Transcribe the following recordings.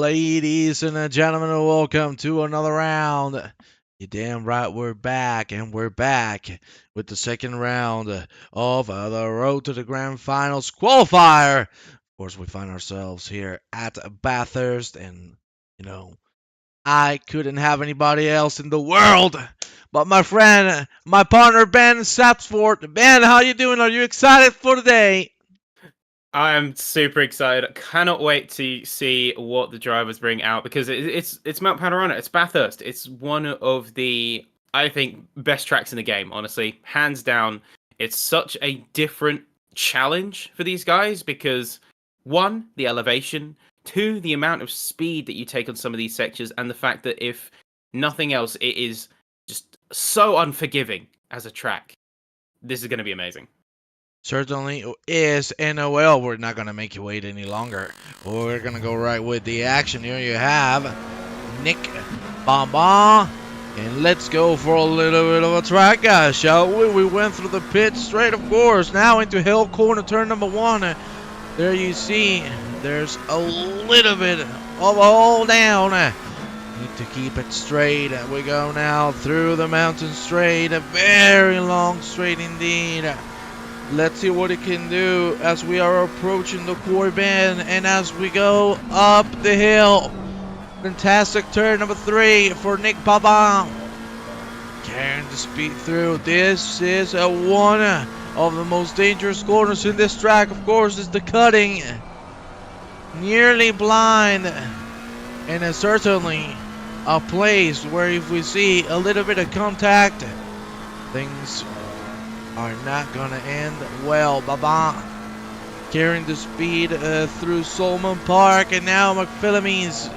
Ladies and gentlemen, welcome to another round. You damn right we're back, and we're back with the second round of the Road to the Grand Finals Qualifier. Of course, we find ourselves here at Bathurst, and, I couldn't have anybody else in the world but my friend, my partner, Ben Sapsford. Ben, how you doing? Are you excited for today? I am super excited. I cannot wait to see what the drivers bring out because it's Mount Panorama. It's Bathurst. It's one of the, I think, best tracks in the game, honestly. Hands down. It's such a different challenge for these guys because, one, the elevation, two, the amount of speed that you take on some of these sections, and the fact that if nothing else, it is just so unforgiving as a track. This is going to be amazing. Certainly is, and well, we're not gonna make you wait any longer. We're gonna go right with the action. Here you have Nick Bamba, and let's go for a little bit of a track, guys, shall we? We went through the pit straight, of course, now into Hill Corner, turn number 1. There you see, there's a little bit of a hole down. Need to keep it straight. We go now through the mountain straight, a very long straight indeed. Let's see what it can do as we are approaching the quarry bend and as we go up the hill. Fantastic turn number 3 for Nick Baba. Carrying the speed through. This is one of the most dangerous corners in this track. Of course, is the cutting. Nearly blind. And it's certainly a place where if we see a little bit of contact, things are not gonna end well. Baba carrying the speed through Solomon Park, and now McPhillamy's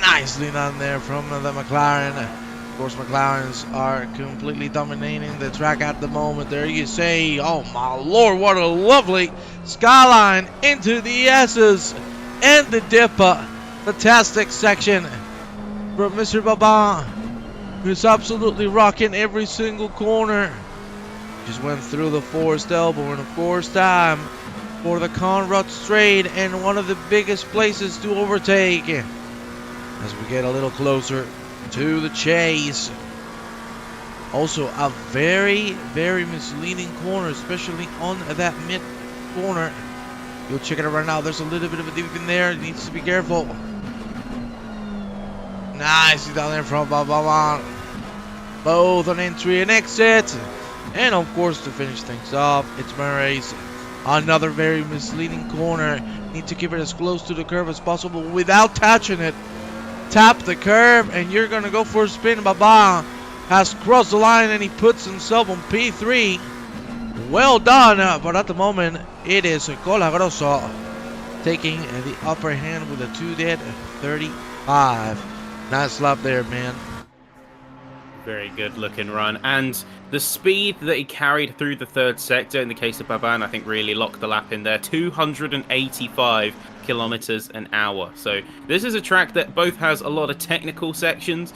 nicely done there from the McLaren. Of course, McLarens are completely dominating the track at the moment. There you say, oh my lord, what a lovely skyline into the S's and the dip. Fantastic section from Mr. Baba, who's absolutely rocking every single corner. Just went through the Forest Elbow, and of course time for the Conrad Straight, and one of the biggest places to overtake as we get a little closer to the chase. Also a very, very misleading corner, especially on that mid corner. You'll check it out right now. There's a little bit of a dip in there. It needs to be careful. Nicely down there from Baba. Both on entry and exit. And of course, to finish things off, it's Murray's. Another very misleading corner. Need to keep it as close to the curve as possible without touching it. Tap the curve and you're gonna go for a spin. Baba has crossed the line and he puts himself on P3. Well done, but at the moment it is Colagroso taking the upper hand with a 2:35. Nice lap there, man. Very good looking run, and the speed that he carried through the third sector in the case of Baban, I think really locked the lap in there. 285 kilometers an hour. So this is a track that both has a lot of technical sections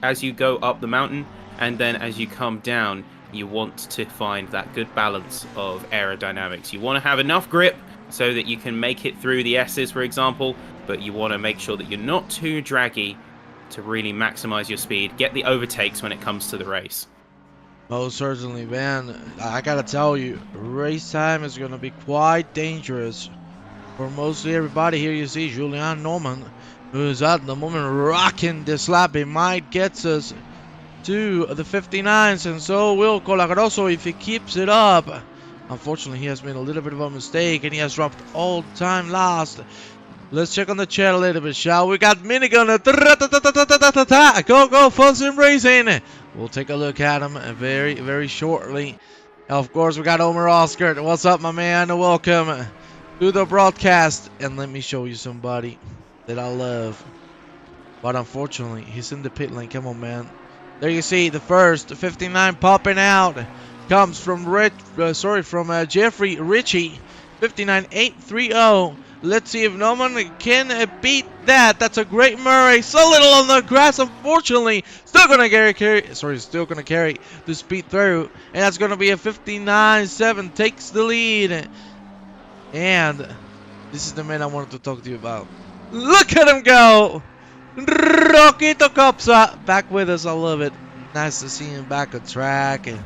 as you go up the mountain, and then as you come down you want to find that good balance of aerodynamics. You want to have enough grip so that you can make it through the S's, for example, but you want to make sure that you're not too draggy to really maximize your speed, get the overtakes when it comes to the race. Oh, certainly, man. I gotta tell you, race time is gonna be quite dangerous for mostly everybody. Here you see Julian Norman, who is at the moment rocking this lap. He might get us to the 59s, and so will Colagroso if he keeps it up. Unfortunately, he has made a little bit of a mistake, and he has dropped all-time last. Let's check on the chat a little bit, shall we? Got Minigun. Go, Fun Sim Racing. We'll take a look at him very, very shortly. Of course, we got Omer Oscar. What's up, my man? Welcome to the broadcast. And let me show you somebody that I love. But unfortunately, he's in the pit lane. Come on, man. There you see the first 59 popping out. Comes from Jeffrey Ritchie. 59.830. Let's see if no one can beat that. That's a great Murray. So little on the grass, unfortunately. Still gonna carry the speed through. And that's gonna be a 59.7. Takes the lead. And this is the man I wanted to talk to you about. Look at him go! Roquito Copsa back with us. I love it. Nice to see him back on track. And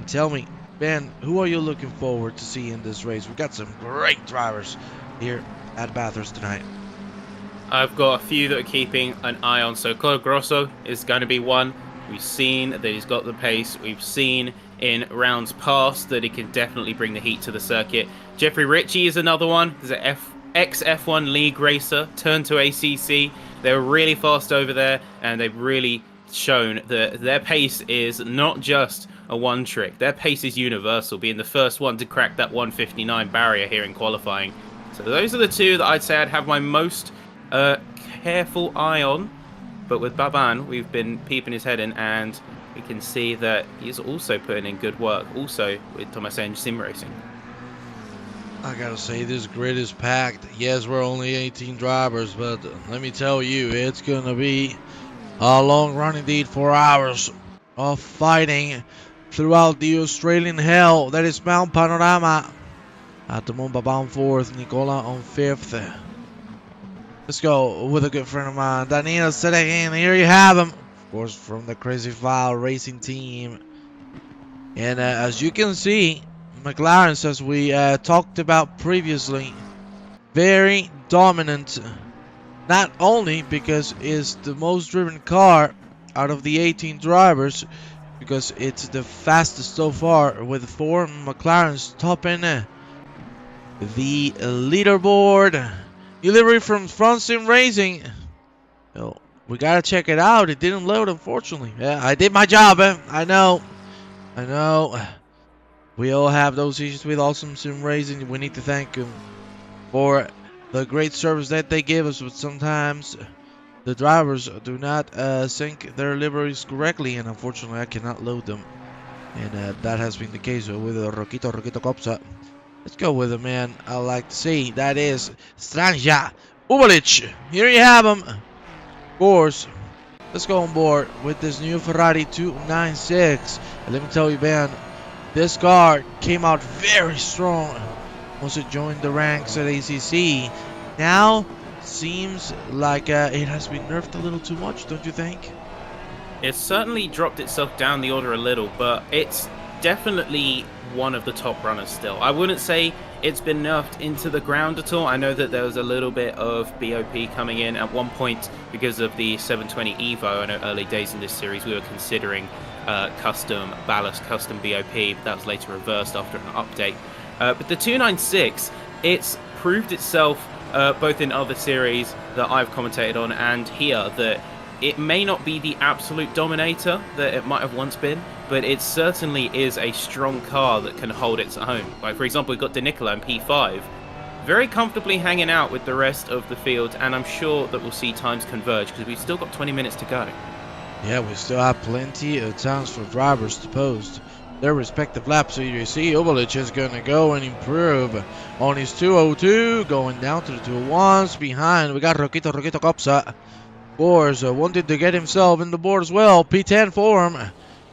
tell me, Ben, who are you looking forward to see in this race? We've got some great drivers here at Bathurst tonight. I've got a few that are keeping an eye on. So Colo Grosso is going to be one. We've seen that he's got the pace. We've seen in rounds past that he can definitely bring the heat to the circuit. Jeffrey Ritchie is another one. There's an ex-F1 league racer, turned to ACC. They were really fast over there, and they've really shown that their pace is not just a one trick. Their pace is universal, being the first one to crack that 159 barrier here in qualifying. So those are the two that I'd say I'd have my most careful eye on. But with Baban, we've been peeping his head in, and we can see that he's also putting in good work, also with Thomas Eng Sim Racing. I gotta say, this grid is packed. Yes, we're only 18 drivers, but let me tell you, it's gonna be a long run indeed. 4 hours of fighting throughout the Australian hell that is Mount Panorama. At the moment, Baban 4th, Nicola on 5th. Let's go with a good friend of mine, Daniel Sedekin. Here you have him, of course, from the Crazy File Racing team. And as you can see, McLaren's, as we talked about previously, very dominant. Not only because it's the most driven car out of the 18 drivers, because it's the fastest so far, with 4 McLaren's topping the leaderboard. Delivery from Front Sim Racing. Oh, we gotta check it out. It didn't load, unfortunately. Yeah, I did my job. I know. We all have those issues with Awesome Sim Racing. We need to thank them for the great service that they give us. But sometimes the drivers do not sync their liveries correctly, and unfortunately, I cannot load them. And that has been the case with Roquito Copsa. Let's go with it, man. I like to see. That is Stranja Ubalic. Here you have him. Of course. Let's go on board with this new Ferrari 296. And let me tell you, man, this car came out very strong once it joined the ranks at ACC. Now, seems like it has been nerfed a little too much, don't you think? It's certainly dropped itself down the order a little, but it's definitely one of the top runners still. I wouldn't say it's been nerfed into the ground at all. I know that there was a little bit of BOP coming in at one point because of the 720 Evo. I know early days in this series we were considering custom ballast, custom BOP, but that was later reversed after an update. But the 296, it's proved itself both in other series that I've commentated on and here that it may not be the absolute dominator that it might have once been, but it certainly is a strong car that can hold its own. Like, for example, we've got De Nicola in P5, very comfortably hanging out with the rest of the field, and I'm sure that we'll see times converge because we've still got 20 minutes to go. Yeah, we still have plenty of times for drivers to post their respective laps. So you see Ubalic is going to go and improve on his 202, going down to the 201s. Behind, we got Roquito Copsa. Of course, wanted to get himself in the board as well. P10 for him.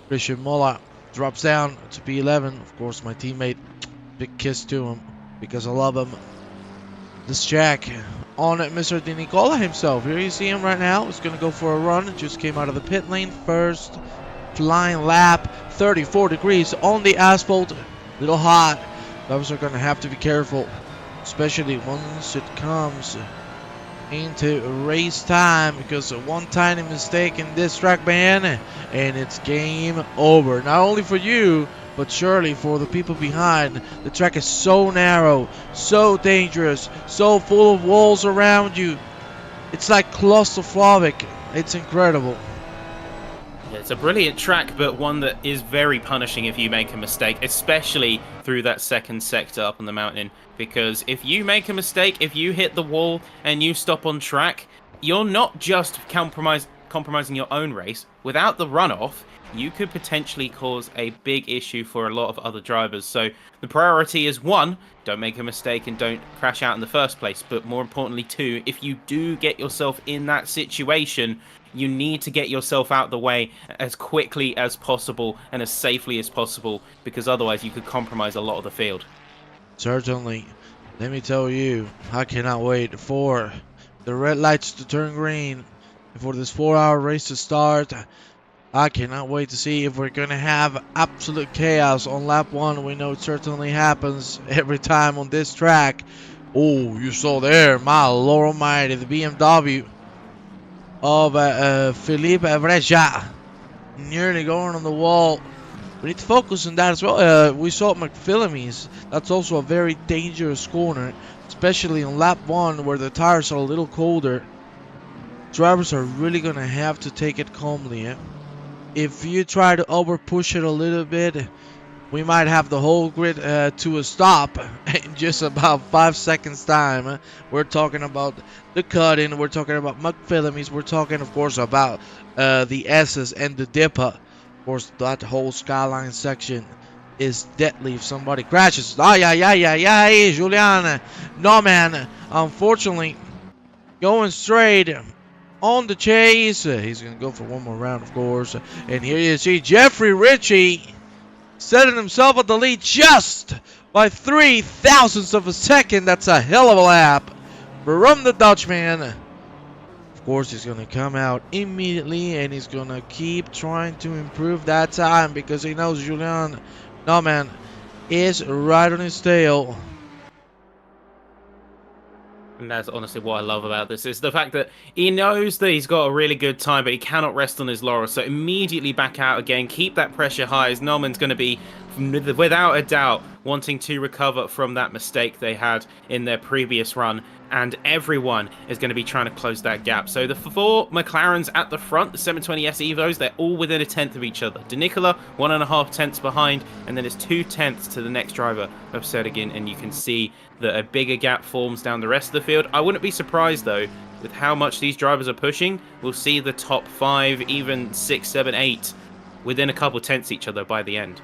Christian Mola drops down to P11. Of course, my teammate, big kiss to him because I love him. This Jack on Mr. Di Nicola himself. Here you see him right now. He's going to go for a run. Just came out of the pit lane. First flying lap. 34 degrees on the asphalt. A little hot. Drivers are going to have to be careful, especially once it comes into race time, because one tiny mistake in this track, man, and it's game over. Not only for you, but surely for the people behind. The track is so narrow, so dangerous, so full of walls around you. It's like claustrophobic. It's incredible. It's a brilliant track, but one that is very punishing if you make a mistake, especially through that second sector up on the mountain. Because if you make a mistake, if you hit the wall and you stop on track, you're not just compromising your own race. Without the runoff, you could potentially cause a big issue for a lot of other drivers. So the priority is 1, don't make a mistake and don't crash out in the first place. But more importantly 2, if you do get yourself in that situation, you need to get yourself out the way as quickly as possible and as safely as possible, because otherwise you could compromise a lot of the field. Certainly. Let me tell you, I cannot wait for the red lights to turn green for this 4-hour race to start. I cannot wait to see if we're going to have absolute chaos on lap 1. We know it certainly happens every time on this track. Oh, you saw there, my Lord Almighty, the BMW of Felipe Breja nearly going on the wall. We need to focus on that as well. We saw McPhillamys. That's also a very dangerous corner, especially on lap 1 where the tires are a little colder. Drivers are really going to have to take it calmly. If you try to over push it a little bit, we might have the whole grid to a stop in just about 5 seconds time. We're talking about the cutting, we're talking about McPhillamys, we're talking of course about the S's and the Dipper. Of course, that whole skyline section is deadly if somebody crashes. Julian. No, man, unfortunately, going straight on the chase. He's going to go for one more round, of course. And here you see Jeffrey Ritchie setting himself at the lead just by 3 thousandths of a second. That's a hell of a lap from the Dutchman. Of course, he's going to come out immediately and he's going to keep trying to improve that time because he knows Julian Nauman is right on his tail. And that's honestly what I love about this, is the fact that he knows that he's got a really good time, but he cannot rest on his laurels. So immediately back out again, keep that pressure high, as Norman's going to be, without a doubt, wanting to recover from that mistake they had in their previous run. And everyone is going to be trying to close that gap. So the 4 McLarens at the front, the 720S Evos, they're all within a tenth of each other. De Nicola, 1.5 tenths behind, and then it's 2 tenths to the next driver of Sedegin, and you can see that a bigger gap forms down the rest of the field. I wouldn't be surprised, though, with how much these drivers are pushing. We'll see the top 5, even 6, 7, 8, within a couple tenths each other by the end.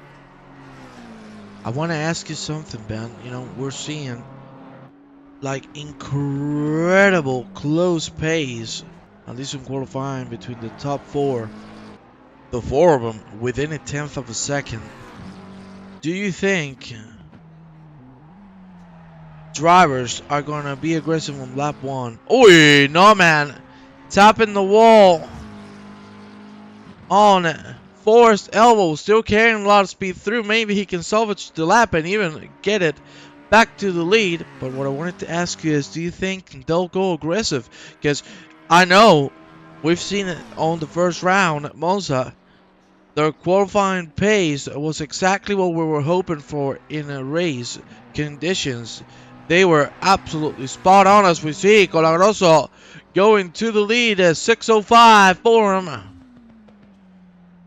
I want to ask you something, Ben. You know, we're seeing like incredible close pace, at least in qualifying, between the top 4. The 4 of them within a tenth of a second. Do you think drivers are going to be aggressive on lap 1? Oh, no, man. Tapping the wall on Forrest Elbow. Still carrying a lot of speed through. Maybe he can salvage the lap and even get it back to the lead. But what I wanted to ask you is, do you think they'll go aggressive? Because I know we've seen it on the first round at Monza. Their qualifying pace was exactly what we were hoping for in a race conditions. They were absolutely spot on, as we see Colagroso going to the lead at 6:05 for him.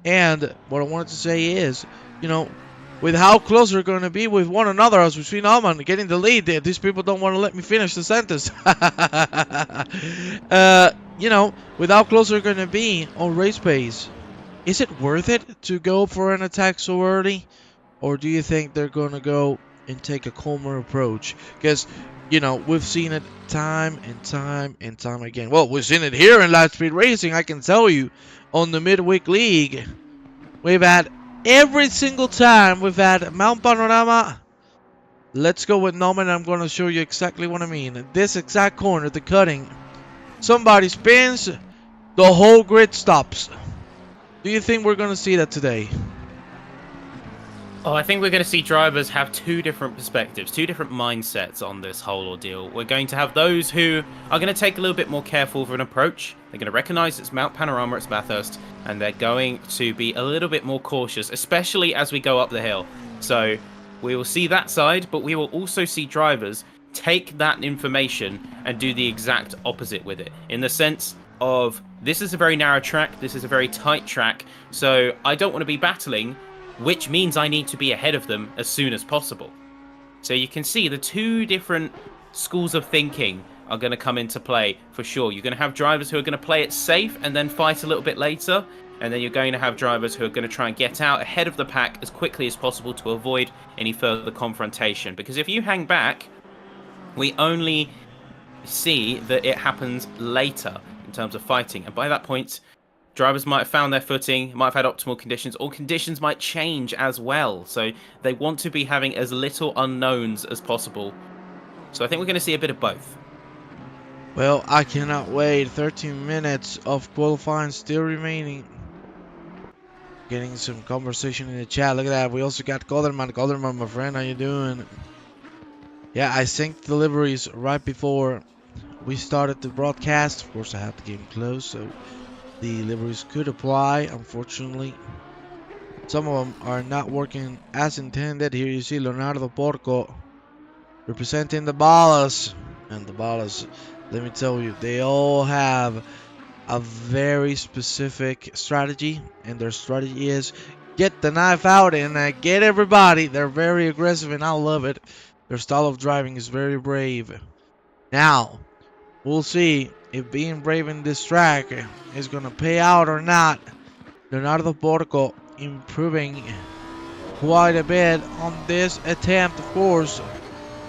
And what I wanted to say is, you know, with how close they're going to be with one another, as we see Alman getting the lead, these people don't want to let me finish the sentence. You know, with how close they're going to be on race pace, is it worth it to go for an attack so early? Or do you think they're going to go and take a calmer approach? Because, you know, we've seen it time and time and time again. Well, we've seen it here in Light Speed Racing, I can tell you, on the Midweek League. We've had every single time we've had Mount Panorama. Let's go with Norman. I'm going to show you exactly what I mean. This exact corner, the cutting. Somebody spins, the whole grid stops. Do you think we're going to see that today? Oh, I think we're going to see drivers have 2 different perspectives, 2 different mindsets on this whole ordeal. We're going to have those who are going to take a little bit more careful of an approach. They're going to recognize it's Mount Panorama, it's Bathurst, and they're going to be a little bit more cautious, especially as we go up the hill. So we will see that side, but we will also see drivers take that information and do the exact opposite with it, in the sense of, this is a very narrow track, this is a very tight track, so I don't want to be battling, which means I need to be ahead of them as soon as possible. So you can see the 2 different schools of thinking are going to come into play for sure. You're going to have drivers who are going to play it safe and then fight a little bit later. And then you're going to have drivers who are going to try and get out ahead of the pack as quickly as possible to avoid any further confrontation. Because if you hang back, we only see that it happens later in terms of fighting. And by that point, drivers might have found their footing, might have had optimal conditions, or conditions might change as well. So they want to be having as little unknowns as possible. So I think we're going to see a bit of both. Well, I cannot wait. 13 minutes of qualifying still remaining. Getting some conversation in the chat. Look at that. We also got Calderman. Calderman, my friend, how you doing? Yeah, I synced deliveries right before we started the broadcast. Of course, I had the game closed, so the deliveries could apply. Unfortunately, some of them are not working as intended. Here you see Leonardo Porco representing the Ballas. And the Ballas, let me tell you, they all have a very specific strategy, and their strategy is get the knife out and get everybody. They're very aggressive, and I love it. Their style of driving is very brave. Now, we'll see if being brave in this track is going to pay out or not. Leonardo Porco improving quite a bit on this attempt, of course,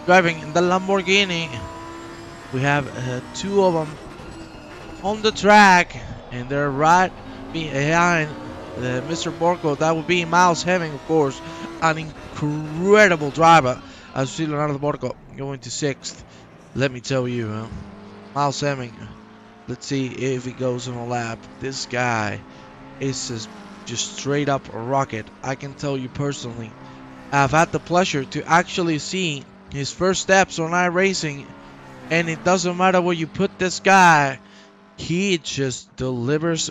driving the Lamborghini. We have two of them on the track, and they're right behind Mr. Porco. That would be Miles Hemming, of course, an incredible driver. As you see Leonardo Porco going to 6th. Let me tell you, Miles Hemming, let's see if he goes on a lap. This guy is just straight up a rocket. I can tell you personally, I've had the pleasure to actually see his first steps on iRacing, and it doesn't matter where you put this guy. He just delivers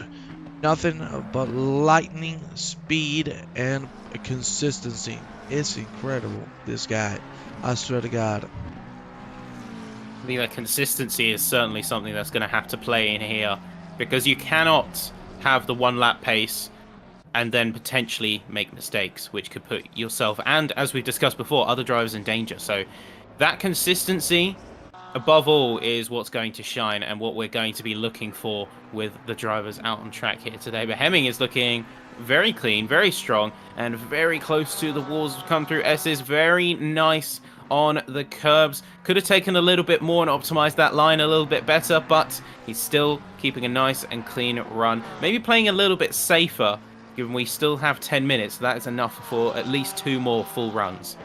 nothing but lightning speed and consistency. It's incredible, this guy. I swear to God. I think that consistency is certainly something that's going to have to play in here, because you cannot have the one lap pace and then potentially make mistakes, which could put yourself and, as we've discussed before, other drivers in danger. So that consistency, above all, is what's going to shine and what we're going to be looking for with the drivers out on track here today. But Hemming is looking very clean, very strong, and very close to the walls come through. S is very nice on the curbs. Could have taken a little bit more and optimized that line a little bit better, but he's still keeping a nice and clean run. Maybe playing a little bit safer, given we still have 10 minutes. That is enough for at least 2 more full runs.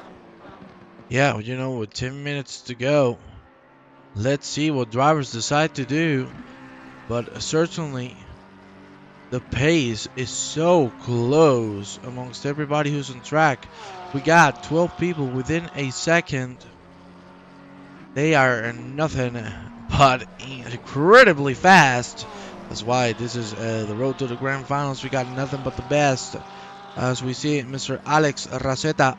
Yeah, well, you know, with 10 minutes to go, let's see what drivers decide to do. But certainly, the pace is so close amongst everybody who's on track. We got 12 people within a second. They are nothing but incredibly fast. That's why this is the road to the grand finals. We got nothing but the best. As we see Mr. Alex Raceta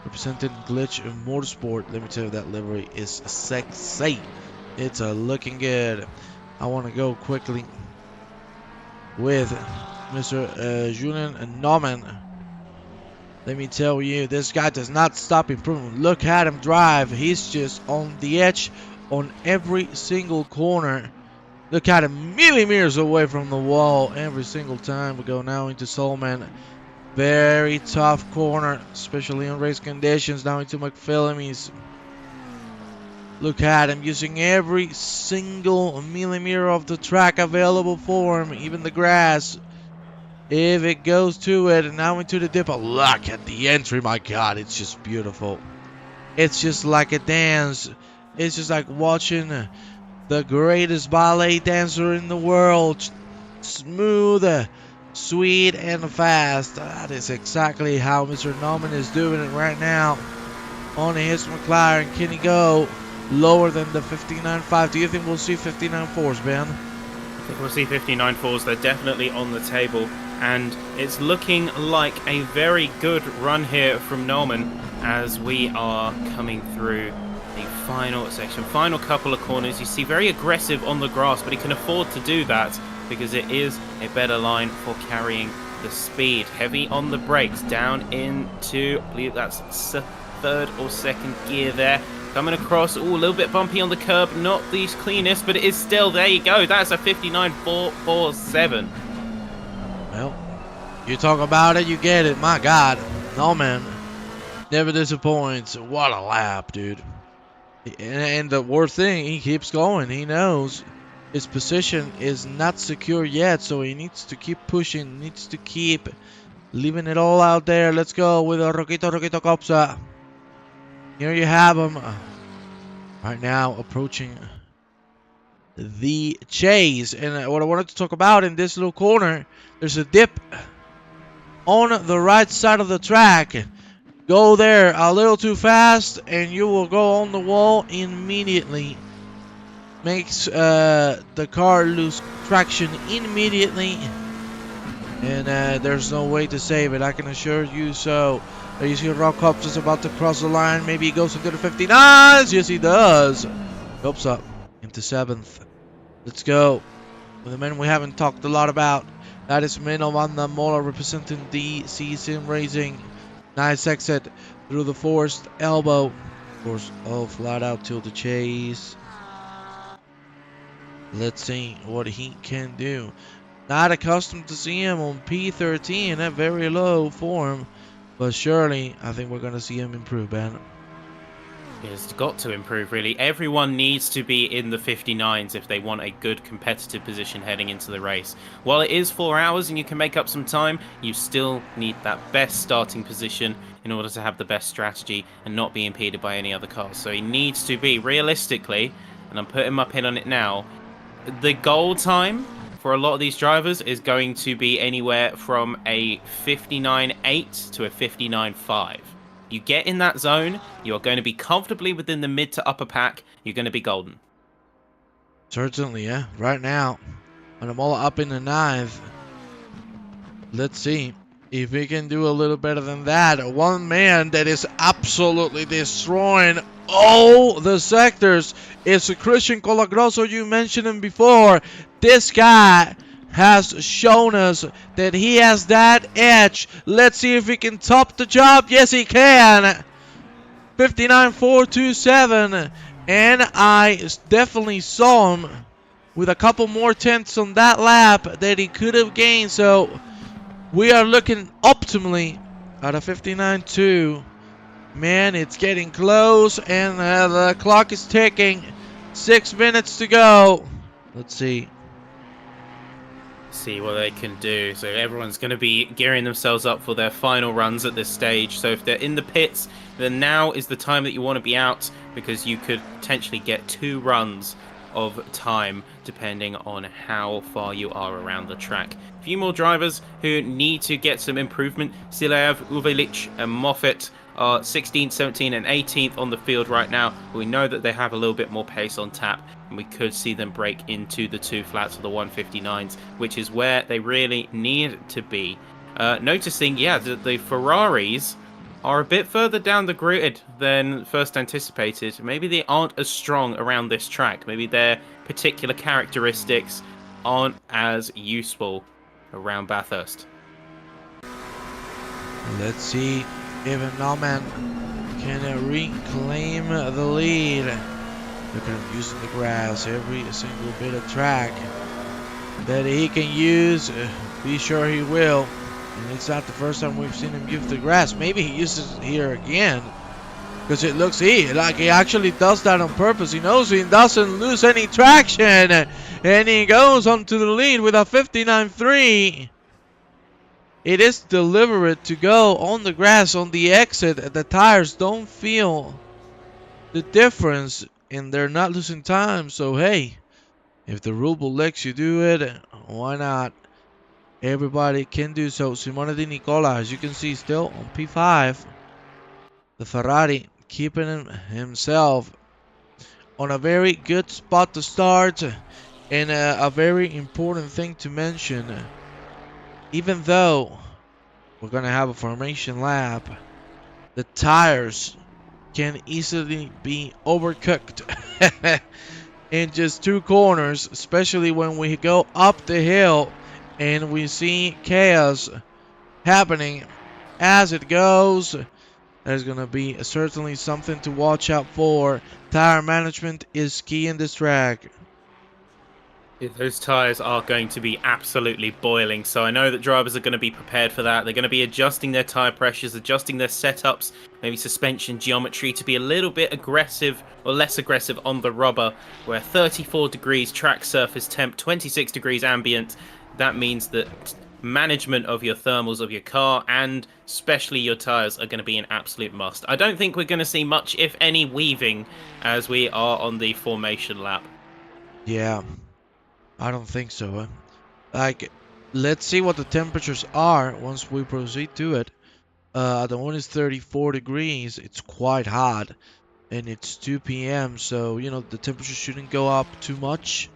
representing Glitch Motorsport. Let me tell you, that livery is sexy. It's looking good. I want to go quickly with Mr. Julian Nauman. Let me tell you, this guy does not stop improving. Look at him drive. He's just on the edge on every single corner. Look at him, millimeters away from the wall every single time. We go now into Solman. Very tough corner, especially in race conditions. Now into McPhillips. Look at him using every single millimeter of the track available for him, even the grass. If it goes to it, and now into the dip. Look at the entry, my God, it's just beautiful. It's just like a dance. It's just like watching the greatest ballet dancer in the world. Smooth, sweet, and fast. That is exactly how Mr. Norman is doing it right now on his McLaren. Can he go lower than the 59.5? Do you think we'll see 59.4s, Ben? I think we'll see 59.4s. They're definitely on the table. And it's looking like a very good run here from Norman as we are coming through the final section. Final couple of corners. You see very aggressive on the grass, but he can afford to do that because it is a better line for carrying the speed. Heavy on the brakes, down into, I believe that's third or second gear there. Coming across, a little bit bumpy on the curb, not the cleanest, but it is still, there you go, that's a 59.447. Well, you talk about it, you get it. My God, no man, never disappoints. What a lap, dude. And the worst thing, he keeps going. He knows his position is not secure yet, so he needs to keep pushing, needs to keep leaving it all out there. Let's go with a Roquito Copsa. Here you have him. Right now, approaching the chase. And what I wanted to talk about in this little corner, there's a dip on the right side of the track. Go there a little too fast and you will go on the wall immediately. Makes the car lose traction immediately. And there's no way to save it, I can assure you. So you see Rock Hops is about to cross the line. Maybe he goes into the 59s. Yes, he does. Hops up into 7th. Let's go. With the men we haven't talked a lot about. That is Mino Van der Mola representing DC Sim Racing. Nice exit through the forced elbow. Of course, flat out till the chase. Let's see what he can do. Not accustomed to see him on P13 at very low form, but surely I think we're going to see him improve, Ben. He's got to improve, really. Everyone needs to be in the 59s if they want a good competitive position heading into the race. While it is 4 hours and you can make up some time, you still need that best starting position in order to have the best strategy and not be impeded by any other cars. So he needs to be, realistically, and I'm putting my pin on it now, the goal time for a lot of these drivers is going to be anywhere from a 59.8 to a 59.5. You get in that zone, you are going to be comfortably within the mid to upper pack, you're going to be golden. Certainly, yeah. Right now, when I'm all up in the 9th, let's see if we can do a little better than that. One man that is absolutely destroying all the sectors is Christian Colagroso. You mentioned him before. This guy has shown us that he has that edge. Let's see if he can top the job. Yes, he can. 59.427. And I definitely saw him with a couple more tenths on that lap that he could have gained. So we are looking optimally at a 59.2. Man, it's getting close and the clock is ticking. 6 minutes to go. Let's see. See what they can do. So everyone's going to be gearing themselves up for their final runs at this stage. So if they're in the pits, then now is the time that you want to be out, because you could potentially get 2 runs of time depending on how far you are around the track. A few more drivers who need to get some improvement. Silev, Uvelic and Moffat are 16th, 17th and 18th on the field right now. We know that they have a little bit more pace on tap, and we could see them break into the 2 flats of the 159s, which is where they really need to be. Noticing, yeah, that the Ferraris are a bit further down the grid than first anticipated. Maybe they aren't as strong around this track. Maybe their particular characteristics aren't as useful around Bathurst. Let's see if Nauman can reclaim the lead. Look at him using the grass, every single bit of track that he can use. Be sure he will. And it's not the first time we've seen him use the grass. Maybe he uses it here again, because it looks like he actually does that on purpose. He knows he doesn't lose any traction, and he goes on to the lead with a 59.3. It is deliberate to go on the grass on the exit. The tires don't feel the difference, and they're not losing time. So hey, if the rulebook lets you do it, why not? Everybody can do so. Simone Di Nicola, as you can see, still on P5. The Ferrari keeping himself on a very good spot to start. And a very important thing to mention, even though we're going to have a formation lap, the tires can easily be overcooked in just 2 corners, especially when we go up the hill and we see chaos happening as it goes. There's going to be certainly something to watch out for. Tire management is key in this track. Those tyres are going to be absolutely boiling, so I know that drivers are going to be prepared for that. They're going to be adjusting their tyre pressures, adjusting their setups, maybe suspension geometry to be a little bit aggressive or less aggressive on the rubber, where 34 degrees track surface temp, 26 degrees ambient. That means that management of your thermals of your car and especially your tyres are going to be an absolute must. I don't think we're going to see much, if any, weaving as we are on the formation lap. Yeah, I don't think so. Like, let's see what the temperatures are once we proceed to it. At the moment it's 34 degrees. It's quite hot, and it's 2 p.m. So the temperature shouldn't go up too much.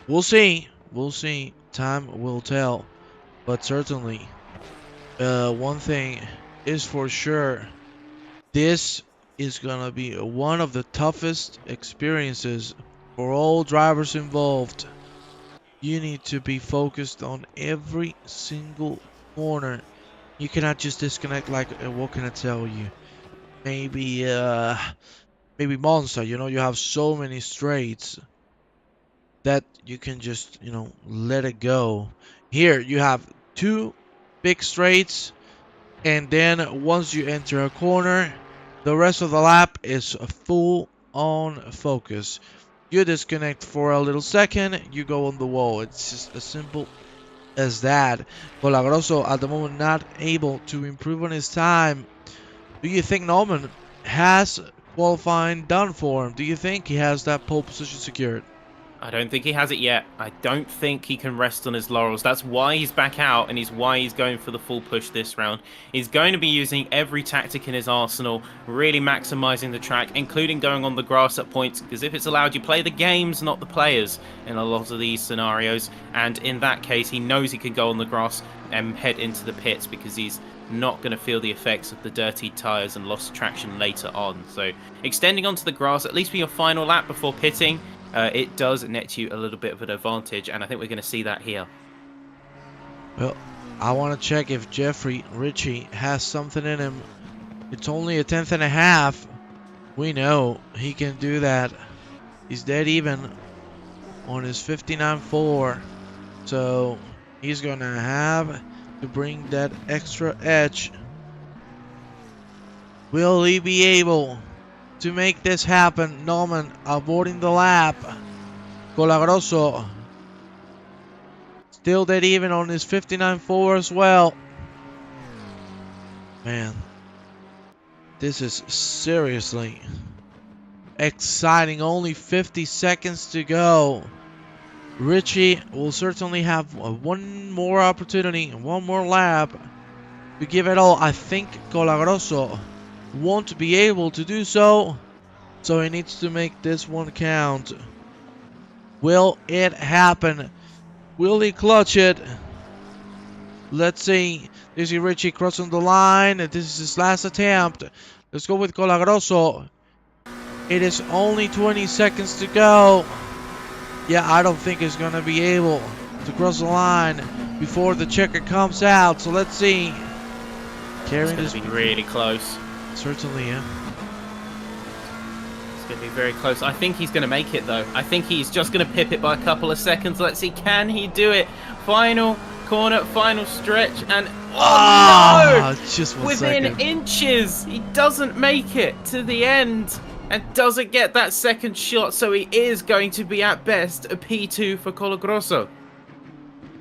We'll see. We'll see. Time will tell. But certainly, one thing is for sure. This is gonna be one of the toughest experiences for all drivers involved. You need to be focused on every single corner. You cannot just disconnect like, what can I tell you? Maybe Monza, you have so many straights that you can just, let it go. Here you have two big straights, and then once you enter a corner, the rest of the lap is full on focus. You disconnect for a little second, you go on the wall. It's just as simple as that. Colagroso at the moment not able to improve on his time. Do you think Norman has qualifying done for him? Do you think he has that pole position secured? I don't think he has it yet. I don't think he can rest on his laurels. That's why he's back out, and is why he's going for the full push this round. He's going to be using every tactic in his arsenal, really maximising the track, including going on the grass at points, because if it's allowed, you play the games, not the players, in a lot of these scenarios. And in that case, he knows he can go on the grass and head into the pits, because he's not going to feel the effects of the dirty tyres and lost traction later on. So extending onto the grass, at least for your final lap before pitting, it does net you a little bit of an advantage, and I think we're going to see that here. Well, I want to check if Jeffrey Ritchie has something in him. It's only a tenth and a half. We know he can do that. He's dead even on his 59.4. So he's going to have to bring that extra edge. Will he be able to make this happen? Norman avoiding the lap. Colagroso still dead even on his 59.4 as well. Man, this is seriously exciting. Only 50 seconds to go. Ritchie will certainly have one more opportunity, one more lap to give it all. I think Colagroso won't be able to do so, so he needs to make this one count. Will it happen? Will he clutch it? Let's see. This is Ritchie crossing the line. This is his last attempt. Let's go with Colagroso. It is only 20 seconds to go. Yeah, I don't think he's going to be able to cross the line before the checker comes out. So let's see. Carrying this, be really close. Certainly, yeah. It's going to be very close. I think he's going to make it, though. I think he's just going to pip it by a couple of seconds. Let's see, can he do it? Final corner, final stretch, and no! Just within inches, he doesn't make it to the end and doesn't get that second shot. So he is going to be at best a P2 for Colagroso.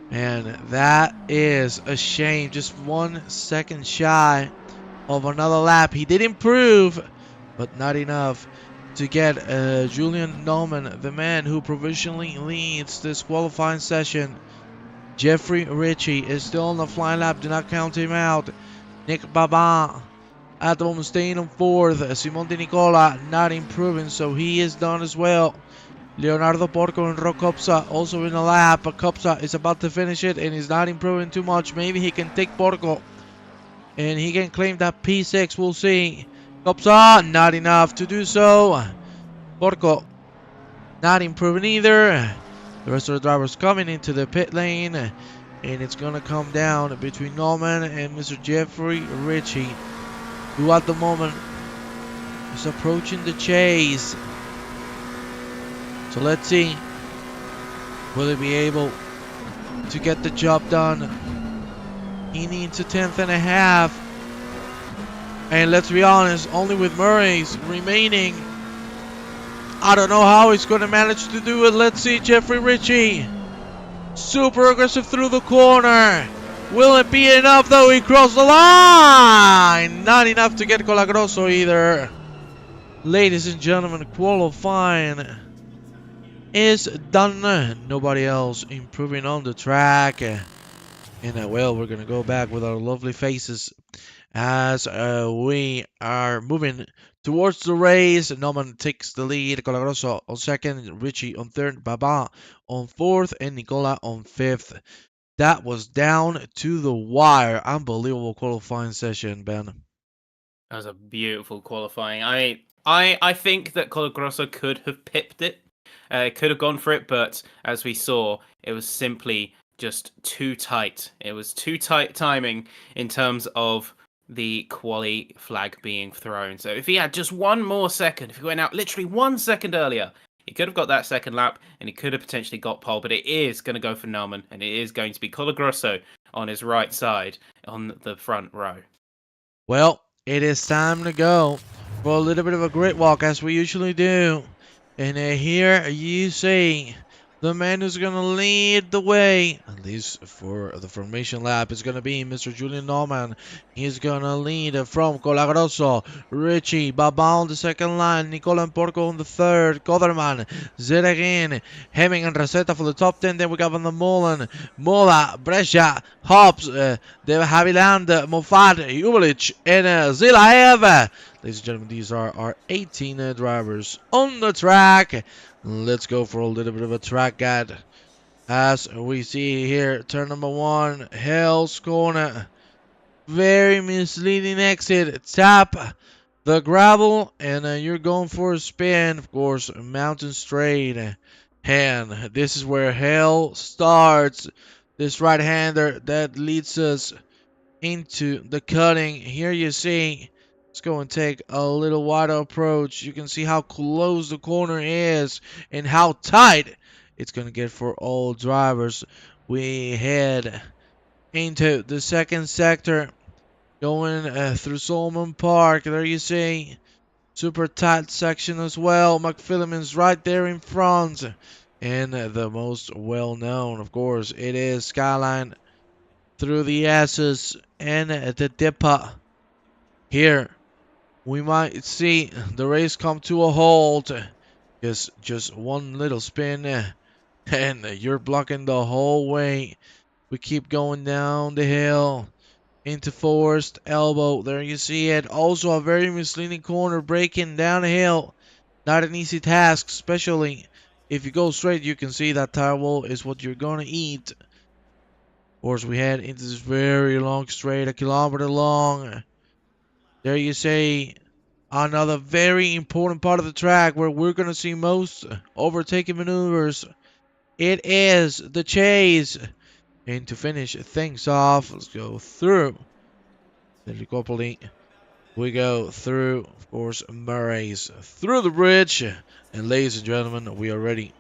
And that is a shame. Just 1 second shy of another lap. He did improve, but not enough to get Julian Norman, the man who provisionally leads this qualifying session. Jeffrey Ritchie is still on the flying lap. Do not count him out. Nick Baban at the moment staying on fourth. Simon De Nicola not improving, so he is done as well. Leonardo Porco and Rob Copsa also in the lap, but Copsa is about to finish it and he's not improving too much. Maybe he can take Porco and he can claim that P6. We'll see. Copsa not enough to do so. Porco not improving either. The rest of the drivers coming into the pit lane, and it's gonna come down between Norman and Mr. Jeffrey Ritchie, who at the moment is approaching the chase. So let's see, will he be able to get the job done? He needs a tenth and a half, and let's be honest, only with Murray's remaining, I don't know how he's going to manage to do it. Let's see, Jeffrey Ritchie, super aggressive through the corner. Will it be enough though? He crossed the line. Not enough to get Colagroso either. Ladies and gentlemen, qualifying is done. Nobody else improving on the track. And well, we're gonna go back with our lovely faces as we are moving towards the race. Norman takes the lead. Colagroso on second, Richie on third, Baba on fourth, and Nicola on fifth. That was down to the wire. Unbelievable qualifying session, Ben. That was a beautiful qualifying. I think that Colagrosso could have pipped it, could have gone for it, but as we saw, it was simply just too tight. It was too tight timing in terms of the quali flag being thrown. So if he had just one more second, if he went out literally 1 second earlier, he could have got that second lap and he could have potentially got pole. But it is going to go for Nauman, and it is going to be Colagrosso on his right side on the front row. Well, it is time to go for a little bit of a grid walk as we usually do. And here you see the man who's going to lead the way, at least for the formation lap, is going to be Mr. Julian Norman. He's going to lead from Colagroso, Richie, Baba on the second line, Nicola Porco on the third, Coderman, Zeregin, Hemming and Rosetta for the top 10. Then we got Van der Molen, Mola, Brescia, Hobbs, De Haviland, Moffat, Jubelic, and Zilaev. Ladies and gentlemen, these are our 18 drivers on the track. Let's go for a little bit of a track guide. As we see here, turn number 1, Hell's Corner. Very misleading exit. Tap the gravel, and you're going for a spin. Of course, mountain straight. And this is where hell starts. This right-hander that leads us into the cutting. Here you see, let's go and take a little wider approach. You can see how close the corner is and how tight it's going to get for all drivers. We head into the second sector, going through Solomon Park. There you see, super tight section as well. McPhilliman's right there in front. And the most well-known, of course, it is Skyline through the S's and the Dipper. Here, we might see the race come to a halt. Just one little spin, and you're blocking the whole way. We keep going down the hill into Forest Elbow. There you see it. Also a very misleading corner, breaking down the hill. Not an easy task, especially if you go straight. You can see that tire wall is what you're going to eat. Of course, we head into this very long straight, 1 kilometer long. There you see another very important part of the track where we're going to see most overtaking maneuvers. It is the chase. And to finish things off, let's go through the Licopoli. We go through, of course, Murray's through the bridge. And ladies and gentlemen, we are ready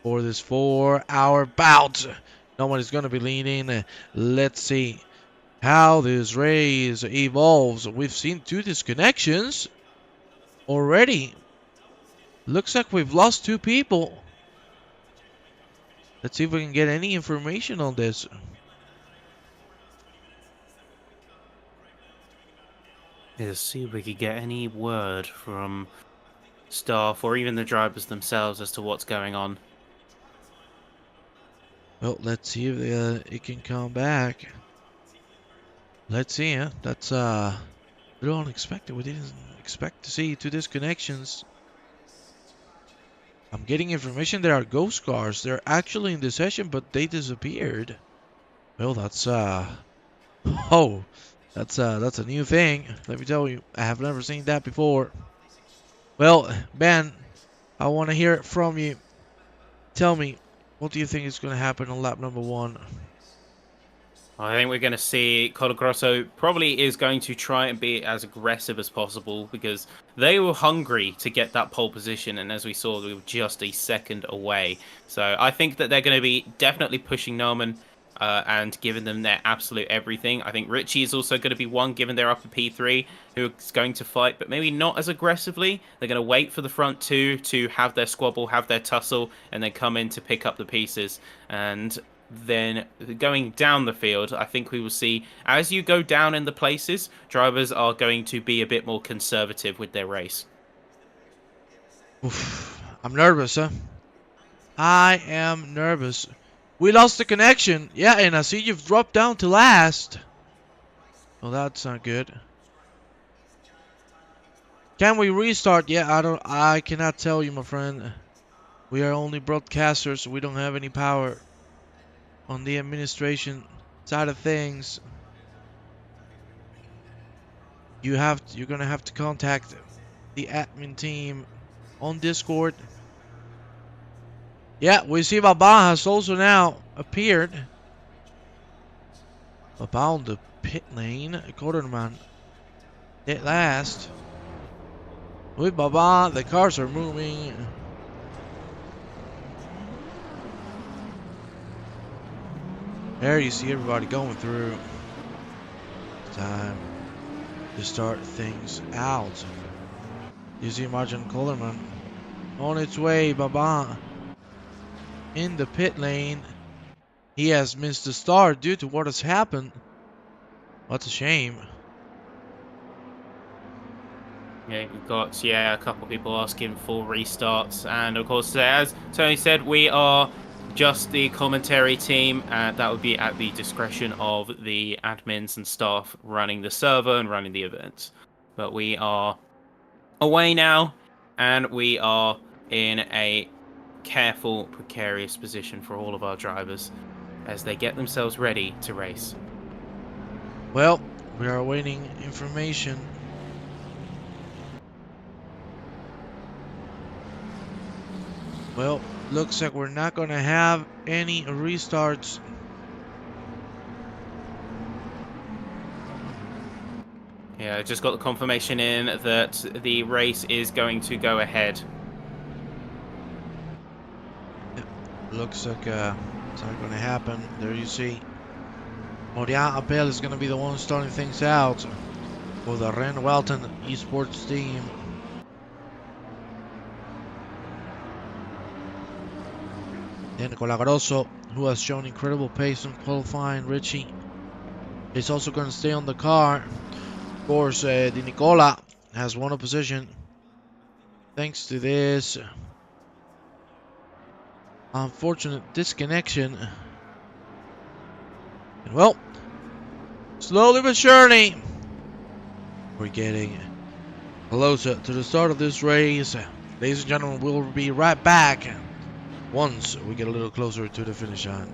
for this 4-hour bout. No one is going to be leading. Let's see how this race evolves. We've seen 2 disconnections already. Looks like we've lost 2 people. Let's see if we can get any information on this. Let's see if we could get any word from staff or even the drivers themselves as to what's going on. Well, let's see if it can come back. Let's see, huh? That's a little unexpected. We didn't expect to see 2 disconnections. I'm getting information there are ghost cars. They're actually in the session, but they disappeared. Well, that's oh, that's a new thing. Let me tell you, I have never seen that before. Well, Ben, I want to hear it from you. Tell me, what do you think is going to happen on lap number 1? I think we're going to see Colagrosso probably is going to try and be as aggressive as possible because they were hungry to get that pole position, and as we saw, they were just a second away. So I think that they're going to be definitely pushing Norman and giving them their absolute everything. I think Richie is also going to be one, given they're up at P3, who is going to fight, but maybe not as aggressively. They're going to wait for the front 2 to have their squabble, have their tussle, and then come in to pick up the pieces. And then going down the field, I think we will see, as you go down in the places, drivers are going to be a bit more conservative with their race. Oof, I'm nervous, huh? I am nervous. We lost the connection. Yeah, and I see you've dropped down to last. Well, that's not good. Can we restart? Yeah, I cannot tell you, my friend. We are only broadcasters. We don't have any power on the administration side of things. You're gonna have to contact the admin team on Discord. Yeah, we see Baba has also now appeared. Baba on the pit lane. Quarterman at last. With Baba, the cars are moving. There you see everybody going through. Time to start things out. You see Martin Coleman on its way. Baba in the pit lane. He has missed the start due to what has happened. What a shame. Yeah, we've got a couple of people asking for restarts, and of course, as Tony said, we are just the commentary team. That would be at the discretion of the admins and staff running the server and running the events. But we are away now, and we are in a careful, precarious position for all of our drivers as they get themselves ready to race. Well, we are awaiting information. Well, looks like we're not gonna have any restarts. Yeah, I just got the confirmation in that the race is going to go ahead. Looks like it's not gonna happen. There you see. Moria Abel is gonna be the one starting things out for the Ren Welton esports team. Then Colagroso, who has shown incredible pace in qualifying. Richie is also going to stay on the car. Of course, Di Nicola has won a position thanks to this unfortunate disconnection. And well, slowly but surely, we're getting closer to the start of this race. Ladies and gentlemen, we'll be right back once we get a little closer to the finish line.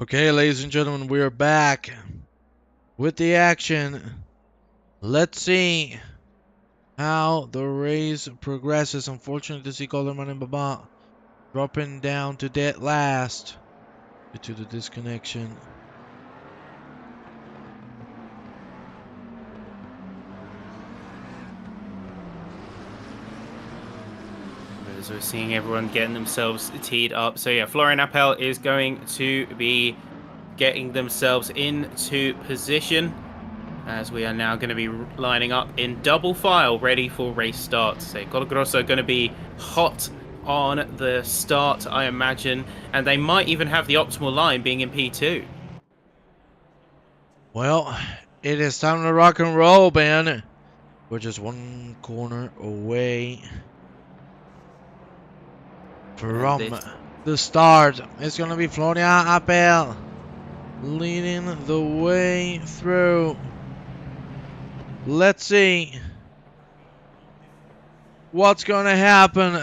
Okay, ladies and gentlemen, we are back with the action. Let's see how the race progresses. Unfortunately to see Calderman and Baba dropping down to dead last due to the disconnection. As we're seeing everyone getting themselves teed up. So yeah, Florian Appel is going to be getting themselves into position as we are now going to be lining up in double file ready for race start. So Colagrosso going to be hot on the start, I imagine, and they might even have the optimal line being in P2. Well, it is time to rock and roll, man. We're just one corner away from the start. It's going to be Florian Appel leading the way through. Let's see what's going to happen.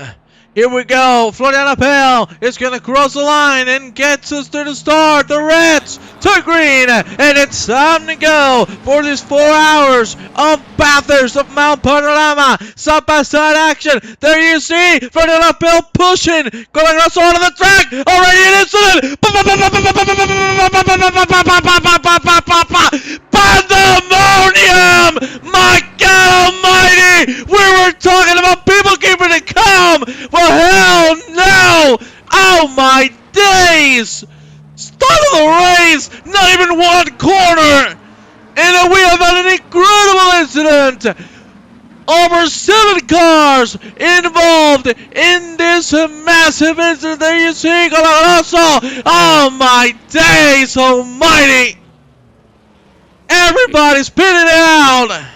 Here we go. Florian Appel is going to cross the line and gets us to the start. The reds to green. And it's time to go for this 4 hours of Bathurst of Mount Panorama. Side-by-side action. There you see Florian Appel pushing. Going across onto the track. Already an incident. Pandemonium! My God almighty! We were talking about people keeping it calm! Well, hell no! Oh my days! Start of the race! Not even one corner! And we have had an incredible incident! Over 7 cars involved in this massive incident. There you see, Colagroso! Oh my days almighty! Everybody's pitting out!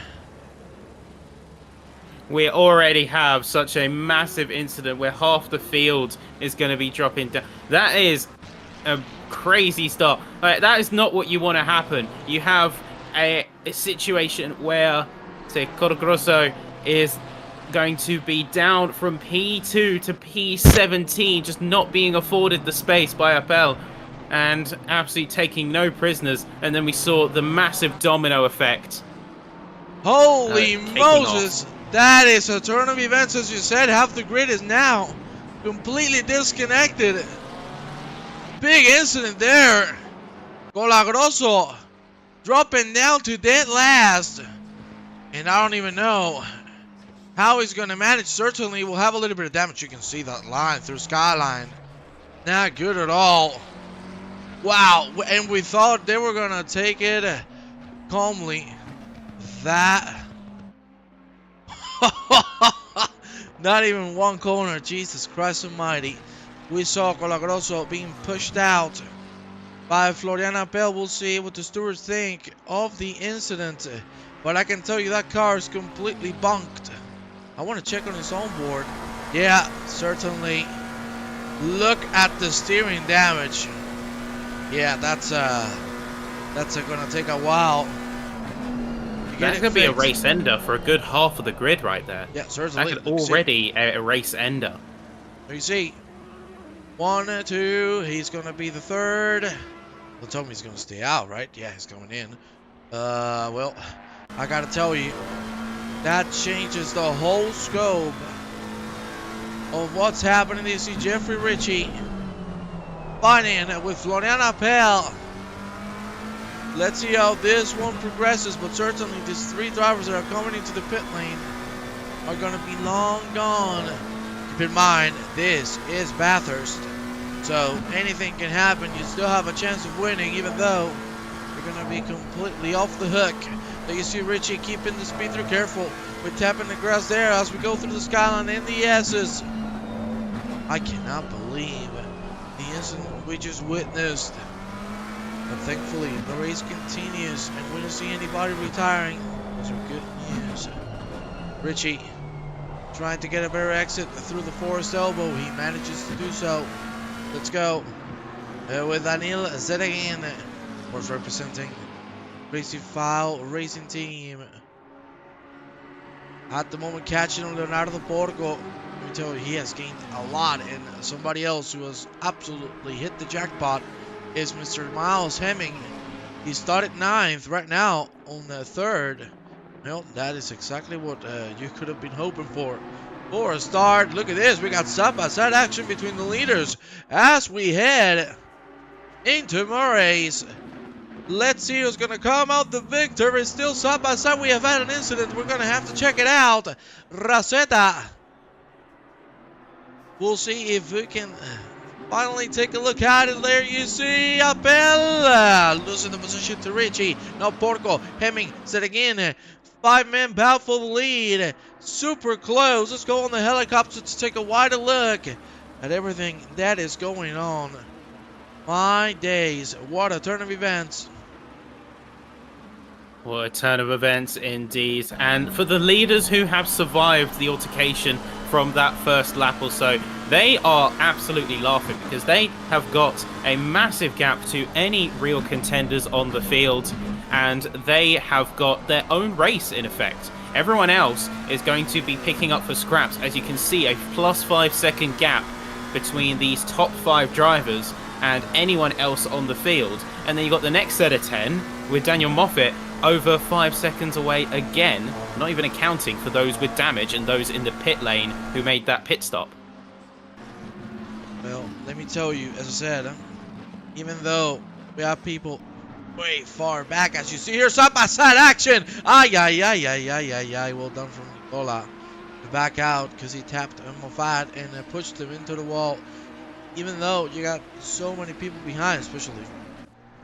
We already have such a massive incident where half the field is going to be dropping down. That is a crazy start. That is not what you want to happen. You have a situation where, say, Colagroso is going to be down from P2 to P17, just not being afforded the space by Appel, and absolutely taking no prisoners. And then we saw the massive domino effect. Holy Moses! That is a turn of events, as you said. Half the grid is now completely disconnected. Big incident there. Colagroso dropping down to dead last. And I don't even know how he's going to manage. Certainly will have a little bit of damage. You can see that line through Skyline. Not good at all. Wow. And we thought they were going to take it calmly. That... Not even one corner. Jesus Christ almighty. We saw Colagroso being pushed out by Florian Appel. We'll see what the stewards think of the incident. But I can tell you that car is completely bunked. I want to check on his onboard. Yeah, certainly. Look at the steering damage. Yeah, that's gonna take a while. That's going to be a race ender for a good half of the grid right there. Yeah, certainly. That's already a race ender. There you see. 1, 2. He's going to be the third. Well, tell me he's going to stay out, right? Yeah, he's going in. Well, I got to tell you, that changes the whole scope of what's happening. You see Jeffrey Ritchie fighting with Florian Appel. Let's see how this one progresses, but certainly these 3 drivers that are coming into the pit lane are going to be long gone. Keep in mind, this is Bathurst, so anything can happen. You still have a chance of winning, even though you're going to be completely off the hook. There you see Richie keeping the speed through. Careful with tapping the grass there as we go through the Skyline in the S's. I cannot believe the incident we just witnessed. But thankfully, the race continues, and we don't see anybody retiring. Those are good news. Richie trying to get a better exit through the forest elbow. He manages to do so. Let's go with Daniel Zedegin, was representing Racing File Racing Team. At the moment, catching on Leonardo Porco. Let me tell you, he has gained a lot, and somebody else who has absolutely hit the jackpot is Mr. Miles Hemming. He started 9th right now on the 3rd. Well, that is exactly what you could have been hoping for. For a start, look at this. We got side-by-side action between the leaders as we head into Murray's. Let's see who's going to come out the victor. It's still side-by-side. We have had an incident. We're going to have to check it out. Raceta. We'll see if we can finally take a look at it. There you see Appel losing the position to Richie. Now Porco, Hemming, set again. 5-man battle for the lead. Super close. Let's go on the helicopter to take a wider look at everything that is going on. My days, what a turn of events. What a turn of events indeed. And for the leaders who have survived the altercation from that first lap or so, they are absolutely laughing because they have got a massive gap to any real contenders on the field, and they have got their own race in effect. Everyone else is going to be picking up for scraps. As you can see, a plus 5 second gap between these top 5 drivers and anyone else on the field. And then you got the next set of 10 with Daniel Moffat over 5 seconds away again, not even accounting for those with damage and those in the pit lane who made that pit stop. Well, let me tell you, as I said, even though we have people way far back, as you see here, side-by-side action. Ay, ay, ay, ay, ay, ay, ay. Well done from Nicola to back out because he tapped Moffat and pushed him into the wall. Even though you got so many people behind, especially,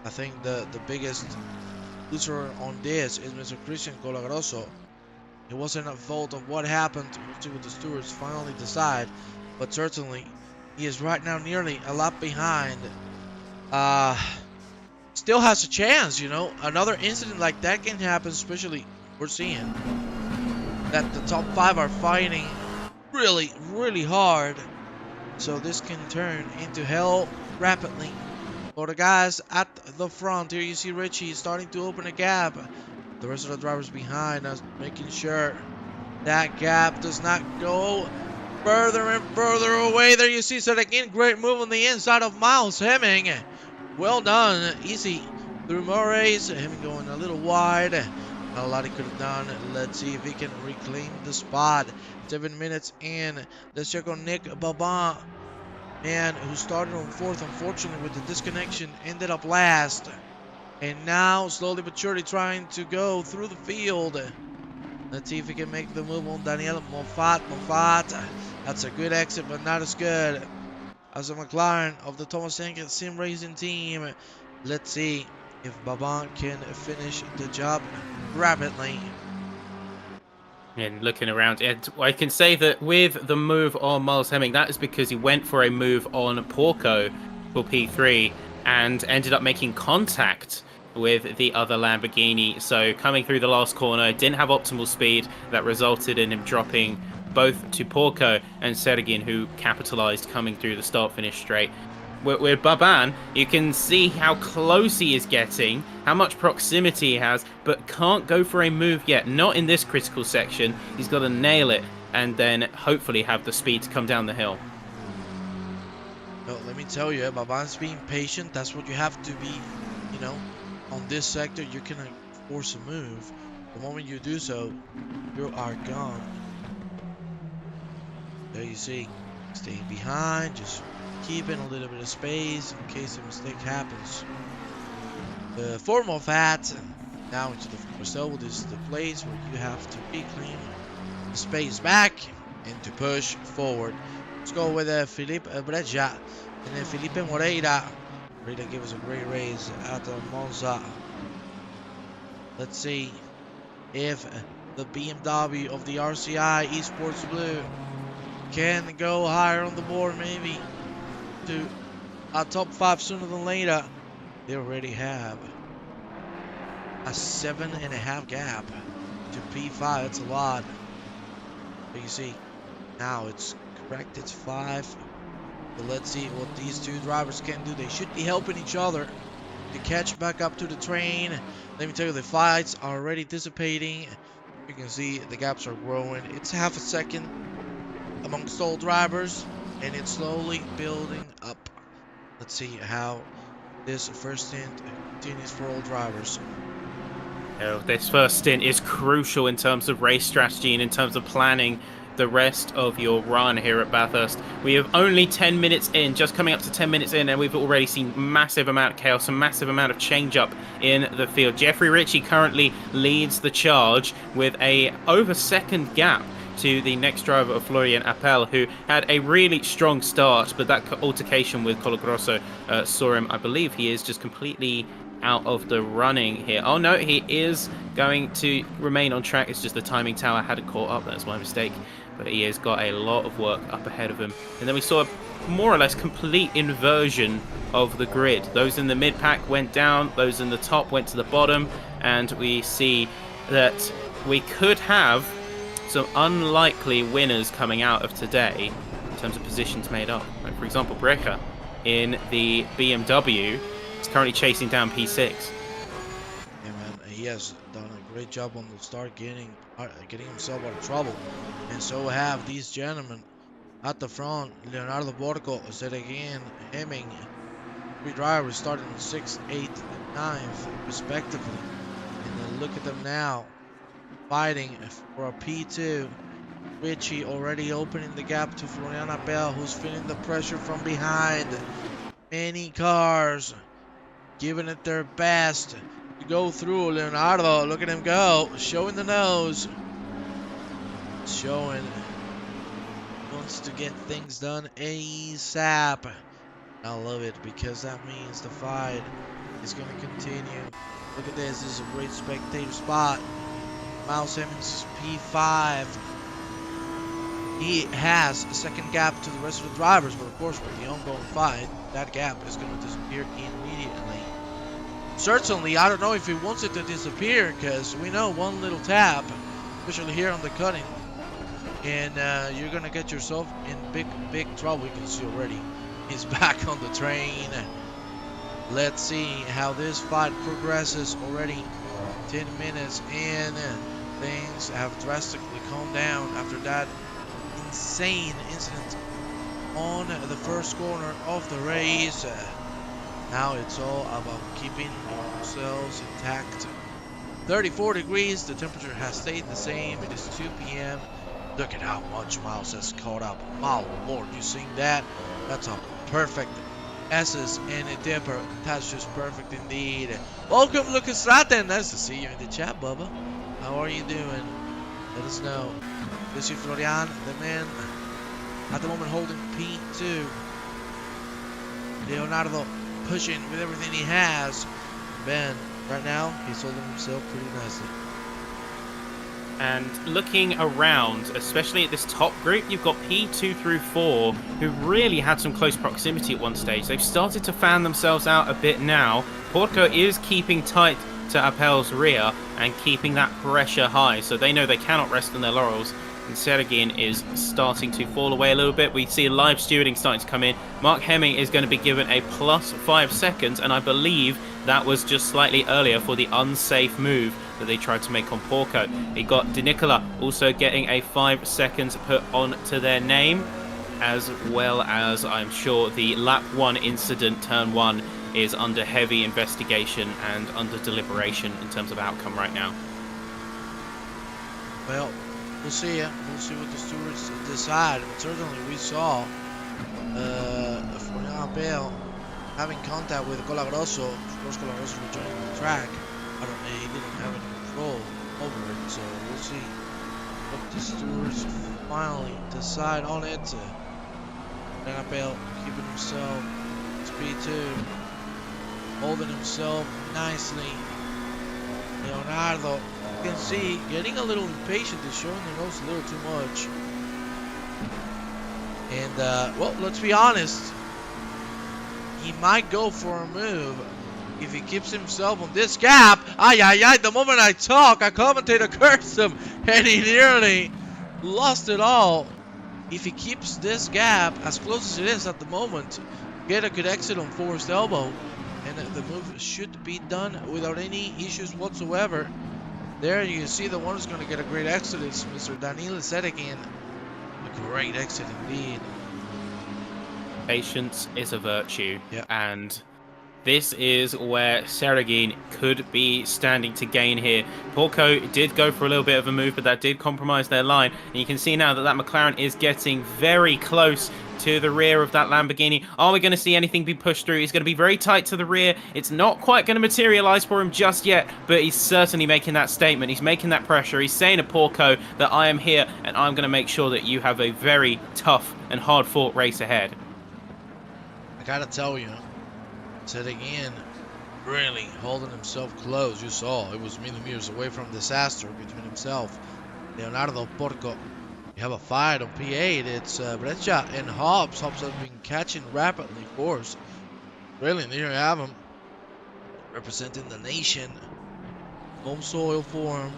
I think the biggest loser on this is Mr. Christian Colagrosso. It wasn't a fault of what happened. We'll see what the stewards finally decide, but certainly he is right now nearly a lap behind. Still has a chance, you know. Another incident like that can happen, especially we're seeing that the top 5 are fighting really, really hard. So this can turn into hell rapidly. For the guys at the front, here you see Richie starting to open a gap. The rest of the drivers behind us making sure that gap does not go further and further away. There you see, so again, great move on the inside of Miles Hemming. Well done, easy through Murray's. Hemming going a little wide. Not a lot he could have done. Let's see if he can reclaim the spot. 7 minutes in. Let's check on Nick Baban, man, who started on 4th. Unfortunately, with the disconnection, ended up last. And now, slowly but surely, trying to go through the field. Let's see if he can make the move on Daniel Moffat. That's a good exit, but not as good as the McLaren of the Thomas Hankett Sim Racing team. Let's see if Baban can finish the job rapidly. And looking around, I can say that with the move on Miles Hemming, that is because he went for a move on Porco for P3 and ended up making contact with the other Lamborghini. So coming through the last corner, didn't have optimal speed. That resulted in him dropping both to Porco and Sergin, who capitalized coming through the start-finish straight. With Baban, you can see how close he is getting, how much proximity he has, but can't go for a move yet. Not in this critical section. He's got to nail it and then hopefully have the speed to come down the hill. Well, let me tell you, Baban's being patient. That's what you have to be, you know. On this sector, you can force a move. The moment you do so, you are gone. There you see, staying behind, just keeping a little bit of space in case a mistake happens. The form of hat, now into the Marcel, this is the place where you have to reclaim the space back and to push forward. Let's go with Felipe Breja and then Felipe Moreira. Moreira gave us a great race at Monza. Let's see if the BMW of the RCI Esports Blue can go higher on the board, maybe to a top 5 sooner than later. They already have a 7.5 gap to P5. That's a lot. But you see, now it's correct. It's 5. But let's see what these two drivers can do. They should be helping each other to catch back up to the train. Let me tell you, the fights are already dissipating. You can see the gaps are growing. It's half a second amongst all drivers, and it's slowly building up. Let's see how this first stint continues for all drivers. This first stint is crucial in terms of race strategy and in terms of planning the rest of your run here at Bathurst. We have only 10 minutes in, just coming up to 10 minutes in, and we've already seen massive amount of chaos, a massive amount of change up in the field. Jeffrey Ritchie currently leads the charge with a over second gap to the next driver of Florian Appel, who had a really strong start, but that altercation with Colagrosso saw him, I believe he is just completely out of the running here. Oh no, he is going to remain on track. It's just the timing tower hadn't caught up. That's my mistake. But he has got a lot of work up ahead of him. And then we saw a more or less complete inversion of the grid. Those in the mid-pack went down, those in the top went to the bottom, and we see that we could have some unlikely winners coming out of today in terms of positions made up. Like, for example, Breca in the BMW is currently chasing down P6. Yeah, man. He has done a great job on the start, getting himself out of trouble. And so have these gentlemen at the front. Leonardo Borco, Zeregin, Hemming, 3 drivers starting in 6th, 8th, and 9th, respectively. And then look at them now, fighting for a P2. Richie already opening the gap to Floriana Bell, who's feeling the pressure from behind. Many cars giving it their best to go through. Leonardo, look at him go, showing the nose. Showing wants to get things done ASAP. I love it because that means the fight is going to continue. Look at this. This is a great spectator spot. Miles Hemmings P5. He has a second gap to the rest of the drivers, but of course with the ongoing fight, that gap is going to disappear immediately. Certainly, I don't know if he wants it to disappear, because we know one little tap, especially here on the cutting, and you're going to get yourself in big trouble. You can see already he's back on the train. Let's see how this fight progresses. Already 10 minutes in, things have drastically calmed down after that insane incident on the first corner of the race. Now it's all about keeping ourselves intact. 34 degrees, the temperature has stayed the same. It is 2 p.m. Look at how much Miles has caught up. My lord, you seeing that? That's a perfect S's and a dipper. That's just perfect indeed. Welcome, Lucas Ratten. Nice to see you in the chat, Bubba. How are you doing? Let us know. This is Florian, the man at the moment holding P2. Leonardo pushing with everything he has. Ben, right now, he's holding himself pretty nicely. And looking around, especially at this top group, you've got P2 through 4, who really had some close proximity at one stage. They've started to fan themselves out a bit now. Porco is keeping tight to Appel's rear and keeping that pressure high, so they know they cannot rest on their laurels. And Seragin is starting to fall away a little bit. We see live stewarding starting to come in. Mark Hemming is going to be given a plus 5 seconds, and I believe that was just slightly earlier for the unsafe move that they tried to make on Porco. We got De Nicola also getting a 5 seconds put on to their name, as well as I'm sure the lap 1 incident, turn 1, is under heavy investigation and under deliberation in terms of outcome right now. Well, we'll see. We'll see what the stewards decide. But certainly, we saw Florian Bell having contact with Colagrosso. Of course, Colagrosso rejoining the track. I don't know. He didn't have any control over it, so we'll see what the stewards finally decide on it. Florian Bell keeping himself speed 2, holding himself nicely. Leonardo, you can see, getting a little impatient, is showing the nose a little too much. And, well, let's be honest. He might go for a move if he keeps himself on this gap. The moment I talk, a commentator cursed him, and he nearly lost it all. If he keeps this gap as close as it is at the moment, Guetta could exit on forced elbow, and the move should be done without any issues whatsoever. There you can see the one who's going to get a great exit is Mr. Daniel Zeregin. A great exit indeed. Patience is a virtue, yeah. And this is where Seragin could be standing to gain here. Porco did go for a little bit of a move, but that did compromise their line. And you can see now that that McLaren is getting very close to the rear of that Lamborghini. Are we going to see anything be pushed through? He's going to be very tight to the rear. It's not quite going to materialize for him just yet, but he's certainly making that statement. He's making that pressure. He's saying to Porco that I am here and I'm going to make sure that you have a very tough and hard-fought race ahead. I got to tell you, Zeregin really holding himself close. You saw it was millimeters away from disaster between himself, Leonardo Porco. You have a fight on P8. It's Breccia and Hobbs. Hobbs has been catching rapidly, of course. Brilliant. Here you have him representing the nation. Home soil for him.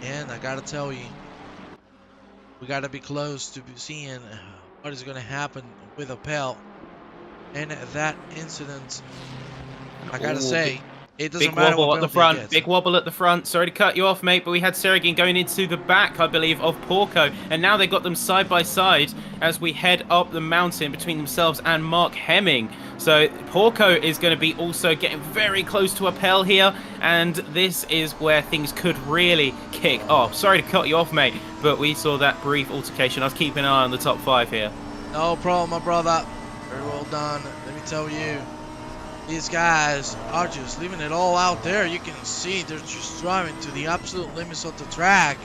And I gotta tell you, we gotta be close to seeing what is gonna happen with Appel and that incident. I gotta say, It doesn't Big matter wobble what at the penalty he front. gets. Big wobble at the front. Sorry to cut you off, mate, but we had Sergin going into the back, I believe, of Porco. And now they got them side by side as we head up the mountain between themselves and Mark Hemming. So Porco is going to be also getting very close to Appel here. And this is where things could really kick off. Sorry to cut you off, mate, but we saw that brief altercation. I was keeping an eye on the top 5 here. No problem, my brother. Very well done. Let me tell you. These guys are just leaving it all out there. You can see they're just driving to the absolute limits of the track.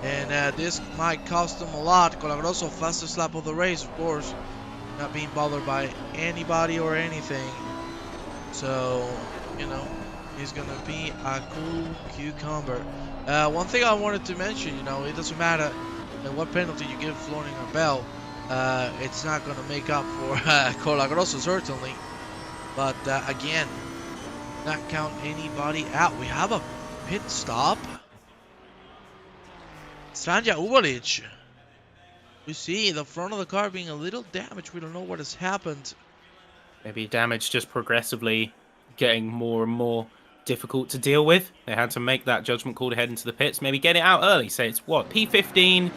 And this might cost them a lot. Colagroso, fastest lap of the race, of course. Not being bothered by anybody or anything. So, you know, he's going to be a cool cucumber. One thing I wanted to mention, you know, it doesn't matter what penalty you give Florian Abel. It's not going to make up for Colagroso, certainly. But again, not count anybody out. We have a pit stop. Sanja Uvalic. We see the front of the car being a little damaged. We don't know what has happened. Maybe damage just progressively getting more and more difficult to deal with. They had to make that judgment call to head into the pits. Maybe get it out early. Say it's what, P15,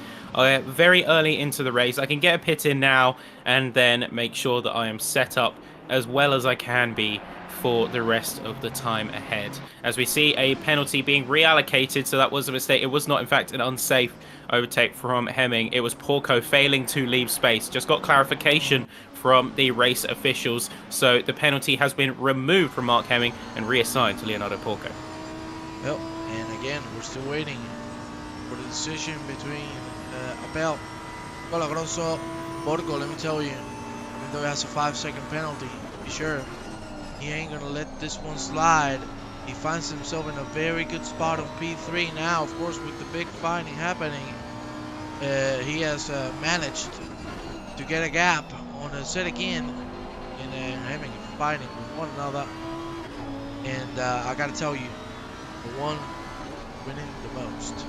very early into the race. I can get a pit in now and then make sure that I am set up as well as I can be for the rest of the time ahead. As we see a penalty being reallocated, so that was a mistake. It was not, in fact, an unsafe overtake from Hemming. It was Porco failing to leave space. Just got clarification from the race officials, so the penalty has been removed from Mark Hemming and reassigned to Leonardo Porco. Well, and again, we're still waiting for the decision between Abel, Colagroso, Porco. Let me tell you, even though he has a 5-second penalty, be sure he ain't gonna let this one slide. He finds himself in a very good spot on P3 now. Of course, with the big fighting happening, he has managed to get a gap on a set again in having fighting with one another. And I gotta tell you, the one winning the most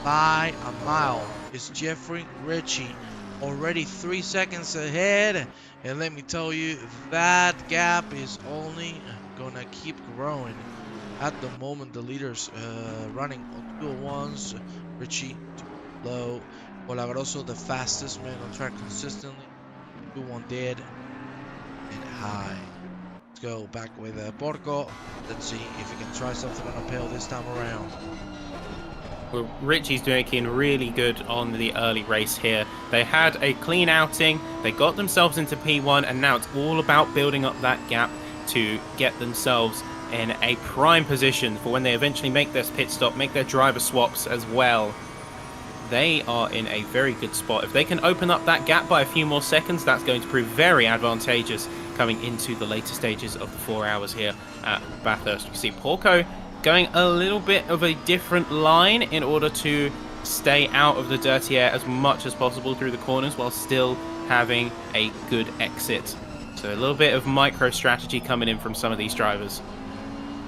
by a mile is Jeffrey Ritchie, already 3 seconds ahead. And let me tell you, that gap is only gonna keep growing. At the moment, the leaders running on 201s. Ritchie too low. Colagroso, the fastest man on track consistently. 2-1 dead and high. Let's go back with Porco. Let's see if he can try something on Appel this time around. Well, Richie's doing really good on the early race here. They had a clean outing, they got themselves into P1, and now it's all about building up that gap to get themselves in a prime position for when they eventually make their pit stop, make their driver swaps as well. They are in a very good spot. If they can open up that gap by a few more seconds, that's going to prove very advantageous coming into the later stages of the 4 hours here at Bathurst. You see Porco going a little bit of a different line in order to stay out of the dirty air as much as possible through the corners while still having a good exit. So a little bit of micro strategy coming in from some of these drivers.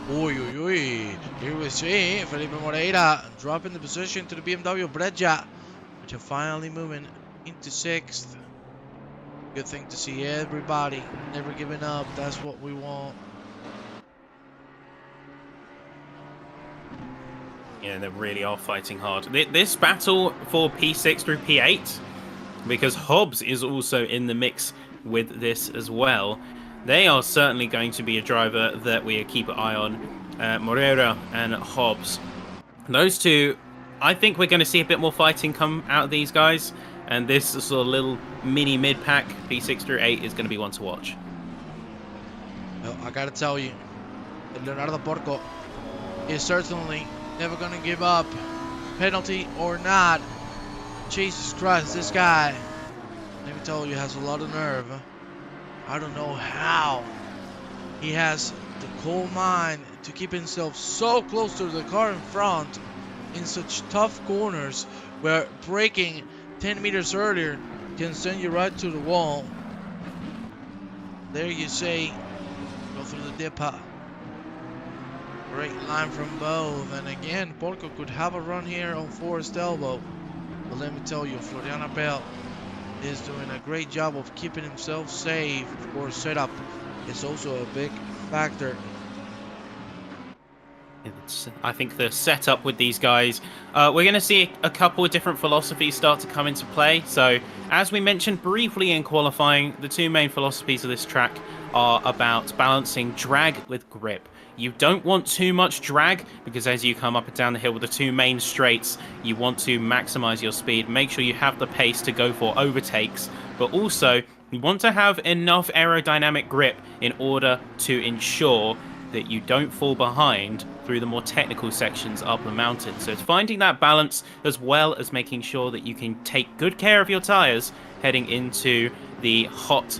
Uy, uy, uy. Here we see Felipe Moreira dropping the position to the BMW Breccia, which are finally moving into 6th. Good thing to see everybody never giving up. That's what we want. Yeah, they really are fighting hard. This battle for P6 through P8, because Hobbs is also in the mix with this as well. They are certainly going to be a driver that we keep an eye on. Moreira and Hobbs. Those two, I think we're going to see a bit more fighting come out of these guys. And this sort of little mini mid-pack, P6 through 8, is going to be one to watch. Well, I got to tell you, Leonardo Porco is certainly never going to give up, penalty or not. Jesus Christ, this guy, let me tell you, has a lot of nerve. I don't know how he has the cool mind to keep himself so close to the car in front in such tough corners where braking 10 meters earlier can send you right to the wall. There you say, go through the dipper. Great line from both, and again, Porco could have a run here on Forest Elbow. But let me tell you, Florian Abel is doing a great job of keeping himself safe. Of course, setup is also a big factor. I think the setup with these guys, we're going to see a couple of different philosophies start to come into play. So, as we mentioned briefly in qualifying, the two main philosophies of this track are about balancing drag with grip. You don't want too much drag because as you come up and down the hill with the two main straights, you want to maximize your speed, make sure you have the pace to go for overtakes, but also you want to have enough aerodynamic grip in order to ensure that you don't fall behind through the more technical sections up the mountain. So it's finding that balance as well as making sure that you can take good care of your tyres heading into the hot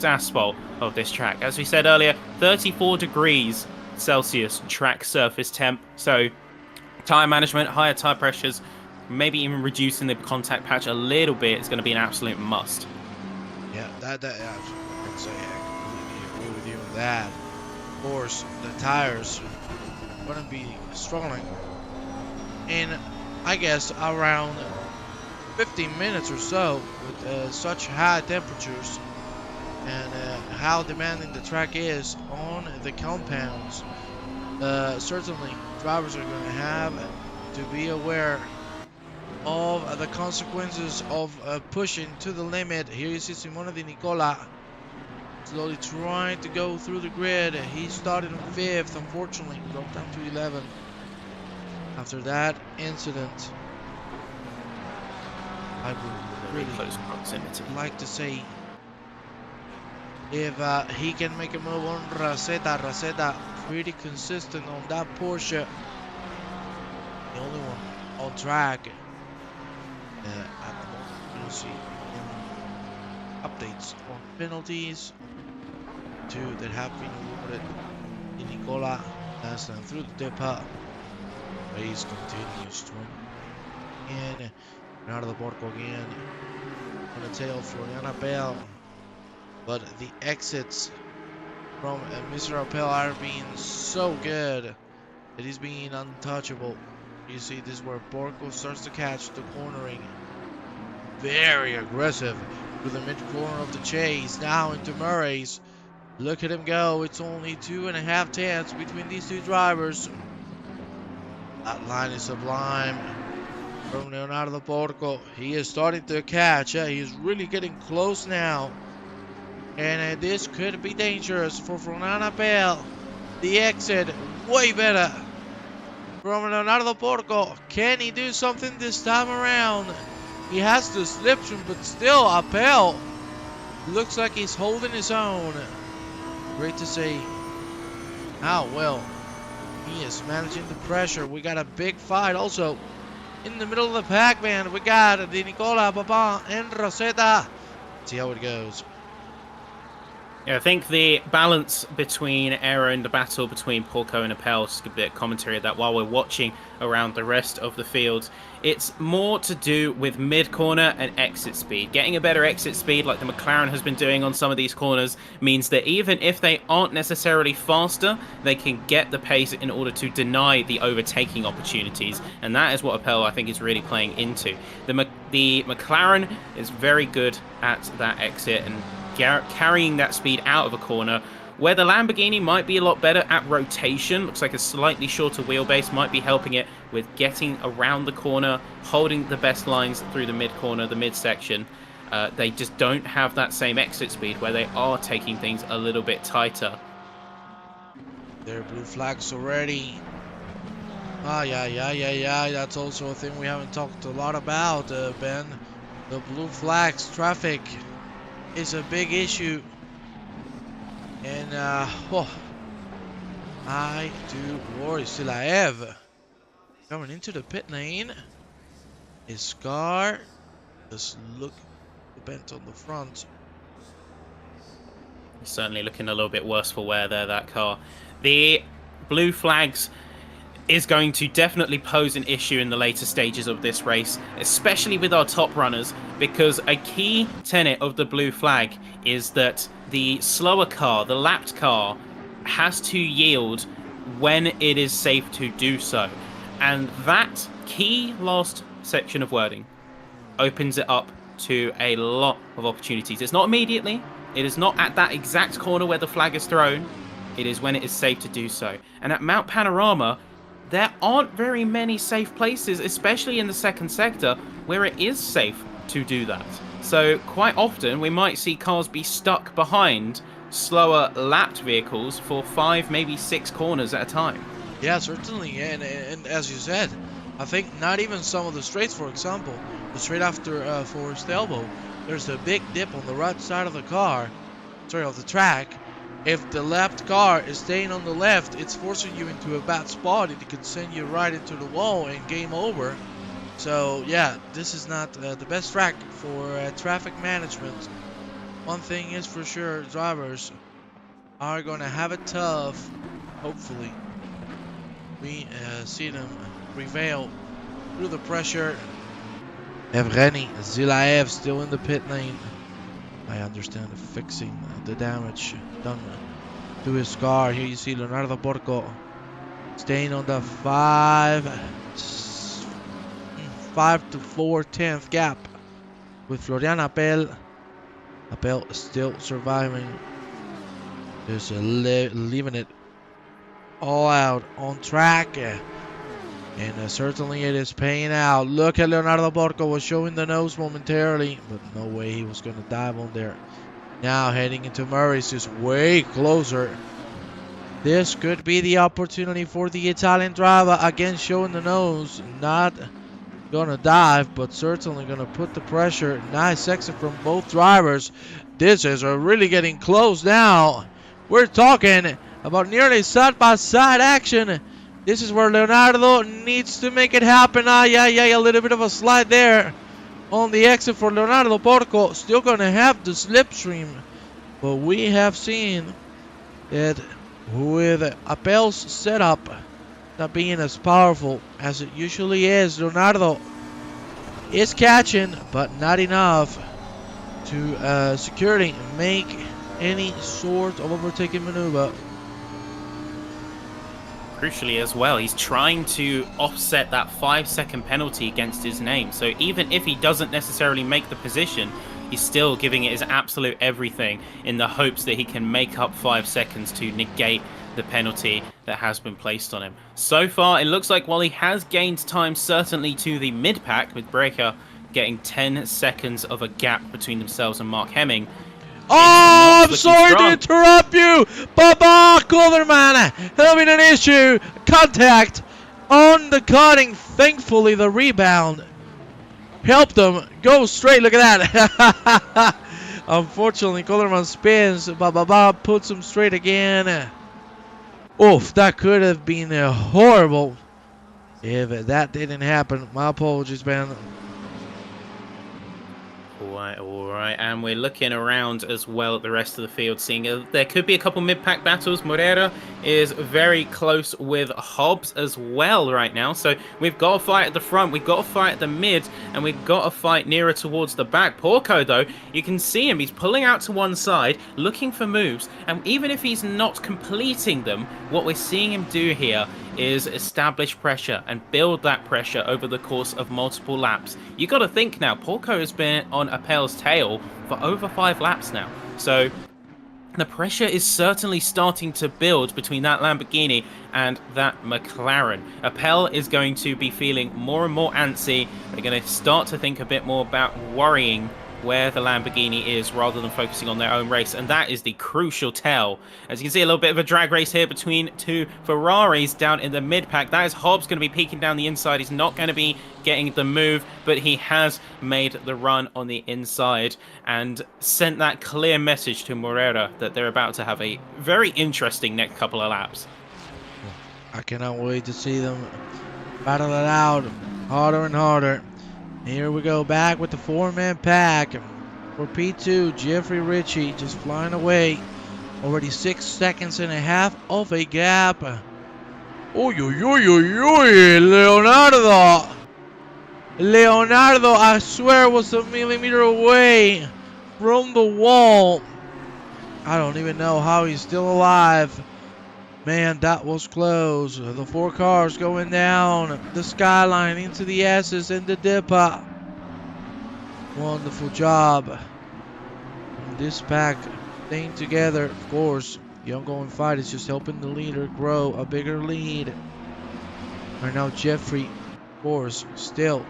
asphalt of this track. As we said earlier, 34 degrees Celsius track surface temp. So tyre management, higher tyre pressures, maybe even reducing the contact patch a little bit is going to be an absolute must. Yeah, I'd say I completely agree with you on that. Of course, the tires are going to be struggling in, I guess, around 15 minutes or so with such high temperatures and how demanding the track is on the compounds. Certainly, drivers are going to have to be aware of the consequences of pushing to the limit. Here you see Simone Di Nicola slowly trying to go through the grid. He started on 5th, unfortunately, dropped down to 11th after that incident. I would really close proximity. like to say if he can make a move on Rosetta pretty consistent on that Porsche, the only one on track at the moment. You'll see updates on penalties, 2 that have been awarded. Nicola has done through the dip. Race continues to win. And out of the Porco again. On the tail, Floriana Bell. But the exits from Mr. Appel are being so good that he's being untouchable. You see this is where Porco starts to catch the cornering. Very aggressive through the mid corner of the chase. Now into Murray's. Look at him go. It's only 2.5 tenths between these two drivers. That line is sublime. From Leonardo Porco. He is starting to catch. He's really getting close now. And this could be dangerous for Floriana Bell. The exit, way better. From Leonardo Porco. Can he do something this time around? He has the slipstream, but still, Appel looks like he's holding his own. Great to see how well he is managing the pressure. We got a big fight also in the middle of the pack, man. We got Di Nicola, Papa, and Rosetta. See how it goes. Yeah, I think the balance between Aero and the battle between Porco and Appel, just a bit of commentary of that while we're watching around the rest of the field. It's more to do with mid-corner and exit speed. Getting a better exit speed like the McLaren has been doing on some of these corners means that even if they aren't necessarily faster, they can get the pace in order to deny the overtaking opportunities. And that is what Appel, I think, is really playing into. The McLaren is very good at that exit and carrying that speed out of a corner, where the Lamborghini might be a lot better at rotation. Looks like a slightly shorter wheelbase might be helping it with getting around the corner, holding the best lines through the mid-corner, the mid-section. They just don't have that same exit speed where they are taking things a little bit tighter. There are blue flags already. Yeah. That's also a thing we haven't talked a lot about, Ben. The blue flags traffic is a big issue, and I do worry. Silaev coming into the pit lane. His car just look bent on the front. Certainly looking a little bit worse for wear there, that car. The blue flags is going to definitely pose an issue in the later stages of this race, especially with our top runners, because a key tenet of the blue flag is that the slower car, the lapped car, has to yield when it is safe to do so. And that key last section of wording opens it up to a lot of opportunities. It's not immediately, it is not at that exact corner where the flag is thrown, it is when it is safe to do so. And at Mount Panorama, there aren't very many safe places, especially in the second sector, where it is safe to do that. So quite often we might see cars be stuck behind slower lapped vehicles for 5, maybe 6 corners at a time. Yeah, certainly, and as you said, I think not even some of the straights, for example, the straight after Forest Elbow, there's a big dip on the right side of the of the track. If the left car is staying on the left, it's forcing you into a bad spot. It could send you right into the wall and game over. So yeah, this is not the best track for traffic management. One thing is for sure, drivers are gonna have it tough. Hopefully, we see them prevail through the pressure. Evgeny Zilaev still in the pit lane. I understand fixing the damage done to his car. Here you see Leonardo Porco staying on the 5 to 4/10 gap with Florian Appel. Appel still surviving. Just leaving it all out on track. And certainly it is paying out. Look at Leonardo Porco, was showing the nose momentarily, but no way he was going to dive on there. Now heading into Murray's, just way closer. This could be the opportunity for the Italian driver. Again, showing the nose. Not going to dive, but certainly going to put the pressure. Nice exit from both drivers. This is really getting close now. We're talking about nearly side-by-side action. This is where Leonardo needs to make it happen. A little bit of a slide there on the exit for Leonardo Porco. Still going to have the slipstream. But we have seen that with Appel's setup not being as powerful as it usually is, Leonardo is catching, but not enough to securely make any sort of overtaking maneuver. Crucially as well, he's trying to offset that 5-second penalty against his name. So even if he doesn't necessarily make the position, he's still giving it his absolute everything in the hopes that he can make up 5 seconds to negate the penalty that has been placed on him. So far, it looks like while he has gained time certainly to the mid-pack, with Breaker getting 10 seconds of a gap between themselves and Mark Hemming. Oh, I'm sorry to interrupt you. Baba Kulderman having an issue. Contact on the cutting. Thankfully, the rebound helped them go straight. Look at that. Unfortunately, Kulderman spins. Baba puts him straight again. Oof, that could have been horrible if that didn't happen. My apologies, man. Alright, and we're looking around as well at the rest of the field, seeing there could be a couple mid-pack battles. Moreira is very close with Hobbs as well right now, so we've got a fight at the front, we've got a fight at the mid, and we've got a fight nearer towards the back. Porco, though, you can see him, he's pulling out to one side, looking for moves, and even if he's not completing them, what we're seeing him do here is establish pressure and build that pressure over the course of multiple laps. You got to think now, Porco has been on Appel's tail for over 5 laps now. So the pressure is certainly starting to build between that Lamborghini and that McLaren. Appel is going to be feeling more and more antsy. They're going to start to think a bit more about worrying where the Lamborghini is rather than focusing on their own race, and that is the crucial tell. As you can see, a little bit of a drag race here between 2 Ferraris down in the mid-pack. That is Hobbs going to be peeking down the inside. He's not going to be getting the move, but he has made the run on the inside and sent that clear message to Moreira that they're about to have a very interesting next couple of laps. I cannot wait to see them battle it out harder and harder. Here we go, back with the 4-man pack for P2. Jeffrey Ritchie just flying away. Already 6.5 seconds of a gap. Leonardo. Leonardo, I swear, was a millimeter away from the wall. I don't even know how he's still alive. Man, that was close. The 4 cars going down the skyline into the S's and the dipper. Wonderful job. This pack staying together. Of course, the ongoing fight is just helping the leader grow a bigger lead. Right now, Jeffrey, of course, still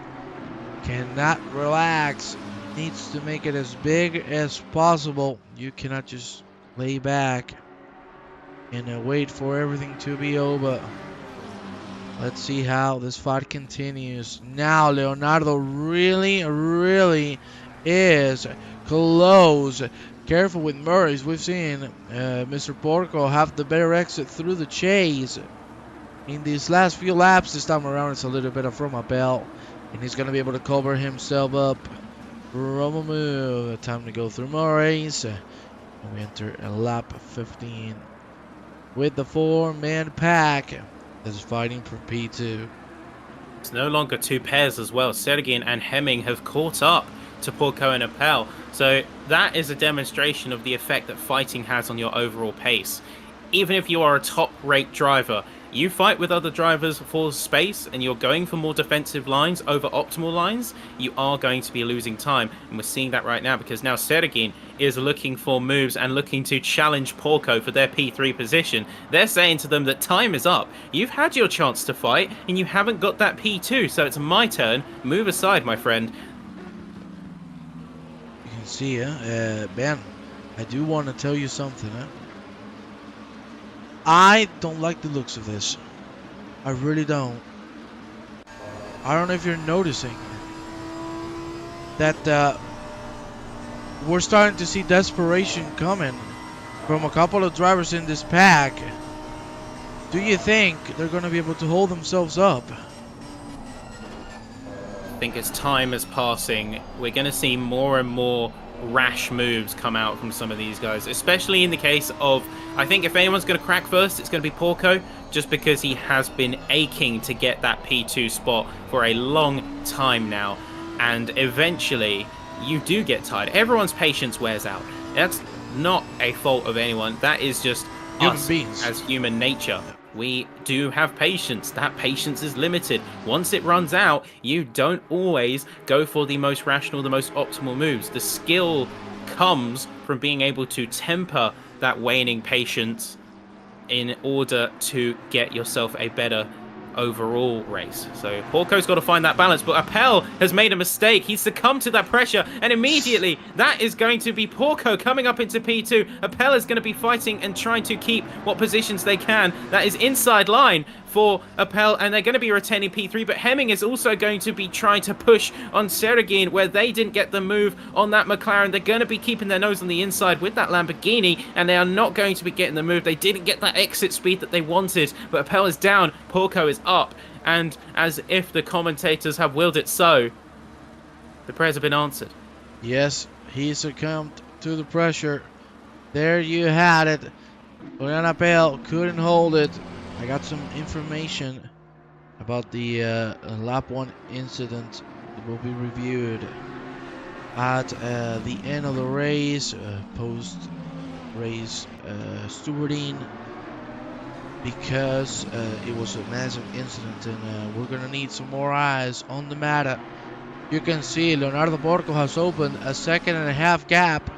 cannot relax. Needs to make it as big as possible. You cannot just lay back and wait for everything to be over. Let's see how this fight continues. Now, Leonardo really is close. Careful with Murray's. We've seen Mr. Porco have the better exit through the chase. In these last few laps, this time around, it's a little bit from Abel. And he's going to be able to cover himself up from a move. Time to go through Murray's. And we enter a lap 15 with the 4-man pack that's fighting for P2. It's no longer two pairs as well. Sergin and Hemming have caught up to Porco and Appel. So that is a demonstration of the effect that fighting has on your overall pace. Even if you are a top-rate driver, you fight with other drivers for space and you're going for more defensive lines over optimal lines, you are going to be losing time. And we're seeing that right now because now Sergin is looking for moves and looking to challenge Porco for their P3 position. They're saying to them that time is up. You've had your chance to fight and you haven't got that P2, so it's my turn. Move aside, my friend. You can see, Ben, I do want to tell you something, I don't like the looks of this. I really don't. I don't know if you're noticing that we're starting to see desperation coming from a couple of drivers in this pack. Do you think they're going to be able to hold themselves up? I think as time is passing, we're going to see more and more rash moves come out from some of these guys, especially in the case of, I think if anyone's going to crack first, it's going to be Porco, just because he has been aching to get that P2 spot for a long time now, and eventually you do get tired. Everyone's patience wears out. That's not a fault of anyone. That is just us as human nature. We do have patience. That patience is limited. Once it runs out, you don't always go for the most rational, the most optimal moves. The skill comes from being able to temper that waning patience in order to get yourself a better overall race. So Porco's got to find that balance, but Appel has made a mistake. He's succumbed to that pressure, and immediately that is going to be Porco coming up into P2. Appel is going to be fighting and trying to keep what positions they can. That is inside line for Appel, and they're going to be retaining P3, but Hemming is also going to be trying to push on Sergin, where they didn't get the move on that McLaren. They're going to be keeping their nose on the inside with that Lamborghini, and they are not going to be getting the move. They didn't get that exit speed that they wanted, but Appel is down, Porco is up, and as if the commentators have willed it so, the prayers have been answered. Yes, he succumbed to the pressure. There you had it. Florian Appel couldn't hold it. I got some information about the lap 1 incident. It will be reviewed at the end of the race, post-race stewarding, because it was a massive incident, and we're going to need some more eyes on the matter. You can see Leonardo Porco has opened a 1.5-second gap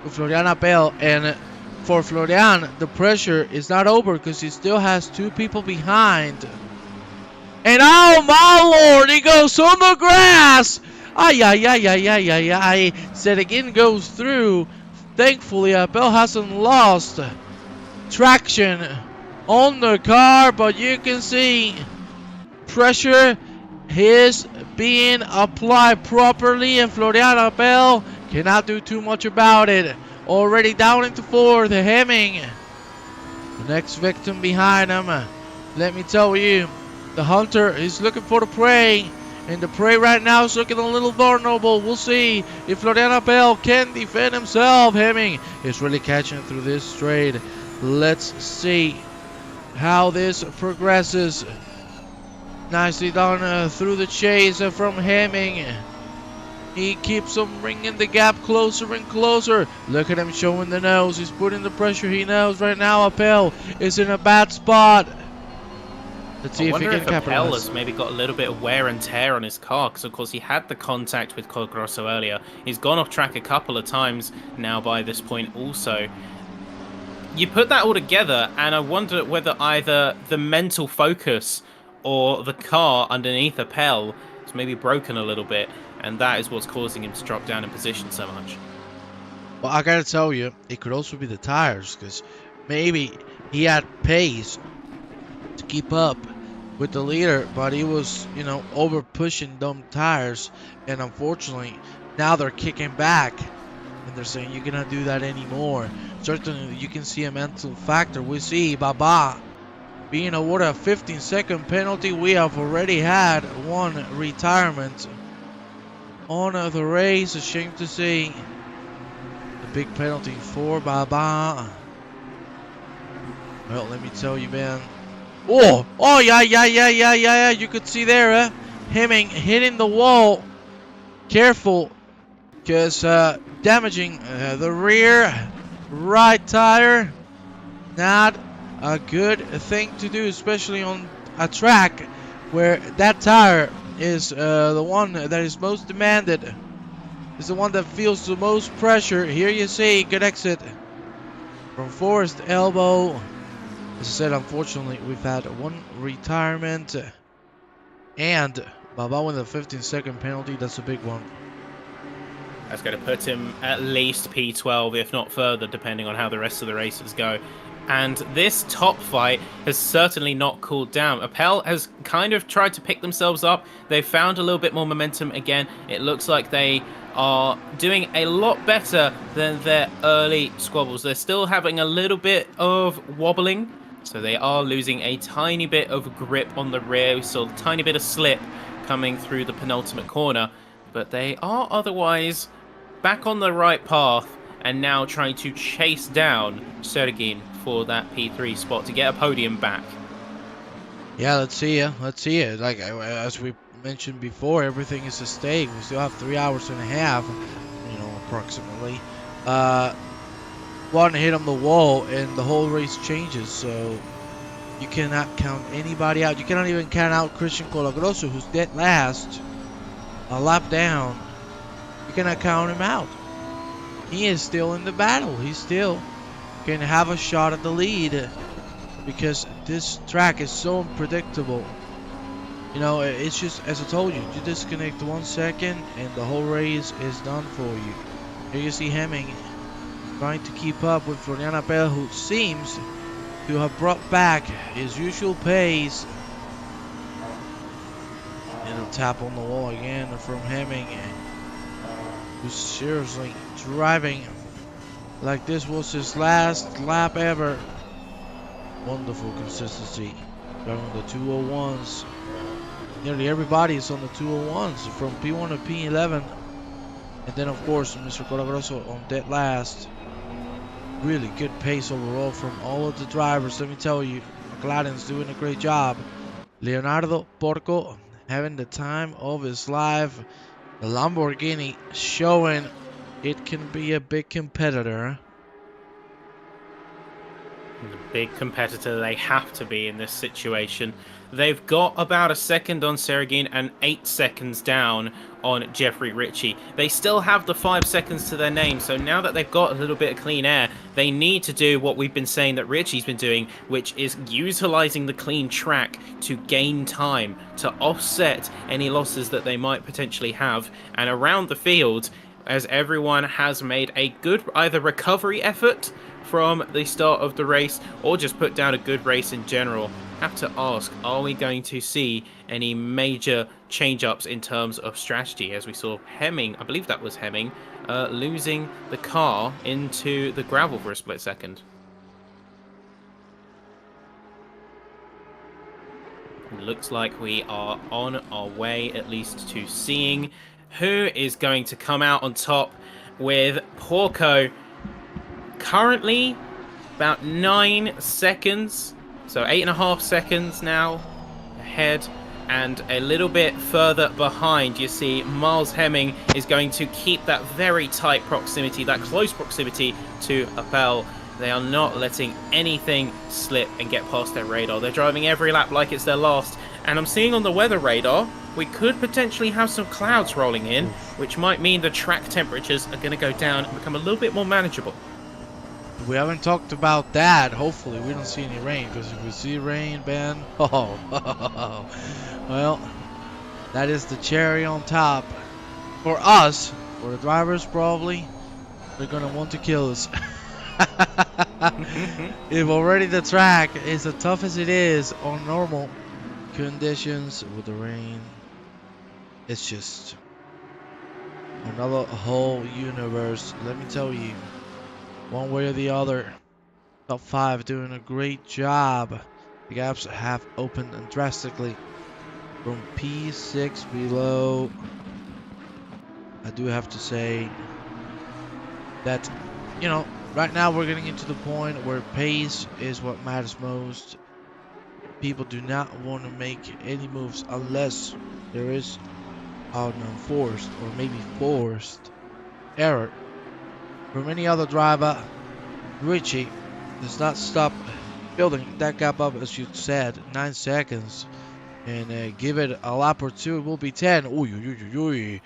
to Florian Appel, and for Florian, the pressure is not over because he still has 2 people behind. And oh my lord, he goes on the grass! Sergin goes through. Thankfully, Appel hasn't lost traction on the car, but you can see pressure is being applied properly, and Florian Appel cannot do too much about it. Already down into 4th, Hemming, the next victim behind him. Let me tell you, the hunter is looking for the prey, and the prey right now is looking a little vulnerable. We'll see if Florian Appel can defend himself. Hemming is really catching through this straight. Let's see how this progresses. Nicely done through the chase from Hemming. He keeps on bringing the gap closer and closer. Look at him showing the nose. He's putting the pressure he knows right now. Appel is in a bad spot. Let's see if he can capitalize. Appel has maybe got a little bit of wear and tear on his car, because of course he had the contact with Colgrosso earlier. He's gone off track a couple of times now by this point also. You put that all together, and I wonder whether either the mental focus or the car underneath Appel is maybe broken a little bit, and that is what's causing him to drop down in position so much. Well, I gotta tell you, it could also be the tires, because maybe he had pace to keep up with the leader, but he was, you know, over pushing them tires, and unfortunately, now they're kicking back, and they're saying you cannot do that anymore. Certainly, you can see a mental factor. We see Baba being awarded a 15-second penalty. We have already had one retirement on the race. A shame to see. Big penalty for Baba. Well, let me tell you, man. Oh, yeah. You could see there, Hemming hitting the wall. Careful, because damaging the rear right tire. Not a good thing to do, especially on a track where that tire is the one that is most demanded. Is the one that feels the most pressure. Here you see, good exit from Forest Elbow. As I said, unfortunately, we've had one retirement. And Baba with a 15-second penalty. That's a big one. That's going to put him at least P12, if not further, depending on how the rest of the races go. And this top fight has certainly not cooled down. Appel has kind of tried to pick themselves up. They've found a little bit more momentum again. It looks like they are doing a lot better than their early squabbles. They're still having a little bit of wobbling, so they are losing a tiny bit of grip on the rear. We saw a tiny bit of slip coming through the penultimate corner, but they are otherwise back on the right path and now trying to chase down Sergin for that P3 spot to get a podium back. Yeah, let's see it. Like, as we mentioned before, everything is a stake. We still have 3 hours and a half, you know, approximately. One hit on the wall and the whole race changes, so you cannot count anybody out. You cannot even count out Christian Colagrosso, who's dead last, a lap down. You cannot count him out. He is still in the battle. He still can have a shot at the lead, because this track is so unpredictable. You know, it's just, as I told you, you disconnect 1 second and the whole race is done for you. Here you see Hemming trying to keep up with Florian Appel, who seems to have brought back his usual pace. And a tap on the wall again from Hemming, who's seriously driving like this was his last lap ever. Wonderful consistency. Driving the 201s. Nearly everybody is on the 201s, from P1 to P11. And then, of course, Mr. Colagrosso on dead last. Really good pace overall from all of the drivers. Let me tell you, McLaren's doing a great job. Leonardo Porco having the time of his life. The Lamborghini showing it can be a big competitor. The big competitor they have to be in this situation. They've got about a second on Sergin and 8 seconds down on Jeffrey Ritchie. They still have the 5 seconds to their name, so now that they've got a little bit of clean air, they need to do what we've been saying that Ritchie's been doing, which is utilizing the clean track to gain time, to offset any losses that they might potentially have. And around the field, as everyone has made a good either recovery effort from the start of the race or just put down a good race in general, have to ask, are we going to see any major change-ups in terms of strategy? As we saw Hemming, I believe that was Hemming, losing the car into the gravel for a split second. It looks like we are on our way at least to seeing who is going to come out on top, with Porco currently about 9 seconds, so 8.5 seconds now ahead, and a little bit further behind you see Miles Hemming is going to keep that very tight proximity, that close proximity to Appel. They are not letting anything slip and get past their radar. They're driving every lap like it's their last, and I'm seeing on the weather radar we could potentially have some clouds rolling in, which might mean the track temperatures are going to go down and become a little bit more manageable. We haven't talked about that. Hopefully we don't see any rain, because if we see rain, Ben, oh, well, that is the cherry on top. For us, for the drivers probably, they're gonna want to kill us. If already the track is as tough as it is on normal conditions with the rain, it's just another whole universe. Let me tell you, one way or the other, top 5 doing a great job. The gaps have opened drastically from P6 below. I do have to say that, you know, right now we're getting into the point where pace is what matters most. People do not want to make any moves unless there is an enforced or maybe forced error from any other driver. Richie does not stop building that gap up, as you said, 9 seconds, and give it a lap or two, it will be 10. Ooh,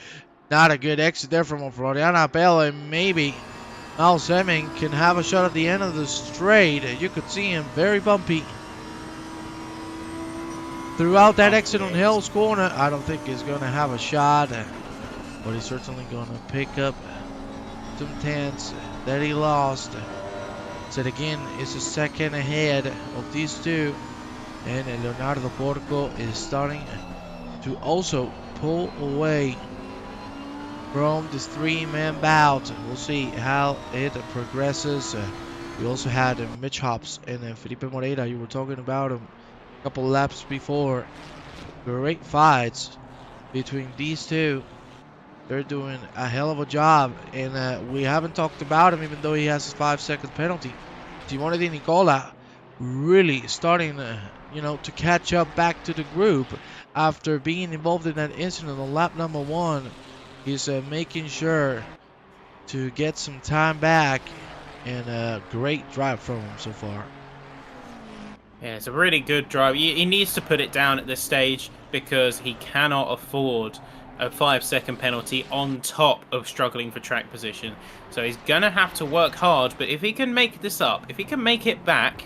not a good exit there from Floriana Bell, and maybe Miles Hemming can have a shot at the end of the straight. You could see him very bumpy throughout that exit on Hill's Corner. I don't think he's going to have a shot, but he's certainly going to pick up some tenths that he lost. So again, it's a second ahead of these two, and Leonardo Porco is starting to also pull away from this 3-man bout. We'll see how it progresses. We also had Mitch Hobbs and Felipe Moreira. You were talking about him a couple laps before. Great fights between these two. They're doing a hell of a job, and we haven't talked about him, even though he has a 5-second penalty. Simone Di Nicola really starting, to catch up back to the group after being involved in that incident on lap number 1. He's making sure to get some time back, and a great drive from him so far. Yeah, it's a really good drive. He needs to put it down at this stage because he cannot afford a 5-second penalty on top of struggling for track position. So he's going to have to work hard, but if he can make this up, if he can make it back,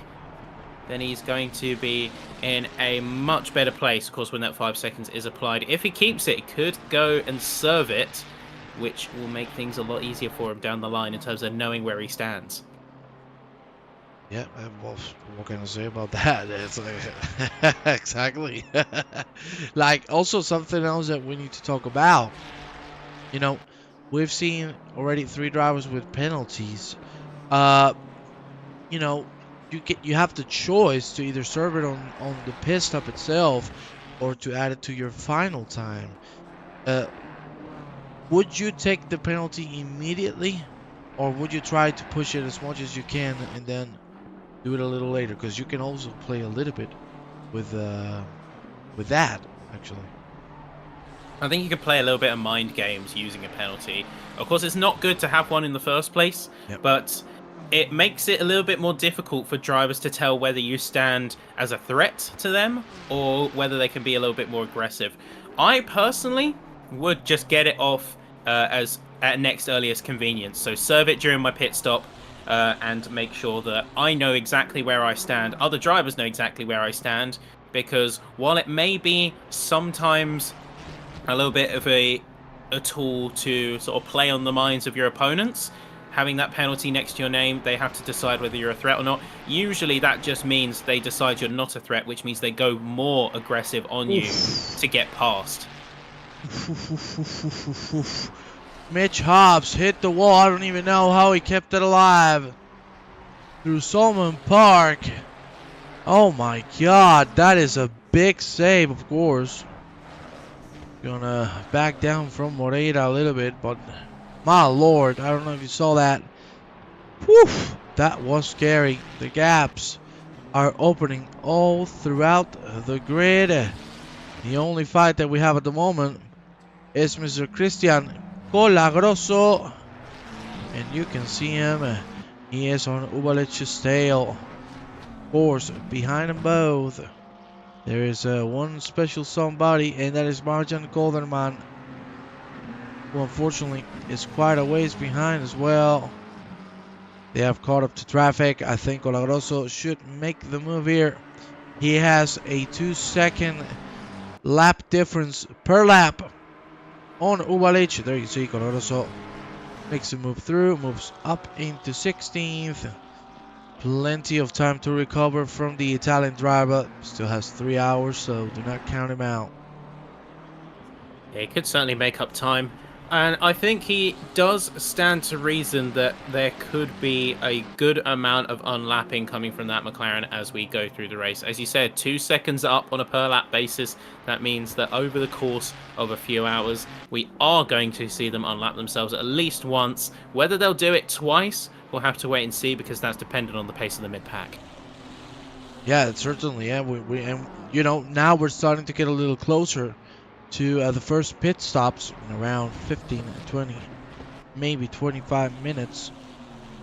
then he's going to be in a much better place, of course, when that 5 seconds is applied. If he keeps it, he could go and serve it, which will make things a lot easier for him down the line in terms of knowing where he stands. Yeah, well, what can I say about that? It's like, exactly. Like, also something else that we need to talk about. We've seen already 3 drivers with penalties. You have the choice to either serve it on the pit stop itself or to add it to your final time. Would you take the penalty immediately, or would you try to push it as much as you can and then do it a little later? Because you can also play a little bit with that, actually. I think you could play a little bit of mind games using a penalty. Of course, it's not good to have one in the first place, Yep. but it makes it a little bit more difficult for drivers to tell whether you stand as a threat to them or whether they can be a little bit more aggressive. I personally would just get it off as at next earliest convenience. So serve it during my pit stop and make sure that I know exactly where I stand. Other drivers know exactly where I stand, because while it may be sometimes a little bit of a tool to sort of play on the minds of your opponents, having that penalty next to your name, they have to decide whether you're a threat or not. Usually that just means they decide you're not a threat, which means they go more aggressive on you to get past. Mitch Hobbs hit the wall. I don't even know how he kept it alive through Solomon Park. Oh my god, that is a big save, of course. Gonna back down from Moreira a little bit, but my lord, I don't know if you saw that. Whew, that was scary. The gaps are opening all throughout the grid. The only fight that we have at the moment is Mr. Christian Colagroso, and you can see him. He is on Ubalich's tail. Of course, behind them both, there is one special somebody, and that is Marjan Kolderman, who unfortunately is quite a ways behind as well. They have caught up to traffic. I think Colagroso should make the move here. He has a 2-second lap difference per lap on Uvalich. There you see Colagroso makes a move through, moves up into 16th. Plenty of time to recover from the Italian driver. Still has 3 hours, so do not count him out. Yeah, he could certainly make up time. And I think he does stand to reason that there could be a good amount of unlapping coming from that McLaren as we go through the race. As you said, 2 seconds up on a per lap basis. That means that over the course of a few hours, we are going to see them unlap themselves at least once. Whether they'll do it twice, we'll have to wait and see, because that's dependent on the pace of the mid-pack. Yeah, certainly. Yeah, and you know, now we're starting to get a little closer to the first pit stops in around 15, 20, maybe 25 minutes.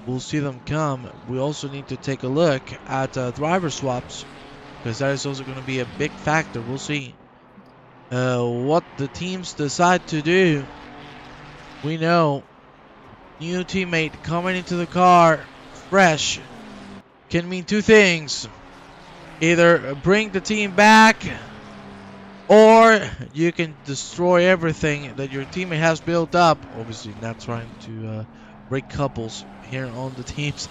We'll see them come. We also need to take a look at driver swaps, because that is also going to be a big factor. We'll see what the teams decide to do. We know new teammate coming into the car fresh can mean two things. Either bring the team back, or you can destroy everything that your teammate has built up. Obviously not trying to break couples here on the teams.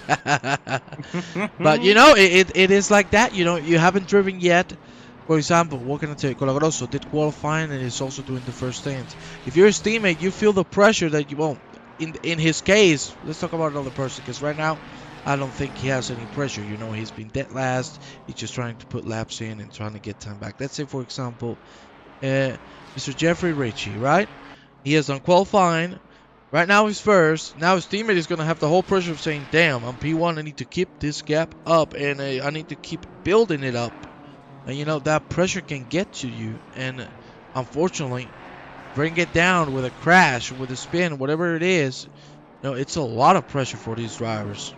But you know, it is like that. You know, you haven't driven yet. For example, what can I tell you? Colagroso did qualifying and is also doing the first stint. If you're his teammate, you feel the pressure that you won't. In his case, let's talk about another person, because right now I don't think he has any pressure. You know, he's been dead last. He's just trying to put laps in and trying to get time back. Let's say, for example, Mr. Jeffrey Ritchie, right? He has done qualifying. Right now he's first. Now his teammate is going to have the whole pressure of saying, damn, I'm P1. I need to keep this gap up, and I need to keep building it up. And, you know, that pressure can get to you. And, unfortunately, bring it down with a crash, with a spin, whatever it is. You know, it's a lot of pressure for these drivers.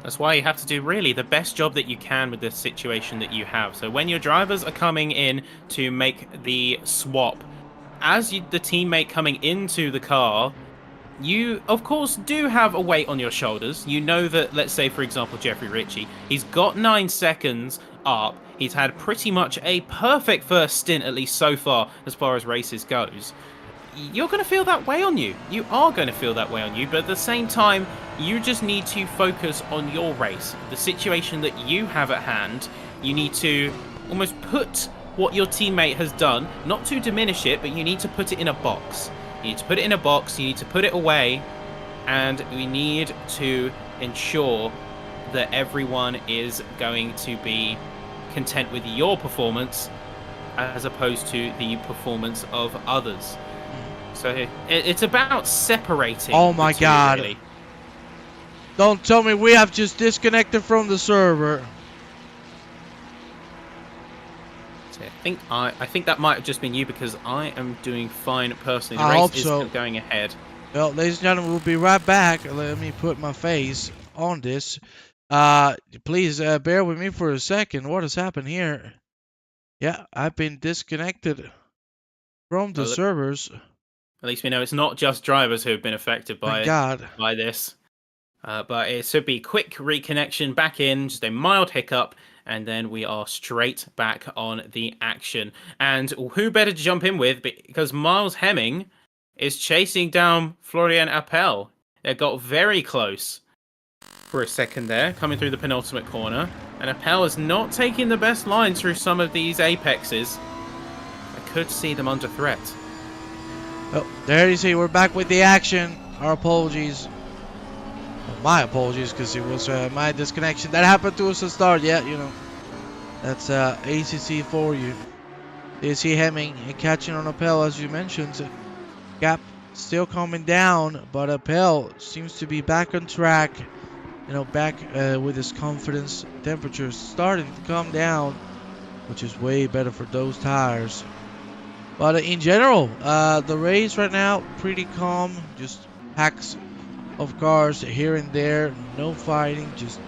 That's why you have to do really the best job that you can with the situation that you have. So when your drivers are coming in to make the swap, as the teammate coming into the car, you, of course, do have a weight on your shoulders. You know that, let's say, for example, Jeffrey Ritchie, he's got 9 seconds up. He's had pretty much a perfect first stint, at least so far as races goes. You're going to feel that way on you. You are going to feel that way on you, but at the same time, you just need to focus on your race, the situation that you have at hand. You need to almost put what your teammate has done, not to diminish it, but you need to put it in a box. You need to put it in a box, you need to put it away, and we need to ensure that everyone is going to be content with your performance as opposed to the performance of others. So it's about separating. Oh my God. Really. Don't tell me we have just disconnected from the server. So I think that might have just been you, because I am doing fine personally. The I race hope is so. going ahead. Well, ladies and gentlemen, we'll be right back. Let me put my face on this. Please bear with me for a second. What has happened here? Yeah, I've been disconnected from the servers. At least we know it's not just drivers who have been affected by this. But it should be quick reconnection back in, just a mild hiccup, and then we are straight back on the action. And who better to jump in with, because Miles Hemming is chasing down Florian Appel. They got very close for a second there, coming through the penultimate corner. And Appel is not taking the best line through some of these apexes. I could see them under threat. Oh, there you see, we're back with the action. Our apologies. Well, my apologies, because it was my disconnection. That happened to us at the start. Yeah, you know. That's ACC for you. Is he Hemming and catching on Appel, as you mentioned. Gap still coming down, but Appel seems to be back on track. You know, back with his confidence. Temperatures starting to come down, which is way better for those tires. But in general, the race right now, pretty calm. Just packs of cars here and there. No fighting, just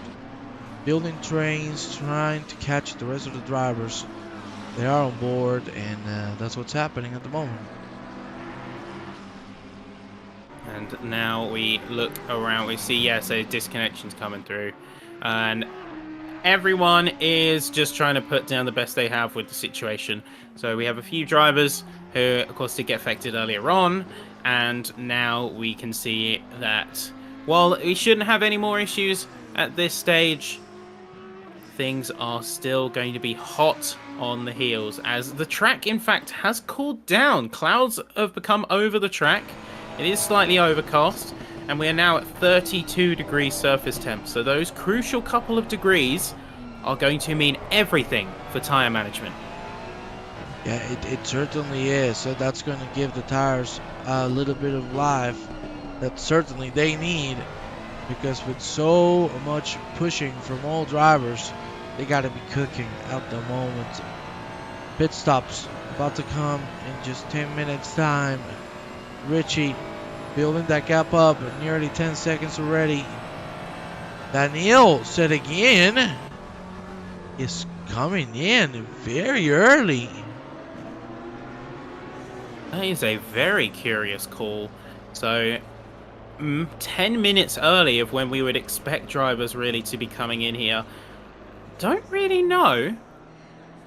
building trains, trying to catch the rest of the drivers. They are on board, and that's what's happening at the moment. And now we look around. We see, yeah, so disconnections coming through. And everyone is just trying to put down the best they have with the situation. So we have a few drivers who, of course, did get affected earlier on. And now we can see that while we shouldn't have any more issues at this stage, things are still going to be hot on the heels as the track, in fact, has cooled down. Clouds have become over the track. It is slightly overcast, and we are now at 32 degrees surface temp. So those crucial couple of degrees are going to mean everything for tire management. Yeah, it certainly is. So that's going to give the tires a little bit of life that certainly they need, because with so much pushing from all drivers, they got to be cooking at the moment. Pit stops about to come in just 10 minutes time. Richie building that gap up at nearly 10 seconds already. Daniel said again is coming in very early. That is a very curious call. So 10 minutes early of when we would expect drivers really to be coming in here. Don't really know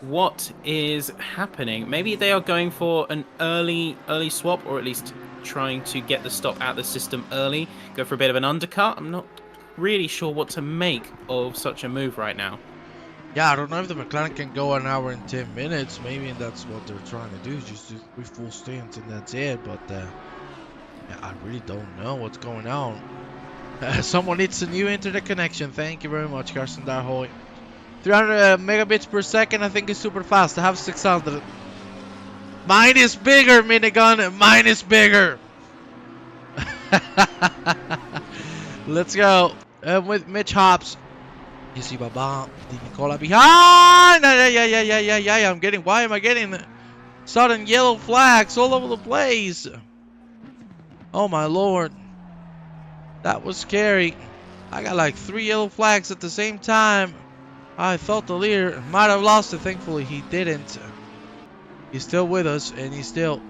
what is happening. Maybe they are going for an early swap, or at least trying to get the stop out of the system early, go for a bit of an undercut. I'm not really sure what to make of such a move right now. Yeah, I don't know if the McLaren can go an hour and 10 minutes. Maybe that's what they're trying to do, just do 3 full stints and that's it. But yeah, I really don't know what's going on. Someone needs a new internet connection. Thank you very much, Carson Darhoy. 300 megabits per second, I think is super fast. I have 600. Mine is bigger, minigun. Mine is bigger. Let's go. With Mitch Hobbs. You see Baba, Di Nicola behind. Yeah. I'm getting. Why am I getting sudden yellow flags all over the place? Oh my lord. That was scary. I got like 3 yellow flags at the same time. I thought the leader might have lost it. Thankfully, he didn't. He's still with us, and he's still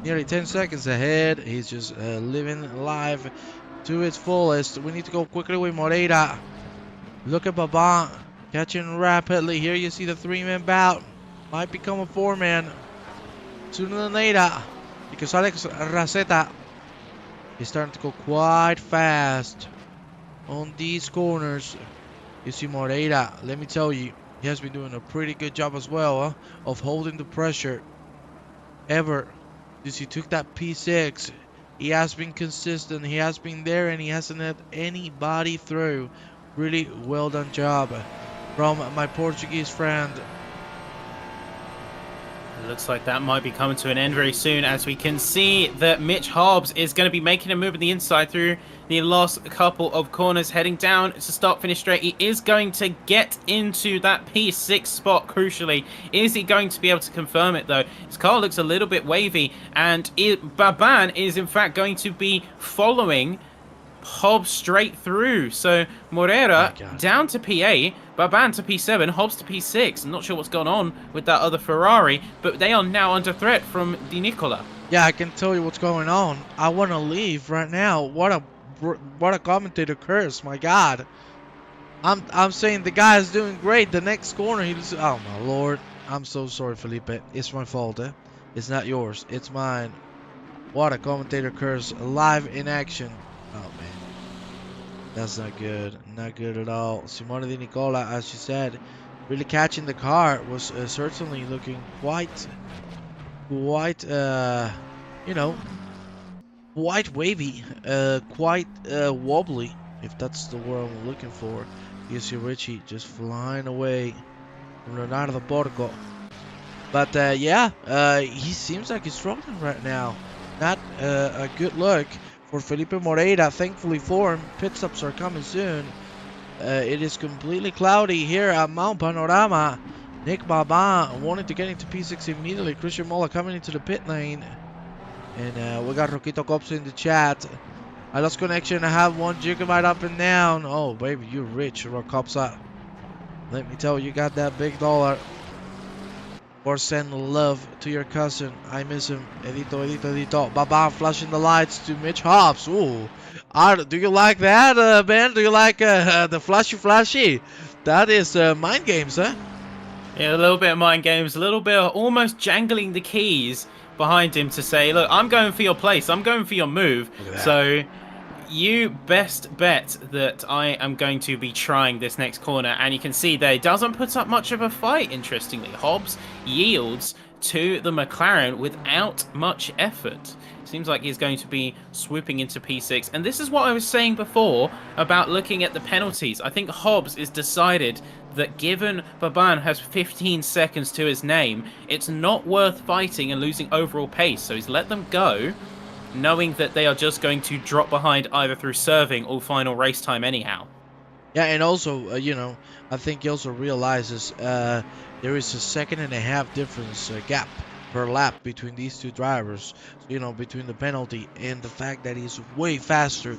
nearly 10 seconds ahead. He's just living life to its fullest. We need to go quickly with Moreira. Look at Baba catching rapidly. Here you see the 3-man bout. Might become a 4-man sooner than later, because Alex Raceta is starting to go quite fast on these corners. You see Moreira, let me tell you, he has been doing a pretty good job as well of holding the pressure. Since he took that P6, he has been consistent, he has been there, and he hasn't had anybody through. Really well done job from my Portuguese friend. It looks like that might be coming to an end very soon, as we can see that Mitch Hobbs is going to be making a move on the inside through the last couple of corners, heading down to start-finish straight. He is going to get into that P6 spot, crucially. Is he going to be able to confirm it, though? His car looks a little bit wavy, and Baban is, in fact, going to be following Hobbs straight through. So Moreira down to P8, Baban to P7, Hobbs to P6. I'm not sure what's going on with that other Ferrari, but they are now under threat from Di Nicola. Yeah, I can tell you what's going on. I want to leave right now. What a commentator curse, my God. I'm saying the guy is doing great. The next corner, oh my lord. I'm so sorry, Felipe. It's my fault, eh? It's not yours. It's mine. What a commentator curse. Live in action. Oh man, that's not good. Not good at all. Simone Di Nicola, as you said, really catching the car, was certainly looking quite wavy, quite wobbly, if that's the word I'm looking for. You see Richie just flying away from Leonardo Borgo. But he seems like he's struggling right now. Not a good look for Felipe Moreira. Thankfully for him, pit stops are coming soon. It is completely cloudy here at Mount Panorama. Nick Baba wanting to get into P6 immediately. Christian Mola coming into the pit lane. And we got Roquito Cops in the chat. I lost connection. I have 1 gigabyte up and down. Oh, baby, you're rich, Rockopsa. Let me tell you, got that big dollar. or send love to your cousin. I miss him. Edito, edito, edito. Baba flashing the lights to Mitch Hobbs. Ooh. Do you like that, Ben? Do you like the flashy? That is mind games, huh? Yeah, a little bit of mind games, a little bit of almost jangling the keys behind him to say, look, I'm going for your place, I'm going for your move. Look at that. So you best bet that I am going to be trying this next corner. And you can see there, he doesn't put up much of a fight, interestingly. Hobbs yields to the McLaren without much effort. Seems like he's going to be swooping into P6. And this is what I was saying before about looking at the penalties. I think Hobbs is decided that given Baban has 15 seconds to his name, it's not worth fighting and losing overall pace. So he's let them go, knowing that they are just going to drop behind either through serving or final race time anyhow. Yeah, and also, you know, I think he also realizes there is a 1.5 difference gap per lap between these two drivers. So, you know, between the penalty and the fact that he's way faster.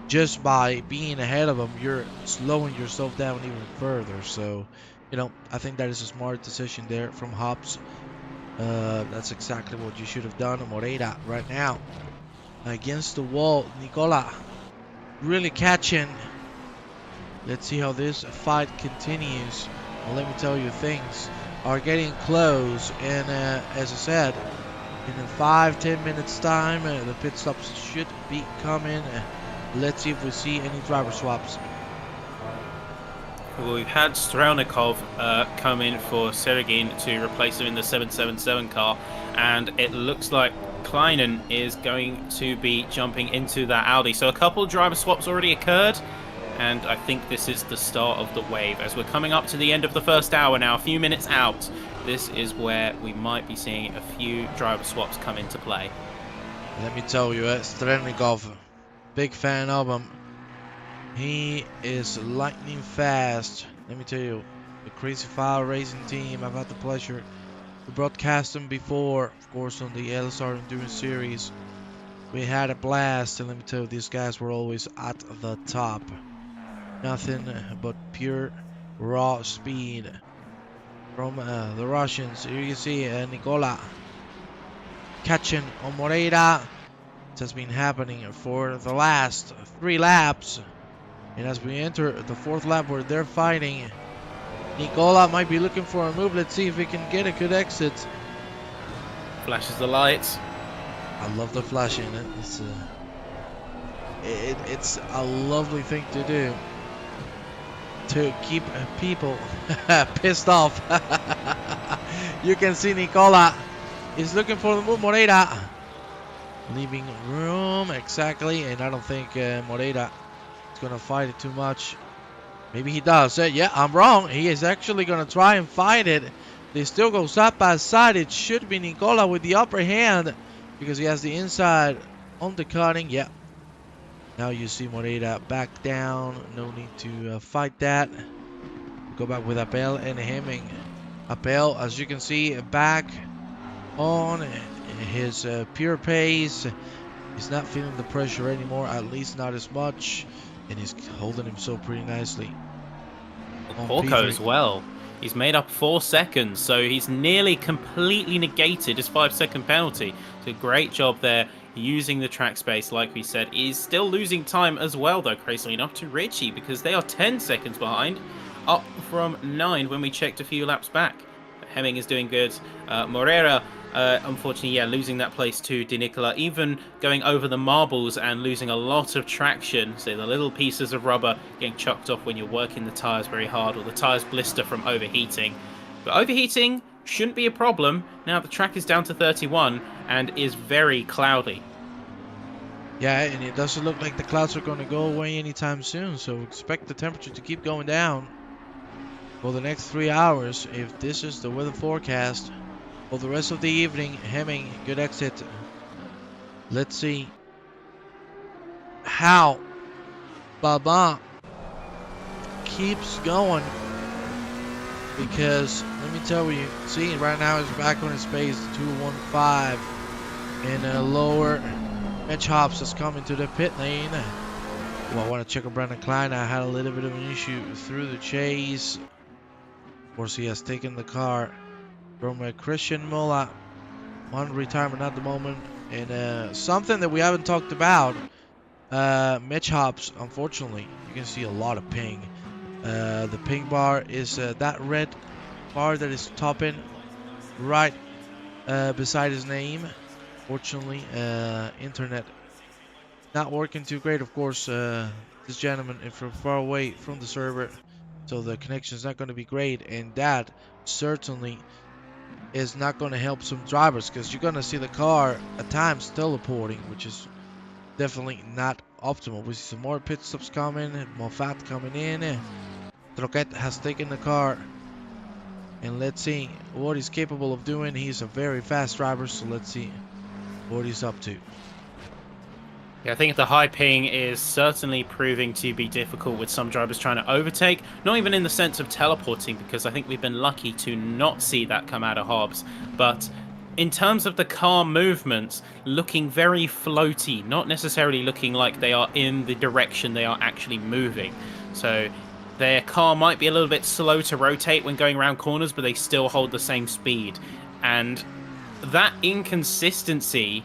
Just by being ahead of him, you're slowing yourself down even further. So, you know, I think that is a smart decision there from Hobbs. That's exactly what you should have done. Moreira right now against the wall. Nicola really catching. Let's see how this fight continues. Well, let me tell you, things are getting close. And as I said, in 5-10 minutes time, the pit stops should be coming. Let's see if we see any driver swaps. Well, we've had Strelnikov come in for Seregin to replace him in the 777 car, and it looks like Kleinen is going to be jumping into that Audi. So a couple of driver swaps already occurred, and I think this is the start of the wave. As we're coming up to the end of the first hour now, a few minutes out, this is where we might be seeing a few driver swaps come into play. Let me tell you, Strelnikov, big fan of him. He is lightning fast. Let me tell you, the Crazy File Racing team, I've had the pleasure to broadcast them before, of course, on the LSR Endurance Series. We had a blast, and let me tell you, these guys were always at the top. Nothing but pure raw speed from the Russians. Here you see Nicola catching on Moreira. It has been happening for the last 3 laps. And as we enter the 4th lap where they're fighting, Nicola might be looking for a move. Let's see if we can get a good exit. Flashes the lights. I love the flashing. It's a lovely thing to do, to keep people pissed off. You can see Nicola is looking for the move. Moreira leaving room, exactly, and I don't think Moreira is gonna fight it too much. Maybe he does. Yeah, I'm wrong. He is actually gonna try and fight it. They still go side by side. It should be Nicola with the upper hand because he has the inside undercutting. Yeah. Now you see Moreira back down. No need to fight that. Go back with Appel and Hemming. Appel, as you can see, back on his pure pace. He's not feeling the pressure anymore, at least not as much, and he's holding himself pretty nicely. Porco as well. He's made up 4 seconds, so he's nearly completely negated his 5-second penalty. So great job there using the track space, like we said. He's still losing time as well, though, crazily enough, to Richie, because they are 10 seconds behind, up from 9 when we checked a few laps back. Hemming is doing good. Moreira, unfortunately, yeah, losing that place to De Nicola, even going over the marbles and losing a lot of traction. So the little pieces of rubber getting chucked off when you're working the tyres very hard, or the tyres blister from overheating. But overheating shouldn't be a problem. Now the track is down to 31 and is very cloudy. Yeah, and it doesn't look like the clouds are going to go away anytime soon, so expect the temperature to keep going down for the next 3 hours if this is the weather forecast. For the rest of the evening, Hemming, good exit. Let's see how Baba keeps going, because let me tell you, see right now he's back on his pace, 2:15, and a lower. Mitch Hobbs has come into the pit lane. Well, I want to check on Brandon Klein. I had a little bit of an issue through the chase. Of course, he has taken the car from Christian Mola. On retirement at the moment. And something that we haven't talked about, Mitch Hobbs, unfortunately, you can see a lot of ping. The ping bar is that red bar that is topping right beside his name. Fortunately, internet not working too great. Of course, this gentleman is from far away from the server, so the connection is not going to be great, and that certainly is not going to help some drivers, because you're going to see the car at times teleporting, which is definitely not optimal. We see some more pit stops coming, Moffat coming in. Troquet has taken the car, and let's see what he's capable of doing. He's a very fast driver, so let's see what he's up to. Yeah, I think the high ping is certainly proving to be difficult with some drivers trying to overtake. Not even in the sense of teleporting, because I think we've been lucky to not see that come out of Hobbs. But in terms of the car movements, looking very floaty, not necessarily looking like they are in the direction they are actually moving. So their car might be a little bit slow to rotate when going around corners, but they still hold the same speed. And that inconsistency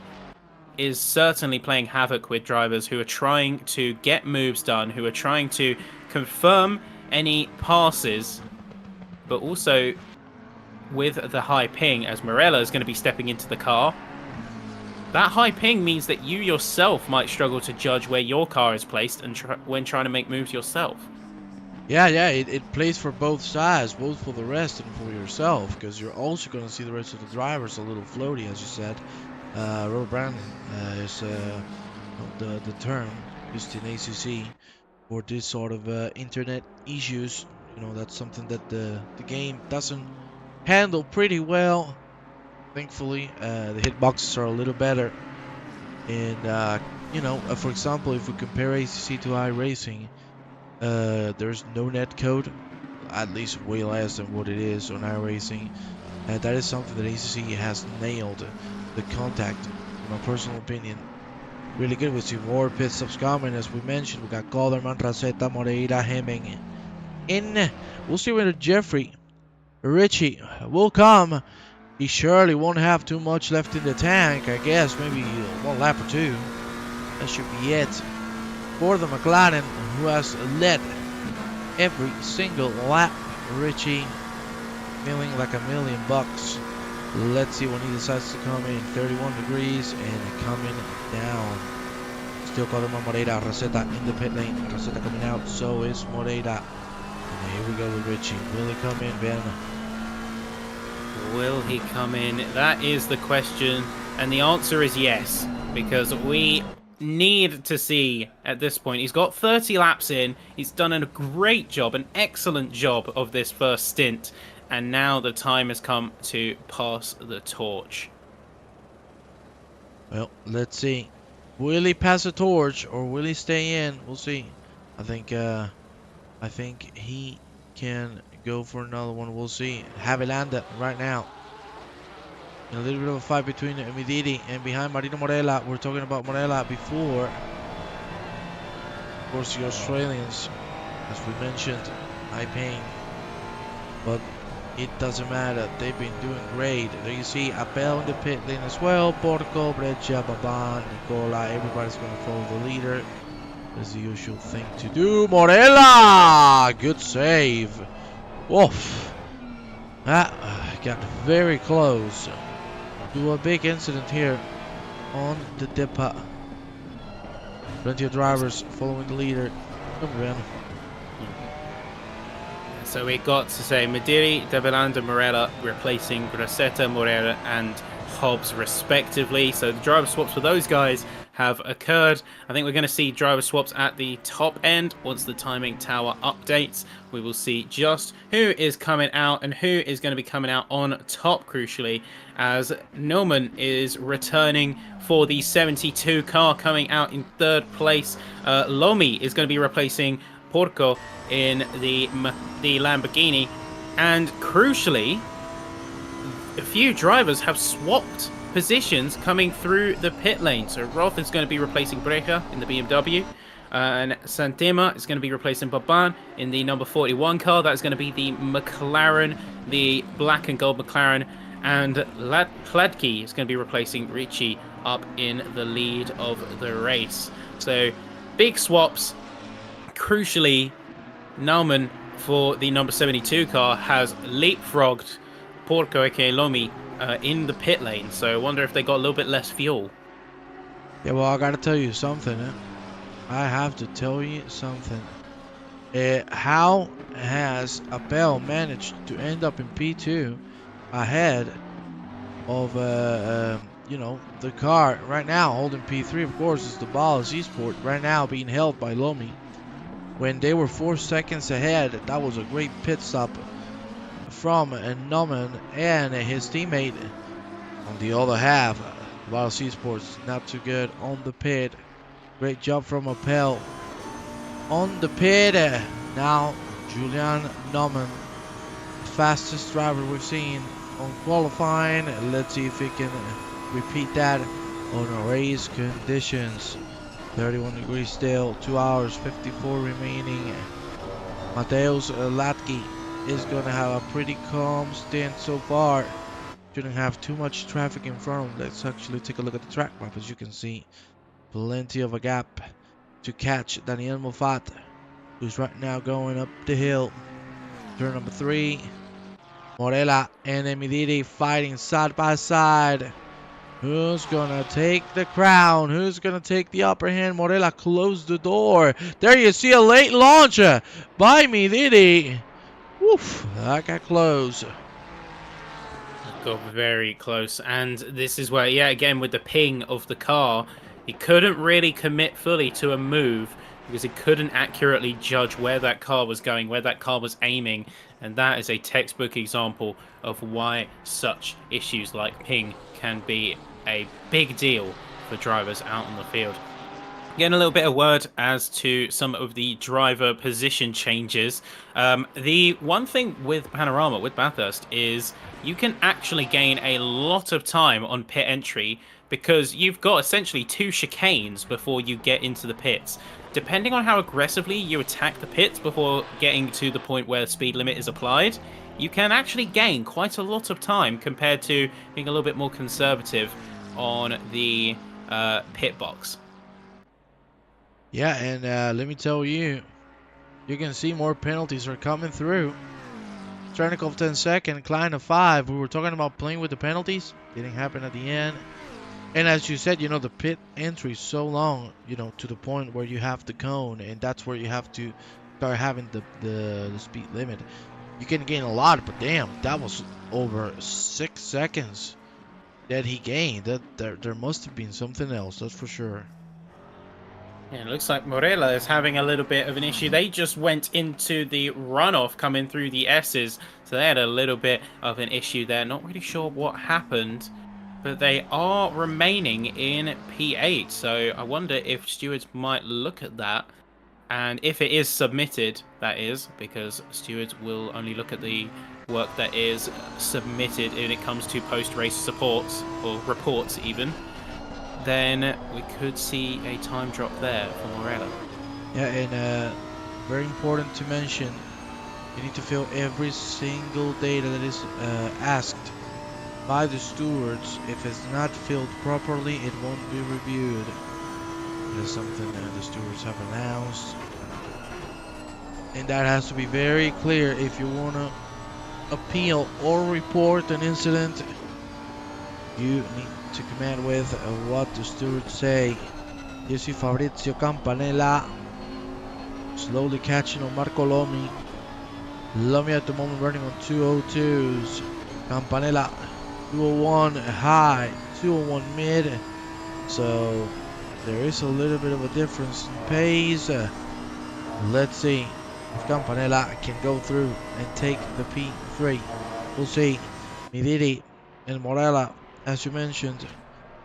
is certainly playing havoc with drivers who are trying to get moves done, who are trying to confirm any passes, but also with the high ping, as Morella is going to be stepping into the car. That high ping means that you yourself might struggle to judge where your car is placed and when trying to make moves yourself. Yeah, it plays for both sides, both for the rest and for yourself, because you're also going to see the rest of the drivers a little floaty, as you said. Robert Brandon is the term used in ACC for this sort of internet issues. You know, that's something that the game doesn't handle pretty well. Thankfully, the hitboxes are a little better. And, you know, for example, if we compare ACC to iRacing, there's no net code, at least way less than what it is on iRacing. That is something that ACC has nailed. The contact, in my personal opinion, really good. We see more pit stops coming, as we mentioned. We got Calderman, Raceta, Moreira, Hemming in. We'll see whether Jeffrey Ritchie will come. He surely won't have too much left in the tank. I guess maybe one lap or two. That should be it for the McLaren, who has led every single lap. Ritchie feeling like $1,000,000. Let's see when he decides to come in. 31 degrees and coming down. Still Calderman, Moreira, Raceta in the pit lane. Raceta coming out, so is Moreira. And here we go with Ritchie. Will he come in, Ben? Will he come in? That is the question. And the answer is yes, because we need to see at this point. He's got 30 laps in. He's done a great job, an excellent job of this first stint. And now the time has come to pass the torch. Well, let's see. Will he pass the torch or will he stay in? We'll see. I think he can go for another one. We'll see. Havilanda right now. A little bit of a fight between Midiri and behind Marino Morella. We're talking about Morella before. Of course, the Australians, as we mentioned, high paying. But it doesn't matter. They've been doing great. There you see Appel in the pit lane as well. Porco, Breccia, Baban, Nicola. Everybody's going to follow the leader. That's the usual thing to do. Morella! Good save. Woof. That got very close to a big incident here on the Dippa. Plenty of drivers following the leader. Come on. So we got to say Mediri, Develanda, Morella replacing Gracetta, Moreira and Hobbs respectively. So the driver swaps for those guys have occurred. I think we're going to see driver swaps at the top end. Once the timing tower updates, we will see just who is coming out and who is going to be coming out on top, crucially, as Neumann is returning for the 72 car, coming out in third place. Lomi is going to be replacing Porco in the Lamborghini, and crucially, a few drivers have swapped positions coming through the pit lane. So Roth is going to be replacing Brecha in the BMW. And Santima is going to be replacing Baban in the number 41 car. That's going to be the McLaren, the black and gold McLaren. And Hladky is going to be replacing Ricci up in the lead of the race. So big swaps. Crucially, Naumann for the number 72 car has leapfrogged Porco aka Lomi in the pit lane. So I wonder if they got a little bit less fuel. Yeah, well, I gotta tell you something. I have to tell you something. How has Abel managed to end up in P2 ahead of you know, the car right now holding P3? Of course, is the Ballas Esport right now being held by Lomi. When they were 4 seconds ahead, that was a great pit stop from Naumann and his teammate. On the other half, Ballas Esports not too good on the pit. Great job from Appel on the pit. Now Julian Naumann, fastest driver we've seen on qualifying. Let's see if he can repeat that on race conditions. 31 degrees still, 2 hours 54 remaining. Mateusz Latke is gonna have a pretty calm stint so far. Shouldn't have too much traffic in front of him. Let's actually take a look at the track map. As you can see, plenty of a gap to catch Daniel Moffat, who's right now going up the hill. Turn number 3. Morella and Emidiri fighting side by side. Who's gonna take the crown? Who's gonna take the upper hand? Morella closed the door. There you see a late launch by Midiri. Woof, that got close. Got very close, and this is where, yeah, again with the ping of the car, he couldn't really commit fully to a move because he couldn't accurately judge where that car was going, where that car was aiming, and that is a textbook example of why such issues like ping can be a big deal for drivers out on the field. Getting a little bit of word as to some of the driver position changes. The one thing with Panorama, with Bathurst, is you can actually gain a lot of time on pit entry because you've got essentially 2 chicanes before you get into the pits. Depending on how aggressively you attack the pits before getting to the point where the speed limit is applied, you can actually gain quite a lot of time compared to being a little bit more conservative on the pit box. Yeah, and let me tell you, you can see more penalties are coming through. Stranikov 10-second, Klein a 5. We were talking about playing with the penalties. Didn't happen at the end. And as you said, you know, the pit entry is so long, you know, to the point where you have the cone, and that's where you have to start having the speed limit. You can gain a lot, but damn, that was over 6 seconds that he gained. There must have been something else, that's for sure. Yeah, it looks like Morella is having a little bit of an issue. They just went into the runoff coming through the S's, so they had a little bit of an issue there. Not really sure what happened, but they are remaining in P8. So I wonder if stewards might look at that, and if it is submitted, that is, because stewards will only look at the work that is submitted when it comes to post-race supports, or reports even, then we could see a time drop there for Morella. Yeah, and very important to mention, you need to fill every single data that is asked by the stewards. If it's not filled properly, it won't be reviewed. That's something that the stewards have announced, and that has to be very clear if you want to appeal or report an incident. You need to command with what the stewards say. You see Fabrizio Campanella slowly catching on Marco Lomi. Lomi at the moment running on 202s. Campanella 201 high, 201 mid. So there is a little bit of a difference in pace. Let's see if Campanella can go through and take the P3. We'll see. Midiri and Morella, as you mentioned,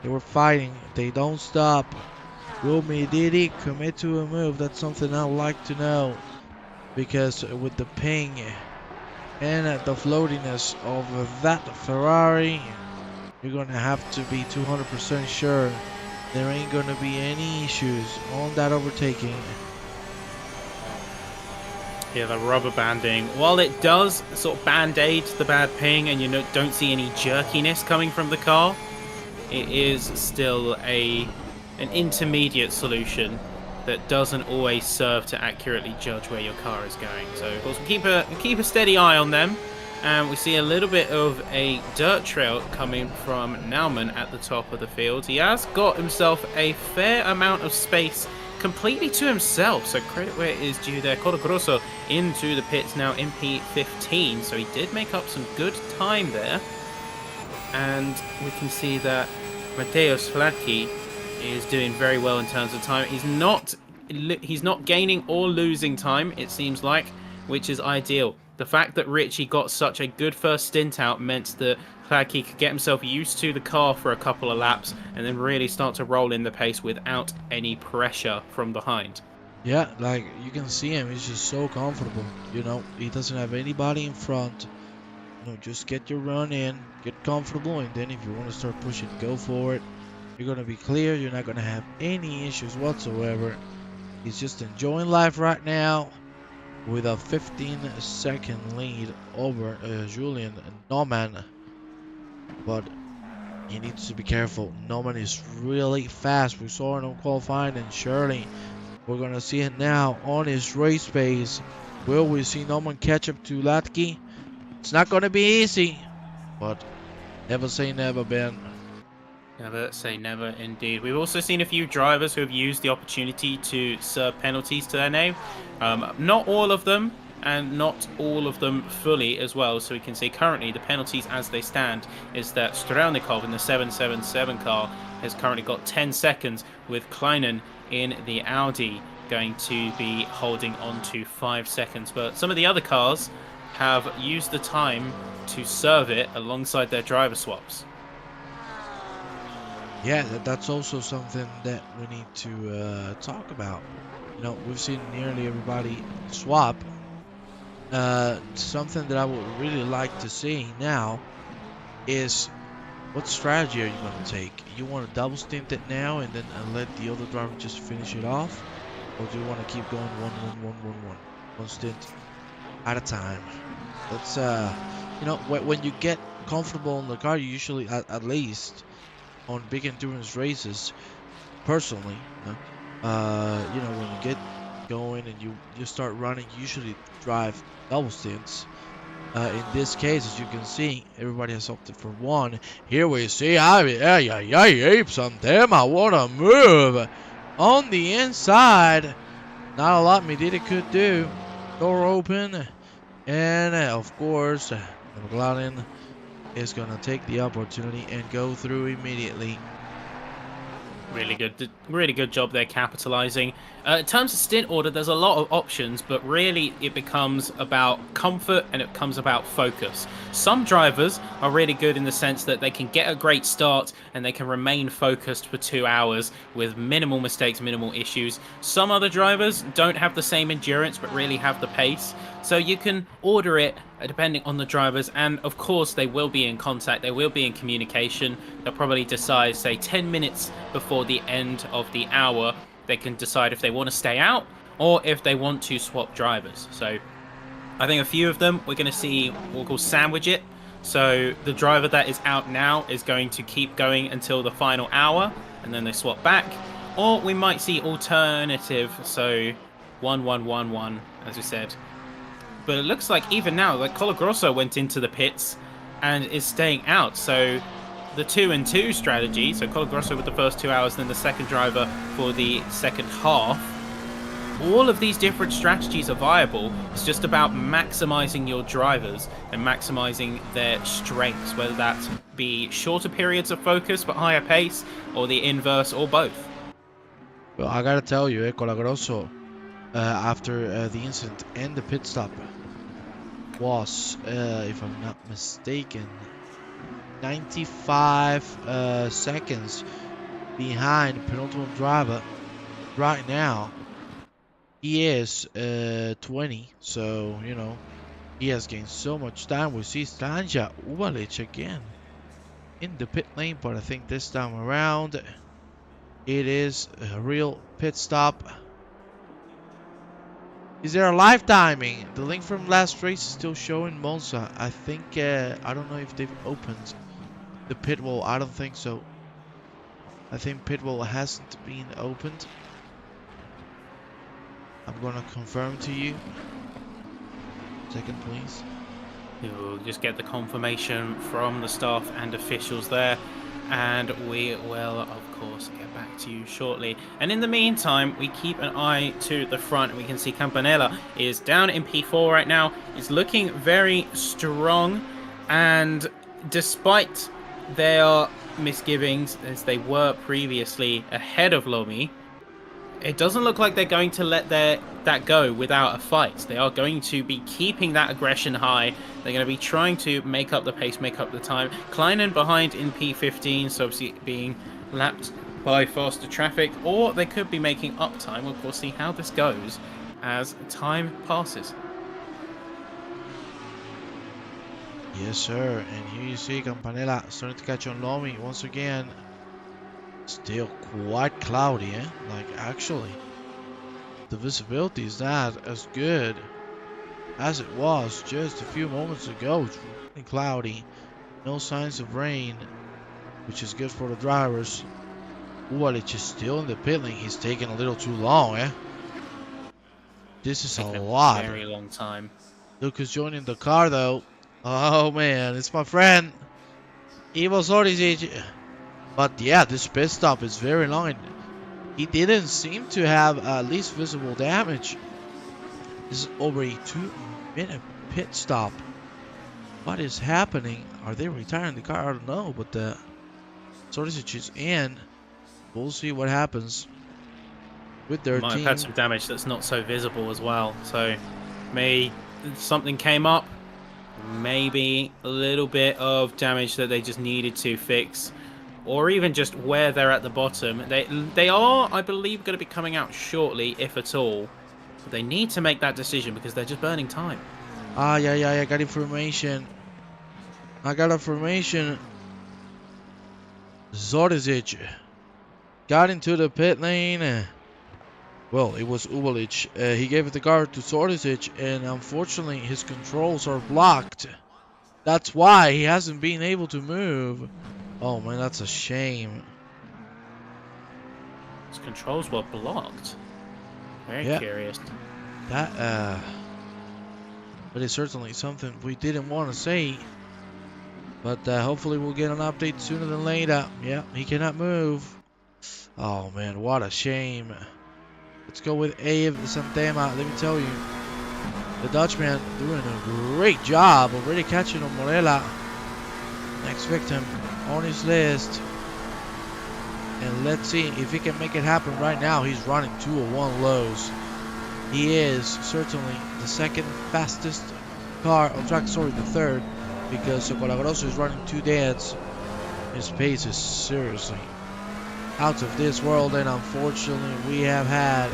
they were fighting. They don't stop. Will Midiri commit to a move? That's something I'd like to know. Because with the ping and the floatiness of that Ferrari, you're going to have to be 200% sure there ain't gonna be any issues on that overtaking. Yeah, the rubber banding, while it does sort of band-aid the bad ping and you don't see any jerkiness coming from the car, it is still an intermediate solution that doesn't always serve to accurately judge where your car is going. So of course we keep a steady eye on them, and we see a little bit of a dirt trail coming from Naumann at the top of the field. He has got himself a fair amount of space completely to himself, so credit where it is due there. Colagrosso into the pits now in P15, so he did make up some good time there. And we can see that Mateusz Flaki is doing very well in terms of time. He's not gaining or losing time, it seems like, which is ideal. The fact that Richie got such a good first stint out meant that Flaki could get himself used to the car for a couple of laps and then really start to roll in the pace without any pressure from behind. Yeah, like you can see him, he's just so comfortable. You know, he doesn't have anybody in front. You know, just get your run in, get comfortable, and then if you want to start pushing, go for it. You're going to be clear. You're not going to have any issues whatsoever. He's just enjoying life right now with a 15-second lead over Julian Naumann. But he needs to be careful. Naumann is really fast. We saw it on qualifying, and surely we're going to see it now on his race pace. Will we see Naumann catch up to Latke? It's not going to be easy, but never say never, Ben. Never say never, indeed. We've also seen a few drivers who have used the opportunity to serve penalties to their name. Not all of them, and not all of them fully as well. So we can see currently the penalties as they stand is that Strelnikov in the 777 car has currently got 10 seconds, with Kleinen in the Audi going to be holding on to 5 seconds. But some of the other cars have used the time to serve it alongside their driver swaps. Yeah, that's also something that we need to talk about. You know, we've seen nearly everybody swap. Something that I would really like to see now is, what strategy are you going to take? You want to double stint it now and then let the other driver just finish it off? Or do you want to keep going one stint at a time? That's, you know, when you get comfortable in the car, you usually, at least on big endurance races, personally, you know, when you get going and you start running, you usually drive double stints. In this case, as you can see, everybody has opted for one. Here we see Apes on them. I want to move on the inside. Not a lot Medina could do. Door open, and of course, McLaren is going to take the opportunity and go through immediately. Really good job there capitalizing. In terms of stint order, there's a lot of options, but really it becomes about comfort and it becomes about focus. Some drivers are really good in the sense that they can get a great start and they can remain focused for 2 hours with minimal mistakes, minimal issues. Some other drivers don't have the same endurance but really have the pace. So you can order it depending on the drivers, and of course they will be in contact, they will be in communication. They'll probably decide, say 10 minutes before the end of the hour, they can decide if they want to stay out or if they want to swap drivers. So I think a few of them we're going to see what we'll call sandwich it. So the driver that is out now is going to keep going until the final hour and then they swap back. Or we might see alternative, so 1-1-1-1, as we said. But it looks like even now, like Colagrosso went into the pits and is staying out. So the 2-2 strategy, so Colagrosso with the first 2 hours, then the second driver for the second half. All of these different strategies are viable. It's just about maximizing your drivers and maximizing their strengths, whether that be shorter periods of focus but higher pace, or the inverse, or both. Well, I gotta tell you, Colagrosso, after the incident and the pit stop, was, if I'm not mistaken, 95 seconds behind penultimate driver. Right now, he is 20, so, you know, he has gained so much time. We see Stanja Uvalic again in the pit lane, but I think this time around It is a real pit stop. Is there a live timing? The link from last race is still showing Monza. I think, I don't know if they've opened the pit wall. I don't think so. I think pit wall hasn't been opened. I'm gonna confirm to you. Second, please. We'll just get the confirmation from the staff and officials there, and we will, of course, get back to you shortly. And in the meantime, we keep an eye to the front. We can see Campanella is down in P4 right now. It's looking very strong, and despite their misgivings, as they were previously ahead of Lomi, it doesn't look like they're going to let that go without a fight. They are going to be keeping that aggression high. They're going to be trying to make up the pace, make up the time. Kleinen behind in P15, so obviously being lapped by faster traffic, or they could be making up time. We'll of course see how this goes as time passes. Yes, sir. And here you see Campanella starting to catch on Lomi once again. Still quite cloudy, eh? Like, actually, the visibility is not as good as it was just a few moments ago. It's really cloudy. No signs of rain, which is good for the drivers. Uwalic is still in the pit lane. He's taking a little too long, eh? This is a lot. Very long time. Look who's joining the car, though. Oh, man. It's my friend, Ivo Sorisic. But yeah, this pit stop is very long. And he didn't seem to have least visible damage. This is over a 2-minute pit stop. What is happening? Are they retiring the car? I don't know. But the Sorisic is in. We'll see what happens with their Might team. have had some damage that's not so visible as well. So maybe something came up. Maybe a little bit of damage that they just needed to fix. Or even just where they're at the bottom. They are, I believe, going to be coming out shortly, if at all. But they need to make that decision because they're just burning time. Ah, yeah, I got information. Zorisic got into the pit lane. Well, it was Uwalic. He gave the car to Zorisic, and unfortunately his controls are blocked. That's why he hasn't been able to move. Oh man, that's a shame. His controls were blocked. Very curious. That but it's certainly something we didn't want to say. But hopefully we'll get an update sooner than later. Yeah, he cannot move. Oh man, what a shame. Let's go with Ave Santema. Let me tell you, the Dutchman doing a great job already catching on Morella. Next victim on his list. And let's see if he can make it happen right now. He's running 2:01 lows. He is certainly the second fastest car on track, sorry, the third, because Colagroso is running 2 deads. His pace is seriously out of this world, and unfortunately we have had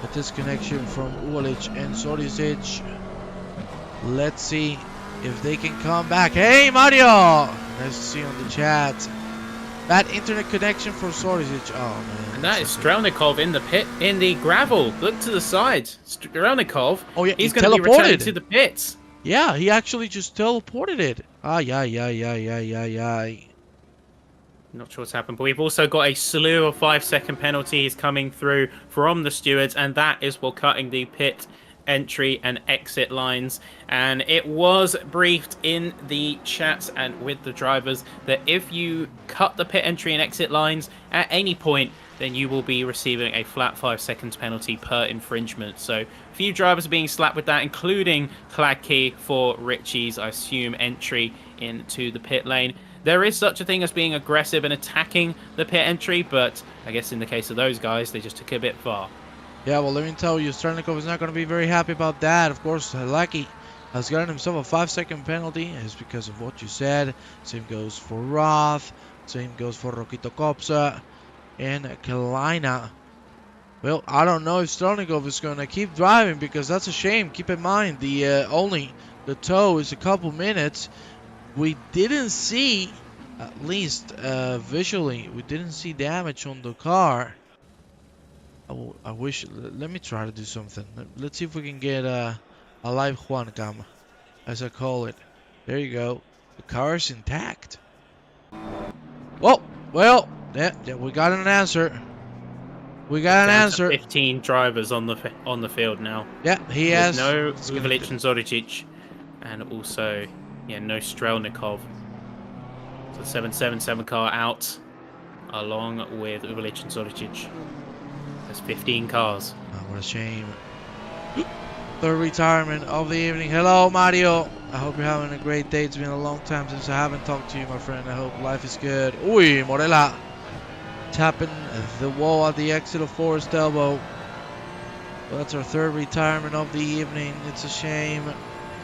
a disconnection from Uwalic and Sorisic. Let's see if they can come back. Hey Mario! Nice to see you on the chat. Bad internet connection for Sorisic. Oh man. And that is Strelnikov in the pit, in the gravel. Look to the side. Strelnikov. Oh yeah, he's going to be returning to the pits. Yeah, he actually just teleported it. Ay. Not sure what's happened, but we've also got a slew of 5-second penalties coming through from the stewards, and that is while cutting the pit entry and exit lines. And it was briefed in the chats and with the drivers that if you cut the pit entry and exit lines at any point, then you will be receiving a flat 5 seconds penalty per infringement. So a few drivers are being slapped with that, including Kladke for Richie's, I assume, entry into the pit lane. There is such a thing as being aggressive and attacking the pit entry, but I guess in the case of those guys, they just took it a bit far. Yeah, well, let me tell you, Strelnikov is not going to be very happy about that. Of course, Lucky has gotten himself a 5-second penalty. It's because of what you said. Same goes for Roth. Same goes for Rokito Kopsa and Kalina. Well, I don't know if Strelnikov is going to keep driving because that's a shame. Keep in mind, the tow is a couple minutes. We didn't see At least visually, we didn't see damage on the car. I wish. Let me try to do something. Let's see if we can get a live Juan cam, as I call it. There you go. The car is intact. Whoa. Well, yeah, we got an answer. We got an Down to answer. 15 drivers on the field now. Yeah, he With has. no Uvelic and Zoricic, and also no Strelnikov. So 777 car out, along with Uvelic and Zoricic. There's 15 cars. Oh, what a shame. Third retirement of the evening. Hello, Mario. I hope you're having a great day. It's been a long time since I haven't talked to you, my friend. I hope life is good. Uy, Morella. Tapping the wall at the exit of Forest Elbow. Well, that's our third retirement of the evening. It's a shame.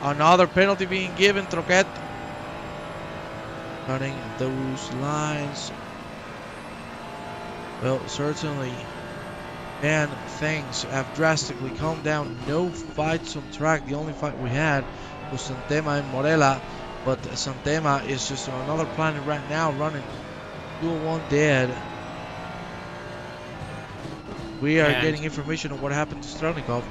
Another penalty being given, Troquet. Cutting those lines. Well, certainly. Man, things have drastically calmed down. No fights on track. The only fight we had was Santema and Morella. But Santema is just on another planet right now, running 201 dead. We are getting information on what happened to Strelnikov.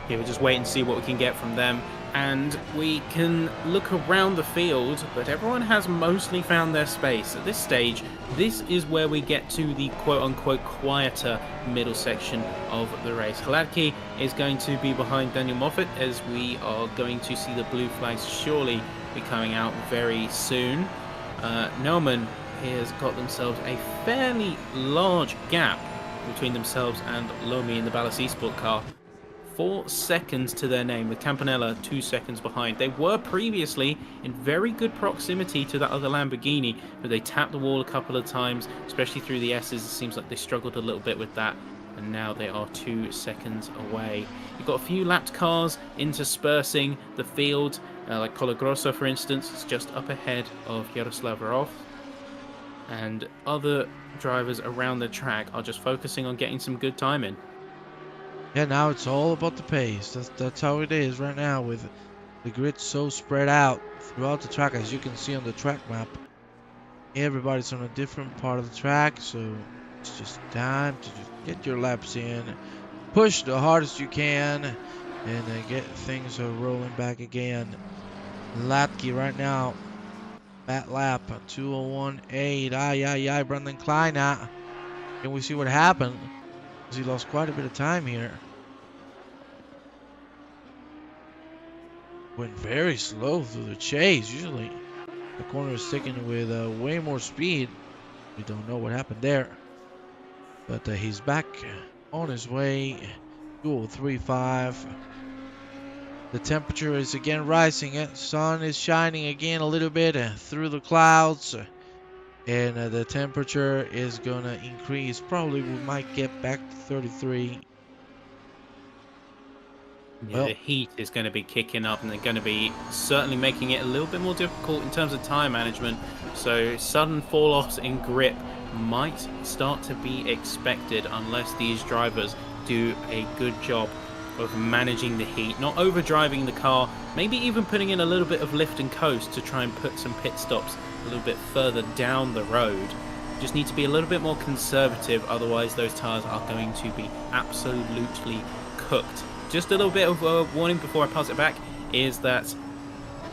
Yeah, we'll just wait and see what we can get from them. And we can look around the field, but everyone has mostly found their space. At this stage, this is where we get to the quote-unquote quieter middle section of the race. Hladky is going to be behind Daniel Moffat, as we are going to see the blue flags surely be coming out very soon. Neumann has got themselves a fairly large gap between themselves and Lomi in the Ballas Esport car. 4 seconds to their name, with Campanella 2 seconds behind. They were previously in very good proximity to that other Lamborghini, but they tapped the wall a couple of times, especially through the S's. It seems like they struggled a little bit with that, and now they are 2 seconds away. You've got a few lapped cars interspersing the field, like Colagrosso, for instance, is just up ahead of Yaroslav Rov. And other drivers around the track are just focusing on getting some good time in. Yeah, now it's all about the pace. That's how it is right now, with the grid so spread out throughout the track, as you can see on the track map. Everybody's on a different part of the track, so it's just time to just get your laps in, push the hardest you can, and get things rolling back again. Latke right now, that lap, 2:01.8. Ay, Brandon Klein. Can we see what happened? He lost quite a bit of time here. Went very slow through the chase. Usually the corner is taken with way more speed. We don't know what happened there. But he's back on his way. 2:03.5. The temperature is again rising. Sun is shining again a little bit through the clouds. And the temperature is going to increase. Probably we might get back to 33. Yeah, the heat is going to be kicking up, and they're going to be certainly making it a little bit more difficult in terms of time management. So sudden fall-offs in grip might start to be expected unless these drivers do a good job of managing the heat, not overdriving the car, maybe even putting in a little bit of lift and coast to try and put some pit stops a little bit further down the road. Just need to be a little bit more conservative, otherwise those tyres are going to be absolutely cooked. Just a little bit of a warning before I pass it back is that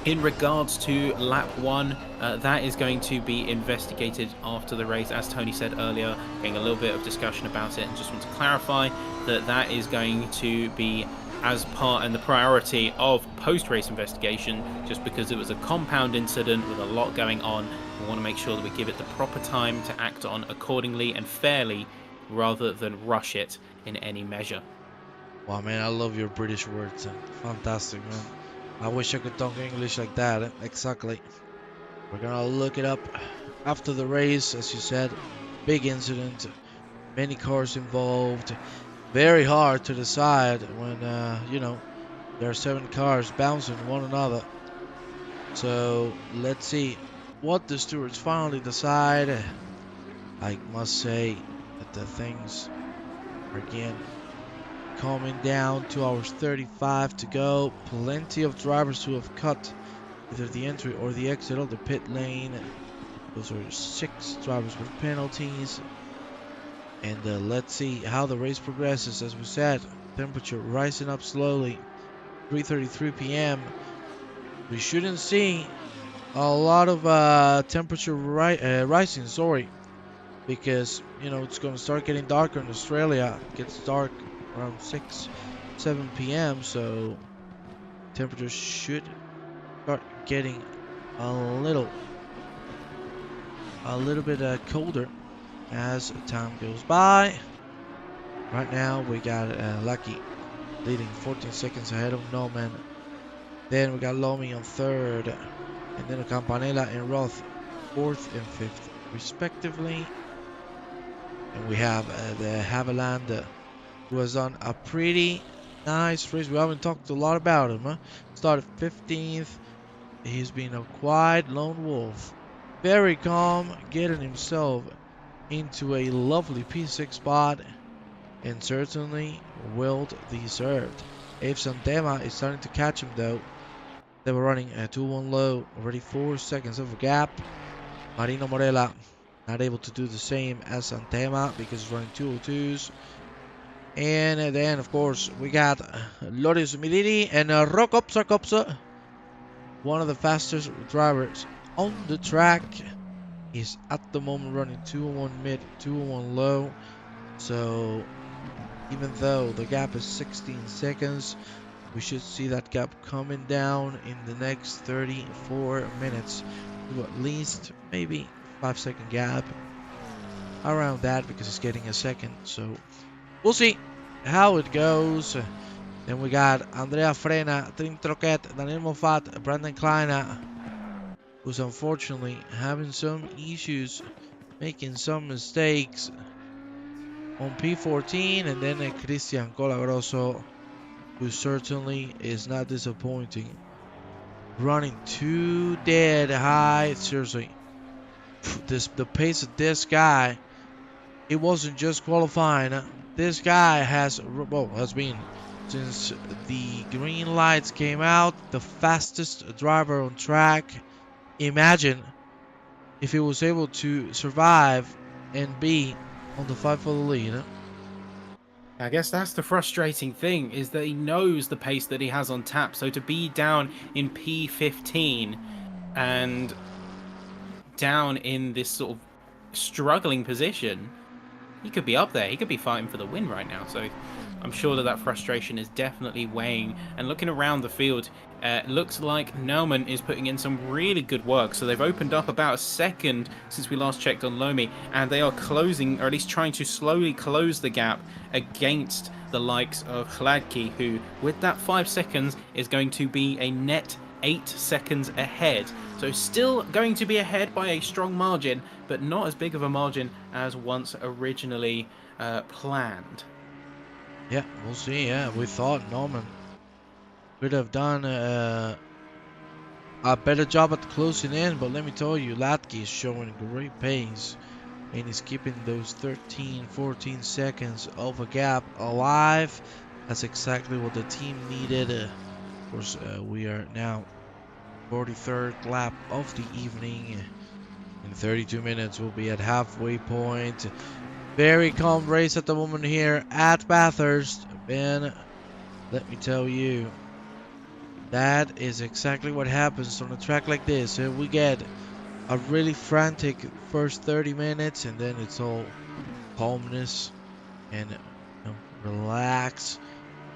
in regards to lap 1, that is going to be investigated after the race, as Tony said earlier, getting a little bit of discussion about it, and just want to clarify that that is going to be as part and the priority of post-race investigation, just because it was a compound incident with a lot going on. We want to make sure that we give it the proper time to act on accordingly and fairly, rather than rush it in any measure. Wow, man, I love your British words. Fantastic, man. I wish I could talk English like that. Exactly. We're gonna look it up after the race, as you said. Big incident, many cars involved. Very hard to decide when there are 7 cars bouncing one another. So let's see what the stewards finally decide. I must say that the things are again calming down. 2 hours 35 to go. Plenty of drivers who have cut either the entry or the exit of the pit lane. Those are 6 drivers with penalties. And let's see how the race progresses. As we said, temperature rising up slowly. 3:33 p.m. We shouldn't see a lot of temperature rising. Sorry, because it's going to start getting darker in Australia. It gets dark around 6-7 p.m. So temperatures should start getting a little bit colder as time goes by. Right now we got Lucky leading 14 seconds ahead of Norman. Then we got Lomi on 3rd, and then Campanella and Roth 4th and 5th respectively. And we have the Haviland, who has done a pretty nice race. We haven't talked a lot about him. Huh? Started 15th. He's been a quiet lone wolf, very calm, getting himself into a lovely P6 spot, and certainly well deserved. Abe Santema is starting to catch him though. They were running a 2-1 low, already 4 seconds of a gap. Marino Morella not able to do the same as Santema because he's running 202s. And then, of course, we got Loris Miliri and Rokopsa, one of the fastest drivers on the track. He's at the moment running 201 mid, 201 low. So even though the gap is 16 seconds, we should see that gap coming down in the next 34 minutes to at least maybe 5-second gap around that, because it's getting a second. So we'll see how it goes. Then we got Andrea Frena, Trim Troquet, Daniel Moffat, Brandon Kleiner, who's unfortunately having some issues, making some mistakes on P14. And then Christian Colagroso, who certainly is not disappointing, running 2 dead high. Seriously, the pace of this guy, it wasn't just qualifying. This guy has been, since the green lights came out, the fastest driver on track. Imagine if he was able to survive and be on the fight for the lead. I guess that's the frustrating thing, is that he knows the pace that he has on tap. So to be down in P15 and down in this sort of struggling position, he could be up there. He could be fighting for the win right now. So I'm sure that frustration is definitely weighing. And looking around the field, looks like Naumann is putting in some really good work. So they've opened up about a second since we last checked on Lomi, and they are closing, or at least trying to slowly close the gap against the likes of Hladky, who with that 5 seconds is going to be a net 8 seconds ahead. So still going to be ahead by a strong margin, but not as big of a margin as once originally planned. Yeah, we'll see. Yeah, we thought Norman could have done a better job at closing in, but let me tell you, Latke is showing great pace, and he's keeping those 13-14 seconds of a gap alive. That's exactly what the team needed. Of course, we are now 43rd lap of the evening. In 32 minutes, we'll be at halfway point. Very calm race at the moment here at Bathurst. Ben, let me tell you, that is exactly what happens on a track like this. We get a really frantic first 30 minutes, and then it's all calmness and relax.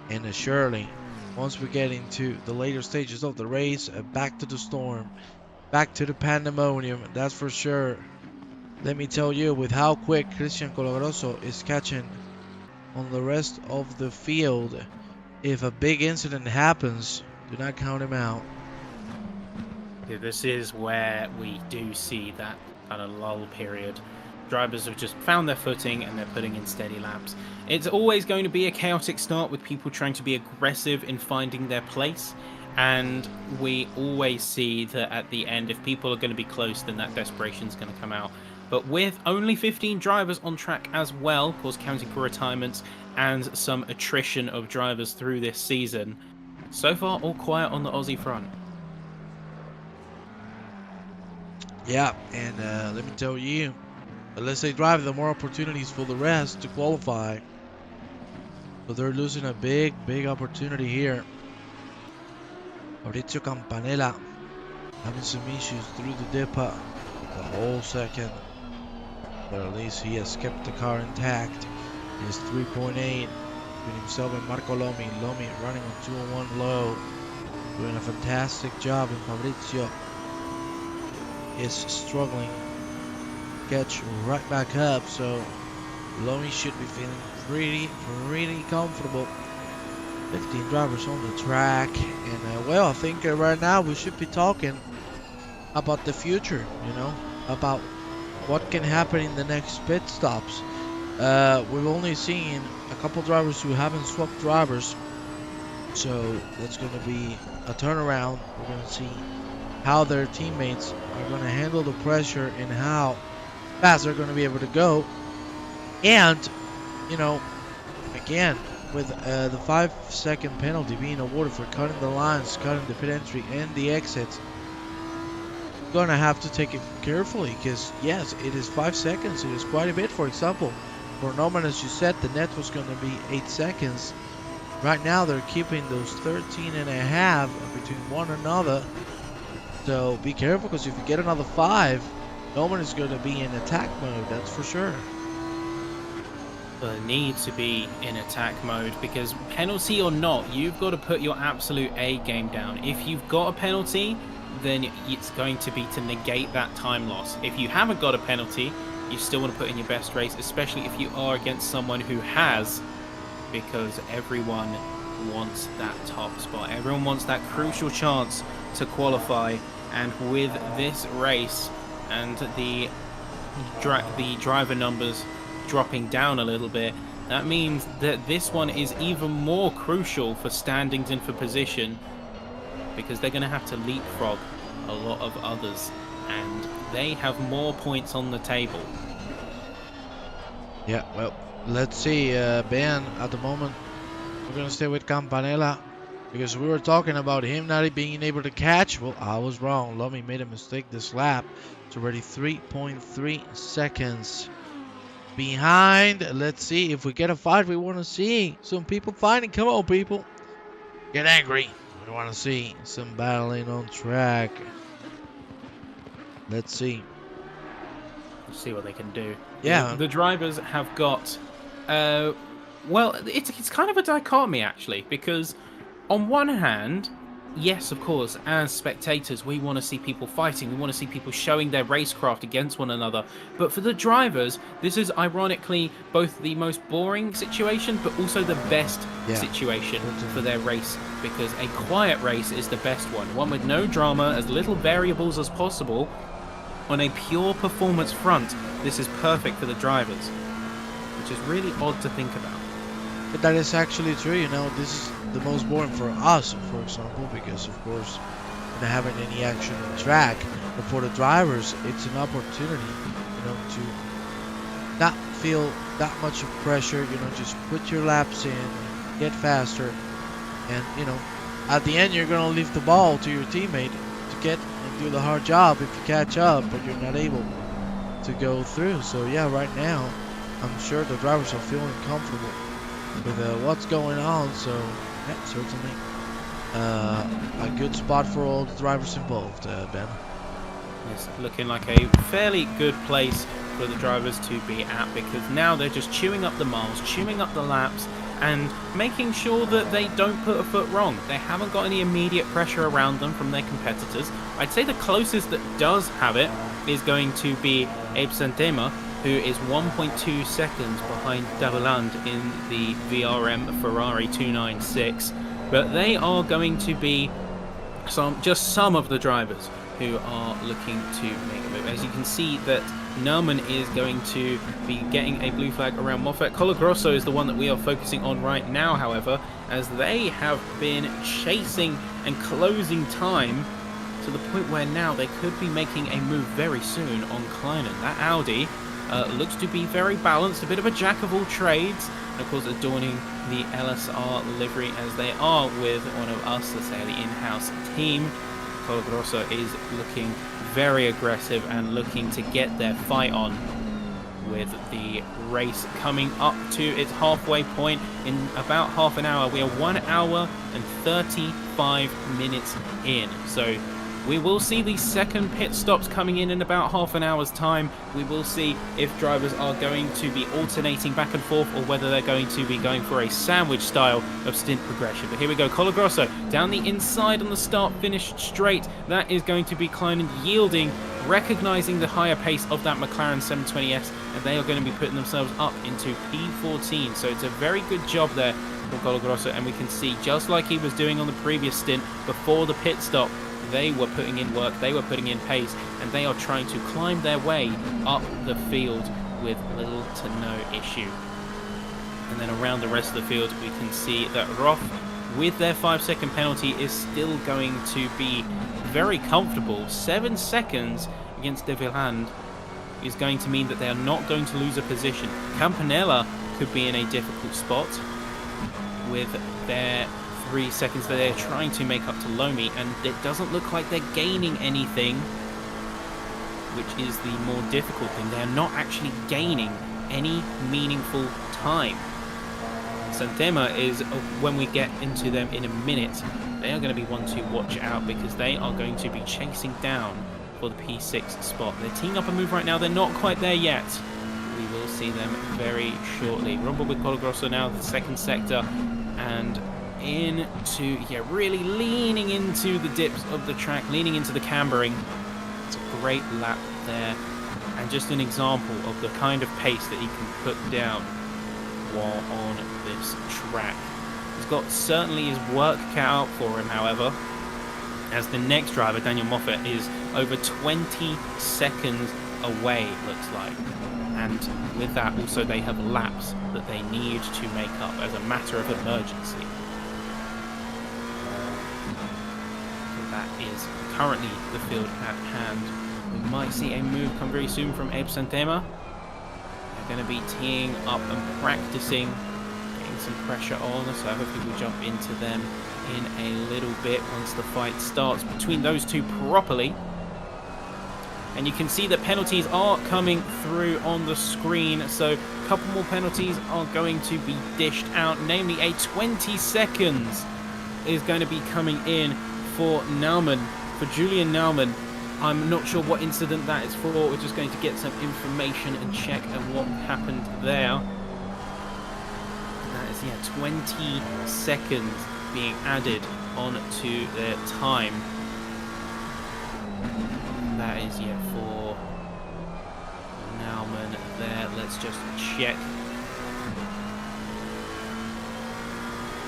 And surely, once we get into the later stages of the race, back to the storm, back to the pandemonium, that's for sure. Let me tell you, with how quick Christian Colagroso is catching on the rest of the field, if a big incident happens, do not count him out. Yeah, this is where we do see that kind of lull period. Drivers have just found their footing and they're putting in steady laps. It's always going to be a chaotic start with people trying to be aggressive in finding their place. And we always see that at the end, if people are going to be close, then that desperation is going to come out. But with only 15 drivers on track as well, of course counting for retirements and some attrition of drivers through this season, so far all quiet on the Aussie front. Yeah, and let me tell you, the less they drive, the more opportunities for the rest to qualify. So they're losing a big opportunity here. Maurizio Campanella having some issues through the dip the whole second, but at least he has kept the car intact. He is 3.8 between himself and Marco Lomi. Lomi running on 201 low, doing a fantastic job, and Fabrizio is struggling to catch right back up. So Lomi should be feeling pretty comfortable. 15 drivers on the track, and well, I think right now we should be talking about the future, about what can happen in the next pit stops. We've only seen a couple drivers who haven't swapped drivers, so that's going to be a turnaround. We're going to see how their teammates are going to handle the pressure and how fast they're going to be able to go. And, again, with the 5-second penalty being awarded for cutting the lines, cutting the pit entry and the exits, gonna have to take it carefully, because yes, it is 5 seconds. It is quite a bit. For example, for Norman, as you said, the net was gonna be 8 seconds. Right now they're keeping those 13.5 between one another, so be careful, because if you get another 5, Norman is gonna be in attack mode, that's for sure. Need to be in attack mode, because penalty or not, you've got to put your absolute A game down. If you've got a penalty, then it's going to be to negate that time loss. If you haven't got a penalty, you still want to put in your best race, especially if you are against someone who has, because everyone wants that top spot. Everyone wants that crucial chance to qualify, and with this race and the driver numbers dropping down a little bit, that means that this one is even more crucial for standings and for position, because they're going to have to leapfrog a lot of others, and they have more points on the table. Yeah, well, let's see, Ben, at the moment we're going to stay with Campanella, because we were talking about him not being able to catch. Well, I was wrong. Lomi made a mistake this lap. It's already 3.3 seconds behind. Let's see if we get a fight. We want to see some people fighting. Come on, people, get angry. We want to see some battling on track. Let's see What they can do. Yeah, the drivers have got well, it's kind of a dichotomy, actually, because on one hand, yes, of course, as spectators, we want to see people fighting. We want to see people showing their racecraft against one another. But for the drivers, this is ironically both the most boring situation, but also the best situation for their race, because a quiet race is the best one with no drama, as little variables as possible. On a pure performance front, this is perfect for the drivers, which is really odd to think about. But that is actually true. This is the most boring for us, for example, because of course we're not having any action on the track. But for the drivers, it's an opportunity, to not feel that much of pressure. Just put your laps in, get faster, and at the end you're gonna leave the ball to your teammate to get and do the hard job if you catch up, but you're not able to go through. So yeah, right now I'm sure the drivers are feeling comfortable with what's going on, so yeah, certainly a good spot for all the drivers involved, Ben. It's looking like a fairly good place for the drivers to be at, because now they're just chewing up the miles, chewing up the laps, and making sure that they don't put a foot wrong. They haven't got any immediate pressure around them from their competitors. I'd say the closest that does have it is going to be Abe Santema, who is 1.2 seconds behind Daviland in the VRM Ferrari 296. But they are going to be just some of the drivers who are looking to make a move. As you can see that Nerman is going to be getting a blue flag around Moffat. Colagrosso is the one that we are focusing on right now, however, as they have been chasing and closing time to the point where now they could be making a move very soon on Kleinen. That Audi looks to be very balanced, a bit of a jack of all trades, and of course adorning the LSR livery as they are with one of us, let's say the in-house team. Colagrosso is looking very aggressive and looking to get their fight on, with the race coming up to its halfway point in about half an hour. We are 1 hour and 35 minutes in. So we will see these second pit stops coming in about half an hour's time. We will see if drivers are going to be alternating back and forth or whether they're going to be going for a sandwich style of stint progression. But here we go, Colagrosso down the inside on the start-finish straight. That is going to be Klein yielding, recognizing the higher pace of that McLaren 720S, and they are going to be putting themselves up into P14. So it's a very good job there for Colagrosso, and we can see, just like he was doing on the previous stint before the pit stop, they were putting in work, they were putting in pace, and they are trying to climb their way up the field with little to no issue. And then around the rest of the field, we can see that Roth, with their 5-second penalty, is still going to be very comfortable. 7 seconds against De Villand is going to mean that they are not going to lose a position. Campanella could be in a difficult spot with their 3 seconds that they're trying to make up to Lomi, and it doesn't look like they're gaining anything, which is the more difficult thing. They're not actually gaining any meaningful time. Santema is, when we get into them in a minute, they are going to be one to watch out, because they are going to be chasing down for the P6 spot. They're teeing up a move right now. They're not quite there yet. We will see them very shortly. Rumble with Colagrosso now, the second sector, and into, really leaning into the dips of the track, leaning into the cambering. It's a great lap there, and just an example of the kind of pace that he can put down while on this track. He's got certainly his work cut out for him, however, as the next driver, Daniel Moffat, is over 20 seconds away, it looks like. And with that, also, they have laps that they need to make up as a matter of emergency. So that is currently the field at hand. We might see a move come very soon from Abe Santema. They're going to be teeing up and practicing, getting some pressure on, so hopefully we'll jump into them in a little bit once the fight starts between those two properly. And you can see that penalties are coming through on the screen, so a couple more penalties are going to be dished out, namely a 20 seconds is going to be coming in for Naumann, for Julian Naumann. I'm not sure what incident that is for. We're just going to get some information and check on what happened there. That is, 20 seconds being added onto their time. That is, for Naumann there. Let's just check.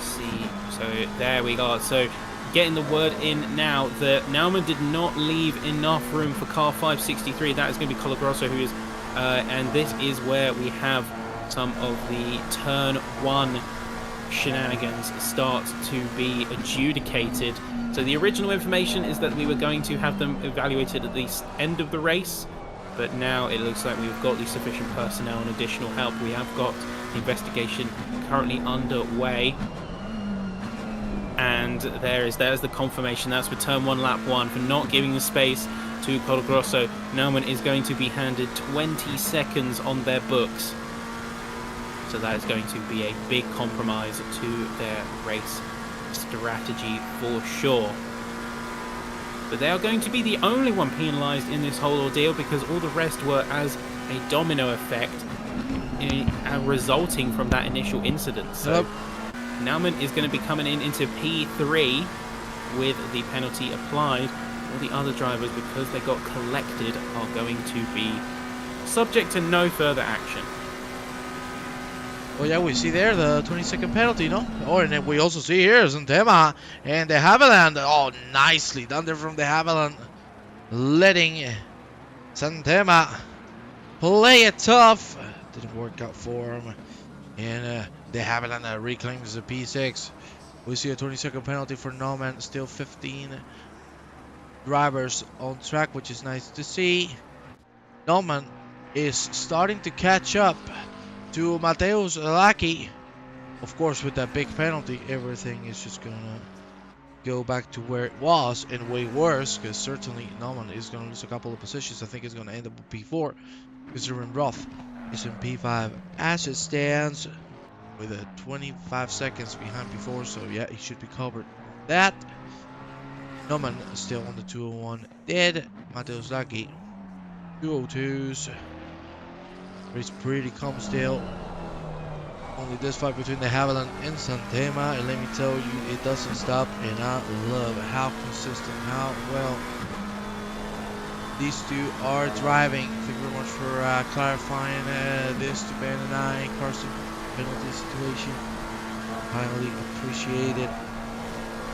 See, so there we go. So getting the word in now that Naumann did not leave enough room for car 563. That is going to be Colagrosso, who is, and this is where we have some of the turn 1 shenanigans start to be adjudicated. So the original information is that we were going to have them evaluated at the end of the race, but now it looks like we've got the sufficient personnel and additional help. We have got the investigation currently underway, and there's the confirmation. That's for turn 1, lap 1, for not giving the space to Colagrosso. Naumann is going to be handed 20 seconds on their books. So that is going to be a big compromise to their race strategy for sure. But they are going to be the only one penalised in this whole ordeal, because all the rest were as a domino effect resulting from that initial incident. So Naumann is going to be coming into P3 with the penalty applied. All the other drivers, because they got collected, are going to be subject to no further action. Well, yeah, we see there the 20-second penalty, no? Oh, and then we also see here Santema and de Havilland. Oh, nicely done there from de Havilland, letting Santema play it tough. Didn't work out for him. And de Havilland reclaims the P6. We see a 20-second penalty for Naumann. Still 15 drivers on track, which is nice to see. Naumann is starting to catch up to Mateusz Laki. Of course, with that big penalty, everything is just gonna go back to where it was and way worse, because certainly Norman is going to lose a couple of positions. I think it's going to end up with P4, considering Roth is in P5 as it stands with a 25 seconds behind P4, so yeah, he should be covered on that. Norman still on the 201 dead. Mateus Laki 202s. Race pretty calm still. Only this fight between the Haviland and Santema, and let me tell you, it doesn't stop, and I love how consistent, how well these two are driving. Thank you very much for clarifying this to Ben and I. Carson, penalty situation, highly appreciated.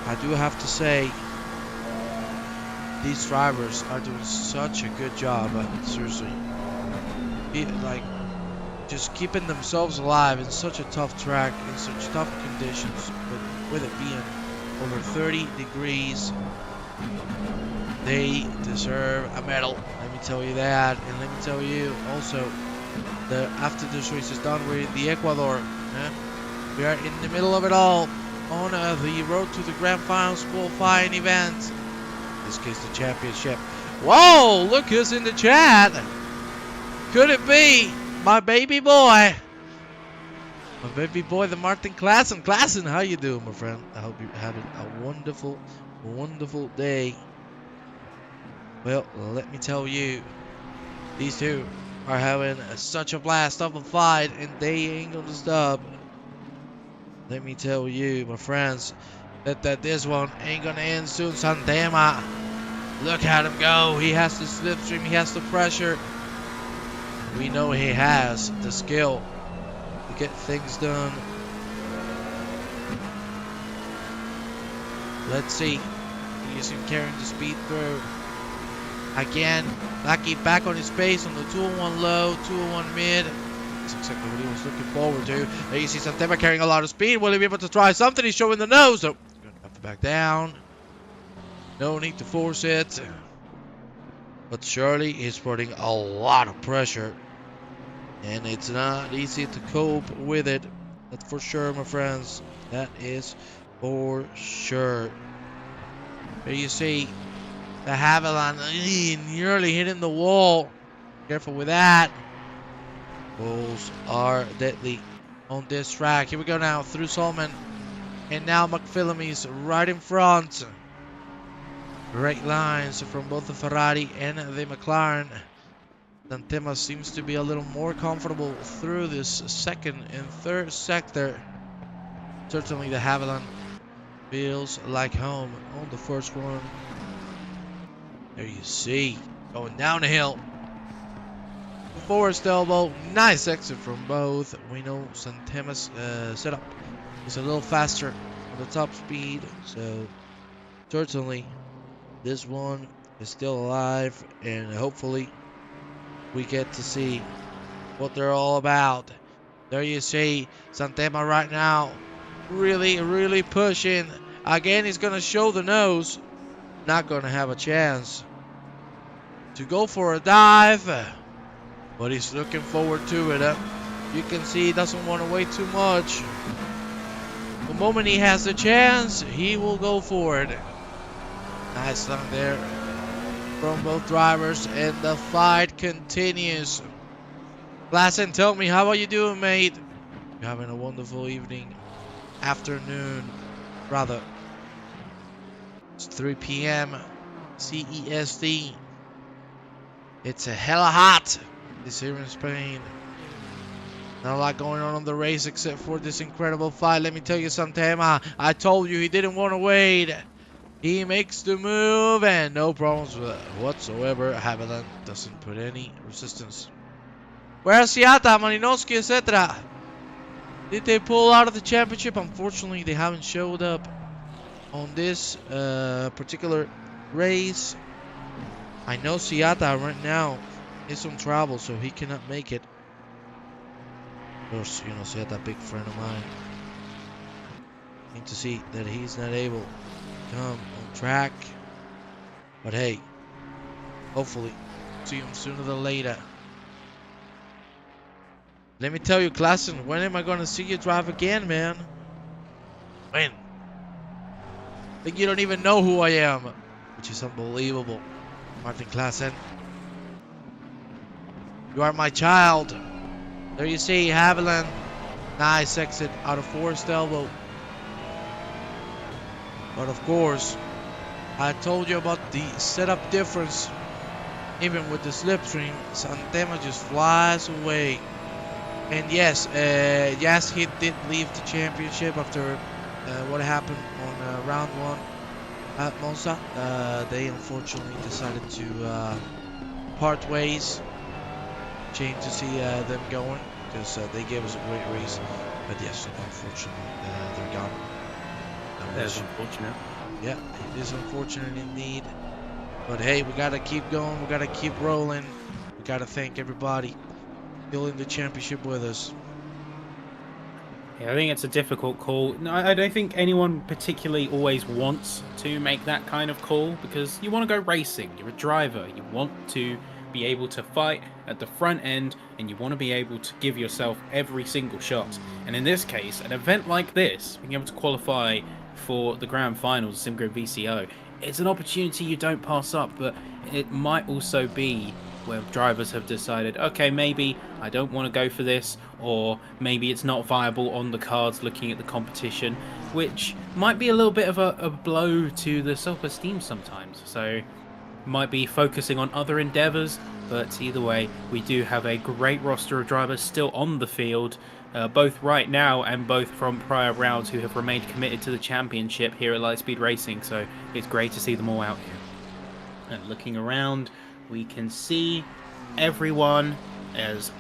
I do have to say, these drivers are doing such a good job. Seriously, like, just keeping themselves alive in such a tough track, in such tough conditions, but with it being over 30 degrees, they deserve a medal. Let me tell you that. And let me tell you also that after this race is done, we're in the Ecuador. We are in the middle of it all on the road to the Grand Finals qualifying event. In this case, the championship. Whoa, look who's in the chat. Could it be my baby boy? My baby boy, the Martin Klassen. Klassen, how you doing, my friend? I hope you're having a wonderful, wonderful day. Well, let me tell you, these two are having such a blast of a fight, and they ain't gonna stop. Let me tell you, my friends, that this one ain't gonna end soon. Santema, look at him go. He has the slipstream, he has the pressure. We know he has the skill to get things done. Let's see. He's carrying the speed through. Again, Lucky back on his pace on the 201 low, 201 mid. That's exactly what he was looking forward to. There you see Santema carrying a lot of speed. Will he be able to try something? He's showing the nose. So, he's going to have to back down. No need to force it. But surely he's putting a lot of pressure. And it's not easy to cope with it. That's for sure, my friends. That is for sure. There you see the Haviland nearly hitting the wall. Careful with that. Bulls are deadly on this track. Here we go now through Solomon. And now McPhillamy's right in front. Great lines from both the Ferrari and the McLaren. Santema seems to be a little more comfortable through this second and third sector. Certainly the Haviland feels like home on the first one. There you see, going down the hill. Forest elbow, nice exit from both. We know Santema's setup is a little faster on the top speed, so certainly this one is still alive, and hopefully we get to see what they're all about. There you see Santema right now, really pushing. Again, he's gonna show the nose, not gonna have a chance to go for a dive, but he's looking forward to it. You can see he doesn't want to wait too much. The moment he has the chance, he will go for it. Nice line there from both drivers, and the fight continues. Klassen, tell me, how are you doing, mate? You're having a wonderful evening, afternoon, rather. It's 3 p.m. CEST. It's a hella hot this here in Spain. Not a lot going on the race except for this incredible fight. Let me tell you something. I told you he didn't want to wait. He makes the move and no problems whatsoever. Haviland doesn't put any resistance. Where's Siata, Malinowski, etc.? Did they pull out of the championship? Unfortunately, they haven't showed up on this particular race. I know Siata right now is on travel, so he cannot make it. Of course, you know, Siata, big friend of mine. Need to see that he's not able to come on track. But hey, hopefully, see him sooner than later. Let me tell you, Klassen, when am I going to see you drive again, man? When? Like you don't even know who I am, which is unbelievable. Martin Klaassen, you are my child. There you see Haviland. Nice exit out of forced elbow. But of course, I told you about the setup difference. Even with the slipstream, Santema just flies away. And yes, he did leave the championship after what happened on round 1 at Monza. They unfortunately decided to part ways. Shame to see them going, because they gave us a great race. But yes, unfortunately, they're gone. That's unfortunate. Yeah, it is unfortunate indeed. But hey, we gotta keep going. We gotta keep rolling. We gotta thank everybody still in the championship with us. Yeah, I think it's a difficult call. No, I don't think anyone particularly always wants to make that kind of call, because you want to go racing. You're a driver. You want to be able to fight at the front end, and you want to be able to give yourself every single shot. And in this case, an event like this, being able to qualify for the grand finals, SimGrid VCO, it's an opportunity you don't pass up, but it might also be where drivers have decided, okay, maybe I don't want to go for this, or maybe it's not viable on the cards looking at the competition, which might be a little bit of a blow to the self-esteem sometimes. So might be focusing on other endeavors, but either way, we do have a great roster of drivers still on the field, both right now and both from prior rounds, who have remained committed to the championship here at Lightspeed Racing, so it's great to see them all out here. And looking around, we can see everyone as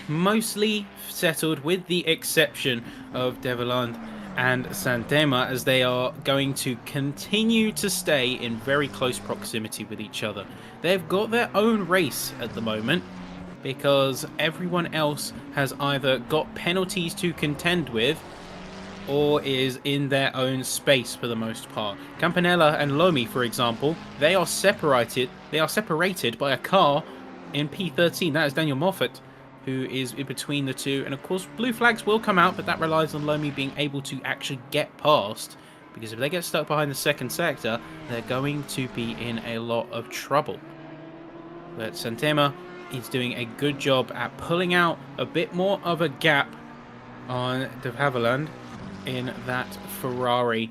mostly settled, with the exception of Develand and Santema, as they are going to continue to stay in very close proximity with each other. They've got their own race at the moment, because everyone else has either got penalties to contend with or is in their own space for the most part. Campanella and Lomi, for example, they are separated by a car in P13. That is Daniel Moffat, who is in between the two. And of course, blue flags will come out, but that relies on Lomi being able to actually get past, because if they get stuck behind the second sector, they're going to be in a lot of trouble. But Santema is doing a good job at pulling out a bit more of a gap on De Havilland in that Ferrari.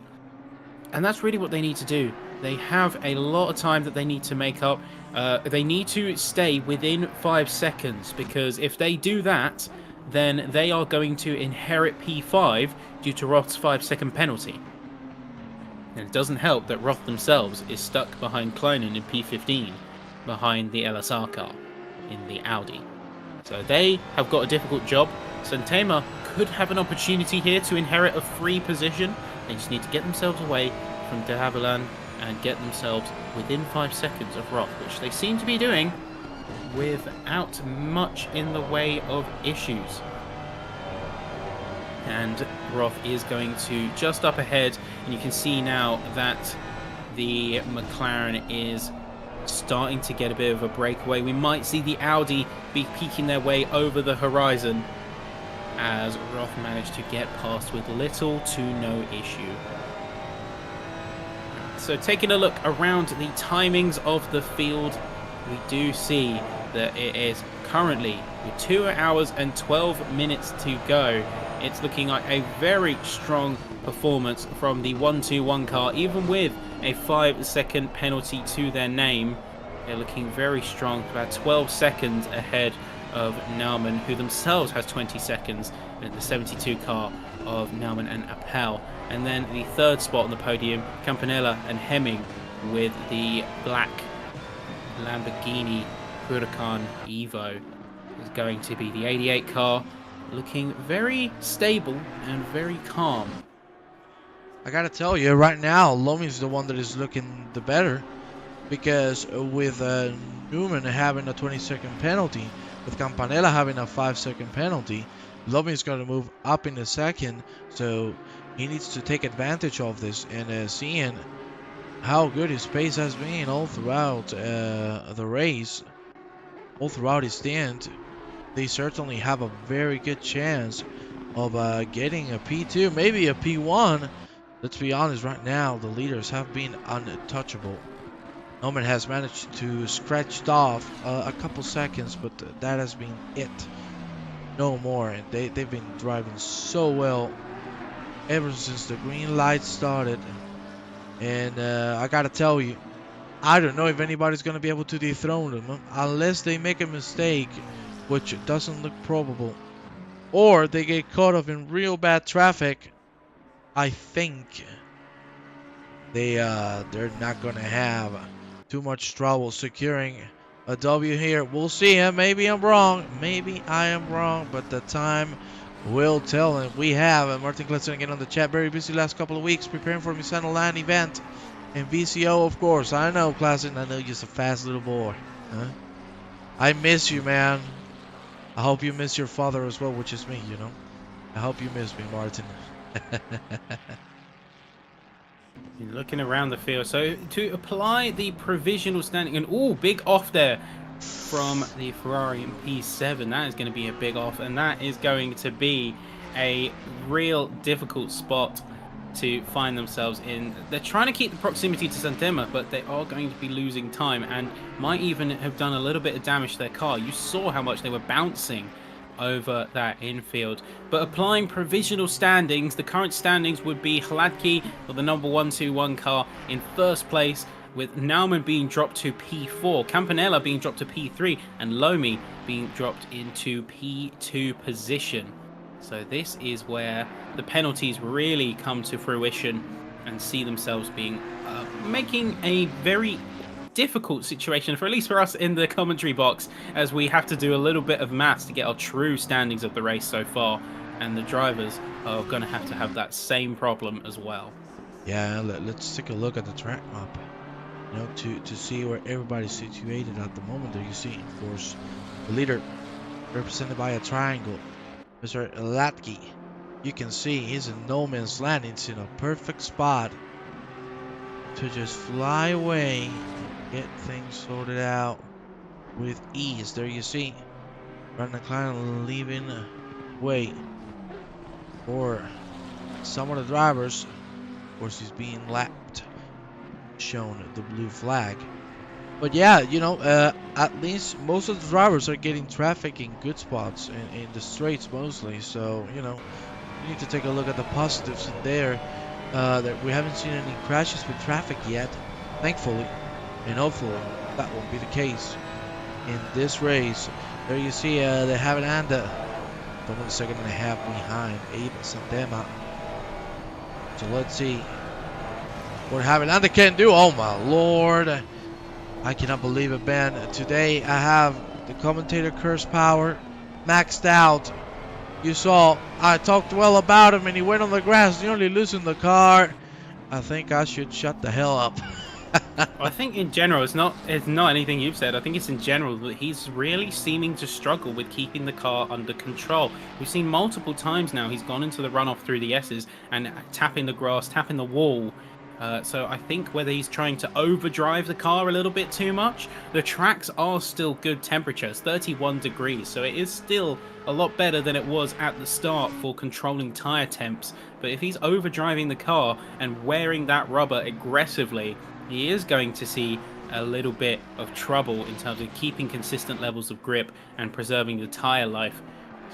And that's really what they need to do. They have a lot of time that they need to make up. They need to stay within 5 seconds, because if they do that, then they are going to inherit P5 due to Roth's 5-second penalty. And it doesn't help that Roth themselves is stuck behind Kleinen in P15, behind the LSR car in the Audi. So they have got a difficult job. Santema could have an opportunity here to inherit a free position. They just need to get themselves away from De Havilland and get themselves within 5 seconds of Roth, which they seem to be doing without much in the way of issues. And Roth is going to just up ahead, and you can see now that the McLaren is starting to get a bit of a breakaway. We might see the Audi be peeking their way over the horizon, as Roth managed to get past with little to no issue. So taking a look around the timings of the field, we do see that it is currently with 2 hours and 12 minutes to go. It's looking like a very strong performance from the 121 car, even with a 5-second penalty to their name. They're looking very strong, about 12 seconds ahead of Naumann, who themselves has 20 seconds in the 72 car of Naumann and Appel. And then the third spot on the podium, Campanella and Hemming with the black Lamborghini Huracan Evo is going to be the 88 car, looking very stable and very calm. I gotta tell you, right now, Lomi's the one that is looking the better, because with Newman having a 20-second penalty, with Campanella having a 5-second penalty, Lomi's going to move up in a second, so he needs to take advantage of this. And seeing how good his pace has been all throughout the race, all throughout his stint, they certainly have a very good chance of getting a P2, maybe a P1, let's be honest, right now the leaders have been untouchable. Norman has managed to scratch off a couple seconds, but that has been it. No more. And they've been driving so well ever since the green light started. And I gotta tell you, I don't know if anybody's gonna be able to dethrone them unless they make a mistake, which doesn't look probable, or they get caught up in real bad traffic. I think they're not gonna have too much trouble securing a W here. We'll see. Maybe I'm wrong. Maybe I am wrong, but the time will tell. And we have Martin Kletzen again on the chat. Very busy last couple of weeks preparing for Misano Land event and VCO, of course. I know, Kletzen. I know you're just a fast little boy. Huh? I miss you, man. I hope you miss your father as well, which is me, you know. I hope you miss me, Martin. Looking around the field, so to apply the provisional standing, and oh, big off there from the Ferrari P7. That is going to be a big off, and that is going to be a real difficult spot to find themselves in. They're trying to keep the proximity to Santema, but they are going to be losing time and might even have done a little bit of damage to their car. You saw how much they were bouncing over that infield. But applying provisional standings, the current standings would be Hladky with the number 121 car in first place, with Naumann being dropped to P4, Campanella being dropped to P3, and Lomi being dropped into P2 position. So this is where the penalties really come to fruition and see themselves being making a very difficult situation, for at least for us in the commentary box, as we have to do a little bit of maths to get our true standings of the race so far, and the drivers are going to have that same problem as well. Yeah, let's take a look at the track map, you know, to see where everybody's situated at the moment. There you see, of course, the leader represented by a triangle, Mr. Hladky. You can see he's in no man's land. He's in a perfect spot to just fly away, get things sorted out with ease. There you see Brandon Klein leaving way for some of the drivers. Of course, he's being lapped, shown the blue flag. But yeah, you know, at least most of the drivers are getting traffic in good spots, in the straights mostly. So, you know, you need to take a look at the positives in there. That we haven't seen any crashes with traffic yet, thankfully. And hopefully that won't be the case in this race. There you see the Havilanda, the 1 second and a half behind Abe Santema. So let's see what Havilanda can do. Oh my lord, I cannot believe it, Ben. Today I have the commentator curse power maxed out. You saw I talked well about him and he went on the grass, nearly losing the car. I think I should shut the hell up. I think in general, it's not anything you've said. I think it's in general that he's really seeming to struggle with keeping the car under control. We've seen multiple times now he's gone into the runoff through the S's and tapping the grass, tapping the wall. So I think whether he's trying to overdrive the car a little bit too much. The tracks are still good temperatures, 31 degrees, so it is still a lot better than it was at the start for controlling tyre temps. But if he's overdriving the car and wearing that rubber aggressively, he is going to see a little bit of trouble in terms of keeping consistent levels of grip and preserving the tyre life.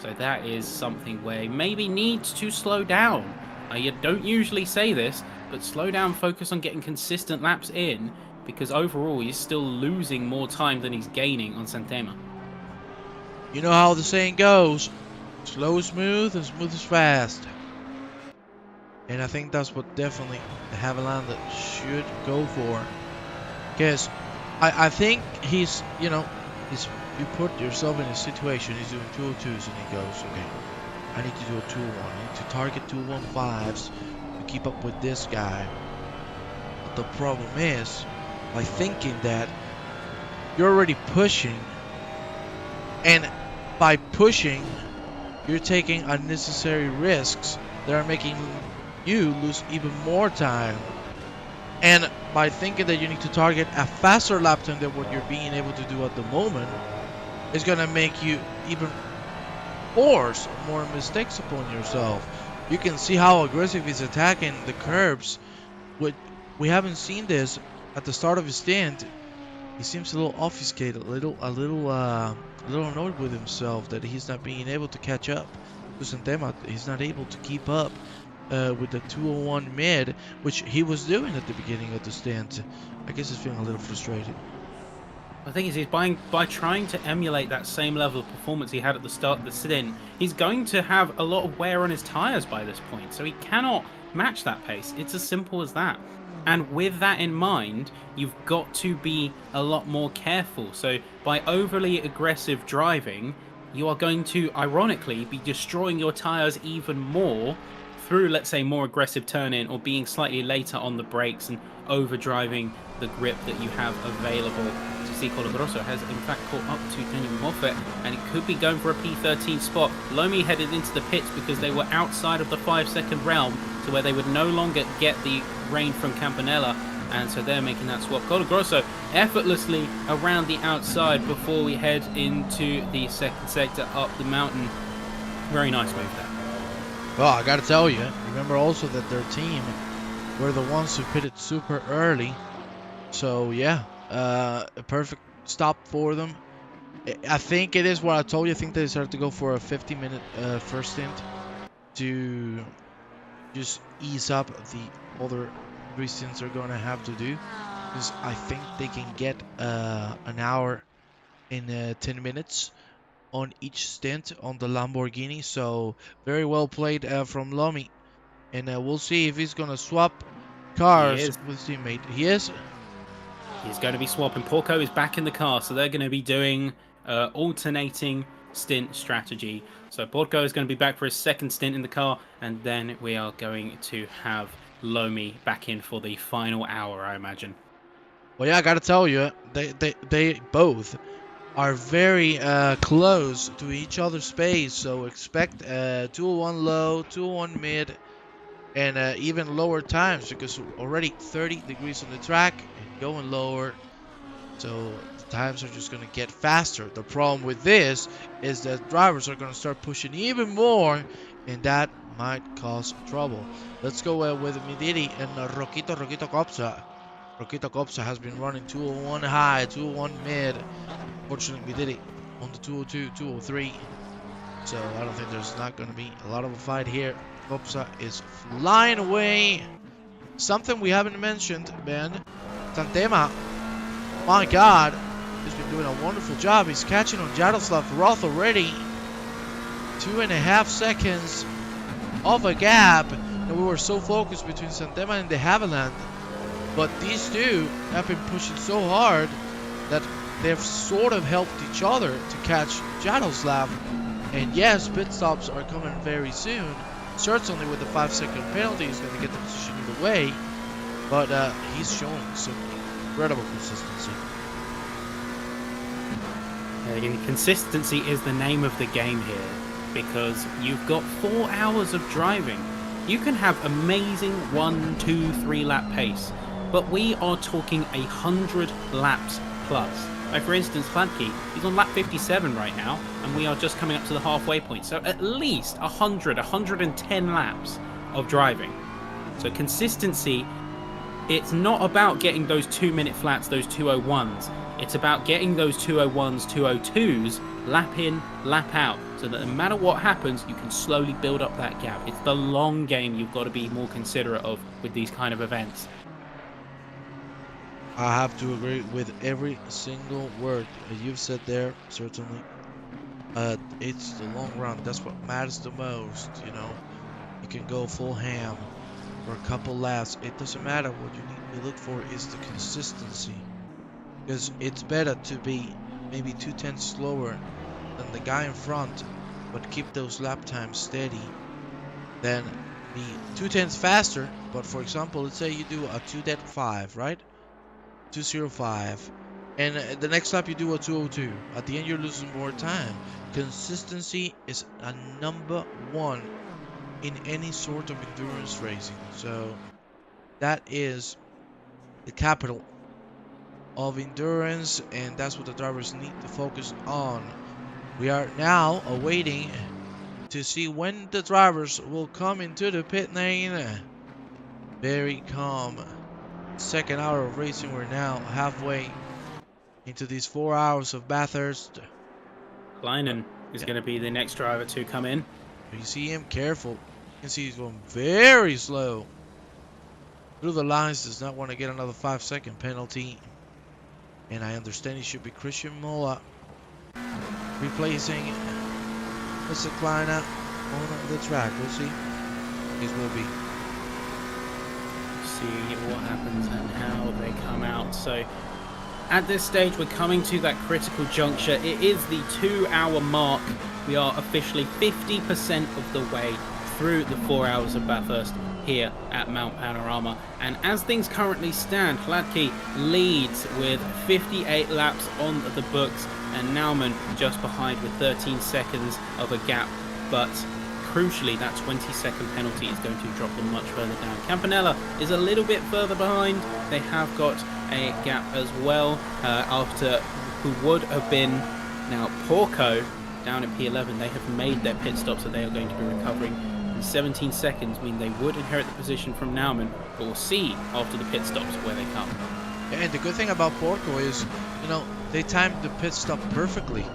So that is something where he maybe needs to slow down. You don't usually say this, but slow down, focus on getting consistent laps in, because overall he's still losing more time than he's gaining on Santema. You know how the saying goes, slow is smooth and smooth is fast. And I think that's what definitely the Havilanda should go for. Because I think he's, you know, you put yourself in a situation, he's doing 202s and he goes, okay, I need to do a 201. I need to target 215s to keep up with this guy. But the problem is, by thinking that, you're already pushing, and by pushing, you're taking unnecessary risks that are making you lose even more time. And by thinking that you need to target a faster lap time than what you're being able to do at the moment, is going to make you even force more mistakes upon yourself. You can see how aggressive he's attacking the curbs. We haven't seen this at the start of his stint. He seems a little obfuscated, a little annoyed with himself that he's not being able to catch up to Santema. He's not able to keep up with the 201 mid, which he was doing at the beginning of the stint. I guess he's feeling a little frustrated. The thing is by trying to emulate that same level of performance he had at the start of the stint, he's going to have a lot of wear on his tyres by this point, so he cannot match that pace. It's as simple as that. And with that in mind, you've got to be a lot more careful. So by overly aggressive driving, you are going to, ironically, be destroying your tyres even more through, let's say, more aggressive turn-in or being slightly later on the brakes and overdriving the grip that you have available. See, Colagrosso has in fact caught up to Daniel Moffat, and it could be going for a P13 spot. Lomi headed into the pits because they were outside of the 5-second realm, to where they would no longer get the rain from Campanella, and so they're making that swap. Colagrosso effortlessly around the outside before we head into the second sector up the mountain. Very nice move there. Well, I gotta tell you, remember also that their team were the ones who pitted super early. So yeah, a perfect stop for them. I think it is what I told you. I think they decided to go for a 50-minute first stint to just ease up the other 3 stints they're going to have to do. Because I think they can get an hour in 10 minutes on each stint on the Lamborghini. So very well played from Lomi. And we'll see if he's going to swap cars with his teammate. He is. He's going to be swapping. Porco is back in the car, so they're going to be doing alternating stint strategy. So Porco is going to be back for his second stint in the car, and then we are going to have Lomi back in for the final hour, I imagine. Well, yeah, I got to tell you, they both are very close to each other's pace. So expect 201 low, 201 mid, and even lower times, because already 30 degrees on the track and going lower, so the times are just going to get faster. The problem with this is that drivers are going to start pushing even more, and that might cause trouble. Let's go with Midiri and Roquito Copsa. Roquito Copsa has been running 201 high, 201 mid. Fortunately, Midiri on the 202, 203. So I don't think there's not going to be a lot of a fight here. Copsa is flying away. Something we haven't mentioned, Ben. Santema, my God, he's been doing a wonderful job. He's catching on Jaroslav Roth already. 2.5 seconds of a gap. And we were so focused between Santema and de Havilland. But these two have been pushing so hard that they've sort of helped each other to catch Jaroslav. And yes, pit stops are coming very soon. Certainly with the 5-second penalty, he's going to get the position either way. But he's showing some incredible consistency. Consistency is the name of the game here, because you've got 4 hours of driving. You can have amazing 1, 2, 3 lap pace, but we are talking 100 laps plus. Like for instance, Hladky, he's on lap 57 right now, and we are just coming up to the halfway point. So at least 100, 110 laps of driving. So consistency, it's not about getting those 2-minute flats, those 201s. It's about getting those 201s, 202s, lap in, lap out, so that no matter what happens, you can slowly build up that gap. It's the long game you've got to be more considerate of with these kind of events. I have to agree with every single word you've said there, certainly. It's the long run. That's what matters the most, you know. You can go full ham for a couple laps. It doesn't matter. What you need to look for is the consistency. Because it's better to be maybe 2/10 slower than the guy in front, but keep those lap times steady, than be 2/10 faster. But for example, let's say you do a 2.5, right? 2:05, and the next lap you do a 2:02. At the end, you're losing more time. Consistency is a number one in any sort of endurance racing. So that is the capital of endurance, and that's what the drivers need to focus on. We are now awaiting to see when the drivers will come into the pit lane. Very calm. Second hour of racing. We're now halfway into these 4 hours of Bathurst. Kleinen is Yeah. going to be the next driver to come in. You see him careful. You can see he's going very slow. Through the lines, does not want to get another 5-second penalty. And I understand he should be Christian Mola replacing Mr. Kleiner on the track. We'll see. This will be. See what happens and how they come out. So at this stage, we're coming to that critical juncture. It is the 2-hour mark. We are officially 50% of the way through the 4 hours of Bathurst here at Mount Panorama. And as things currently stand, Hladky leads with 58 laps on the books, and Naumann just behind with 13 seconds of a gap. But crucially, that 20-second penalty is going to drop them much further down. Campanella is a little bit further behind. They have got a gap as well after who would have been now Porco down at P11. They have made their pit stop, so they are going to be recovering. And 17 seconds mean they would inherit the position from Naumann, but we'll see after the pit stops where they come. And the good thing about Porco is, you know, they timed the pit stop perfectly.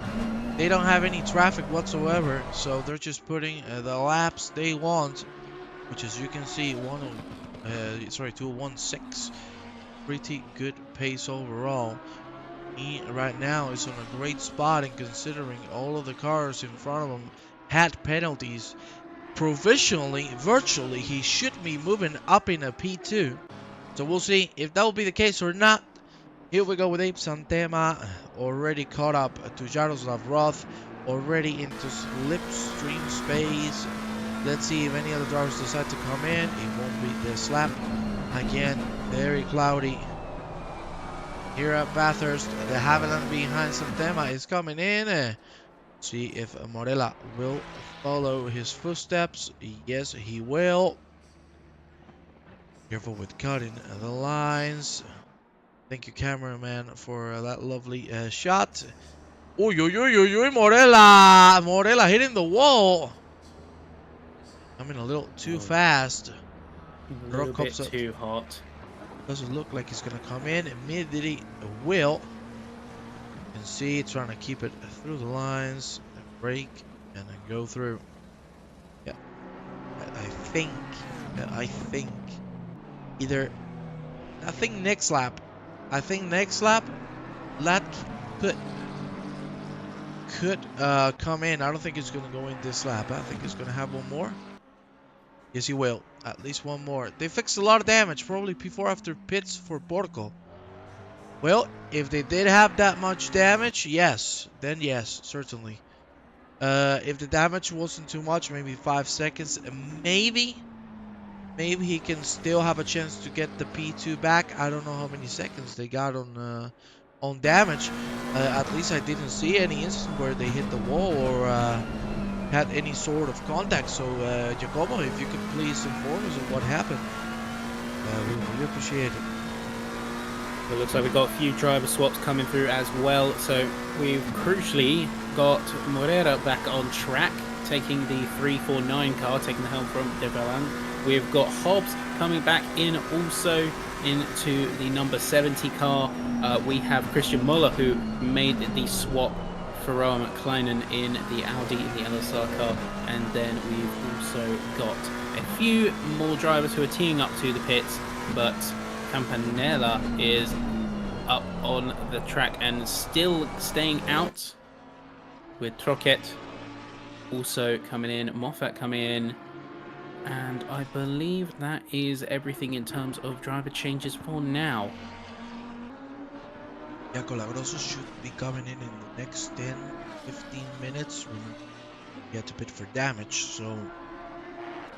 They don't have any traffic whatsoever, so they're just putting the laps they want, which as you can see, 2:16. Pretty good pace overall. He right now is on a great spot, and considering all of the cars in front of him had penalties, provisionally, virtually, he should be moving up in a P2. So we'll see if that will be the case or not. Here we go with Abe Santema, already caught up to Jaroslav Roth, already into slipstream space. Let's see if any other drivers decide to come in. It won't be this lap. Again, very cloudy here at Bathurst. The Havilland behind Santema is coming in. See if Morella will follow his footsteps. Yes, he will. Careful with cutting the lines. Thank you, cameraman, for that lovely shot. Oy, Morella! Morella hitting the wall. Coming a little too fast. A little bit too hot. Doesn't look like he's going to come in. Immediately will. You can see trying to keep it through the lines. Brake and then go through. Yeah. I think either. I think next lap, Lat could come in. I don't think it's going to go in this lap. I think it's going to have one more. Yes, he will. At least one more. They fixed a lot of damage. Probably before after pits for Porco. Well, if they did have that much damage, yes. Then yes, certainly. If the damage wasn't too much, maybe 5 seconds, maybe he can still have a chance to get the P2 back. I don't know how many seconds they got on damage. At least I didn't see any instance where they hit the wall or had any sort of contact. So Giacomo, if you could please inform us of what happened, we would really appreciate it. It looks like we've got a few driver swaps coming through as well. So we've crucially got Morera back on track, taking the 349 car, taking the helm from De Valan. We've got Hobbs coming back in also into the number 70 car. We have Christian Muller, who made the swap from Kleinen in the Audi in the LSR car. And then we've also got a few more drivers who are teeing up to the pits, but Campanella is up on the track and still staying out, with Troquet also coming in, Moffat coming in, and I believe that is everything in terms of driver changes for now. Yeah, Colagroso should be coming in the next 10-15 minutes when he had to pit for damage, so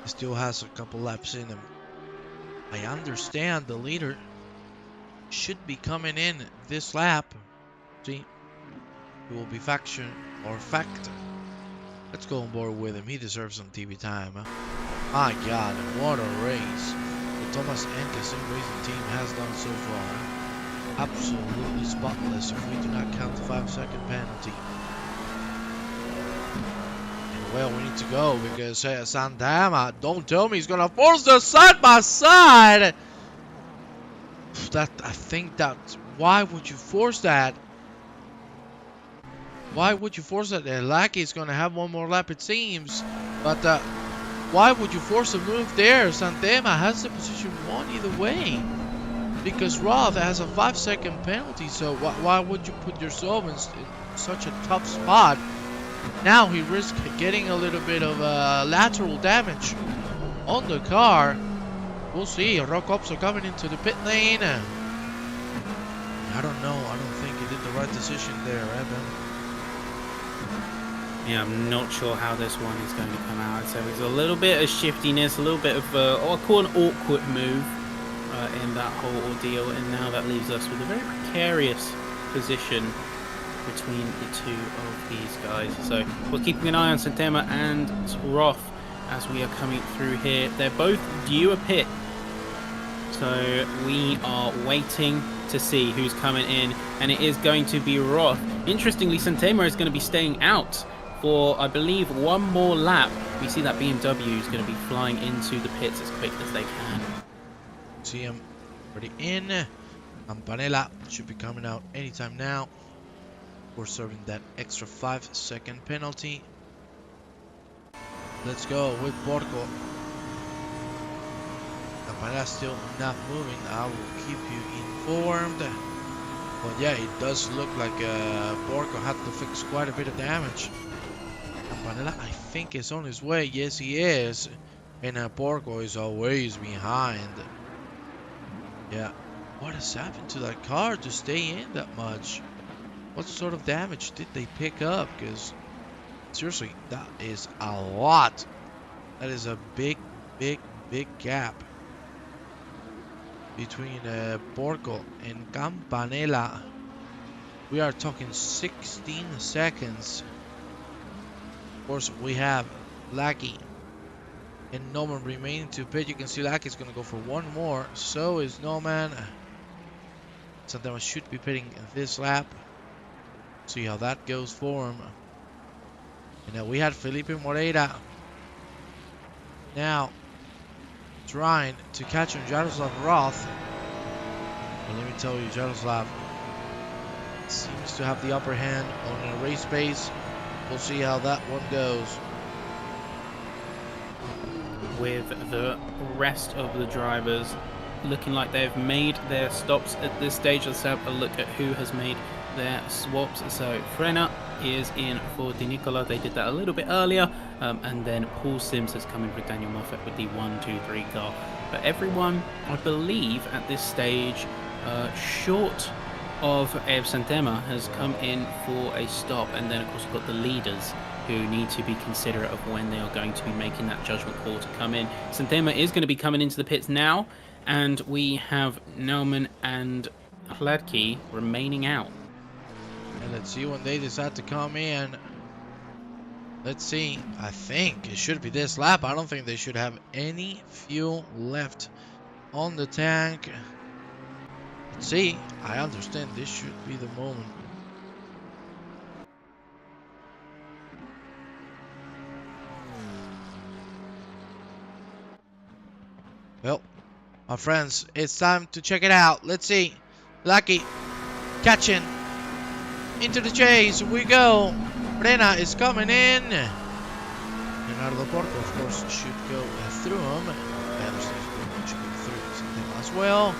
he still has a couple laps in him. I understand the leader should be coming in this lap. See, he will be faction or fact. Let's go on board with him. He deserves some TV time. Huh? My God, what a race the Thomas Enke Racing team has done so far. Absolutely spotless if we do not count the 5-second penalty. And Well, we need to go because Santama, don't tell me he's gonna force the side by side. I think that. Why would you force that? Why would you force that? Lackey is gonna have one more lap, it seems. But why would you force a move there? Santema has the position 1 either way. Because Roth has a 5-second penalty, so why would you put yourself in such a tough spot? Now he risks getting a little bit of lateral damage on the car. We'll see. Rock-ups are coming into the pit lane. I don't know. I don't think he did the right decision there, Evan. Yeah, I'm not sure how this one is going to come out. So there's a little bit of shiftiness, a little bit of, I'll call an awkward move in that whole ordeal. And now that leaves us with a very precarious position between the two of these guys. So we're keeping an eye on Santema and Roth as we are coming through here. They're both due a pit. So we are waiting to see who's coming in, and it is going to be Roth. Interestingly, Santema is going to be staying out for, I believe, one more lap. We see that BMW is going to be flying into the pits as quick as they can. See him already in. Campanella should be coming out anytime now. We're serving that extra 5-second penalty. Let's go with Porco. Campanella still not moving. I will keep you informed. But yeah, it does look like Porco had to fix quite a bit of damage. Campanella, I think, is on his way. Yes, he is. And Porco is always behind. Yeah. What has happened to that car to stay in that much? What sort of damage did they pick up? Because seriously, that is a lot. That is a big gap between Porco and Campanella. We are talking 16 seconds. Of course, we have Lackey and Norman remaining to pit. You can see Lackey is going to go for one more. So is Norman. Santana should be pitting this lap. See how that goes for him. And we had Felipe Moreira now trying to catch on Jaroslav Roth. But let me tell you, Jaroslav seems to have the upper hand on a race pace. We'll see how that one goes. With the rest of the drivers looking like they've made their stops at this stage, let's have a look at who has made their swaps. So Frena is in for Di Nicola. They did that a little bit earlier. And then Paul Sims has come in for Daniel Moffat with the 1-2-3 car. But everyone, I believe, at this stage, short of Eb Santema, has come in for a stop. And then, of course, we've got the leaders who need to be considerate of when they are going to be making that judgment call to come in. Santema is going to be coming into the pits now. And we have Naumann and Hladky remaining out. And let's see when they decide to come in. Let's see. I think it should be this lap. I don't think they should have any fuel left on the tank. Let's see. I understand this should be the moment. Well, my friends, it's time to check it out. Let's see. Lucky catching into the chase. We go. Brena is coming in. And out of the Porco, of course, should go through him. Anderson should go through something as well.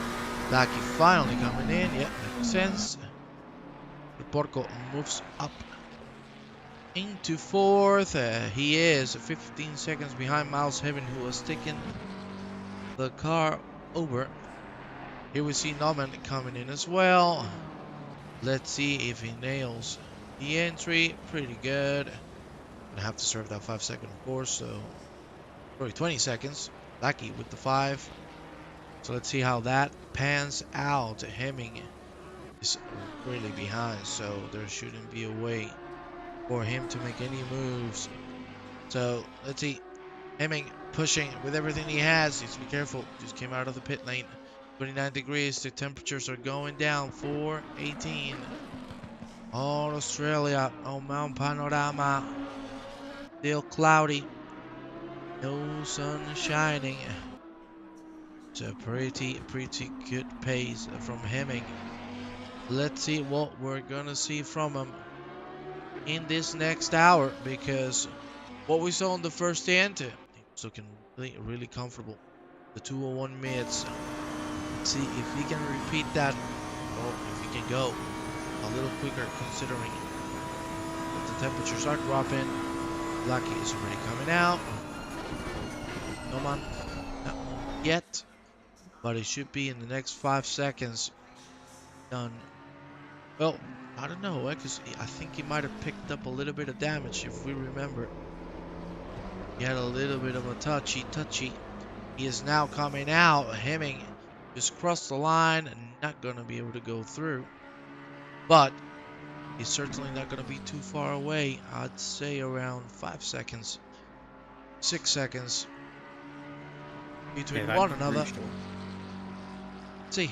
Lucky finally coming in. Yeah, makes sense. The Porco moves up into fourth. He is 15 seconds behind Miles Heaven, who was taking the car over. Here we see Norman coming in as well. Let's see if he nails the entry. Pretty good. Gonna have to serve that 5 second, of course. So, probably 20 seconds. Lucky with the 5. So let's see how that pans out. Hemming is really behind, so there shouldn't be a way for him to make any moves. So let's see. Hemming pushing with everything he has. Needs to be careful. Just came out of the pit lane. 29 degrees. The temperatures are going down. 418. On Australia. On Mount Panorama. still cloudy. No sun shining. It's a pretty good pace from Hemming. Let's see what we're gonna see from him in this next hour, because what we saw in the first stint, he was looking really comfortable. The 201 minutes. Let's see if he can repeat that, or if he can go a little quicker, considering that the temperatures are dropping. Lucky is already coming out. No man, not yet, but it should be in the next 5 seconds done. Well, I don't know, because I think he might have picked up a little bit of damage, if we remember. He had a little bit of a touchy. He is now coming out. Hemming just crossed the line and not going to be able to go through. But he's certainly not going to be too far away. I'd say around 5 seconds, 6 seconds between one another. Let's see.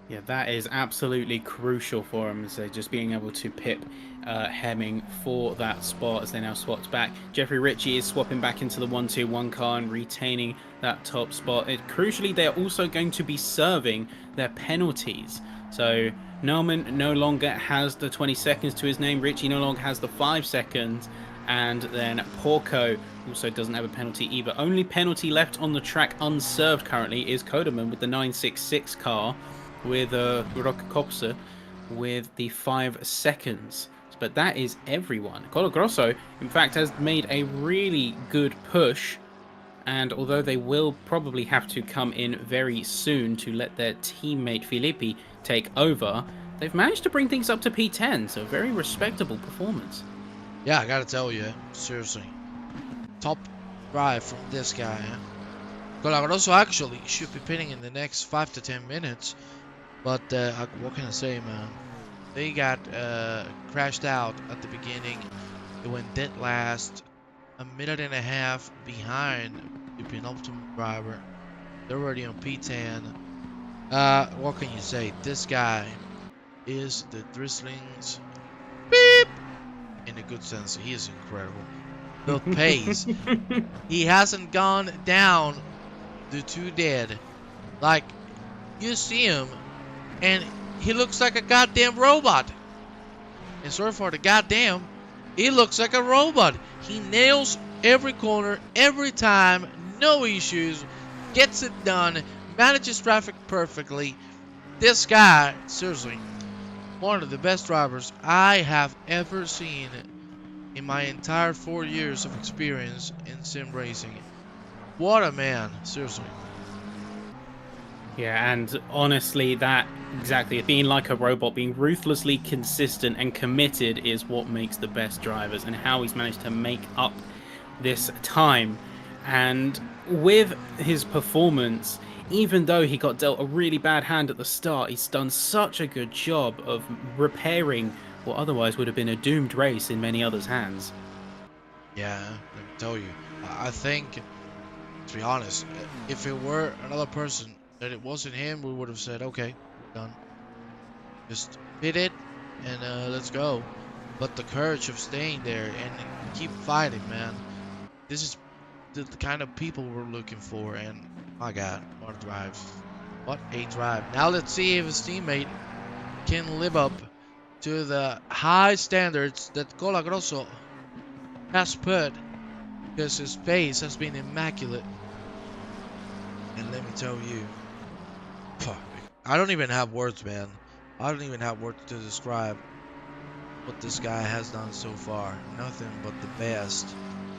Yeah, that is absolutely crucial for him. So just being able to pip Hemming for that spot as they now swapped back. Jeffrey Ritchie is swapping back into the 1-2-1 car and retaining that top spot. Crucially, they're also going to be serving their penalties. So Norman no longer has the 20 seconds to his name. Ritchie no longer has the 5 seconds. And then Porco also doesn't have a penalty either. Only penalty left on the track unserved currently is Koderman with the 966 car, with Roccopsa with the 5 seconds. But that is everyone. Colo Grosso, in fact, has made a really good push. And although they will probably have to come in very soon to let their teammate Filippi take over, they've managed to bring things up to P10. So very respectable performance. Yeah, I gotta tell you, seriously. Top drive from this guy. Colagroso actually should be pitting in the next 5 to 10 minutes. But what can I say, man? They got crashed out at the beginning. They went dead last, a minute and a half behind the penultimate driver. They're already on P10. What can you say? This guy is the Drizzling's beep. In a good sense, he is incredible. The pace. He hasn't gone down to 2 dead. Like, you see him, and he looks like a goddamn robot. And sorry for the goddamn, he looks like a robot. He nails every corner, every time, no issues, gets it done, manages traffic perfectly. This guy, seriously, one of the best drivers I have ever seen in my entire 4 years of experience in sim racing. What a man, seriously. Yeah, and honestly, that exactly, being like a robot, being ruthlessly consistent and committed is what makes the best drivers, and how he's managed to make up this time. And with his performance, even though he got dealt a really bad hand at the start, he's done such a good job of repairing what otherwise would have been a doomed race in many others' hands. Yeah, let me tell you, I think, to be honest, if it were another person, that it wasn't him, we would have said, okay, we're done. Just hit it, and let's go. But the courage of staying there and keep fighting, man. This is the kind of people we're looking for, and my God, what a drive. What a drive. Now let's see if his teammate can live up to the high standards that Colagroso has put, because his pace has been immaculate. And let me tell you, I don't even have words, man. I don't even have words to describe what this guy has done so far. Nothing but the best.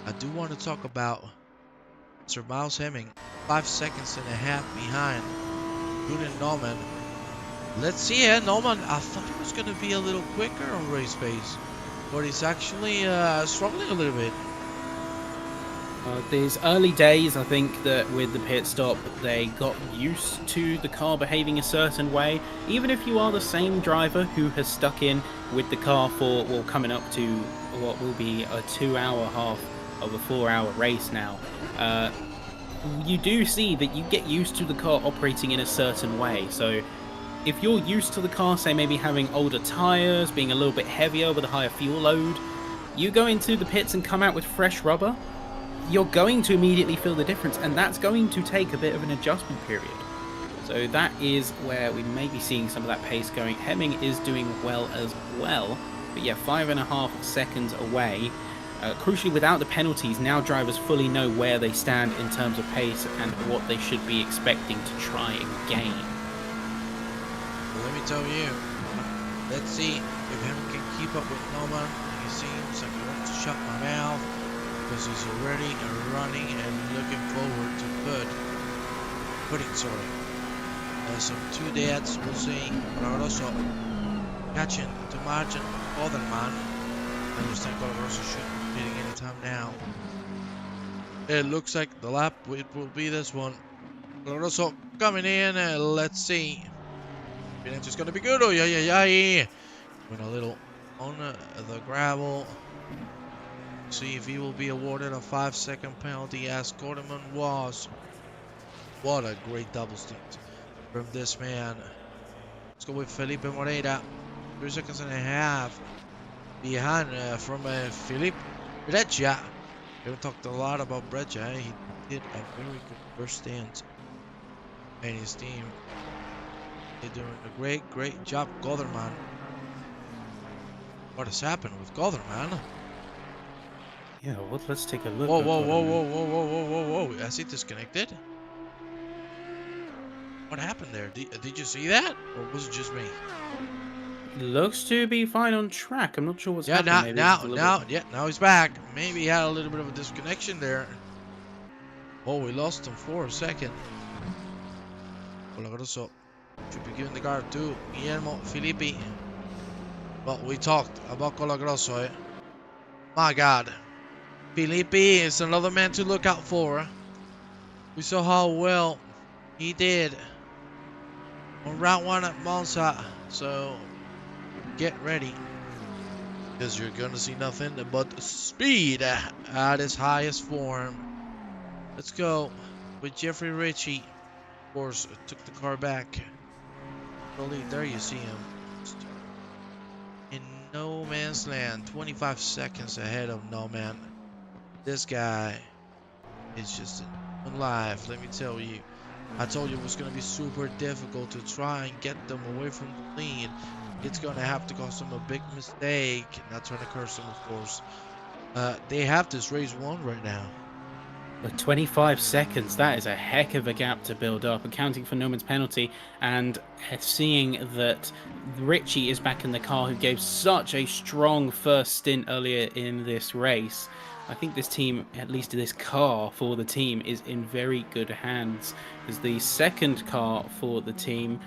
I do want to talk about Sir Miles Hemming, 5 seconds and a half behind Julian Norman. Let's see it. Norman, I thought he was going to be a little quicker on race pace, but he's actually struggling a little bit. These early days, I think that with the pit stop, they got used to the car behaving a certain way. Even if you are the same driver who has stuck in with the car for, well, coming up to what will be a 2-hour half of a 4-hour race now, you do see that you get used to the car operating in a certain way. So if you're used to the car, say maybe having older tires, being a little bit heavier with a higher fuel load, You go into the pits and come out with fresh rubber, you're going to immediately feel the difference, and that's going to take a bit of an adjustment period. So that is where we may be seeing some of that pace going. Hemming is doing well as well, but yeah, 5.5 seconds away. Crucially, without the penalties, now drivers fully know where they stand in terms of pace and what they should be expecting to try and gain. Well, let me tell you, let's see if Hemming can keep up with Noma. He seems like he wants to shut my mouth because he's already running and looking forward to putting some 2 deads, we'll see. Colagroso catching to margin other man. I understand Colagroso shouldn't be getting any time now. It looks like the lap, it will be this one. Colagroso coming in, let's see. It's gonna be good. Oh, yeah. Went a little on the gravel. See if he will be awarded a 5-second penalty as Corderman was. What a great double stint from this man. Let's go with Felipe Moreira. 3.5 seconds behind from Felipe Breccia. We haven't talked a lot about Breccia. He did a very good first stint. And his team, they're doing a great job. Gotherman. What has happened with Gotherman? Yeah, well, let's take a look. Whoa. Has he disconnected? What happened there? Did you see that? Or was it just me? Looks to be fine on track. I'm not sure what's happening. Now he's back. Maybe he had a little bit of a disconnection there. Oh, we lost him for a second. Colagroso should be giving the guard to Guillermo Filippi. But we talked about Colagroso, eh? My God. Filippi is another man to look out for. We saw how well he did on round 1 at Monza. So get ready, because you're gonna see nothing but speed at its highest form. Let's go with Jeffrey Ritchie. Of course, took the car back. There you see him in no man's land, 25 seconds ahead of no man. This guy is just alive, let me tell you. I told you it was going to be super difficult to try and get them away from the lead. It's going to have to cost them a big mistake. Not trying to curse them, of course. They have this race won right now. But 25 seconds, that is a heck of a gap to build up, accounting for Norman's penalty, and seeing that Ritchie is back in the car, who gave such a strong first stint earlier in this race. I think this team, at least this car for the team, is in very good hands, as the second car for the team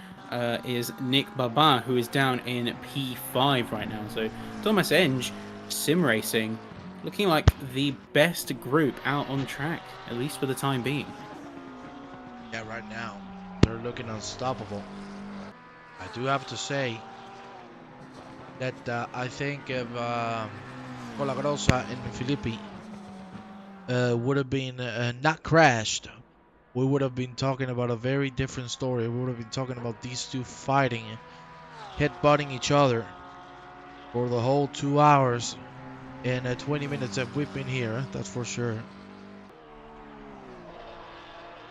is Nick Babin, who is down in P5 right now. So Thomas Enge, sim racing, looking like the best group out on track, at least for the time being. Yeah, right now, they're looking unstoppable. I do have to say that I think if Colagrosa and Filippi would have been not crashed, we would have been talking about a very different story. We would have been talking about these two fighting, headbutting each other for the whole 2 hours and 20 minutes that we've been here, that's for sure.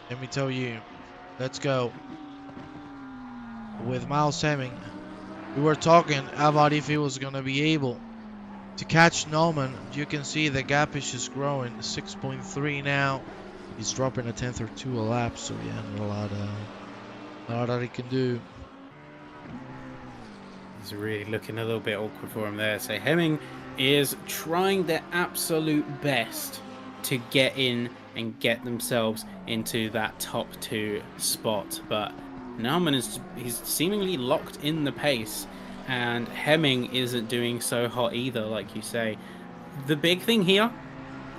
Let me tell you, let's go with Miles Hemming. We were talking about if he was going to be able to catch Norman. You can see the gap is just growing, 6.3 now. He's dropping a tenth or two a lap, so yeah, not a lot that he can do. It's really looking a little bit awkward for him there. So Hemming is trying their absolute best to get in and get themselves into that top 2 spot, but Naumann he's seemingly locked in the pace, and Hemming isn't doing so hot either, like you say. The big thing here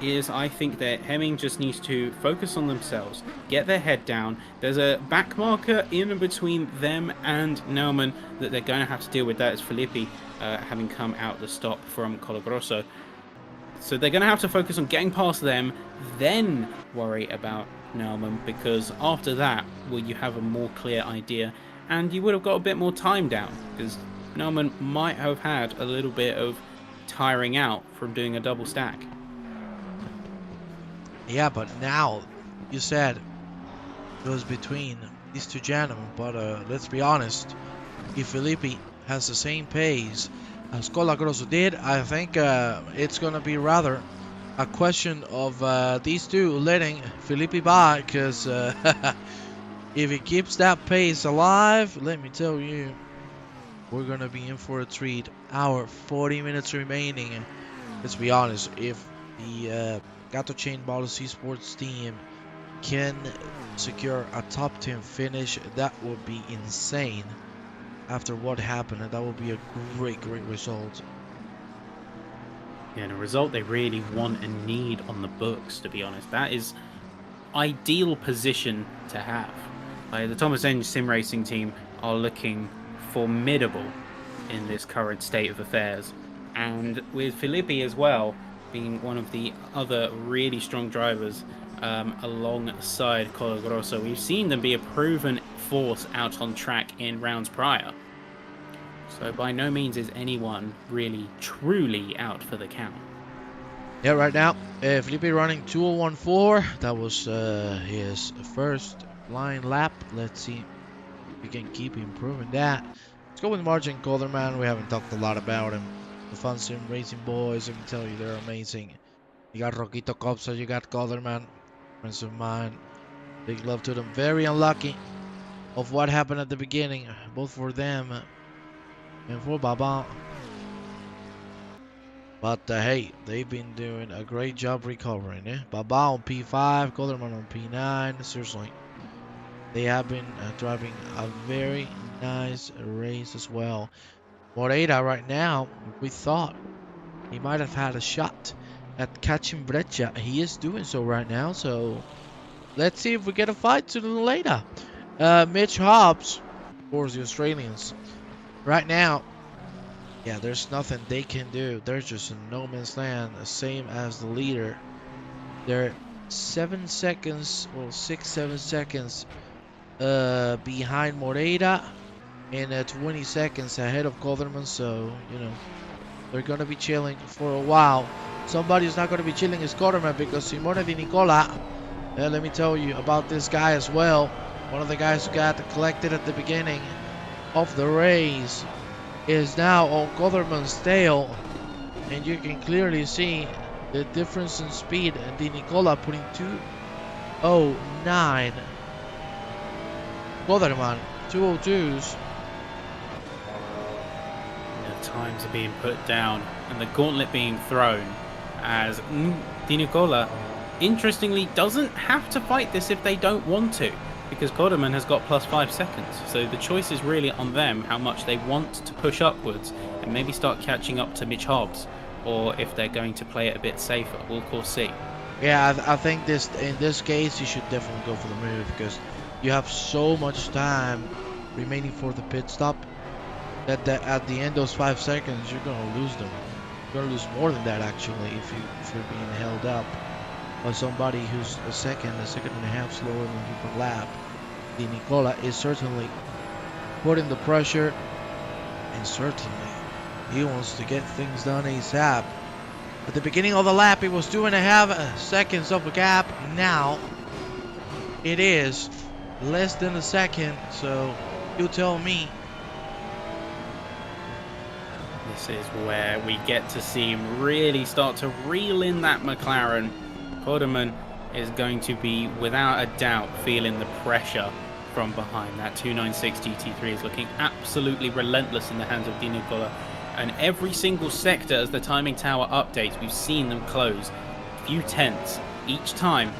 is I think that Hemming just needs to focus on themselves, get their head down. There's a back marker in between them and Naumann that they're going to have to deal with. That is Filippi having come out the stop from Colagroso. So they're going to have to focus on getting past them, then worry about Naumann, because after that, well, you have a more clear idea, and you would have got a bit more time down, because Naumann might have had a little bit of tiring out from doing a double stack. Yeah, but now you said it was between these two gentlemen, but let's be honest. If Felipe has the same pace as Colagrosso did, I think it's gonna be rather a question of these two letting Felipe by, because if he keeps that pace alive, let me tell you, we're gonna be in for a treat. Our 40 minutes remaining. Let's be honest, if the Gato Chain Ballers Esports team can secure a top 10 finish, that would be insane. After what happened, and that would be a great result. Yeah, and a result they really want and need on the books, to be honest. That is ideal position to have. The Thomas Enge Sim Racing team are looking formidable in this current state of affairs. And with Felipe as well, being one of the other really strong drivers alongside Colagrosso, we've seen them be a proven force out on track in rounds prior. So by no means is anyone really truly out for the count. Yeah, right now, Felipe running 2014. That was his first line lap. Let's see if we can keep improving that. Let's go with Martin Calderman. We haven't talked a lot about him. The Fun Sim Racing boys, let me tell you, they're amazing. You got Roquito Copsa, you got Calderman, friends of mine. Big love to them. Very unlucky of what happened at the beginning, both for them and for Baba. But hey, they've been doing a great job recovering. Baba on P5, Calderman on P9. Seriously, they have been driving a very nice race as well. Moreira right now, we thought he might have had a shot at catching Breccia. He is doing so right now, so let's see if we get a fight sooner than later. Mitch Hobbs, of course, the Australians. Right now, yeah, there's nothing they can do. They're just in no man's land, the same as the leader. They're 7 seconds, or 6-7 seconds behind Moreira, and 20 seconds ahead of Calderman. So, you know, they're going to be chilling for a while. Somebody who's not going to be chilling is Calderman, because Simone Di Nicola, let me tell you about this guy as well. One of the guys who got collected at the beginning of the race is now on Calderman's tail, and you can clearly see the difference in speed. And Di Nicola putting 2:09. Calderman 2:02s. The times are being put down and the gauntlet being thrown, as Di Nicola, interestingly, doesn't have to fight this if they don't want to, because Calderman has got +5 seconds. So the choice is really on them how much they want to push upwards and maybe start catching up to Mitch Hobbs, or if they're going to play it a bit safer. We'll of course see. Yeah, I think in this case you should definitely go for the move, because you have so much time remaining for the pit stop that at the end of those 5 seconds you're gonna lose them. You're gonna lose more than that actually if you're being held up by somebody who's a second and a half slower than you per lap. Di Nicola is certainly putting the pressure, and certainly he wants to get things done ASAP. At the beginning of the lap, it was 2.5 seconds of a gap. Now it is less than a second. So you tell me. This is where we get to see him really start to reel in that McLaren. Calderman is going to be, without a doubt, feeling the pressure from behind. That 296 GT3 is looking absolutely relentless in the hands of Di Nicola. And every single sector, as the timing tower updates, we've seen them close a few tenths each time,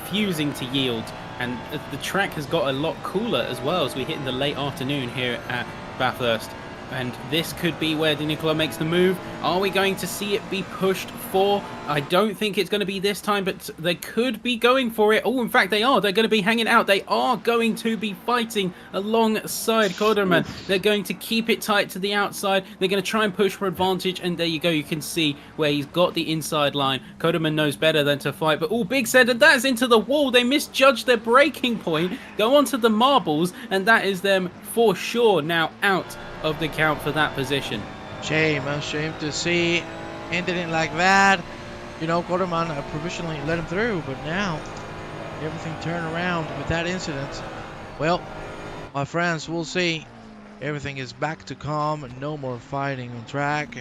refusing to yield. And the track has got a lot cooler as well as we hit in the late afternoon here at Bathurst. And this could be where Di Nicola makes the move. Are we going to see it be pushed for? I don't think it's going to be this time, but they could be going for it. Oh, in fact, they are. They're going to be hanging out. They are going to be fighting alongside Calderman. They're going to keep it tight to the outside. They're going to try and push for advantage. And there you go. You can see where he's got the inside line. Calderman knows better than to fight. But, oh, Big said that that's into the wall. They misjudged their braking point. Go onto the marbles. And that is them for sure now out of the count for that position. Shame to see. ended it like that. You know, Quarterman provisionally let him through, but now everything turned around with that incident. Well, my friends, we'll see. Everything is back to calm, no more fighting on track.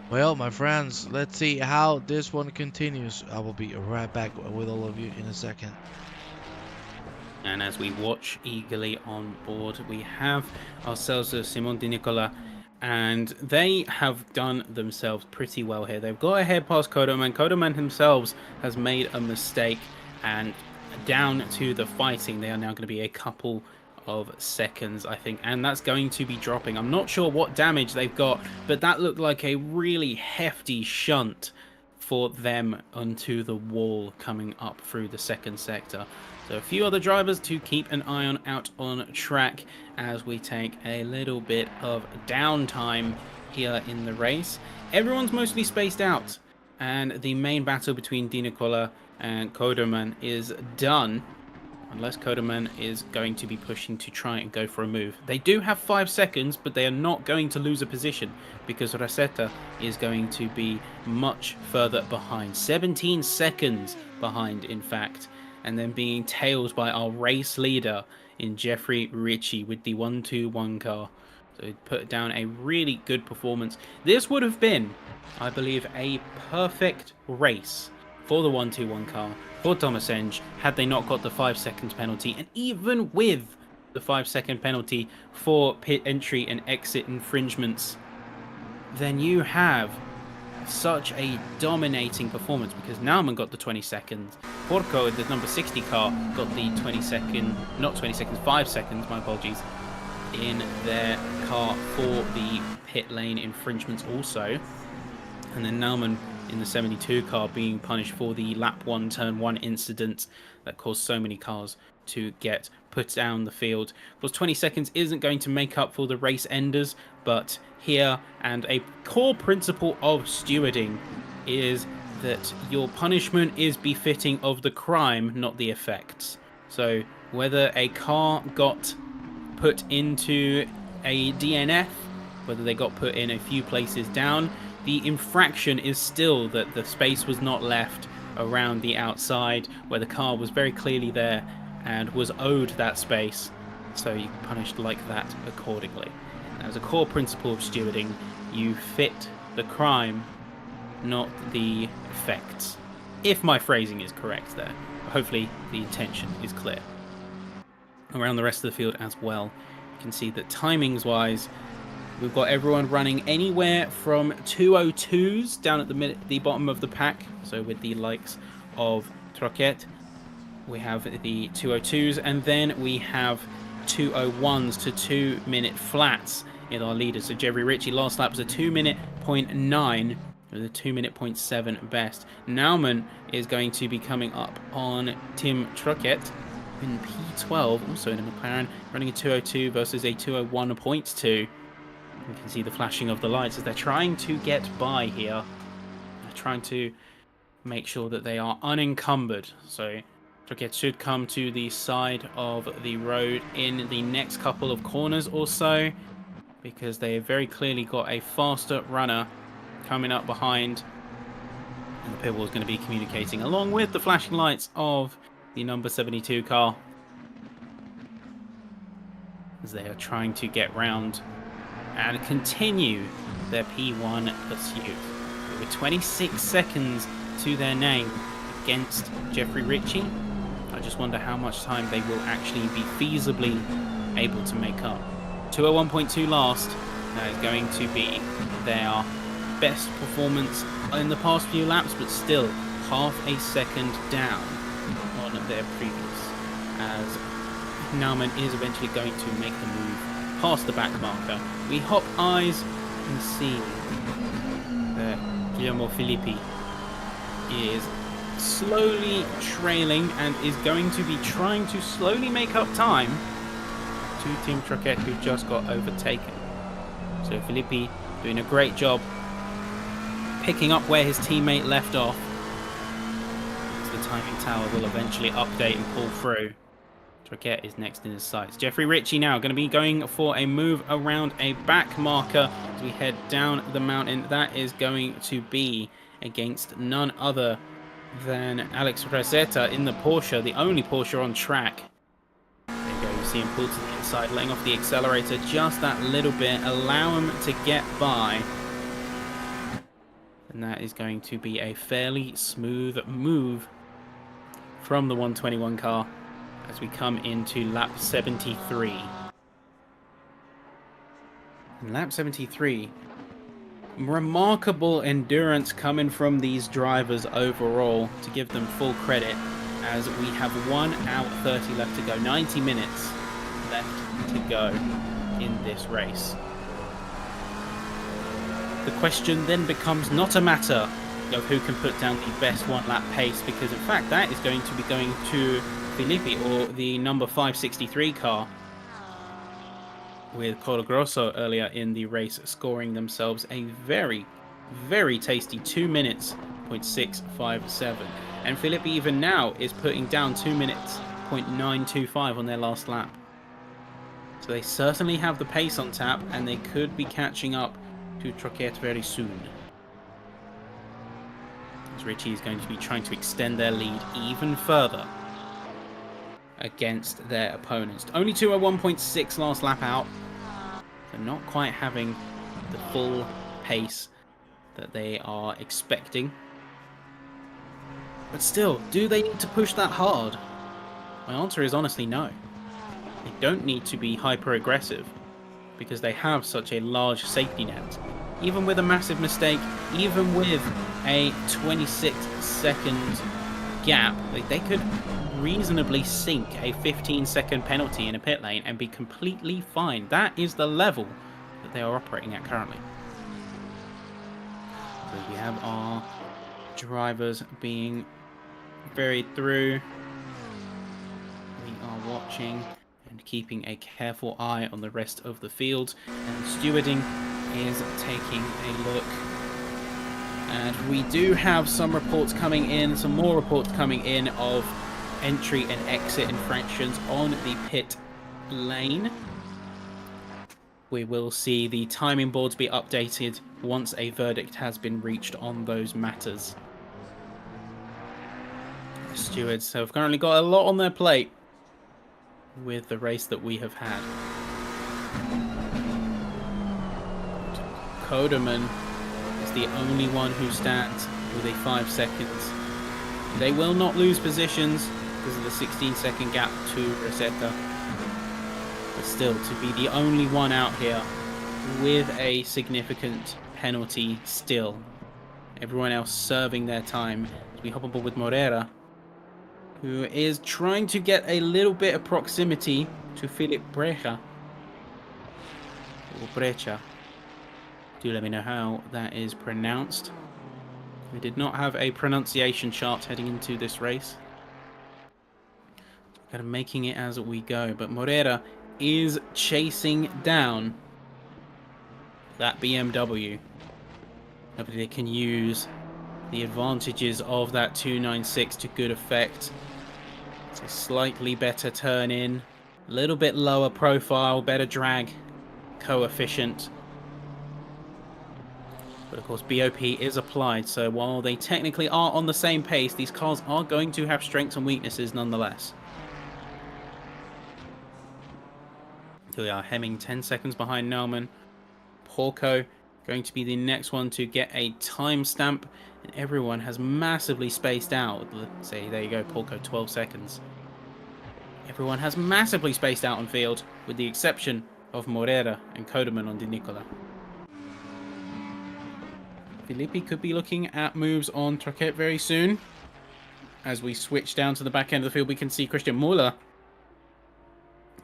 Well, my friends, let's see how this one continues. I will be right back with all of you in a second. And as we watch eagerly on board, we have ourselves a Simon Di Nicola, and they have done themselves pretty well here. They've got ahead past Kodoman. Kodoman himself has made a mistake, and down to the fighting, they are now going to be a couple of seconds, I think, and that's going to be dropping. I'm not sure what damage they've got, but that looked like a really hefty shunt for them onto the wall coming up through the second sector. So a few other drivers to keep an eye on out on track as we take a little bit of downtime here in the race. Everyone's mostly spaced out, and the main battle between Di Nicola and Koderman is done, unless Koderman is going to be pushing to try and go for a move. They do have 5 seconds, but they are not going to lose a position because Rosetta is going to be much further behind. 17 seconds behind, in fact, and then being tailed by our race leader in Jeffrey Ritchie with the 1-2-1 car. So he put down a really good performance. This would have been, I believe, a perfect race for the 1-2-1 car for Thomas Enge had they not got the 5 seconds penalty, and even with the 5-second penalty for pit entry and exit infringements, then you have such a dominating performance because Naumann got the 20 seconds. Porco, the number 60 car, got the 5 seconds, my apologies, in their car for the pit lane infringements also. And then Naumann in the 72 car being punished for the lap 1 turn 1 incident that caused so many cars to get put down the field. Of course, 20 seconds isn't going to make up for the race enders, but here, and a core principle of stewarding is that your punishment is befitting of the crime, not the effects. So whether a car got put into a DNF, whether they got put in a few places down, the infraction is still that the space was not left around the outside where the car was very clearly there and was owed that space, so you punished like that accordingly. As a core principle of stewarding, you fit the crime, not the effects. If my phrasing is correct there. Hopefully the intention is clear. Around the rest of the field as well, you can see that timings-wise, we've got everyone running anywhere from 202s down at the bottom of the pack. So with the likes of Troquet, we have the 202s, and then we have 201s to 2 minute flats in our leaders. So Jeffrey Ritchie last lap was a 2 minute 0.9 with a 2 minute 0.7 best. Naumann is going to be coming up on Tim Troquet in P12, also in a McLaren, running a 202 versus a 201.2. You can see the flashing of the lights as they're trying to get by here. They're trying to make sure that they are unencumbered. So Troquet should come to the side of the road in the next couple of corners or so, because they have very clearly got a faster runner coming up behind. And the pit wall is going to be communicating along with the flashing lights of the number 72 car as they are trying to get round and continue their P1 pursuit. With 26 seconds to their name against Jeffrey Ritchie, I just wonder how much time they will actually be feasibly able to make up. 201.2 last, that is going to be their best performance in the past few laps, but still half a second down on their previous, as Naumann is eventually going to make the move past the back marker. We hop eyes and see that Guillermo Filippi is slowly trailing and is going to be trying to slowly make up time to Team Troquet, who just got overtaken. So Filippi doing a great job picking up where his teammate left off. The timing tower will eventually update and pull through. Troquet is next in his sights. Jeffrey Ritchie now going to be going for a move around a back marker as we head down the mountain. That is going to be against none other than Alex Rosetta in the Porsche, the only Porsche on track. There you go, you see him pull to the inside, letting off the accelerator just that little bit, allow him to get by. And that is going to be a fairly smooth move from the 121 car as we come into lap 73. In lap 73, remarkable endurance coming from these drivers overall, to give them full credit, as we have 1 hour 30 left to go, 90 minutes left to go in this race. The question then becomes not a matter of who can put down the best one-lap pace, because in fact that is going to be going to Filippi, or the number 563 car, with Colo Grosso earlier in the race scoring themselves a very, very tasty 2 minutes, 0.657. And Filippi even now is putting down 2 minutes, 0.925 on their last lap. So they certainly have the pace on tap, and they could be catching up to Troquet very soon. As Richie is going to be trying to extend their lead even further against their opponents. Only 201.6 last lap out. So not quite having the full pace that they are expecting. But still, do they need to push that hard? My answer is honestly no. They don't need to be hyper aggressive, because they have such a large safety net. Even with a massive mistake, even with a 26-second gap, they could reasonably sink a 15-second penalty in a pit lane and be completely fine. That is the level that they are operating at currently. So we have our drivers being ferried through. We are watching and keeping a careful eye on the rest of the field, and stewarding is taking a look. And we do have some reports coming in, some more reports coming in of entry and exit infractions on the pit lane. We will see the timing boards be updated once a verdict has been reached on those matters. The stewards have currently got a lot on their plate with the race that we have had. Koderman is the only one who stands with a 5 seconds. They will not lose positions because of the 16-second gap to Rosetta. But still, to be the only one out here with a significant penalty still. Everyone else serving their time. As we hop on board with Morera, who is trying to get a little bit of proximity to Philip Brecha. Or Brecha. Do let me know how that is pronounced. We did not have a pronunciation chart heading into this race. Kind of making it as we go. But Morera is chasing down that BMW. Hopefully they can use the advantages of that 296 to good effect. It's a slightly better turn in, a little bit lower profile, better drag coefficient. But of course BOP is applied, so while they technically are on the same pace, these cars are going to have strengths and weaknesses nonetheless. Here we are, Hemming 10 seconds behind Naumann. Porco going to be the next one to get a timestamp, and everyone has massively spaced out. Let's say, there you go, Porco 12 seconds. Everyone has massively spaced out on field, with the exception of Morera and Koderman on Di Nicola. Filippi could be looking at moves on Troquet very soon. As we switch down to the back end of the field, we can see Christian Muller,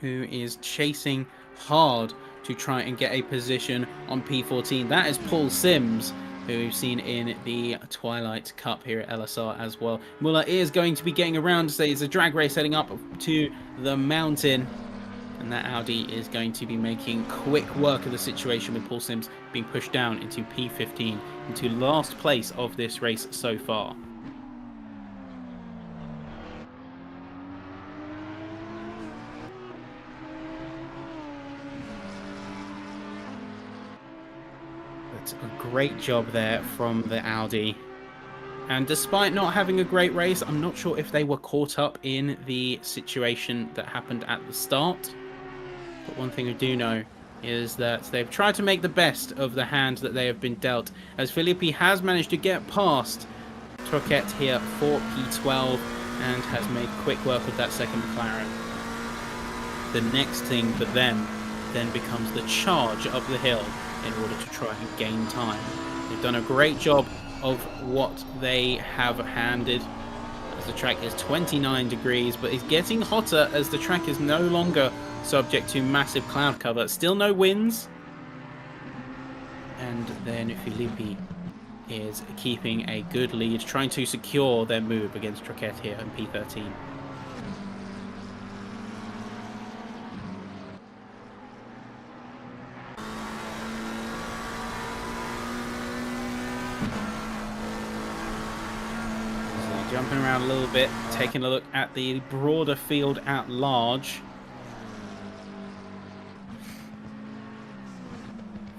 who is chasing hard to try and get a position on P14. That is Paul Sims, who we've seen in the Twilight Cup here at LSR as well. Muller is going to be getting around, so it's a drag race heading up to the mountain. And that Audi is going to be making quick work of the situation, with Paul Sims being pushed down into P15, into last place of this race so far. But a great job there from the Audi. And despite not having a great race, I'm not sure if they were caught up in the situation that happened at the start. But one thing I do know is that they've tried to make the best of the hand that they have been dealt, as Filippi has managed to get past Troquet here for P12 and has made quick work of that second McLaren. The next thing for them then becomes the charge up the hill in order to try and gain time. They've done a great job of what they have handed, as the track is 29 degrees, but it's getting hotter as the track is no longer subject to massive cloud cover. Still no winds. And then Filippi is keeping a good lead, trying to secure their move against Troquet here in P13. Jumping around a little bit, taking a look at the broader field at large.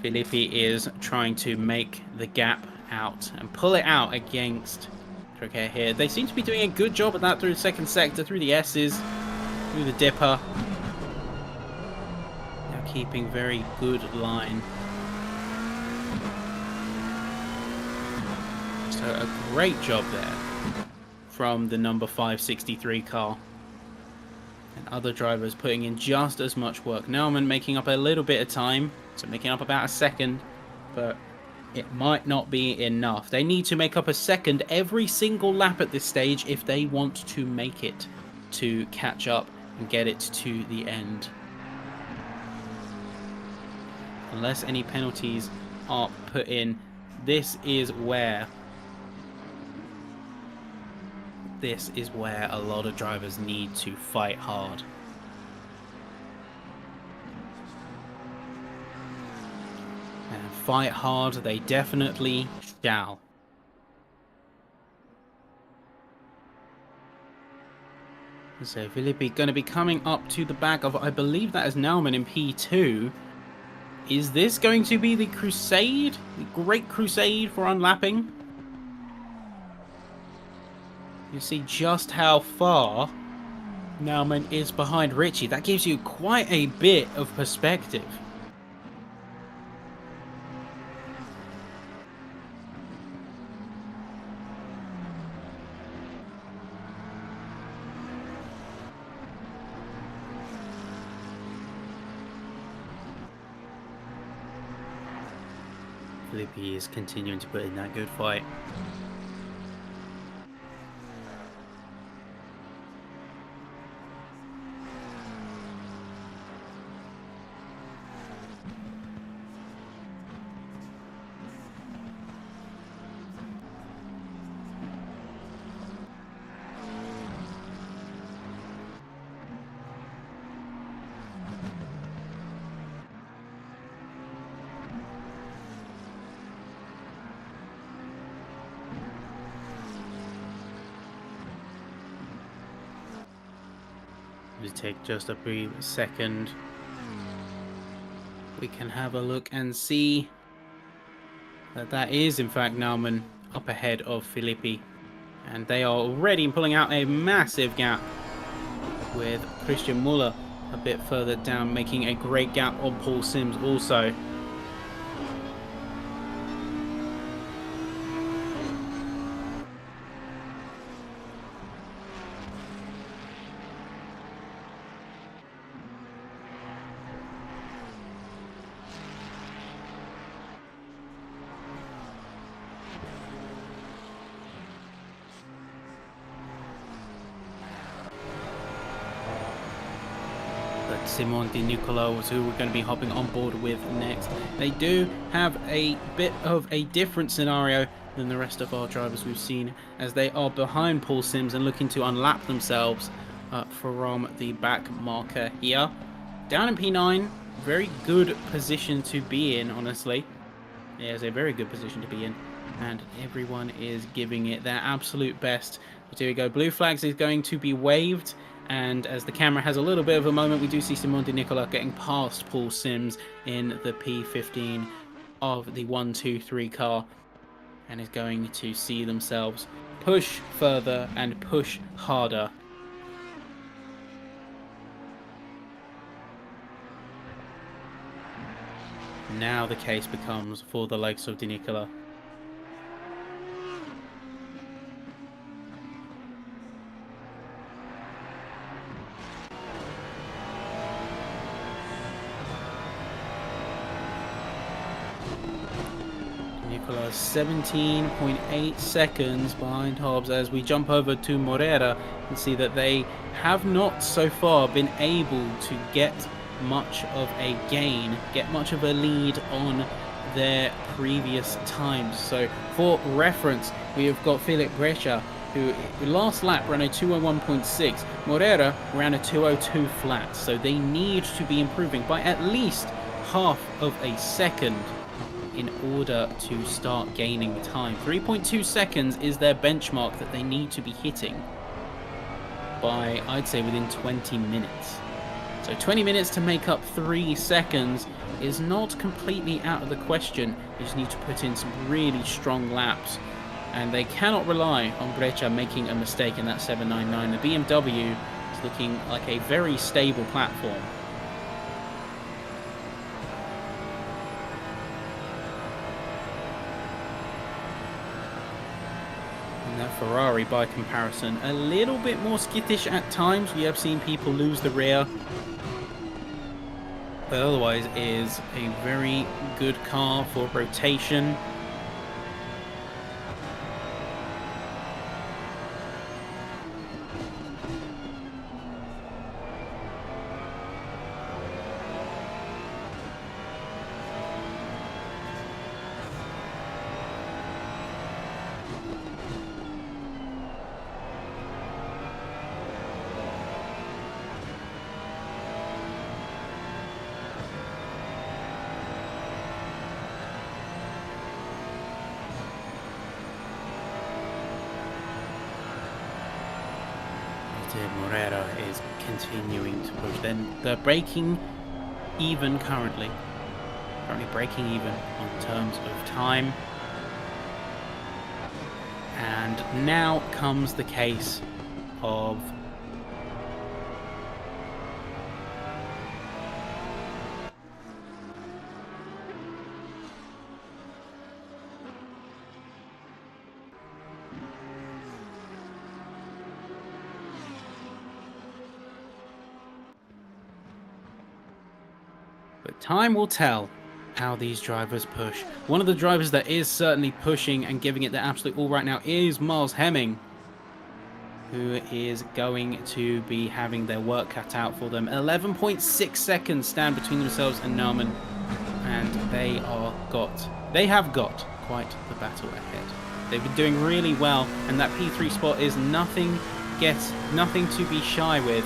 Filippi is trying to make the gap out and pull it out against Troquet here. They seem to be doing a good job at that through the second sector, through the S's, through the dipper. They're keeping very good line. So a great job there from the number 563 car. And other drivers putting in just as much work. Naumann making up a little bit of time, so making up about a second, but it might not be enough. They need to make up a second every single lap at this stage if they want to make it to catch up and get it to the end. Unless any penalties are put in, this is where a lot of drivers need to fight hard. And fight hard they definitely shall. So Filippi going to be coming up to the back of, I believe that is Naumann in P2. Is this going to be the crusade? The great crusade for unlapping? You see just how far Naumann is behind Richie. That gives you quite a bit of perspective. Filippi is continuing to put in that good fight. Take just a brief second. We can have a look and see that is in fact Naumann up ahead of Filippi, and they are already pulling out a massive gap, with Christian Muller a bit further down, making a great gap on Paul Sims also. Simon Di Nicola is who we're going to be hopping on board with next. They do have a bit of a different scenario than the rest of our drivers we've seen, as they are behind Paul Sims and looking to unlap themselves from the back marker here. Down in P9, very good position to be in, honestly. It is a very good position to be in, and everyone is giving it their absolute best. But here we go, blue flags is going to be waved. And as the camera has a little bit of a moment, we do see Simon Di Nicola getting past Paul Sims in the P15 of the 1, 2, 3 car and is going to see themselves push further and push harder. Now the case becomes for the likes of Di Nicola. Nicola 17.8 seconds behind Hobbs as we jump over to Morera and see that they have not so far been able to get much of a gain, get much of a lead on their previous times. So for reference, we have got Philip Brescia, who last lap ran a 201.6. Morera ran a 202 flat, so they need to be improving by at least half of a second in order to start gaining time. 3.2 seconds is their benchmark that they need to be hitting by, I'd say, within 20 minutes. So 20 minutes to make up 3 seconds is not completely out of the question. You just need to put in some really strong laps, and they cannot rely on Breccia making a mistake in that 799. The BMW is looking like a very stable platform. And that Ferrari, by comparison, a little bit more skittish at times. We have seen people lose the rear, but otherwise is a very good car for rotation. Morera is continuing to push. Then they're breaking even currently breaking even on terms of time. And now comes the case of but time will tell how these drivers push. One of the drivers that is certainly pushing and giving it their absolute all right now is Miles Hemming, who is going to be having their work cut out for them. 11.6 seconds stand between themselves and Naumann, and they have got quite the battle ahead. They've been doing really well, and that P3 spot is nothing to be shy with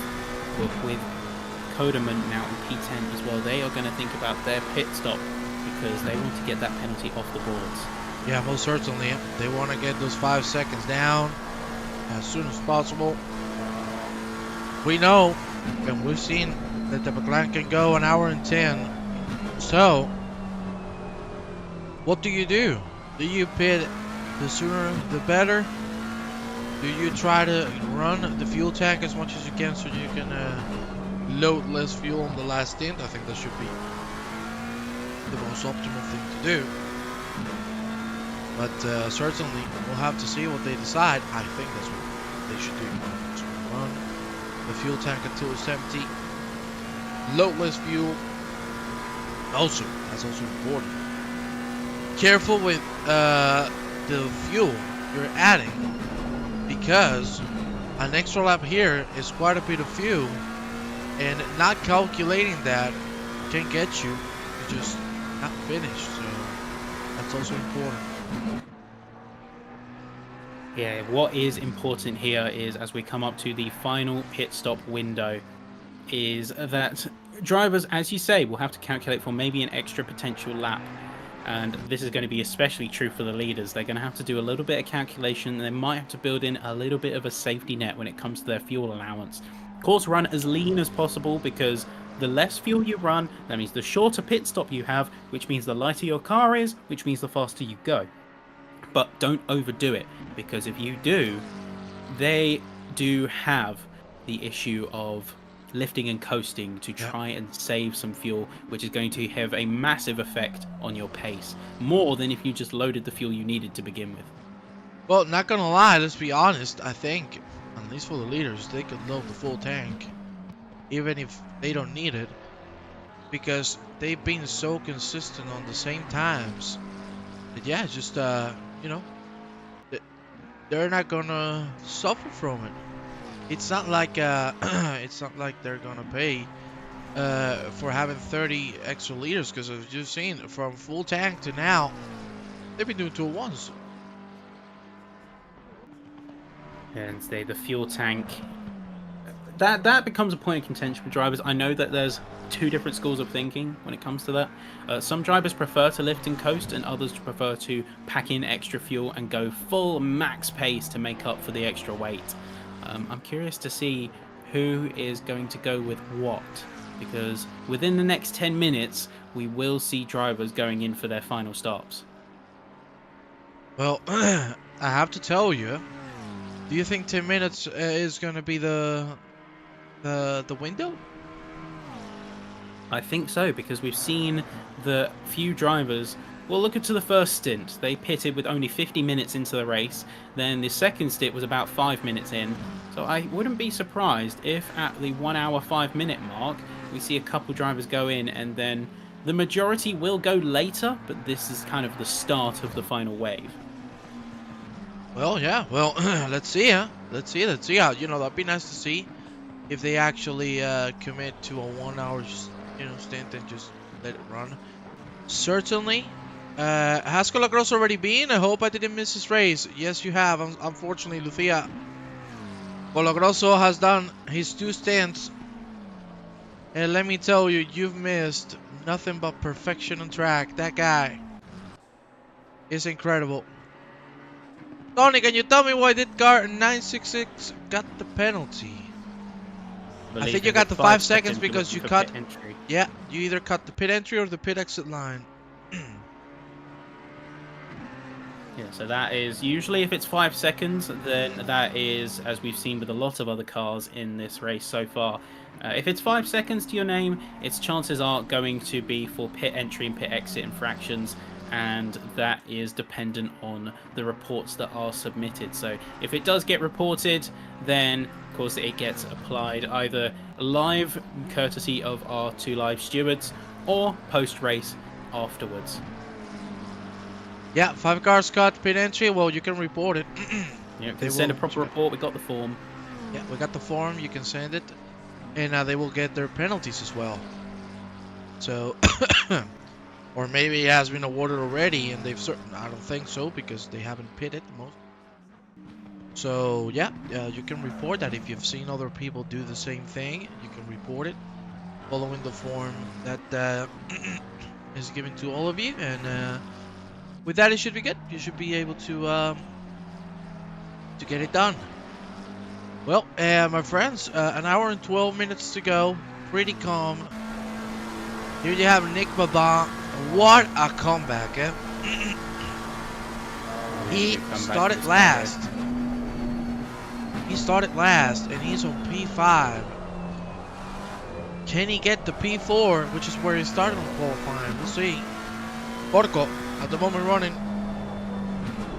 Koderman now in P10 as well. They are going to think about their pit stop because they want to get that penalty off the boards. Yeah, most certainly. They want to get those 5 seconds down as soon as possible. We know, and we've seen, that the McLaren can go 1 hour and 10. So, what do? Do you pit the sooner the better? Do you try to run the fuel tank as much as you can so you can load less fuel on the last stint? I think that should be the most optimal thing to do. But certainly we'll have to see what they decide. I think that's what they should do. So run the fuel tank until it's empty. Load less fuel. Also, that's also important. Careful with the fuel you're adding, because an extra lap here is quite a bit of fuel, and not calculating that can get you to just not finish. So that's also important. Yeah, what is important here is, as we come up to the final pit stop window, is that drivers, as you say, will have to calculate for maybe an extra potential lap. And this is going to be especially true for the leaders. They're going to have to do a little bit of calculation. They might have to build in a little bit of a safety net when it comes to their fuel allowance. Of course, run as lean as possible, because the less fuel you run, that means the shorter pit stop you have, which means the lighter your car is, which means the faster you go. But don't overdo it, because if you do, they do have the issue of lifting and coasting to try and save some fuel, which is going to have a massive effect on your pace, more than if you just loaded the fuel you needed to begin with. Well, not gonna lie, let's be honest, I think, at least for the leaders, they could load the full tank, even if they don't need it, because they've been so consistent on the same times. But yeah, just, you know, they're not gonna suffer from it. It's not like it's not like they're gonna pay for having 30 extra liters, because as you've seen, from full tank to now, they've been doing 201s. And the fuel tank, that becomes a point of contention for drivers. I know that there's two different schools of thinking when it comes to that. Some drivers prefer to lift and coast, and others prefer to pack in extra fuel and go full max pace to make up for the extra weight. I'm curious to see who is going to go with what, because within the next 10 minutes, we will see drivers going in for their final stops. Well, I have to tell you, do you think 10 minutes is going to be the window? I think so, because we've seen the few drivers. Well, look at the first stint. They pitted with only 50 minutes into the race. Then the second stint was about 5 minutes in. So I wouldn't be surprised if at the 1 hour 5 minute mark, we see a couple drivers go in, and then the majority will go later, but this is kind of the start of the final wave. Well, yeah. Well, let's see, huh? Let's see. You know, that'd be nice to see if they actually commit to a 1 hour, stint and just let it run. Certainly. Has Colacross already been? I hope I didn't miss his race. Yes, you have. Unfortunately, Lucia. Colagrosso has done his 2 stints. And let me tell you, you've missed nothing but perfection on track. That guy is incredible. Tony, can you tell me why did car 966 got the penalty? I think you got the 5 seconds because you cut. Yeah, you either cut the pit entry or the pit exit line. Yeah, so that is usually, if it's 5 seconds, then that is, as we've seen with a lot of other cars in this race so far, if it's 5 seconds to your name, its chances are going to be for pit entry and pit exit infractions, and that is dependent on the reports that are submitted. So if it does get reported, then of course it gets applied either live, courtesy of our 2 live stewards, or post-race afterwards. Yeah, 5 cars cut pit entry. Well, you can report it. You can send a proper report. We got the form. Yeah, we got the form. You can send it, and they will get their penalties as well. So, or maybe it has been awarded already, and they've certain. I don't think so, because they haven't pitted most. So yeah, you can report that if you've seen other people do the same thing. You can report it, following the form that is given to all of you, and. With that, it should be good. You should be able to get it done. Well, my friends, an hour and 12 minutes to go. Pretty calm. Here you have Nick Babin. What a comeback, eh? He started last. He started last, and he's on P5. Can he get the P4, which is where he started on qualifying? We'll see. Porco. At the moment running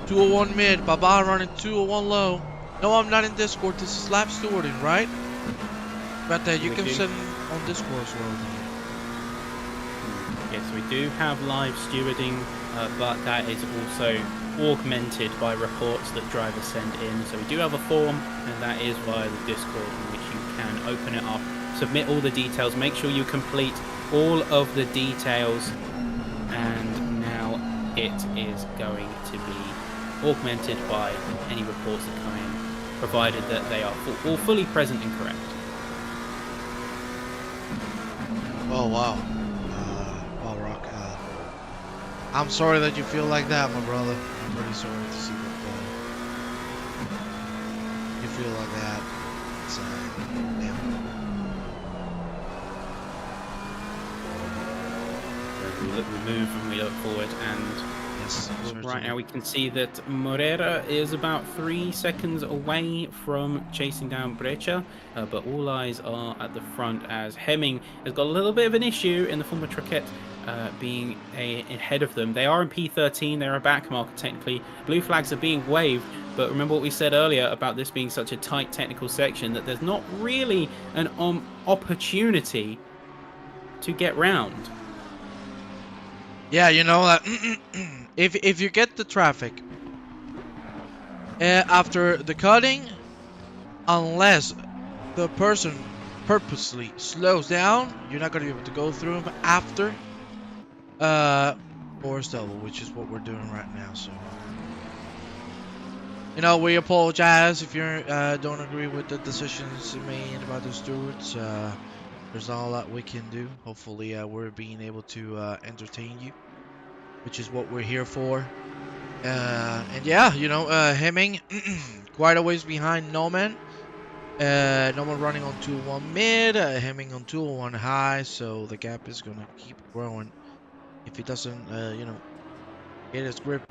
201 mid, Baba running 201 low. No, I'm not in Discord, this is live stewarding, right? But you can send on Discord as well. Yes, we do have live stewarding, but that is also augmented by reports that drivers send in. So we do have a form, and that is via the Discord, in which you can open it up, submit all the details, make sure you complete all of the details, and it is going to be augmented by any reports that come in, provided that they are all fully present and correct. Oh wow. Wow, Rock. I'm sorry that you feel like that, my brother. I'm really sorry to see that you feel like that. It's, we move and we look forward, and Yes, right now we can see that Morera is about 3 seconds away from chasing down Breccia, but all eyes are at the front as Hemming has got a little bit of an issue in the form of Troquet being ahead of them. They are in P13, they're a back marker technically. Blue flags are being waved, but remember what we said earlier about this being such a tight technical section that there's not really an opportunity to get round. Yeah, you know that if you get the traffic after the cutting, unless the person purposely slows down, you're not gonna be able to go through them after forced double, which is what we're doing right now. So you know, we apologize if you don't agree with the decisions made by the stewards. There's not a lot we can do. Hopefully we're being able to entertain you, which is what we're here for. And yeah, you know, Hemming quite a ways behind Norman. Norman running on 201 mid, Hemming on 201 high, so the gap is gonna keep growing if he doesn't, you know, get his grip.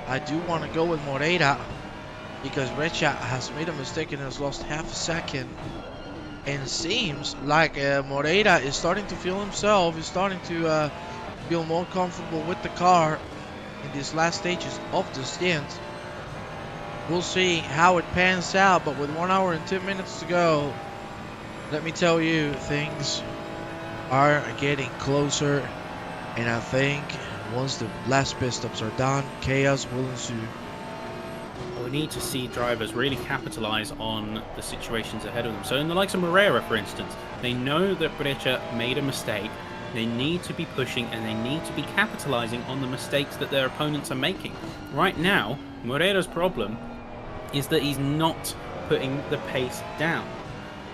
I do want to go with Moreira because Breccia has made a mistake and has lost half a second. And it seems like Moreira is starting to feel himself. He's starting to feel more comfortable with the car in these last stages of the stint. We'll see how it pans out, but with 1 hour and 10 minutes to go, let me tell you, things are getting closer. And I think once the last pit stops are done, chaos will ensue. We need to see drivers really capitalize on the situations ahead of them. So in the likes of Moreira, for instance, they know that Breccia made a mistake. They need to be pushing and they need to be capitalizing on the mistakes that their opponents are making. Right now, Moreira's problem is that he's not putting the pace down.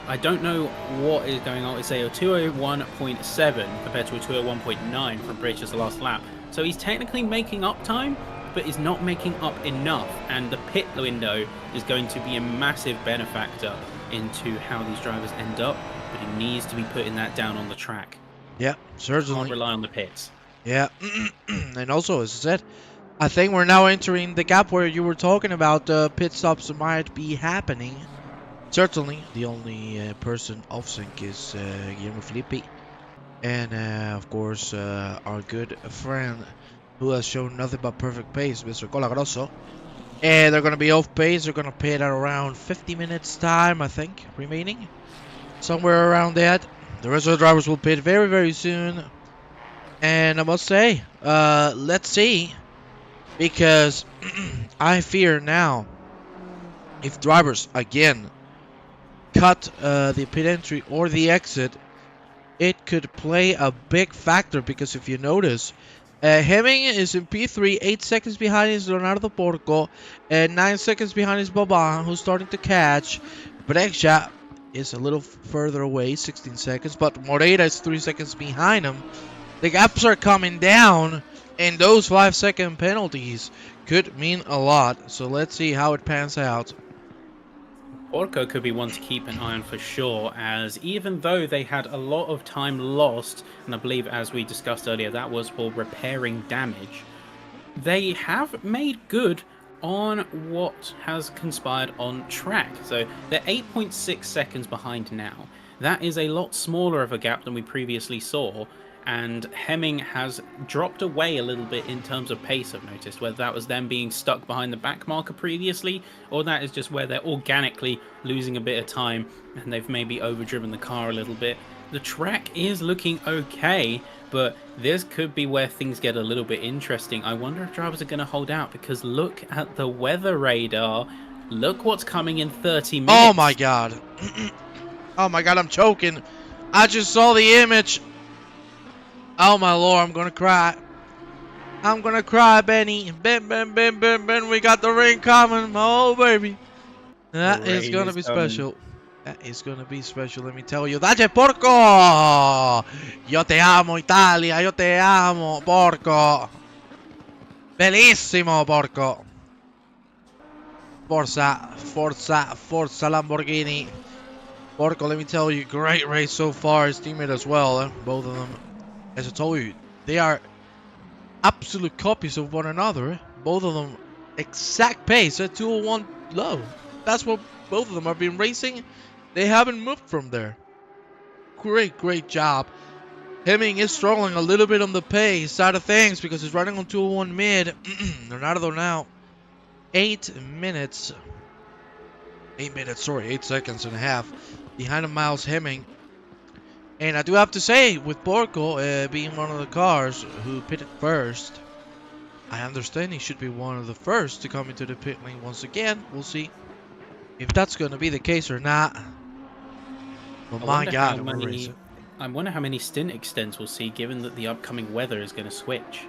I don't know what is going on. It's a 201.7 compared to a 201.9 from Breccia's last lap. So he's technically making up time, but he's not making up enough, and the pit window is going to be a massive benefactor into how these drivers end up, but he needs to be putting that down on the track. Yeah, certainly. Can't rely on the pits. Yeah, and also, as I said, I think we're now entering the gap where you were talking about pit stops might be happening. Certainly, the only person off sync is Guillermo Filippi, and of course our good friend who has shown nothing but perfect pace, Mr. Colagrosso. And they're going to be off pace. They're going to pit at around 50 minutes time, I think, remaining. Somewhere around that. The rest of the drivers will pit very, very soon. And I must say, let's see. Because I fear now, if drivers, again, cut the pit entry or the exit, it could play a big factor. Because if you notice, Hemming is in P3, 8 seconds behind his Leonardo Porco, and 9 seconds behind his Baban, who's starting to catch. Breccia is a little further away, 16 seconds, but Moreira is 3 seconds behind him. The gaps are coming down, and those 5-second penalties could mean a lot. So let's see how it pans out. Porco could be one to keep an eye on for sure, as even though they had a lot of time lost, and I believe as we discussed earlier that was for repairing damage, they have made good on what has conspired on track. So they're 8.6 seconds behind now. That is a lot smaller of a gap than we previously saw, and Hemming has dropped away a little bit in terms of pace, I've noticed, whether that was them being stuck behind the back marker previously, or that is just where they're organically losing a bit of time and they've maybe overdriven the car a little bit. The track is looking okay, but this could be where things get a little bit interesting. I wonder if drivers are going to hold out, because look at the weather radar. Look what's coming in 30 minutes. Oh my god. Oh my god, I'm choking. I just saw the image. Oh my lord, I'm gonna cry. I'm gonna cry, Benny. Ben, we got the rain coming. Oh, baby. That is gonna be special. That is gonna be special, let me tell you. Dalle, porco! Yo te amo, Italia. Yo te amo, porco. Bellissimo, porco. Forza, Forza, Forza Lamborghini. Porco, let me tell you, great race so far. His teammate as well, both of them. As I told you, They are absolute copies of one another. Both of them exact pace at 201 low. That's what both of them have been racing. They haven't moved from there. Great job. Hemming is struggling a little bit on the pace side of things because he's running on 201 mid. Leonardo now 8 minutes. 8 minutes, sorry, 8 seconds and a half behind of Miles Hemming. And I do have to say, with Porco being one of the cars who pitted first, I understand he should be one of the first to come into the pit lane once again. We'll see if that's going to be the case or not. But my God, I wonder how many stint extends we'll see, given that the upcoming weather is going to switch.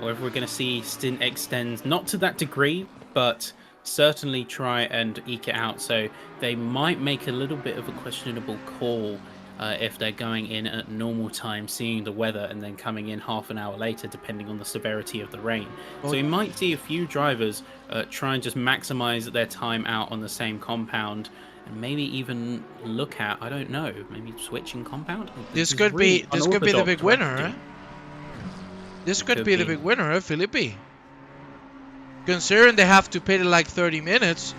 Or if we're going to see stint extends, not to that degree, but certainly try and eke it out. So they might make a little bit of a questionable call if they're going in at normal time, seeing the weather, and then coming in half an hour later, depending on the severity of the rain. So we might see a few drivers try and just maximize their time out on the same compound, and maybe even look at, I don't know, maybe switching compound. This could be the big winner. This could be the big winner, Felipe. Considering they have to pit it like 30 minutes,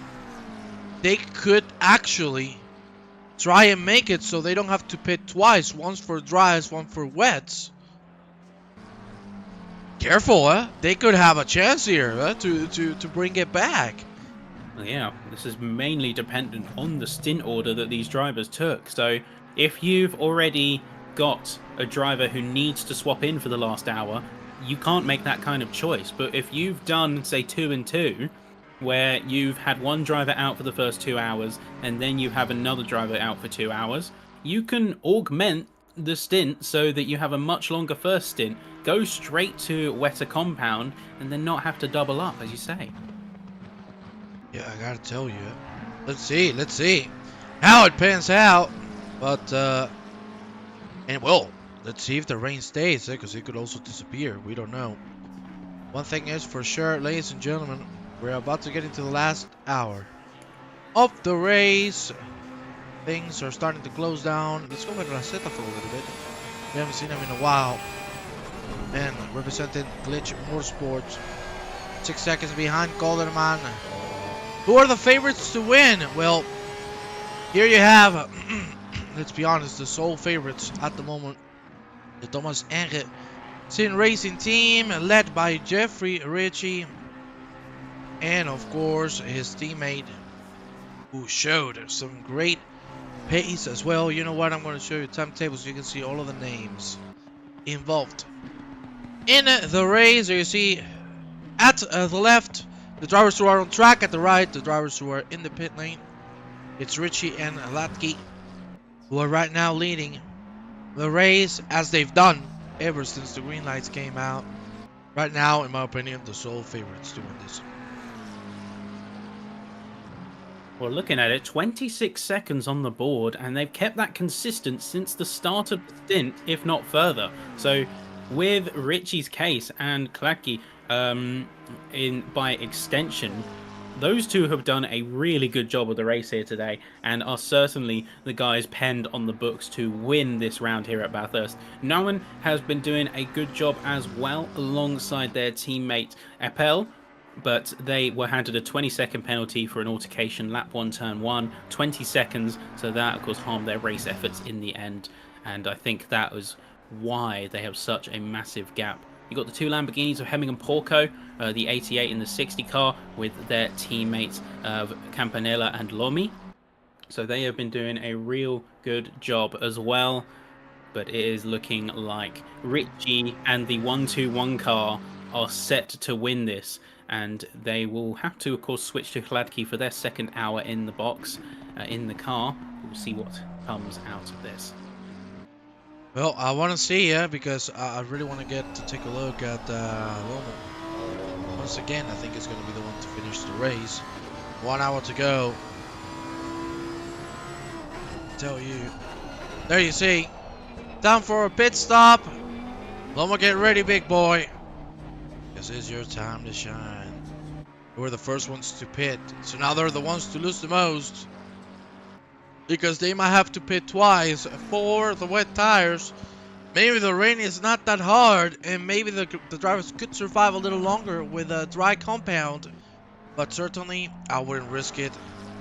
they could actually try and make it so they don't have to pit twice. Once for dries, one for wets. Careful, huh? They could have a chance here to bring it back. Yeah, this is mainly dependent on the stint order that these drivers took. So if you've already got a driver who needs to swap in for the last hour, you can't make that kind of choice. But if you've done, say, 2 and 2, where you've had one driver out for the first 2 hours, and then you have another driver out for 2 hours, you can augment the stint so that you have a much longer first stint, go straight to wetter compound, and then not have to double up, as you say. Yeah, I gotta tell you. Let's see how it pans out. But, and well, let's see if the rain stays, because it could also disappear. We don't know. One thing is for sure, ladies and gentlemen, we're about to get into the last hour of the race. Things are starting to close down. Let's go with Raceta for a little bit. We haven't seen him in a while. And representing Glitch Motorsports. 6 seconds behind Calderman. Who are the favorites to win? Well, here you have, let's be honest, the sole favorites at the moment. The Thomas Enge Sin Racing team, led by Jeffrey Ritchie. And of course, his teammate, who showed some great pace as well. You know what? I'm going to show you timetable so you can see all of the names involved in the race. So you see at the left, the drivers who are on track. At the right, the drivers who are in the pit lane. It's Ritchie and Latke who are right now leading the race, as they've done ever since the green lights came out. Right now, in my opinion, the sole favorites to win this. Well, looking at it, 26 seconds on the board, and they've kept that consistent since the start of the stint, if not further. So, with Ritchie's case and Klacki, by extension, those two have done a really good job of the race here today, and are certainly the guys penned on the books to win this round here at Bathurst. Nolan has been doing a good job as well, alongside their teammate Appel. But they were handed a 20-second penalty for an altercation, lap 1, turn 1, 20 seconds, so that of course harmed their race efforts in the end, and I think that was why they have such a massive gap. You got the two Lamborghinis of Hemming and Porco, the 88 and the 60 car, with their teammates of Campanella and Lomi, so they have been doing a real good job as well. But it is looking like Ritchie and the 121 car are set to win this. And they will have to, of course, switch to Hladky for their second hour in the box, in the car. We'll see what comes out of this. Well, I want to see, because I really want to get to take a look at Lomo. Once again, I think it's going to be the one to finish the race. 1 hour to go. I tell you. There you see. Time for a pit stop. Lomo, get ready, big boy. This is your time to shine. They were the first ones to pit, so now they're the ones to lose the most, because they might have to pit twice for the wet tires. Maybe the rain is not that hard, and maybe the drivers could survive a little longer with a dry compound. But certainly, I wouldn't risk it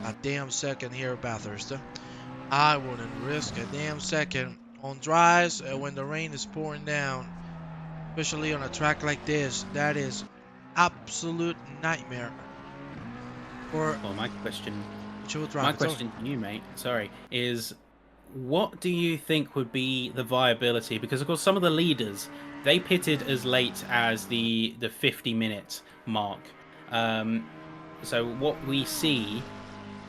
a damn second here at Bathurst. I wouldn't risk a damn second on dries when the rain is pouring down, especially on a track like this. That is absolute nightmare for Well, my question drivers. to you, mate, sorry, is what do you think would be the viability? Because of course, some of the leaders they pitted as late as the 50-minute mark. So what we see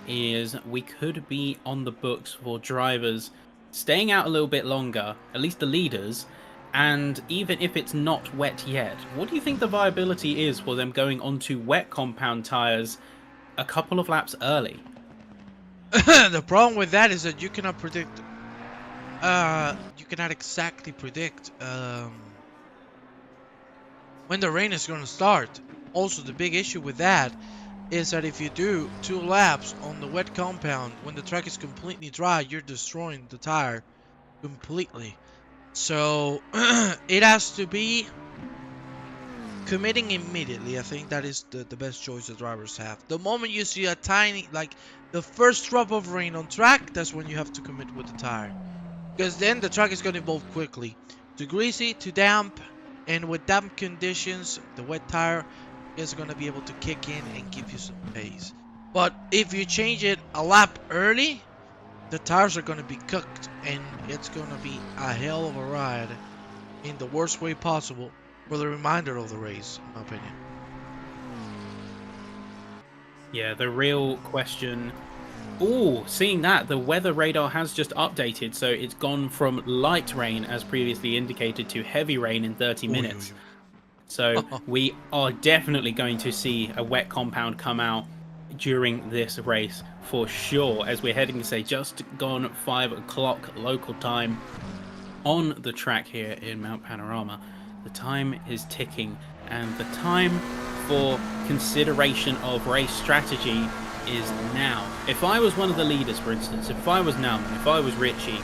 is we could be on the books for drivers staying out a little bit longer, at least the leaders. And even if it's not wet yet, what do you think the viability is for them going onto wet compound tires a couple of laps early? The problem with that is that you cannot predict. You cannot exactly predict when the rain is going to start. Also, the big issue with that is that if you do 2 laps on the wet compound, when the track is completely dry, you're destroying the tire completely. So it has to be committing immediately. I think that is the best choice the drivers have. The moment you see a tiny, like the first drop of rain on track, that's when you have to commit with the tire. Because then the track is going to evolve quickly. Too greasy, too damp, and with damp conditions, the wet tire is going to be able to kick in and give you some pace. But if you change it a lap early, the tires are going to be cooked, and it's going to be a hell of a ride in the worst way possible for the remainder of the race, in my opinion. Yeah, the real question. Oh, seeing that, the weather radar has just updated, so it's gone from light rain, as previously indicated, to heavy rain in 30 minutes. So we are definitely going to see a wet compound come out during this race for sure, as we're heading to say just gone 5 o'clock local time on the track here in Mount Panorama. The time is ticking, and the time for consideration of race strategy is now. If I was one of the leaders, for instance, if I was Nauman, if I was Richie,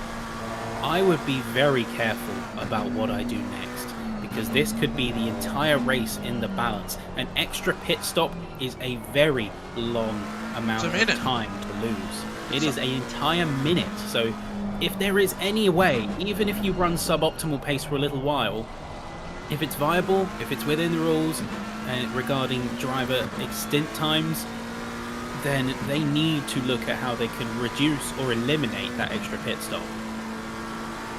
I would be very careful about what I do next, because this could be the entire race in the balance. An extra pit stop is a very long amount of time to lose. It is an entire minute, so if there is any way, even if you run suboptimal pace for a little while, if it's viable, if it's within the rules regarding driver extint times, then they need to look at how they can reduce or eliminate that extra pit stop.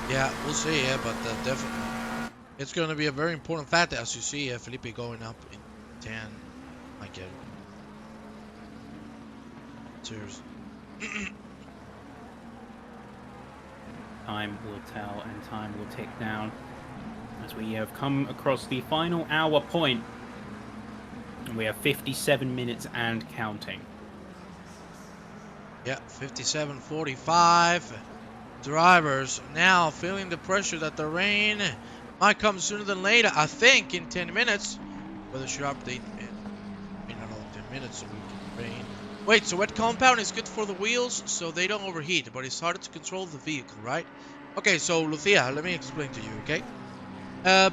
Yeah, we'll see, yeah, but definitely. It's going to be a very important factor, as you see Felipe going up in 10. I get it. Cheers. Time will tell and time will tick down as we have come across the final hour point. And we have 57 minutes and counting. Yeah, 57:45. Drivers now feeling the pressure that the rain might come sooner than later. I think in 10 minutes. Whether should update in another 10 minutes so we can rain. Wait, so wet compound is good for the wheels so they don't overheat, but it's harder to control the vehicle, right? Okay, so Lucia, let me explain to you, okay?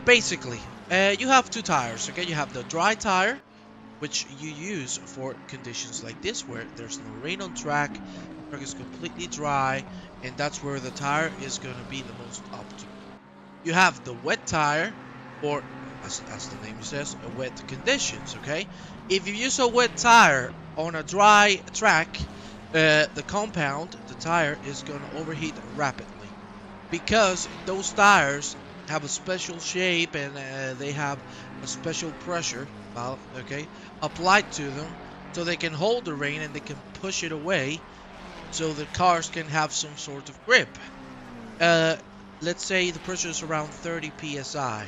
Basically, you have 2 tires, okay? You have the dry tire, which you use for conditions like this, where there's no rain on track, the track is completely dry, and that's where the tire is going to be the most optimal. You have the wet tire, or as the name says, wet conditions, okay? If you use a wet tire on a dry track, the compound, the tire, is going to overheat rapidly, because those tires have a special shape and they have a special pressure, okay, applied to them, so they can hold the rain and they can push it away, so the cars can have some sort of grip. Let's say the pressure is around 30 psi,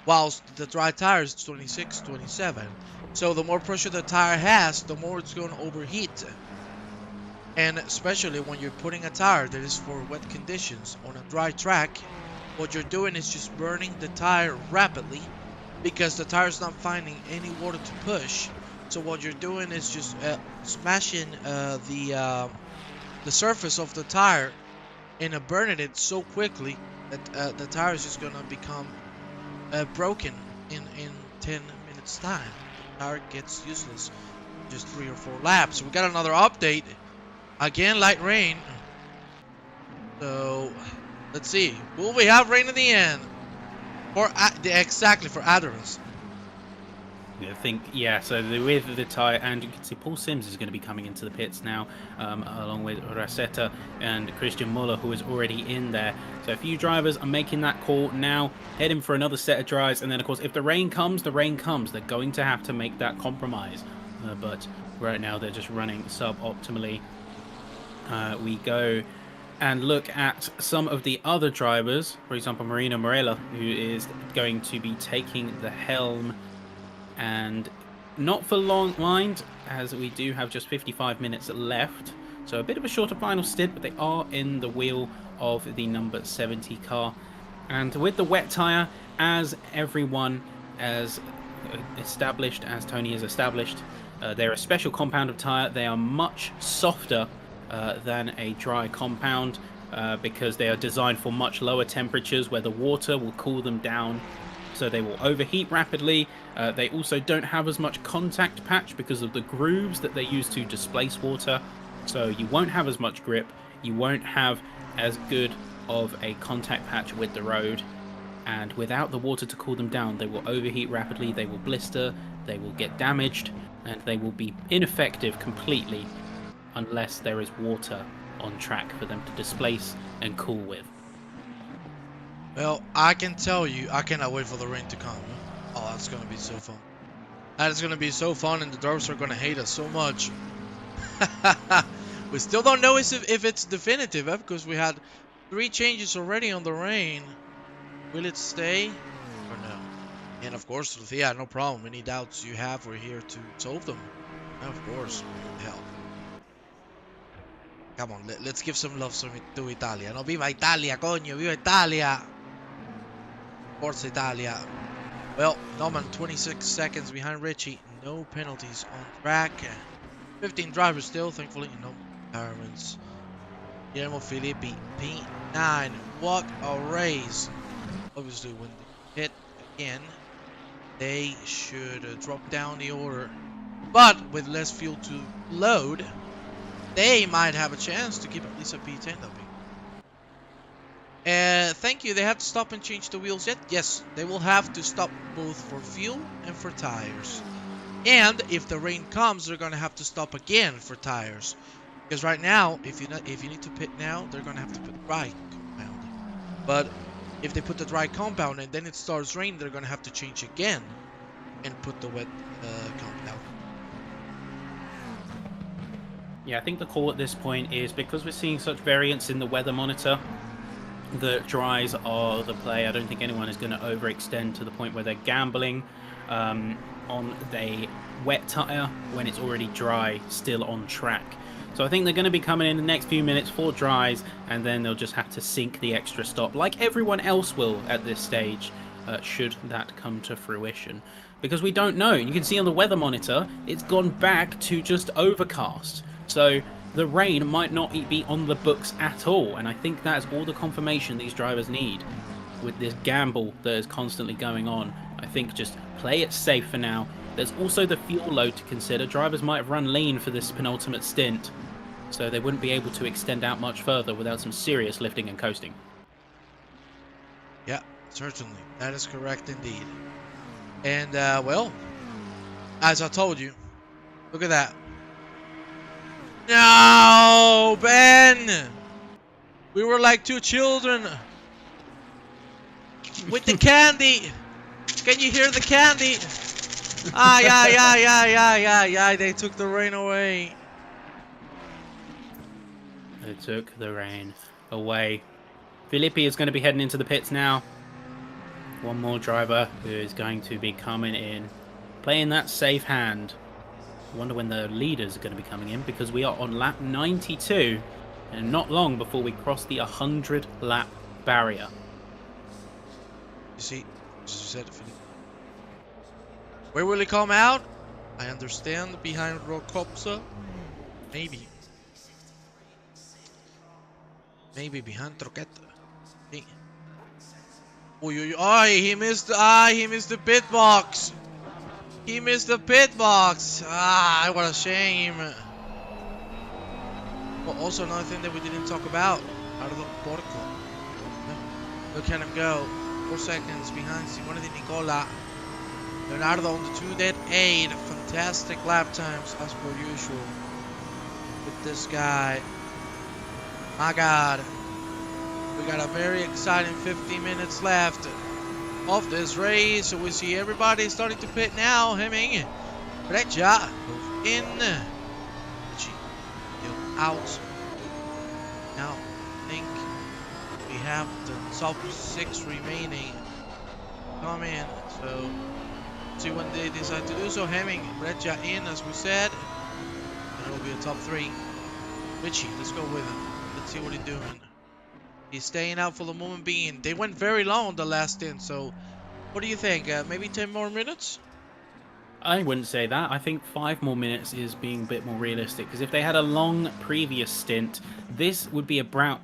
whilst the dry tire is 26, 27. So the more pressure the tire has, the more it's going to overheat. And especially when you're putting a tire that is for wet conditions on a dry track, what you're doing is just burning the tire rapidly, because the tire is not finding any water to push. So what you're doing is just smashing the surface of the tire and burning it so quickly that the tire is just gonna become broken in 10 minutes time. The tire gets useless just 3 or 4 laps. We got another update. Again, light rain. So let's see. Will we have rain in the end? Exactly for Adderans. I think, yeah, so with the tyre, and you can see Paul Sims is going to be coming into the pits now, along with Rosetta and Christian Muller, who is already in there. So a few drivers are making that call now, heading for another set of drives, and then, of course, if the rain comes, the rain comes. They're going to have to make that compromise. But right now, they're just running sub-optimally. We go and look at some of the other drivers. For example, Marina Morella, who is going to be taking the helm. And not for long, mind, as we do have just 55 minutes left. So a bit of a shorter final stint, but they are in the wheel of the number 70 car. And with the wet tyre, as everyone has established, as Tony has established, they're a special compound of tyre. They are much softer than a dry compound because they are designed for much lower temperatures where the water will cool them down. So they will overheat rapidly. They also don't have as much contact patch because of the grooves that they use to displace water. So you won't have as much grip. You won't have as good of a contact patch with the road. And without the water to cool them down, they will overheat rapidly, they will blister, they will get damaged, and they will be ineffective completely unless there is water on track for them to displace and cool with. Well, I can tell you, I cannot wait for the rain to come. Oh, that's gonna be so fun. That is gonna be so fun, and the drivers are gonna hate us so much. We still don't know if it's definitive, because we had 3 changes already on the rain. Will it stay or no? And of course, yeah, no problem. Any doubts you have, we're here to solve them. And of course, help. Come on, let's give some love to Italia. No, viva Italia, coño, viva Italia! Forza Italia. Well, Norman 26 seconds behind Richie. No penalties on track. 15 drivers still, thankfully. No parents. Guillermo Filippi, P9. What a race. Obviously, when they hit again, they should drop down the order. But with less fuel to load, they might have a chance to keep at least a P10 up. Thank you. They have to stop and change the wheels yet? Yes, they will have to stop both for fuel and for tires. And if the rain comes, they're gonna have to stop again for tires. Because right now, if you need to pit now, they're gonna have to put dry compound. But if they put the dry compound and then it starts raining, they're gonna have to change again and put the wet compound. Yeah, I think the call at this point is because we're seeing such variance in the weather monitor. The dries are the play. I don't think anyone is going to overextend to the point where they're gambling on the wet tyre when it's already dry, still on track. So I think they're going to be coming in the next few minutes for dries, and then they'll just have to sink the extra stop, like everyone else will at this stage, should that come to fruition. Because we don't know. You can see on the weather monitor, it's gone back to just overcast. So the rain might not be on the books at all, and I think that's all the confirmation these drivers need with this gamble that is constantly going on. I think just play it safe for now. There's also the fuel load to consider. Drivers might have run lean for this penultimate stint, so they wouldn't be able to extend out much further without some serious lifting and coasting. Yeah, certainly. That is correct indeed. And, well, as I told you, look at that. No, Ben! We were like 2 children with the candy. Can you hear the candy? Ay, they took the rain away. They took the rain away. Filippi is going to be heading into the pits now. One more driver who is going to be coming in, playing that safe hand. I wonder when the leaders are going to be coming in, because we are on lap 92 and not long before we cross the 100 lap barrier. You see, as you said, where will he come out? I understand, behind Rokopsa. Maybe behind Troqueta. Oh, he missed. He missed the pit box. He missed the pit box. What a shame. Well, also another thing that we didn't talk about. Out of the porco. Look at him go. 4 seconds behind Simone Di Nicola. Leonardo on the 2:08. Fantastic lap times as per usual. With this guy. My God. We got a very exciting 15 minutes left of this race. So we see everybody starting to pit now. Hemming. Breccia goes in. Still out. Now I think we have the top 6 remaining come in. So see when they decide to do so. Hemming, Breccia in as we said. And it will be a top 3. Richie, let's go with him. Let's see what he's doing. He's staying out for the moment being. They went very long on the last stint, so what do you think? Maybe 10 more minutes? I wouldn't say that. I think 5 more minutes is being a bit more realistic, because if they had a long previous stint, this would be about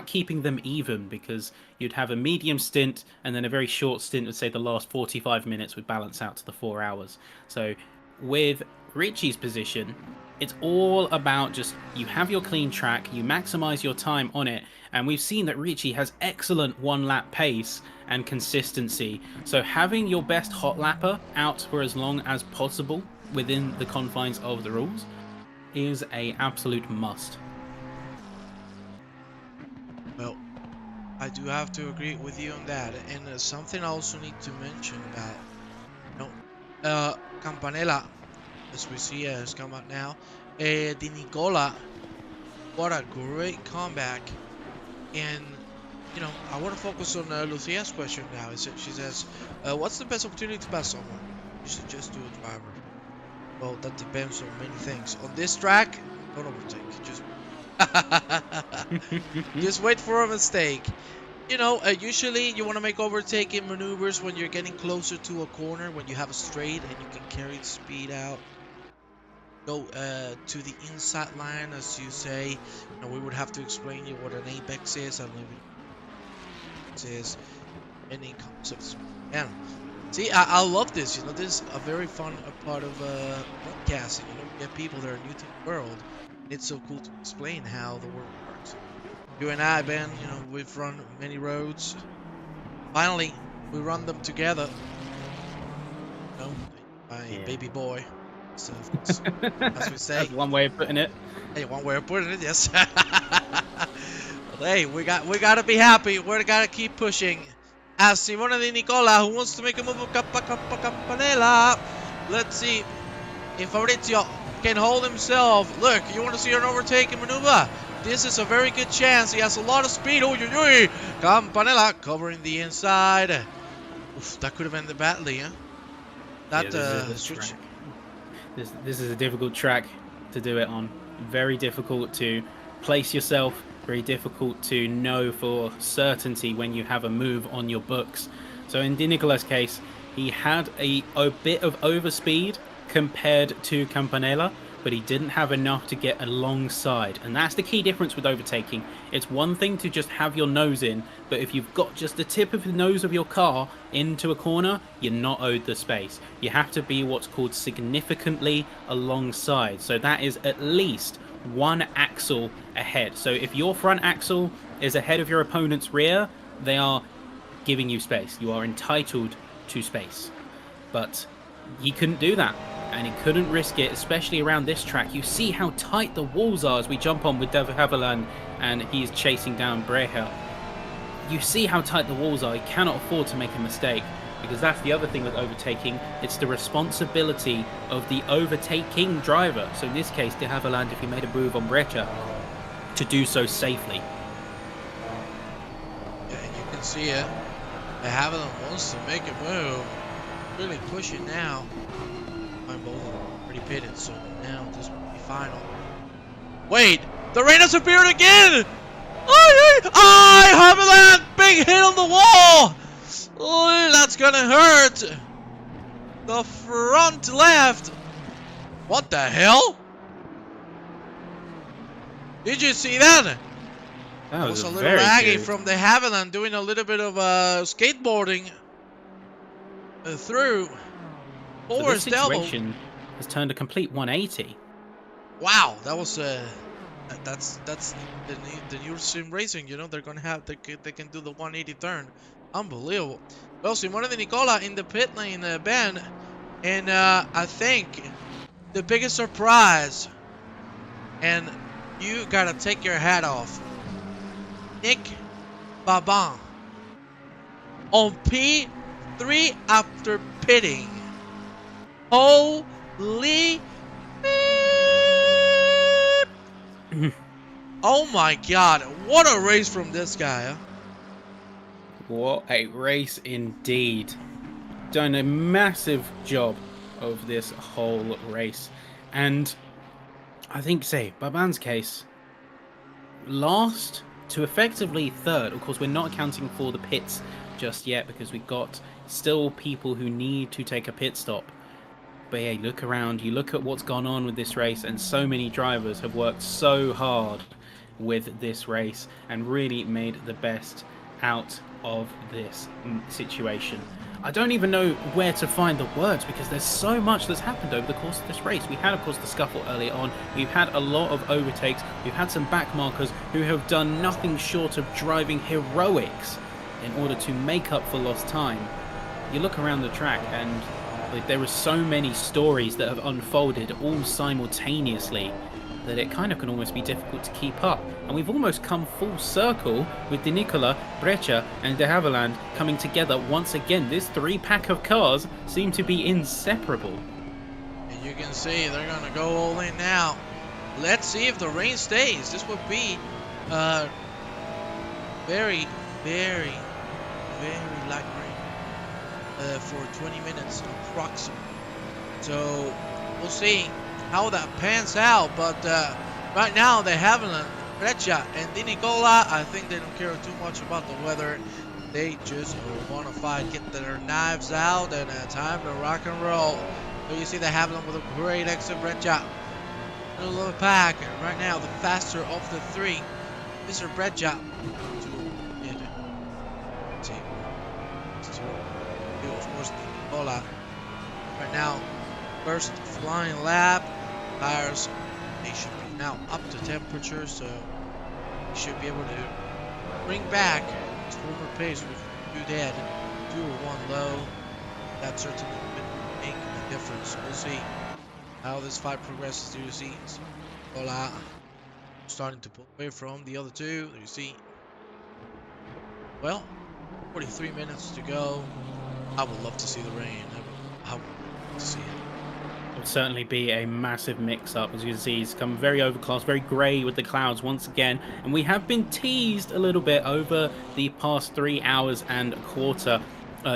keeping them even, because you'd have a medium stint and then a very short stint. Would say the last 45 minutes would balance out to the 4 hours. So with Richie's position, it's all about just you have your clean track, you maximize your time on it, and we've seen that Richie has excellent 1-lap pace and consistency. So having your best hot lapper out for as long as possible within the confines of the rules is a absolute must. Well, I do have to agree with you on that, and something I also need to mention that Campanella, as we see, has come out now. Di Nicola, what a great comeback. And, you know, I want to focus on Lucia's question now. She says, what's the best opportunity to pass someone? You should just do a driver. Well, that depends on many things. On this track, don't overtake. Just wait for a mistake. You know, usually you want to make overtaking maneuvers when you're getting closer to a corner, when you have a straight and you can carry the speed out. Go to the inside line, as you say. You know, we would have to explain you what an apex is. I don't know if it is any concepts. Man, see, I love this. You know, this is a very fun part of broadcasting. You know, we get people that are new to the world. It's so cool to explain how the world works. You and I, Ben, you know, we've run many roads. Finally, we run them together. You know, my baby boy. So, as we say. That's one way of putting it. Hey, one way of putting it, yes. Hey, we gotta be happy. We gotta keep pushing. As Simone Di Nicola, who wants to make a move of Campanella. Let's see if Fabrizio can hold himself. Look, you want to see an overtaking maneuver? This is a very good chance. He has a lot of speed. Campanella covering the inside. Oof, that could have ended badly, huh? That switch. This is a difficult track to do it on. Very difficult to place yourself. Very difficult to know for certainty when you have a move on your books. So in Di Nicola's case, he had a bit of overspeed compared to Campanella, but he didn't have enough to get alongside. And that's the key difference with overtaking. It's one thing to just have your nose in, but if you've got just the tip of the nose of your car into a corner, you're not owed the space. You have to be what's called significantly alongside. So that is at least 1 axle ahead. So if your front axle is ahead of your opponent's rear, they are giving you space. You are entitled to space. But he couldn't do that. And he couldn't risk it, especially around this track. You see how tight the walls are as we jump on with De Havilland and he's chasing down Breja. You see how tight the walls are. He cannot afford to make a mistake, because that's the other thing with overtaking. It's the responsibility of the overtaking driver. So in this case, De Havilland, if he made a move on Breja, to do so safely. Yeah, you can see it. De Havilland wants to make a move. Really pushing now. Both already pitted, so now this will be final. Wait, the rain has appeared again! Havilland! Big hit on the wall! Oh, that's gonna hurt! The front left! What the hell? Did you see that? That was was a little very laggy good. from the Haviland doing a little bit of skateboarding through. So this Forest elbow. situation has turned a complete 180. Wow, that was that's the new sim racing. You know, they're gonna have they can do the 180 turn. Unbelievable. Well, Simone de Nicola in the pit lane, Ben, and I think the biggest surprise, and you gotta take your hat off, Nick Baban on P3 after pitting. Holy. Oh my god, what a race from this guy, huh? What a race indeed. Done a massive job of this whole race. And I think, say, Baban's case, last to effectively third. Of course, we're not accounting for the pits just yet because we've got still people who need to take a pit stop. But yeah, look around, you look at what's gone on with this race, and so many drivers have worked so hard with this race and really made the best out of this situation. I don't even know where to find the words because there's so much that's happened over the course of this race. We had, of course, the scuffle early on. We've had a lot of overtakes. We've had some back markers who have done nothing short of driving heroics in order to make up for lost time. You look around the track and there are so many stories that have unfolded all simultaneously that it kind of can almost be difficult to keep up. And we've almost come full circle with De Nicola, Breccia and De Havilland coming together once again. This three-pack of cars seem to be inseparable. And you can see they're going to go all in now. Let's see if the rain stays. This would be very, very, very light rain for 20 minutes approximately. So we'll see how that pans out, but right now they haven't. Breccia and Di Nicola, I think they don't care too much about the weather. They just want to fight, get their knives out, and time to rock and roll. So you see the Haviland with a great exit. Breccia, middle of the pack right now, the faster of the three. Mr. Breccia to mid. See, of course, Di Nicola right now, first flying lap. Tires, they should be now up to temperature, so he should be able to bring back his former pace with 2 dead, 2 or 1 low. That certainly would make a difference. We'll see how this fight progresses. Do you see Nicola starting to pull away from the other two? You see, well, 43 minutes to go. I would love to see the rain. I would love to see it. Will certainly be a massive mix-up. As you can see, it's come very overcast, very grey with the clouds once again, and we have been teased a little bit over the past 3 hours and a quarter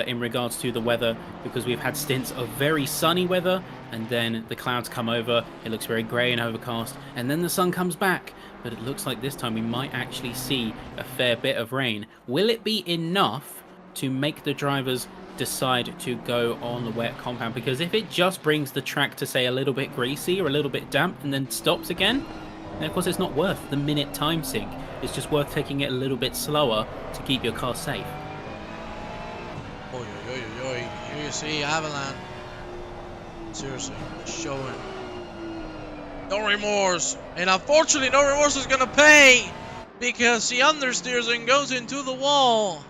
in regards to the weather, because we've had stints of very sunny weather, and then the clouds come over, it looks very grey and overcast, and then the sun comes back. But it looks like this time we might actually see a fair bit of rain. Will it be enough to make the drivers decide to go on the wet compound? Because if it just brings the track to, say, a little bit greasy or a little bit damp and then stops again, then of course it's not worth the minute time sink. It's just worth taking it a little bit slower to keep your car safe. Oi, oi, oi, oi. Here you see Haviland. Seriously, showing no remorse. And unfortunately, no remorse is gonna pay because he understeers and goes into the wall.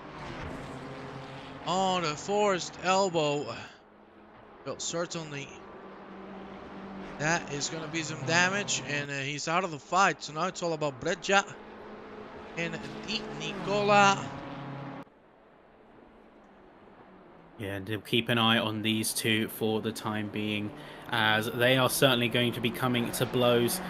On the forced elbow. Well, certainly that is going to be some damage, and he's out of the fight. So now it's all about Breccia and Di Nicola. Yeah, and keep an eye on these two for the time being, as they are certainly going to be coming to blows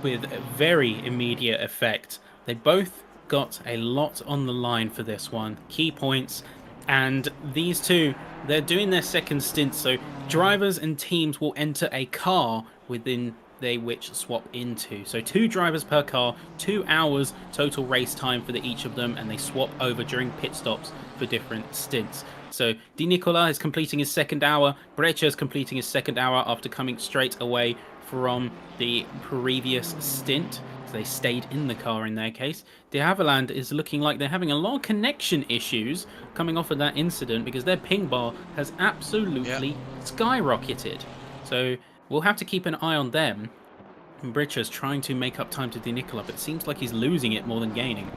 with very immediate effect. They both got a lot on the line for this one. Key points. And these two, they're doing their second stint, so drivers and teams will enter a car within they which swap into. So 2 drivers per car, 2 hours total race time for each of them, and they swap over during pit stops for different stints. So Di Nicola is completing his second hour, Breccia is completing his second hour after coming straight away from the previous stint. they stayed in the car in their case. De Havilland is looking like they're having a lot of connection issues coming off of that incident because their ping bar has absolutely skyrocketed. So we'll have to keep an eye on them. And Britcher's trying to make up time to De Nicola, but it seems like he's losing it more than gaining.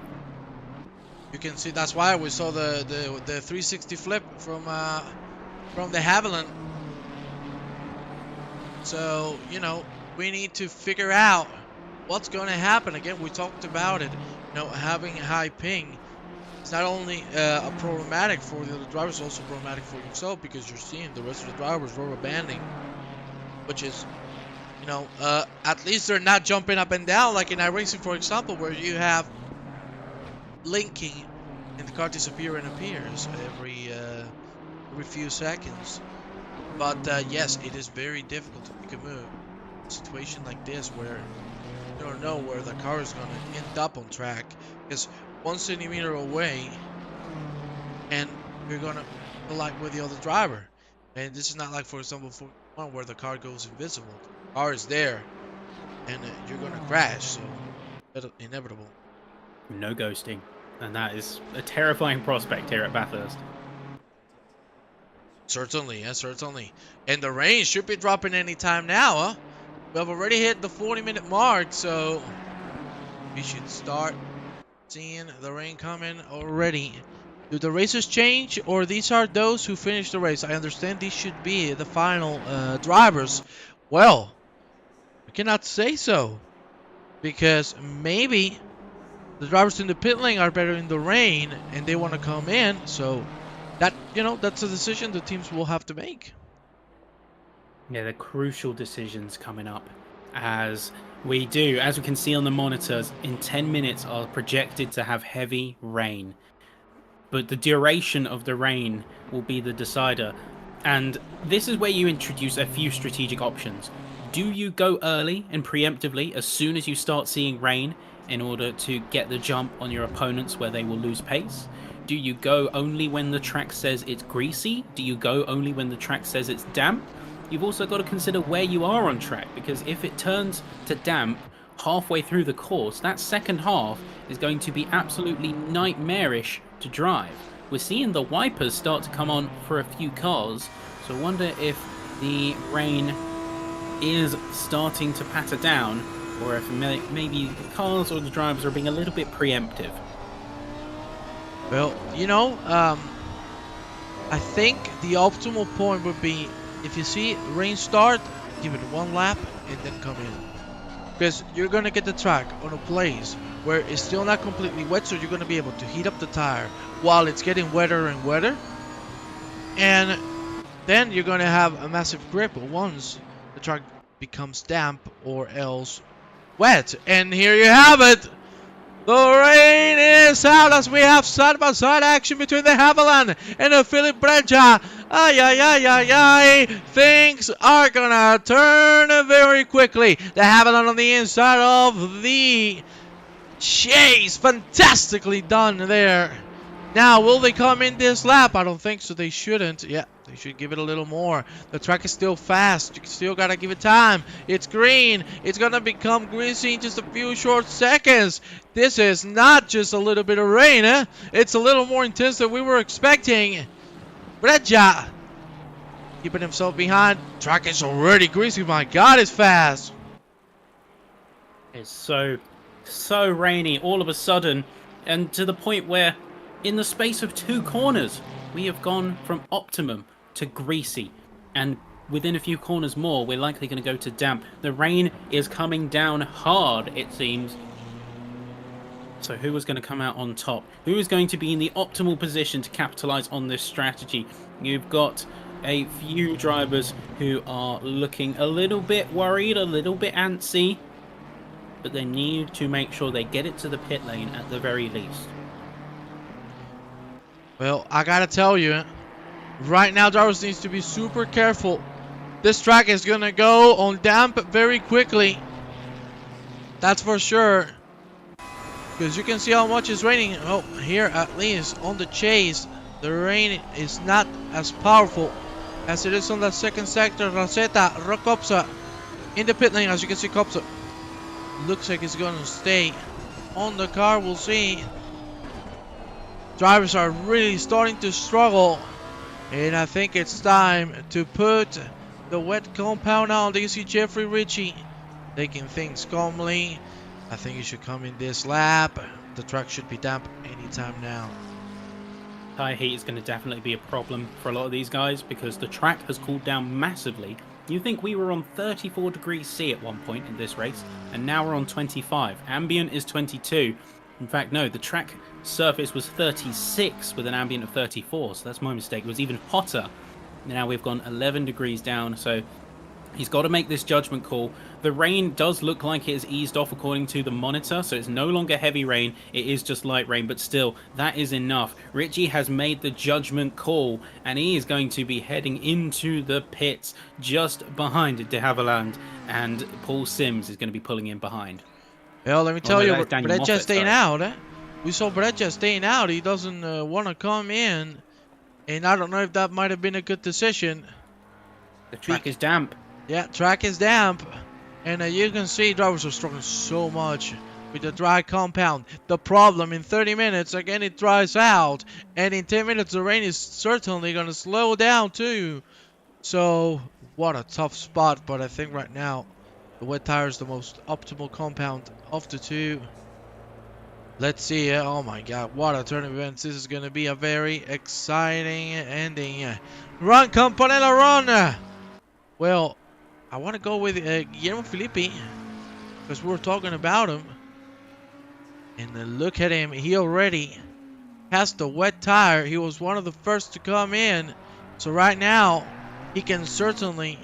You can see that's why we saw the 360 flip from De Havilland. So, you know, we need to figure out what's going to happen. Again, we talked about it. You know, having a high ping is not only a problematic for the other drivers, also problematic for yourself because you're seeing the rest of the drivers rubber banding, which is, you know, at least they're not jumping up and down like in iRacing, for example, where you have linking and the car disappears and appears every few seconds. But yes, it is very difficult to make a move. A situation like this where you don't know where the car is going to end up on track, because 1 centimeter away and you're going to collide with the other driver. And this is not like, for example, for one where the car goes invisible. The car is there and you're going to crash, so it's inevitable. No ghosting. And that is a terrifying prospect here at Bathurst. Certainly, yes, certainly. And the rain should be dropping any time now, huh? We have already hit the 40-minute mark, so we should start seeing the rain coming already. Do the racers change, or these are those who finished the race? I understand these should be the final drivers. Well, I cannot say so, because maybe the drivers in the pit lane are better in the rain, and they want to come in, so that, you know, that's a decision the teams will have to make. Yeah, the crucial decisions coming up as we can see on the monitors, in 10 minutes are projected to have heavy rain. But the duration of the rain will be the decider. And this is where you introduce a few strategic options. Do you go early and preemptively as soon as you start seeing rain in order to get the jump on your opponents where they will lose pace? Do you go only when the track says it's greasy? Do you go only when the track says it's damp? You've also got to consider where you are on track, because if it turns to damp halfway through the course, that second half is going to be absolutely nightmarish to drive. We're seeing the wipers start to come on for a few cars, so I wonder if the rain is starting to patter down, or if maybe the cars or the drivers are being a little bit preemptive. Well, you know, I think the optimal point would be, if you see rain start, give it one lap and then come in. Because you're going to get the track on a place where it's still not completely wet, so you're going to be able to heat up the tire while it's getting wetter and wetter. And then you're going to have a massive grip once the track becomes damp or else wet. And here you have it. The rain is out as we have side-by-side action between De Havilland and Philip Breccia. Ay, ay, ay, ay, ay. Things are gonna turn very quickly. De Havilland on the inside of the chase. Fantastically done there. Now, will they come in this lap? I don't think so. They shouldn't. Yeah, they should give it a little more. The track is still fast. You still gotta give it time. It's green. It's gonna become greasy in just a few short seconds. This is not just a little bit of rain, eh? It's a little more intense than we were expecting. Breccia keeping himself behind. Track is already greasy. My God, it's fast. It's so rainy all of a sudden, and to the point where in the space of 2 corners, we have gone from optimum to greasy. And within a few corners more, we're likely going to go to damp. The rain is coming down hard, it seems. So who is going to come out on top? Who is going to be in the optimal position to capitalize on this strategy? You've got a few drivers who are looking a little bit worried, a little bit antsy. But they need to make sure they get it to the pit lane at the very least. Well, I gotta tell you, right now drivers needs to be super careful. This track is gonna go on damp very quickly. That's for sure. Because you can see how much it's raining. Oh, here at least on the chase, the rain is not as powerful as it is on the second sector. Rosetta, Kopsa in the pit lane, as you can see Kopsa looks like it's going to stay on the car. We'll see. Drivers are really starting to struggle. And I think it's time to put the wet compound on. You see Jeffrey Ritchie taking things calmly. I think he should come in this lap. The track should be damp anytime now. Tire heat is going to definitely be a problem for a lot of these guys because the track has cooled down massively. You think we were on 34 degrees C at one point in this race, and now we're on 25. Ambient is 22. In fact, no, the track surface was 36 with an ambient of 34, so that's my mistake. It was even hotter. Now we've gone 11 degrees down, so he's got to make this judgment call. The rain does look like it has eased off according to the monitor, so it's no longer heavy rain, it is just light rain, but still, that is enough. Richie has made the judgment call, and he is going to be heading into the pits just behind De Havilland, and Paul Sims is going to be pulling in behind. Well, let me tell you, Brett Brett just staying out. We saw Brett just staying out. He doesn't want to come in, and I don't know if that might have been a good decision. The track is damp. Yeah, track is damp. And you can see drivers are struggling so much with the dry compound. The problem, in 30 minutes, again, it dries out. And in 10 minutes, the rain is certainly going to slow down too. So, what a tough spot. But I think right now, the wet tire is the most optimal compound of the two. Let's see. Oh my god, what a turn of events. This is going to be a very exciting ending. Run, Campanella, run! Well, I want to go with Guillermo Filippi because we were talking about him. And look at him. He already has the wet tire. He was one of the first to come in. So right now, he can certainly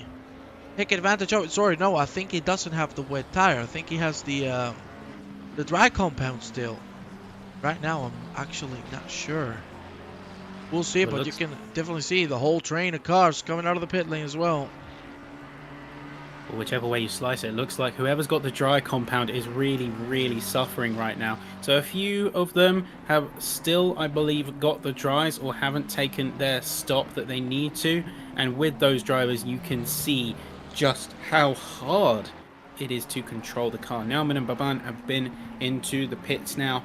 take advantage of it. Sorry, no, I think he doesn't have the wet tire. I think he has the dry compound still. Right now, I'm actually not sure. We'll see, but you can definitely see the whole train of cars coming out of the pit lane as well. Whichever way you slice it, it looks like whoever's got the dry compound is really, really suffering right now. So a few of them have still, I believe, got the dries or haven't taken their stop that they need to. And with those drivers, you can see just how hard it is to control the car. Nauman and Baban have been into the pits now,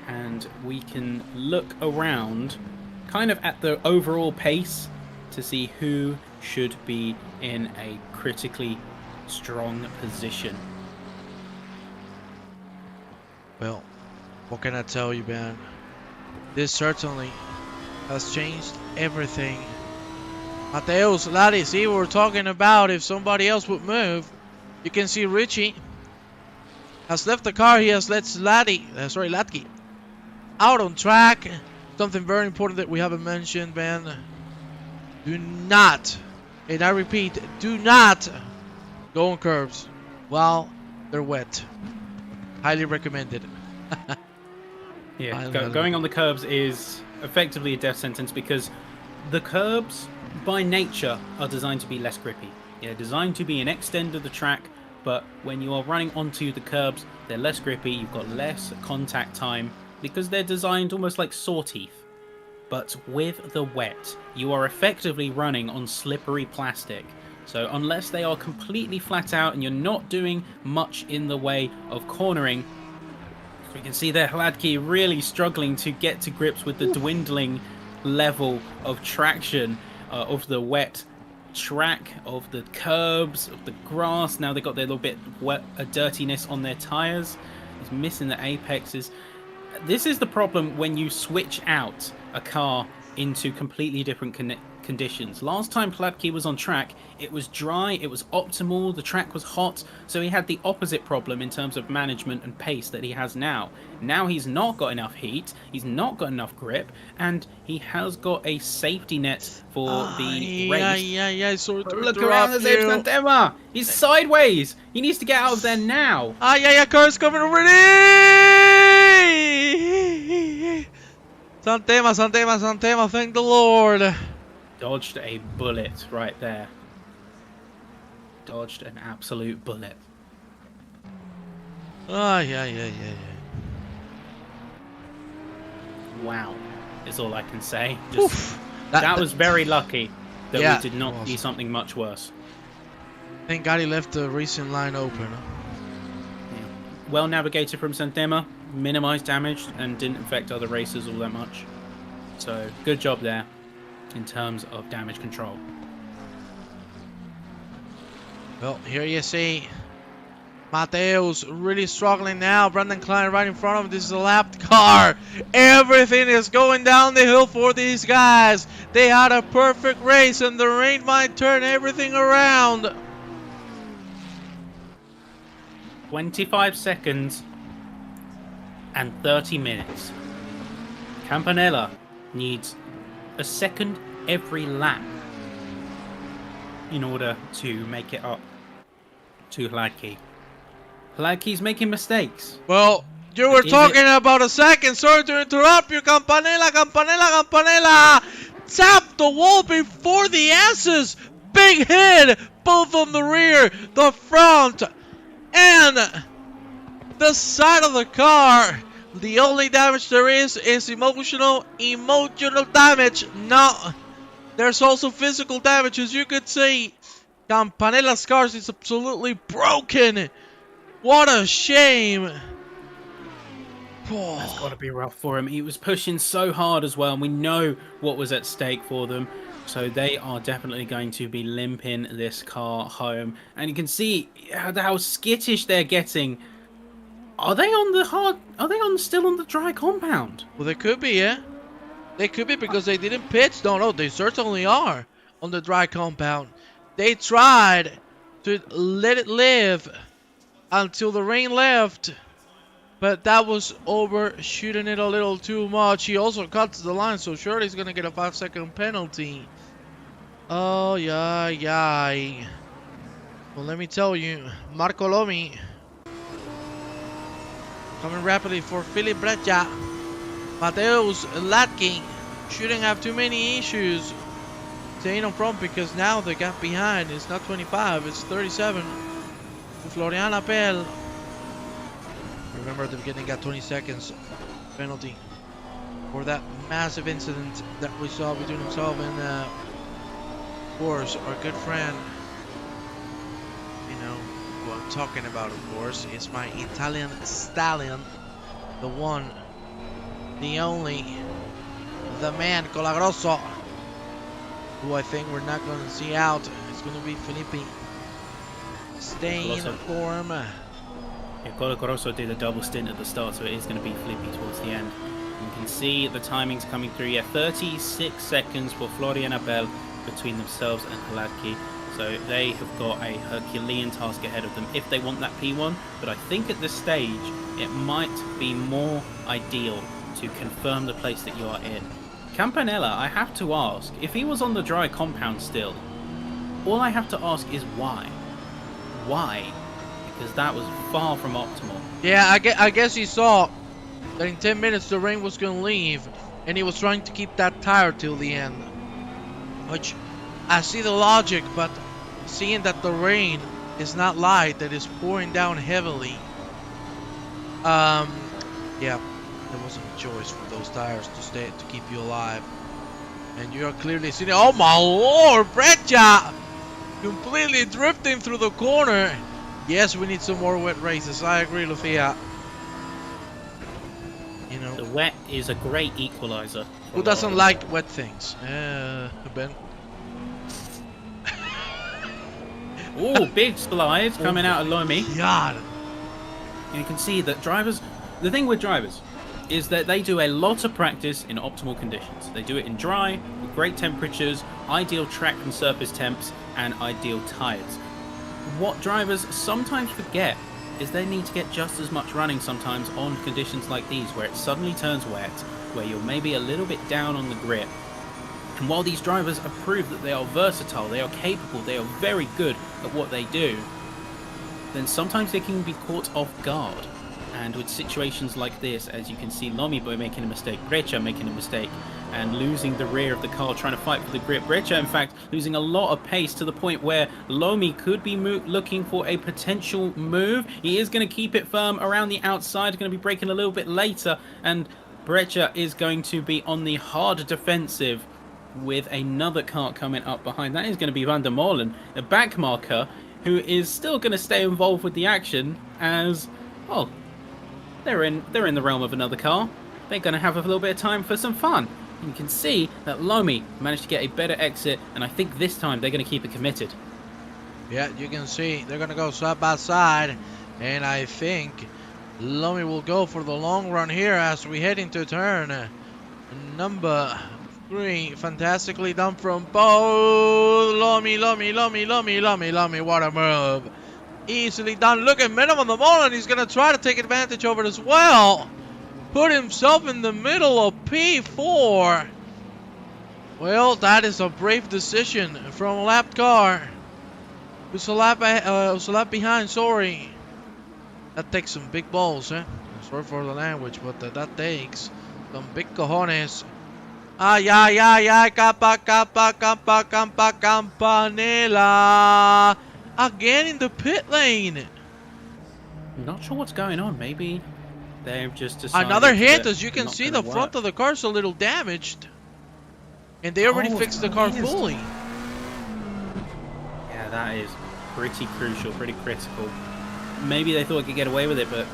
and we can look around kind of at the overall pace to see who should be in a critically strong position. Well, what can I tell you, man? This certainly has changed everything. Mateus, Ladi, see, we were talking about if somebody else would move. You can see Richie has left the car. He has let Latke out on track. Something very important that we haven't mentioned, man. Do not, and I repeat, do not go on curbs while they're wet. Highly recommended. Yeah, going on the curbs is effectively a death sentence because the curbs, by nature, are designed to be less grippy. They're designed to be an extend of the track, but when you are running onto the curbs, they're less grippy. You've got less contact time because they're designed almost like saw teeth. But with the wet, you are effectively running on slippery plastic. So unless they are completely flat out and you're not doing much in the way of cornering, we can see there Hladky really struggling to get to grips with the dwindling level of traction of the wet track, of the curbs, of the grass. Now they've got their little bit wet dirtiness on their tires. He's missing the apexes. This is the problem when you switch out a car into completely different conditions. Last time Hladky was on track, it was dry, it was optimal, the track was hot, so he had the opposite problem in terms of management and pace that he has now. Now he's not got enough heat, he's not got enough grip, and he has got a safety net for the race. Sorry to Look around the Santema! He's sideways! He needs to get out of there now! Car's coming already! Santema, thank the Lord. Dodged a bullet right there. Dodged an absolute bullet. Wow, is all I can say. Just, that was very lucky that we did not see something much worse. Thank God he left the racing line open. well navigated from Santema, minimized damage, and didn't affect other racers all that much. So good job there in terms of damage control. Well, here you see Mateus really struggling now. Brandon Klein right in front of him. This is a lapped car. Everything is going down the hill for these guys. They had a perfect race and the rain might turn everything around. 25 seconds and 30 minutes. Campanella needs a second every lap in order to make it up to Hladky. Hladky's making mistakes. Well, you were talking about a second. Sorry to interrupt you. Campanella. Tap the wall before the S's. Big hit. Both on the rear, the front, and the side of the car. The only damage there is emotional damage. No, there's also physical damage, as you could see. Campanella's car is absolutely broken. What a shame. That's got to be rough for him. He was pushing so hard as well, and we know what was at stake for them. So they are definitely going to be limping this car home. And you can see how skittish they're getting. Are they on the hard? Are they still on the dry compound? Well, they could be, yeah. They could be because they didn't pitch. No, they certainly are on the dry compound. They tried to let it live until the rain left, but that was overshooting it a little too much. He also cuts the line, so surely he's gonna get a 5-second penalty. Oh yeah. Well, let me tell you, Marco Lomi coming rapidly for Philip Breccia. Mateus Hladky shouldn't have too many issues staying on front, because now the gap behind is not 25, it's 37. Florian Appel. Remember, at the beginning got 20 seconds penalty for that massive incident that we saw between himself and of course our good friend, you know who I'm talking about, of course, is my Italian stallion, the one, the only, the man Colagrosso, who I think we're not going to see out. It's going to be Filippi. Staying in form. Yeah, Colagrosso did a double stint at the start, so it is going to be Filippi towards the end. You can see the timings coming through. Yeah, 36 seconds for Florian Abel between themselves and Hladky. So they have got a Herculean task ahead of them if they want that P1. But I think at this stage, it might be more ideal to confirm the place that you are in. Campanella, I have to ask, if he was on the dry compound still, all I have to ask is why? Why? Because that was far from optimal. Yeah, I guess he saw that in 10 minutes the rain was going to leave, and he was trying to keep that tire till the end. Which, I see the logic, but seeing that the rain is not light, that is pouring down heavily, yeah, there wasn't a choice for those tires to keep you alive. And you are clearly seeing, oh my lord, Breccia! Completely drifting through the corner. Yes, we need some more wet races. I agree, Lucia. You know, the wet is a great equalizer. Who doesn't like wet things? Ben. Oh, big slides coming out of Lomi. God. And you can see that drivers. The thing with drivers is that they do a lot of practice in optimal conditions. They do it in dry, with great temperatures, ideal track and surface temps, and ideal tyres. What drivers sometimes forget is they need to get just as much running sometimes on conditions like these, where it suddenly turns wet, where you're maybe a little bit down on the grip. And while these drivers have proved that they are versatile, they are capable, they are very good at what they do, then sometimes they can be caught off guard. And with situations like this, as you can see Lomi making a mistake, Breccia making a mistake, and losing the rear of the car, trying to fight for the grip. Breccia, in fact, losing a lot of pace to the point where Lomi could be looking for a potential move. He is going to keep it firm around the outside, going to be braking a little bit later, and Breccia is going to be on the hard defensive with another car coming up behind. That is going to be Van der Molen, a back marker, who is still going to stay involved with the action as, well, they're in the realm of another car. They're going to have a little bit of time for some fun. And you can see that Lomi managed to get a better exit, and I think this time they're going to keep it committed. Yeah, you can see they're going to go side by side, and I think Lomi will go for the long run here as we head into turn number 3. Fantastically done from both. Lomi, what a move. Easily done. Look at Minimum on the ball, and he's going to try to take advantage of it as well. Put himself in the middle of P4. Well, that is a brave decision from a lapped car. Who's a lap behind, sorry. That takes some big balls, eh? Sorry for the language, but that takes some big cojones. Ay, campanela. Again in the pit lane. Not sure what's going on. Maybe they've just decided. Another hit, as you can see, the front of the car's a little damaged. And they already fixed the car fully. Yeah, that is pretty crucial, pretty critical. Maybe they thought they could get away with it, but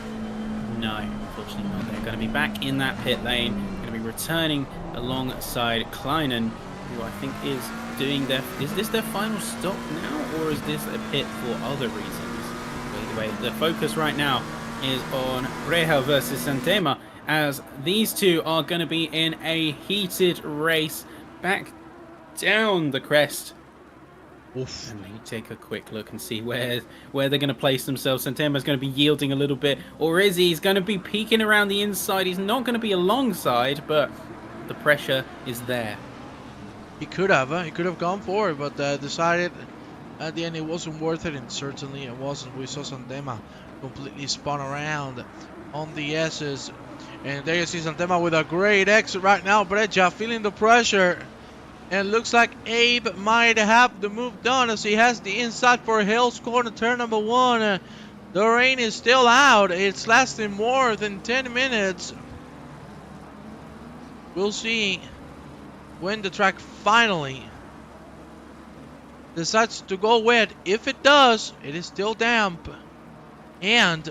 no, unfortunately not. They're going to be back in that pit lane. Going to be returning alongside Kleinen, who I think is doing their... Is this their final stop now, or is this a pit for other reasons? Either way, the focus right now is on Reja versus Santema, as these two are going to be in a heated race back down the crest. Oof. And let me take a quick look and see where they're going to place themselves. Santema's going to be yielding a little bit, or is he? He's going to be peeking around the inside. He's not going to be alongside, but the pressure is there. He could have gone for it, but decided at the end it wasn't worth it, and certainly it wasn't. We saw Santema completely spun around on the S's, and there you see Santema with a great exit right now. Brecha feeling the pressure. And looks like Abe might have the move done, as he has the inside for Hill's corner, turn number 1. The rain is still out. It's lasting more than 10 minutes. We'll see when the track finally decides to go wet. If it does, it is still damp. And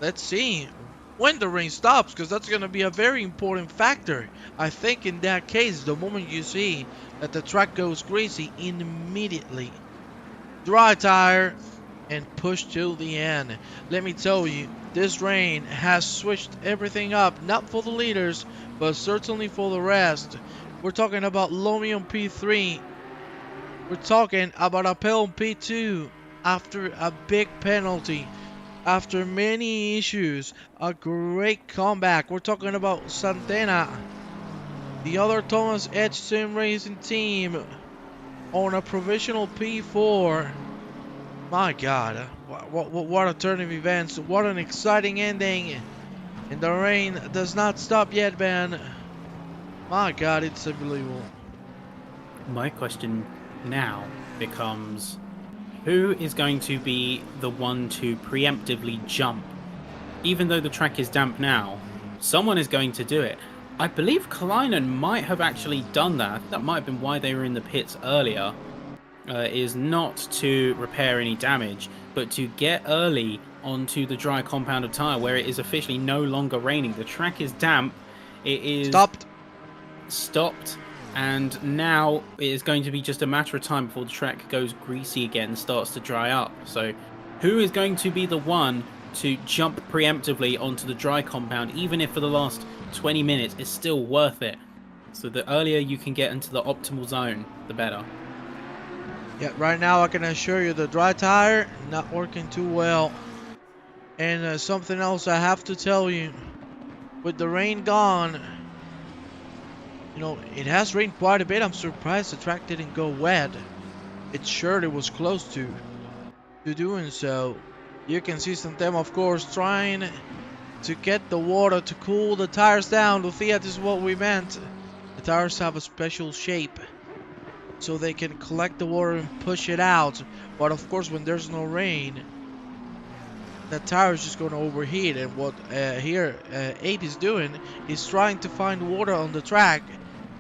let's see when the rain stops, because that's going to be a very important factor. I think in that case, the moment you see that the track goes greasy, immediately dry tire and push till the end. Let me tell you, this rain has switched everything up, not for the leaders, but certainly for the rest. We're talking about Lomi on P3. We're talking about Appel on P2 after a big penalty. After many issues, a great comeback. We're talking about Santana, the other Thomas Edge Sim Racing team, on a provisional P4. My God, what a turn of events. What an exciting ending. And the rain does not stop yet, Ben. My God, it's unbelievable. My question now becomes, who is going to be the one to preemptively jump? Even though the track is damp now, someone is going to do it. I believe Kleinen might have actually done that. That might have been why they were in the pits earlier. Is not to repair any damage, but to get early onto the dry compound of tyre where it is officially no longer raining. The track is damp. It is stopped. And now it is going to be just a matter of time before the track goes greasy again and starts to dry up. So who is going to be the one to jump preemptively onto the dry compound, even if for the last 20 minutes it's still worth it? So the earlier you can get into the optimal zone, the better. Yeah, right now I can assure you the dry tire not working too well. And something else I have to tell you, with the rain gone, you know, it has rained quite a bit. I'm surprised the track didn't go wet. It surely was close to doing so. You can see Santema, of course, trying to get the water to cool the tires down. Lucia, this is what we meant. The tires have a special shape, so they can collect the water and push it out. But of course, when there's no rain, the tire is just going to overheat. And what Abe is doing is trying to find water on the track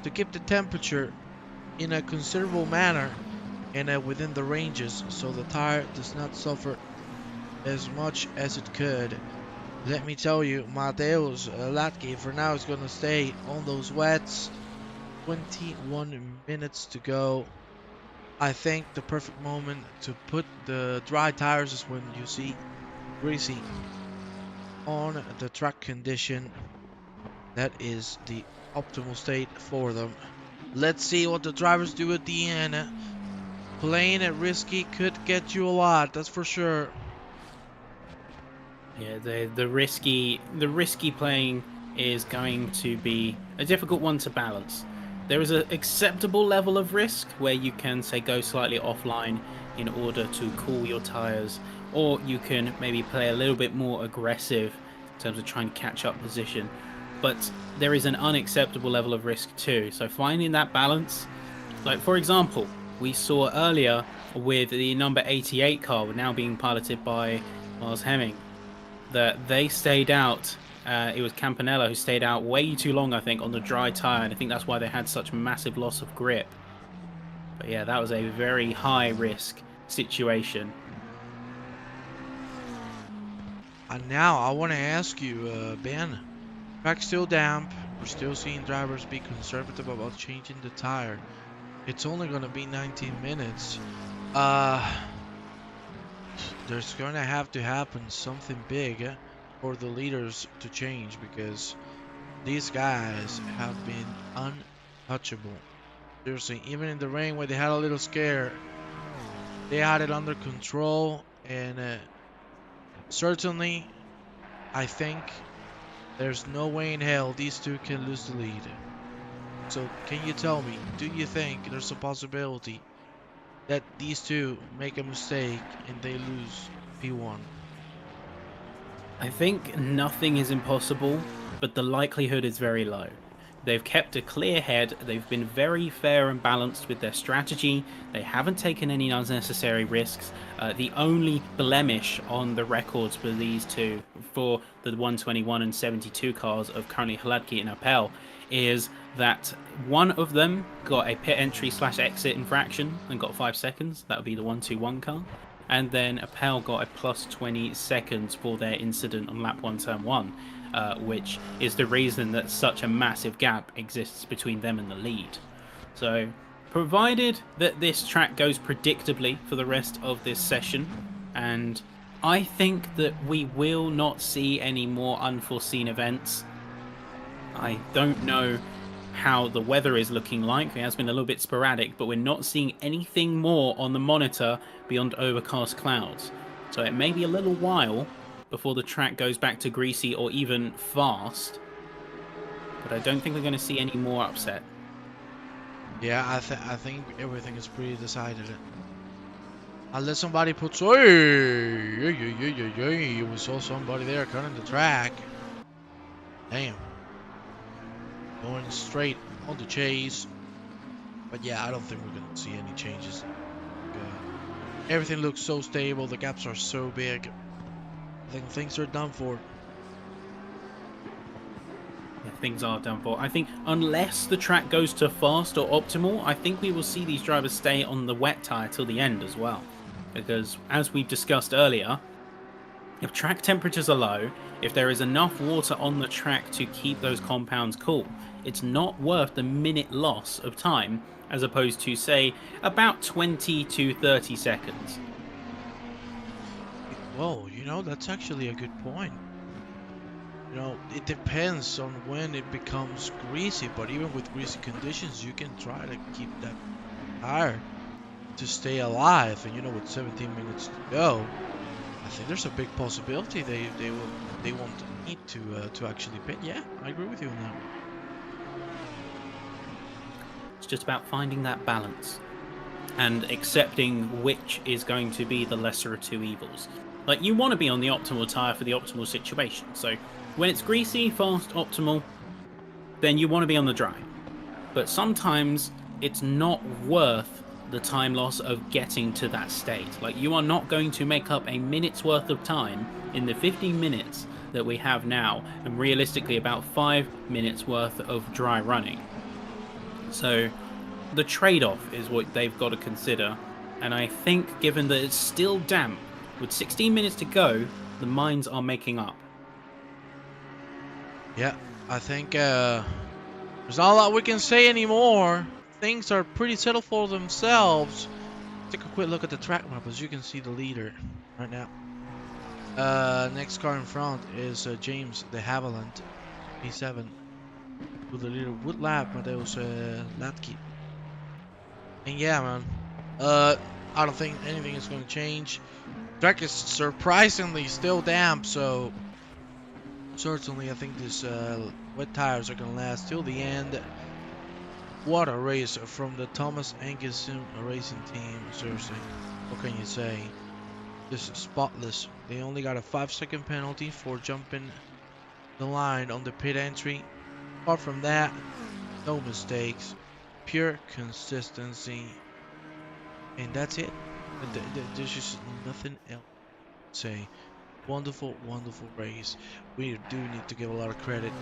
to keep the temperature in a considerable manner and within the ranges, so the tire does not suffer as much as it could. Let me tell you, Mateusz Latke for now is going to stay on those wets. 21 minutes to go. I think the perfect moment to put the dry tires is when you see greasy on the track condition. That is the optimal state for them. Let's see what the drivers do at the end. Playing it risky could get you a lot, that's for sure. Yeah, the risky playing is going to be a difficult one to balance. There is an acceptable level of risk where you can, say, go slightly offline in order to cool your tires, or you can maybe play a little bit more aggressive in terms of trying to catch up position. But there is an unacceptable level of risk too. So finding that balance, like for example, we saw earlier with the number 88 car now being piloted by Miles Hemming, that they stayed out. It was Campanella who stayed out way too long, I think, on the dry tyre, and I think that's why they had such massive loss of grip. But yeah, that was a very high risk situation. And now I want to ask you, Ben, track's still damp. We're still seeing drivers be conservative about changing the tire. It's only going to be 19 minutes. There's going to have to happen something big for the leaders to change, because these guys have been untouchable. Seriously, even in the rain where they had a little scare, they had it under control, and certainly I think there's no way in hell these two can lose the lead. So can you tell me, do you think there's a possibility that these two make a mistake and they lose P1? I think nothing is impossible, but the likelihood is very low. They've kept a clear head, they've been very fair and balanced with their strategy, they haven't taken any unnecessary risks. The only blemish on the records for these two, for the 121 and 72 cars of currently Hladky and Appel, is that one of them got a pit entry / exit infraction and got 5 seconds. That would be the 121 car. And then Appel got a plus 20 seconds for their incident on lap 1, turn 1, which is the reason that such a massive gap exists between them and the lead. So, provided that this track goes predictably for the rest of this session, and I think that we will not see any more unforeseen events. I don't know how the weather is looking like. It has been a little bit sporadic, but we're not seeing anything more on the monitor beyond overcast clouds. So it may be a little while before the track goes back to greasy or even fast, but I don't think we're going to see any more upset. Yeah, I think everything is pretty decided. Unless somebody puts, we saw somebody there cutting the track. Damn. Going straight on the chase. But yeah, I don't think we're going to see any changes. Everything looks so stable, the gaps are so big. I think things are done for. Yeah, things are done for. I think unless the track goes to fast or optimal, I think we will see these drivers stay on the wet tyre till the end as well. Because as we discussed earlier, if track temperatures are low, if there is enough water on the track to keep those compounds cool, it's not worth the minute loss of time, as opposed to, say, about 20 to 30 seconds. Whoa, you know, that's actually a good point. You know, it depends on when it becomes greasy, but even with greasy conditions, you can try to keep that tire to stay alive. And you know, with 17 minutes to go, I think there's a big possibility they won't need to actually pit. Yeah, I agree with you on that. It's just about finding that balance and accepting which is going to be the lesser of two evils. Like, you want to be on the optimal tyre for the optimal situation. So when it's greasy, fast, optimal, then you want to be on the dry. But sometimes it's not worth the time loss of getting to that state. Like, you are not going to make up a minute's worth of time in the 15 minutes that we have now, and realistically about 5 minutes worth of dry running. So the trade-off is what they've got to consider, and I think given that it's still damp, with 16 minutes to go, the mines are making up. Yeah, I think there's not a lot we can say anymore. Things are pretty settled for themselves. Take a quick look at the track map, as you can see the leader right now. Next car in front is James de Havilland, P7. To the leader would lap Mateus Latke. And yeah, man. I don't think anything is going to change. Track is surprisingly still damp, so certainly I think this wet tires are going to last till the end. What a race from the Thomas Angus racing team. Seriously, what can you say? Just spotless. They only got a 5-second penalty for jumping the line on the pit entry. Apart from that, no mistakes, pure consistency, and that's it. There's just nothing else to say. Wonderful, wonderful race. We do need to give a lot of credit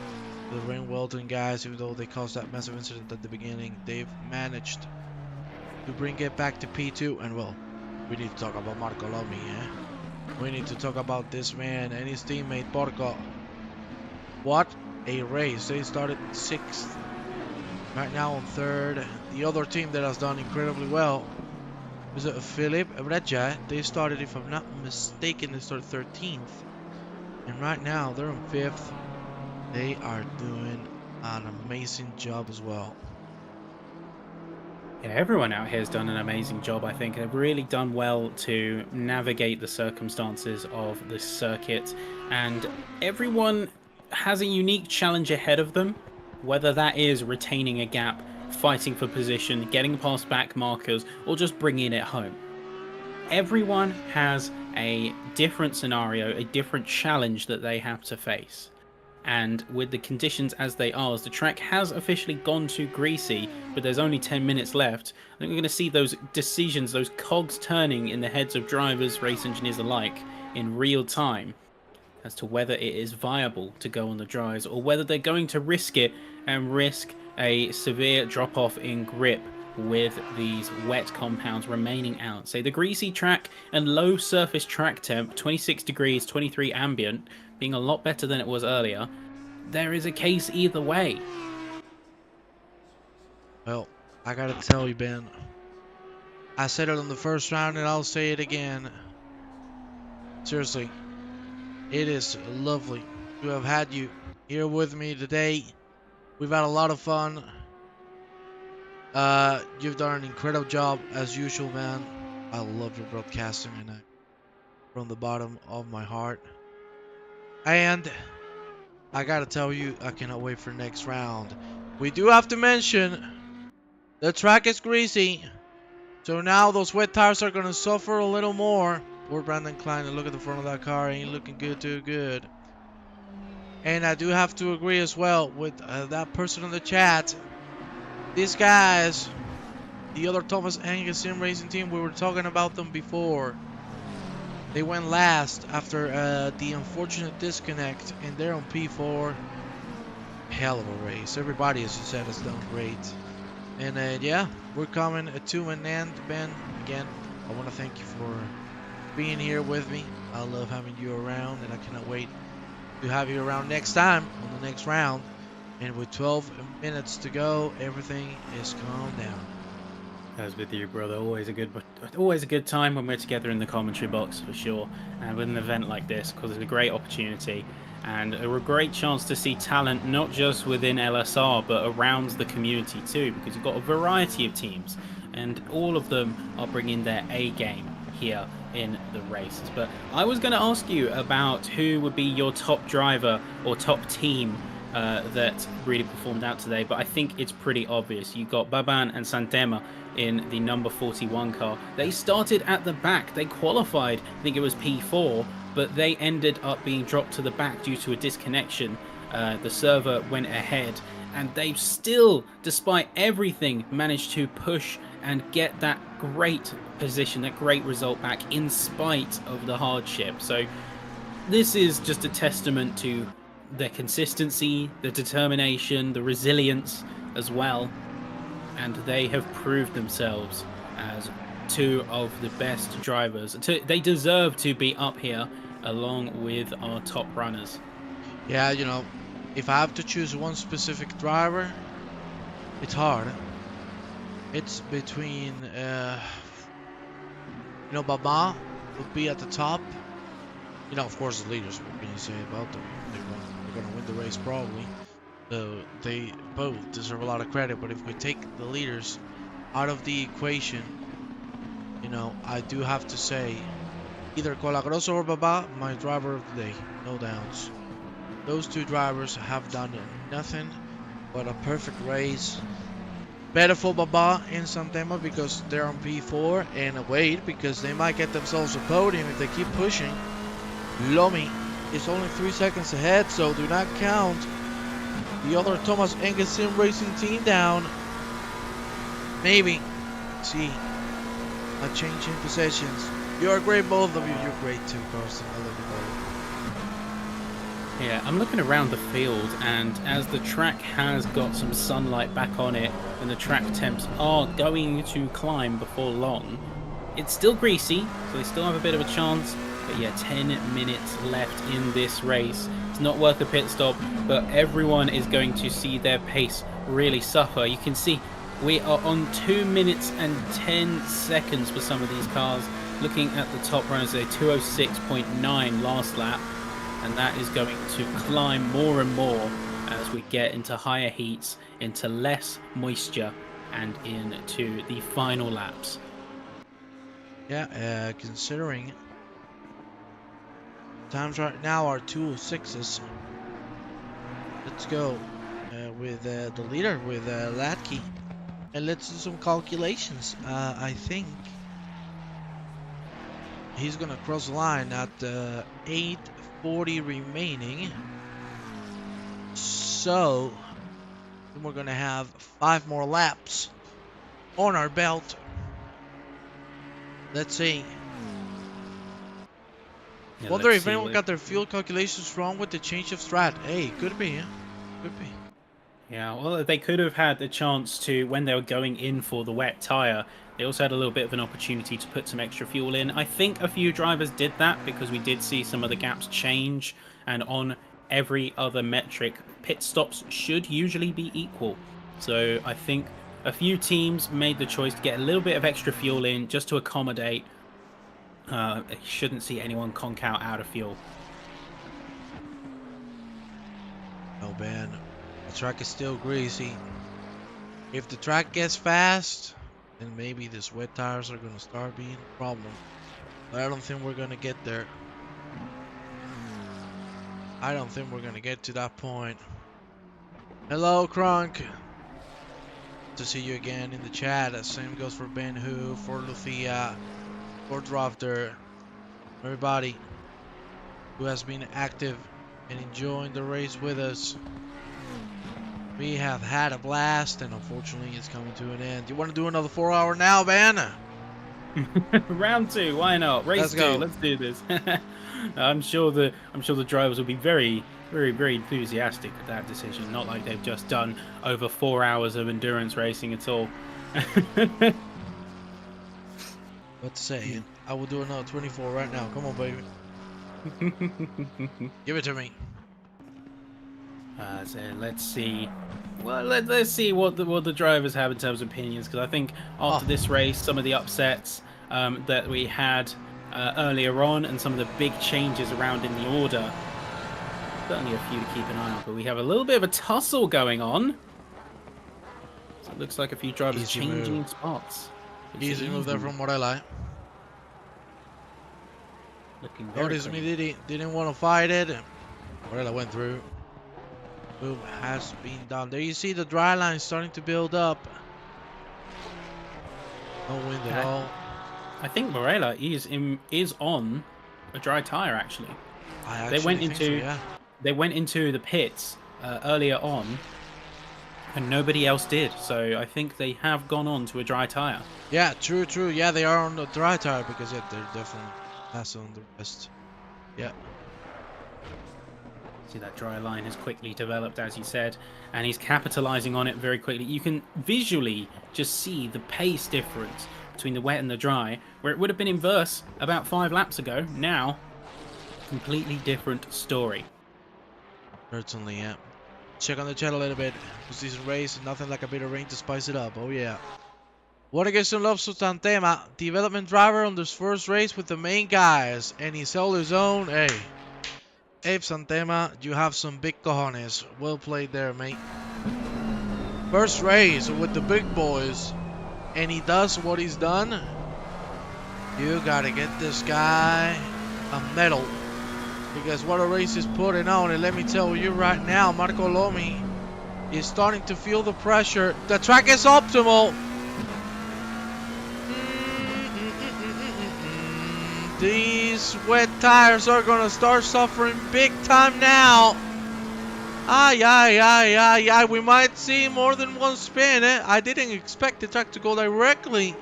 to the Rain Weldon guys, even though they caused that massive incident at the beginning. They've managed to bring it back to P2, and well, we need to talk about Marco Lomi, eh? We need to talk about this man and his teammate Porco. What a race. They started 6th. Right now on 3rd. The other team that has done incredibly well was Philip Brecha. They started, if I'm not mistaken, they started 13th. And right now they're on 5th. They are doing an amazing job as well. Yeah, everyone out here has done an amazing job, I think. They've really done well to navigate the circumstances of this circuit. And everyone has a unique challenge ahead of them, whether that is retaining a gap, fighting for position, getting past back markers, or just bringing it home. Everyone has a different scenario, a different challenge that they have to face. And with the conditions as they are, as the track has officially gone too greasy, but there's only 10 minutes left, I think we're going to see those decisions, those cogs turning in the heads of drivers, race engineers alike, in real time, as to whether it is viable to go on the dries, or whether they're going to risk it and risk a severe drop-off in grip with these wet compounds remaining out. Say the greasy track and low surface track temp, 26 degrees, 23 ambient, being a lot better than it was earlier. There is a case either way. Well, I gotta tell you, Ben. I said it on the first round and I'll say it again. Seriously, it is lovely to have had you here with me today. We've had a lot of fun. You've done an incredible job as usual, man. I love your broadcasting, and from the bottom of my heart. And I gotta tell you, I cannot wait for next round. We do have to mention the track is greasy, so now those wet tires are gonna suffer a little more. Poor Brandon Klein, and look at the front of that car, ain't looking too good. And I do have to agree as well with that person in the chat. These guys, the other Thomas Angus Sim Racing team, we were talking about them before. They went last after the unfortunate disconnect, and they're on P4. Hell of a race. Everybody, as you said, has done great. And yeah, we're coming to an end, Ben. Again, I want to thank you for being here with me. I love having you around, and I cannot wait to have you around next time on the next round. And with 12 minutes to go, everything is calmed down. As with you, brother, always a good time when we're together in the commentary box, for sure. And with an event like this, because it's a great opportunity and a great chance to see talent not just within LSR but around the community too, because you've got a variety of teams and all of them are bringing their A game here in the races. But I was going to ask you about who would be your top driver or top team that really performed out today, but I think it's pretty obvious. You got Baban and Santema in the number 41 car. They started at the back. They qualified, I think it was P4, but they ended up being dropped to the back due to a disconnection. The server went ahead, and they've still, despite everything, managed to push and get that great position, that great result back in spite of the hardship. So this is just a testament to their consistency, the determination, the resilience as well, and they have proved themselves as two of the best drivers. They deserve to be up here along with our top runners. Yeah, you know, if I have to choose one specific driver, it's hard. It's between, Baba would be at the top. Of course, the leaders. What can you say about them? They're gonna win the race probably. So they both deserve a lot of credit. But if we take the leaders out of the equation, I do have to say either Colagroso or Baba, my driver of the day, no doubts. Those two drivers have done nothing but a perfect race. Better for Baba in some demo because they're on P4, and wait because they might get themselves a podium if they keep pushing. Lomi is only 3 seconds ahead, so do not count the other Thomas Engelsen Racing team down. Maybe see a change in possessions. You're great, both of you. You're great too, Carson. I love you both. Yeah, I'm looking around the field, and as the track has got some sunlight back on it, and the track temps are going to climb before long, it's still greasy, so they still have a bit of a chance. But yeah, 10 minutes left in this race. It's not worth a pit stop, but everyone is going to see their pace really suffer. You can see we are on 2 minutes and 10 seconds for some of these cars. Looking at the top runners, they're 206.9 last lap, and that is going to climb more and more as we get into higher heats, into less moisture, and into the final laps. Yeah, considering times right now are 2:06s. Let's go with the leader, with Latke, and let's do some calculations. I think he's gonna cross the line at 8:40 remaining. So we're gonna have 5 more laps on our belt. Let's see. Yeah, Wonder let's if see anyone got their fuel calculations wrong with the change of strat. Hey, could be, yeah. Could be. Yeah, well, they could have had the chance to, when they were going in for the wet tyre, they also had a little bit of an opportunity to put some extra fuel in. I think a few drivers did that because we did see some of the gaps change, and on every other metric, pit stops should usually be equal. So I think a few teams made the choice to get a little bit of extra fuel in just to accommodate. Shouldn't see anyone conk out of fuel. Oh man, the track is still greasy. If the track gets fast, then maybe these wet tires are gonna start being a problem. But I don't think we're gonna get there. I don't think we're gonna get to that point. Hello, Crunk. Good to see you again in the chat. The same goes for Ben Hu, for Lucia, for Drafter, everybody who has been active and enjoying the race with us. We have had a blast, and unfortunately it's coming to an end. You want to do another 4-hour now, Ben? Round 2, why not? Race Let's 2, go. let's do this. I'm sure the drivers will be very, very, very enthusiastic with that decision. Not like they've just done over 4 hours of endurance racing at all. What to say? I will do another 24 right now. Come on, baby. Give it to me. So let's see. Well, let's see what the drivers have in terms of opinions, because I think after this race, some of the upsets that we had earlier on, and some of the big changes around in the order, certainly a few to keep an eye on. But we have a little bit of a tussle going on. So it looks like a few drivers Easy changing move. spots. It's Easy move there from what I like. Looking very Notice clean. me didn't want to fight it. What I went through. Move has been done. There you see the dry line starting to build up. No wind at all. I think Morella is on a dry tire actually. I They actually went think into so, yeah. they went into the pits earlier on, and nobody else did. So I think they have gone on to a dry tire. Yeah, true. Yeah, they are on the dry tire because yeah, they're definitely faster on the rest. Yeah. See, that dry line has quickly developed, as you said, and he's capitalizing on it very quickly. You can visually just see the pace difference between the wet and the dry, where it would have been inverse about 5 laps ago. Now, completely different story. Certainly, yeah. check on the chat a little bit. Season race, nothing like a bit of rain to spice it up. Oh yeah. Wanna get some love to Santema, development driver on this first race with the main guys, and he's held his own. Hey, Santema, you have some big cojones. Well played there, mate. First race with the big boys, and he does what he's done. You gotta get this guy a medal, because what a race he's putting on. And let me tell you right now, Marco Lomi is starting to feel the pressure. The track is optimal. These wet tires are gonna start suffering big time now. Ay. We might see more than one spin. I didn't expect the track to go directly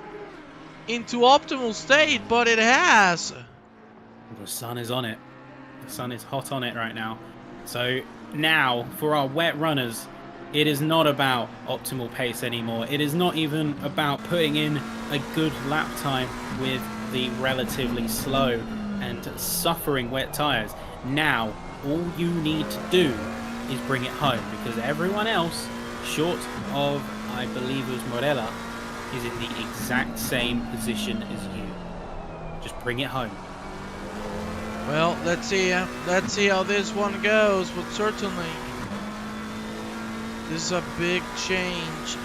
into optimal state, but it has. The sun is on it. The sun is hot on it right now. So now, for our wet runners, it is not about optimal pace anymore. It is not even about putting in a good lap time with the relatively slow and suffering wet tires. Now, all you need to do is bring it home, because everyone else, short of, I believe it was Morella, is in the exact same position as you. Just bring it home. Well, let's see how this one goes, but certainly this is a big change.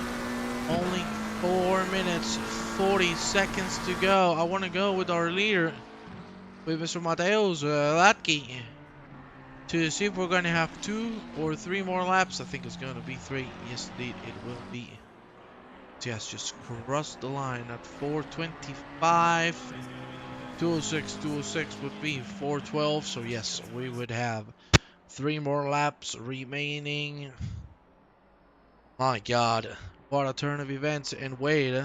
Only 4 minutes, 40 seconds to go. I want to go with our leader, with Mr. Mateusz Latke, to see if we're going to have 2 or 3 more laps. I think it's going to be 3. Yes, indeed, it will be. Yes, just crossed the line at 4:25. 206 would be 4:12. So yes, we would have 3 more laps remaining. My God, what a turn of events. And wait,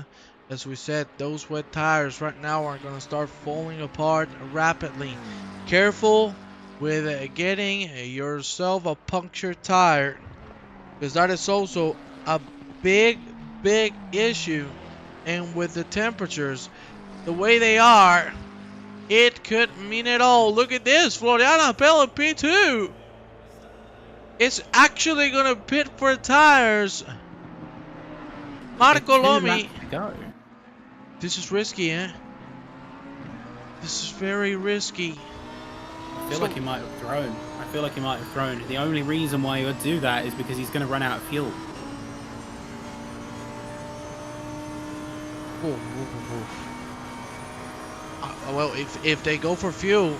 as we said, those wet tires right now are going to start falling apart rapidly. Careful with getting yourself a punctured tire, because that is also a big issue. And with the temperatures the way they are, it could mean it all. Look at this, Floriana Bell in P2. It's actually gonna pit for tires. Marco Lomi. Go. This is risky, eh? This is very risky. I feel like he might have thrown. The only reason why he would do that is because he's going to run out of fuel. Well, if they go for fuel,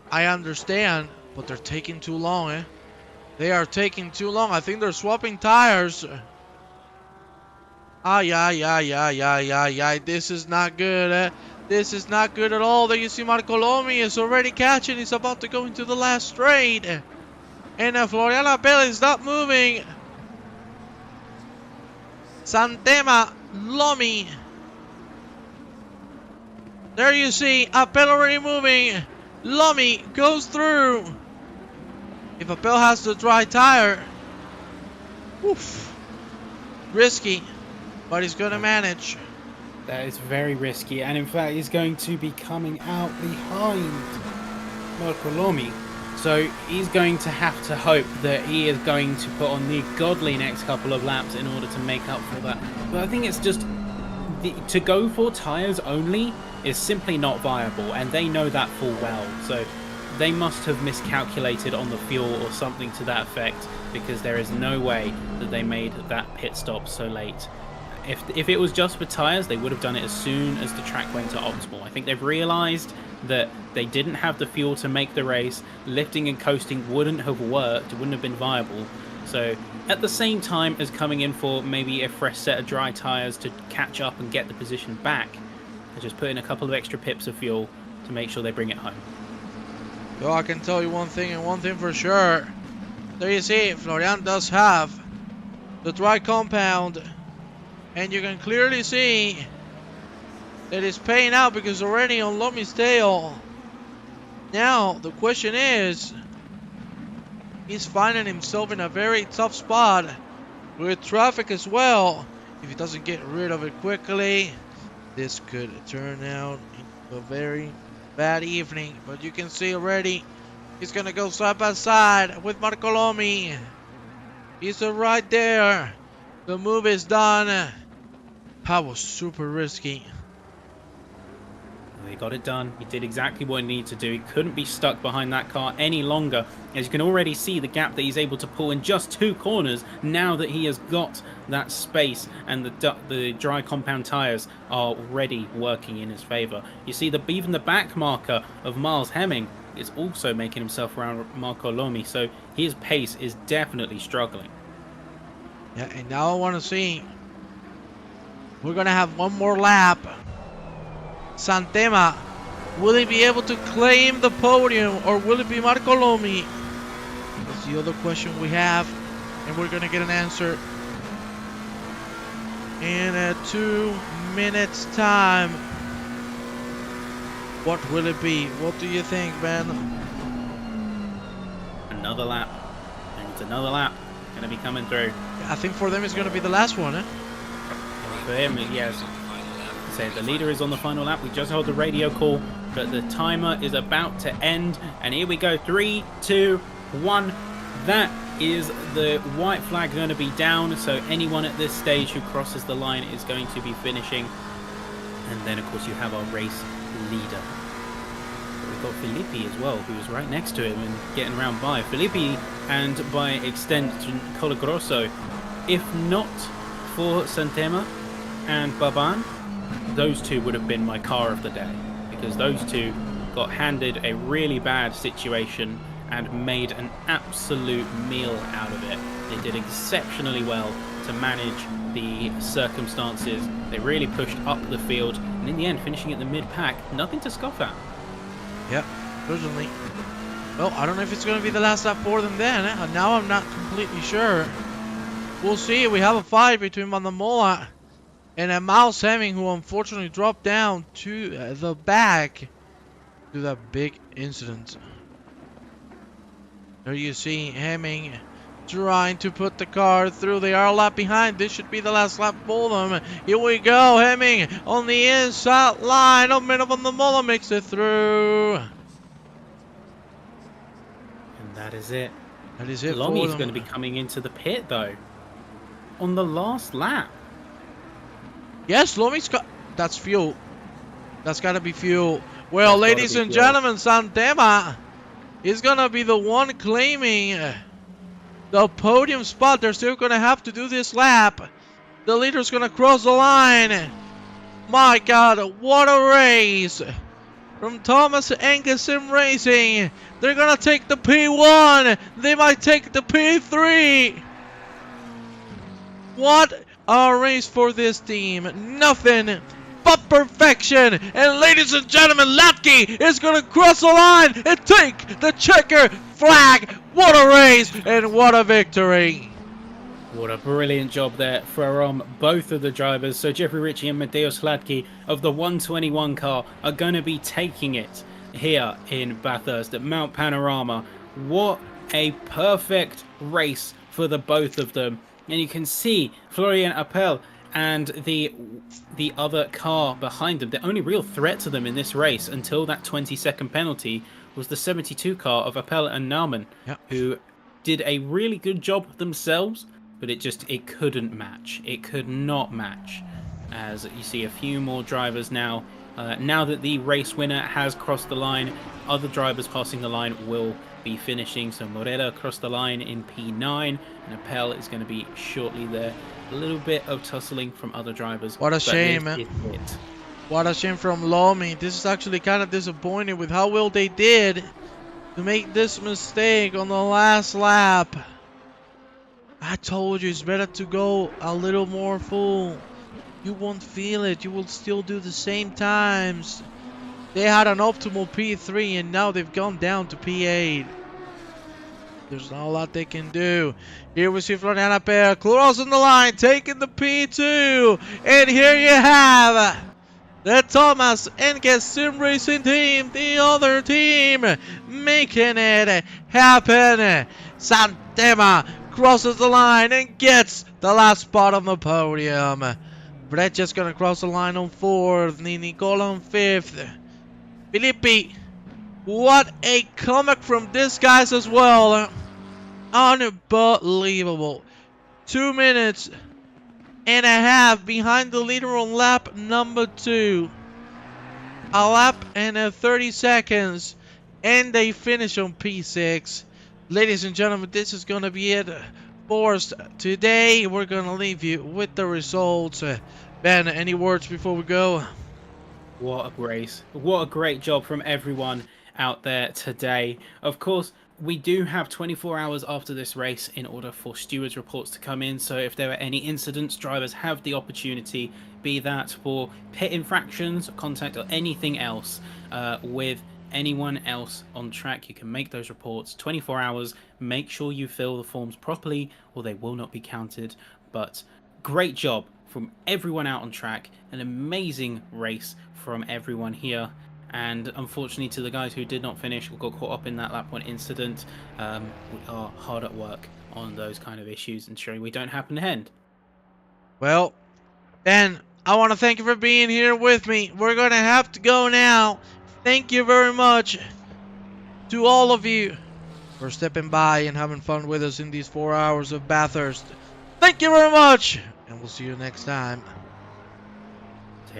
I understand, but they're taking too long, eh? They are taking too long. I think they're swapping tires. Yeah. This is not good, eh? This is not good at all. There you see Marco Lomi is already catching. He's about to go into the last straight. And Floriana Bell is not moving. Santema, Lomi. There you see Appel already moving. Lomi goes through. If Appel has the dry tire, oof, risky, but he's going to manage. That is very risky, and in fact he's going to be coming out behind Marco Lomi. So he's going to have to hope that he is going to put on the godly next couple of laps in order to make up for that. But I think it's just to go for tyres only is simply not viable, and they know that full well. So they must have miscalculated on the fuel or something to that effect, because there is no way that they made that pit stop so late. If it was just for tyres, they would have done it as soon as the track went to optimal. I think they've realised that they didn't have the fuel to make the race. Lifting and coasting wouldn't have worked, it wouldn't have been viable. So at the same time as coming in for maybe a fresh set of dry tyres to catch up and get the position back, they just put in a couple of extra pips of fuel to make sure they bring it home. Well, I can tell you one thing, and one thing for sure. There you see, Florian does have the dry compound. And you can clearly see that it's paying out, because already on Lomi's tail. Now, the question is, he's finding himself in a very tough spot with traffic as well. If he doesn't get rid of it quickly, this could turn out into a very bad evening. But you can see already He's gonna go side by side with Marco Lomi. He's right there. The move is done. That was super risky. He got it done. He did exactly what he needed to do. He couldn't be stuck behind that car any longer. As you can already see the gap that he's able to pull in just 2 corners now that he has got that space, and the dry compound tyres are already working in his favour. You see even the back marker of Miles Hemming is also making himself around Marco Lomi, so his pace is definitely struggling. Yeah, and now I want to see. We're going to have one more lap. Santema, will he be able to claim the podium, or will it be Marco Lomi? That's the other question we have, and we're gonna get an answer in 2 minutes time. What will it be? What do you think, Ben? Another lap, and it's another lap gonna be coming through. I think for them it's gonna be the last one, eh? For him, yes. So the leader is on the final lap. We just heard the radio call, but the timer is about to end, and here we go. 3, 2, 1. That is the white flag going to be down, so anyone at this stage who crosses the line is going to be finishing. And then of course you have our race leader. We've got Filippi as well, who is right next to him and getting round by Filippi, and by extension Colagrosso. If not for Santema and Baban, those two would have been my car of the day, because those two got handed a really bad situation and made an absolute meal out of it. They did exceptionally well to manage the circumstances. They really pushed up the field, and in the end finishing at the mid-pack, nothing to scoff at. Yep, certainly. Well, I don't know if it's going to be the last lap for them then, eh? And now I'm not completely sure. We'll see. We have a fight between Vandamola and Miles Hemming, who unfortunately dropped down to the back to that big incident. There you see Hemming trying to put the car through. They are a lap behind. This should be the last lap for them. Here we go. Hemming on the inside line. Omen on the Mola makes it through. And that is it. That is it. Lomi's going to be coming into the pit though on the last lap. Yes, Lomi's got... That's fuel. That's got to be fuel. Well, ladies and gentlemen, Santema is going to be the one claiming the podium spot. They're still going to have to do this lap. The leader's going to cross the line. My God, what a race from Thomas Angus Sim Racing. They're going to take the P1. They might take the P3. What a race for this team. Nothing but perfection. And ladies and gentlemen, Latke is going to cross the line and take the checker flag. What a race and what a victory. What a brilliant job there from both of the drivers. So Jeffrey Ritchie and Mateusz Hladki of the 121 car are going to be taking it here in Bathurst at Mount Panorama. What a perfect race for the both of them. And you can see Florian Appel and the other car behind them. The only real threat to them in this race until that 20-second penalty was the 72 car of Appel and Naumann, who did a really good job themselves, but it couldn't match. It could not match. As you see a few more drivers now. Now that the race winner has crossed the line, other drivers passing the line will be finishing. So Morera crossed the line in P9, and Appel is going to be shortly there. A little bit of tussling from other drivers. What a shame, man. What a shame from Lomi. This is actually kind of disappointing with how well they did to make this mistake on the last lap. I told you it's better to go a little more full. You won't feel it. You will still do the same times. They had an optimal P3 and now they've gone down to P8. There's not a lot they can do. Here we see Florian Appel crossing the line, taking the P2. And here you have the Thomas Angus Sim Racing team, the other team, making it happen. Santema crosses the line and gets the last spot on the podium. Brett just gonna cross the line on 4th, Nicola on 5th. Filippi What a comeback from these guys as well. Unbelievable. 2 minutes and a half behind the leader on lap number 2. A lap and 30 seconds. And they finish on P6. Ladies and gentlemen, this is going to be it for us today. We're going to leave you with the results. Ben, any words before we go? What a race. What a great job from everyone out there today. Of course, we do have 24 hours after this race in order for stewards reports to come in. So if there are any incidents, drivers have the opportunity, be that for pit infractions, contact, or anything else with anyone else on track. You can make those reports 24 hours. Make sure you fill the forms properly or they will not be counted. But great job from everyone out on track. An amazing race from everyone here. And unfortunately, to the guys who did not finish or got caught up in that lap 1 incident, we are hard at work on those kind of issues, ensuring we don't happen again. Well, Ben, I want to thank you for being here with me. We're going to have to go now. Thank you very much to all of you for stepping by and having fun with us in these 4 hours of Bathurst. Thank you very much, and we'll see you next time.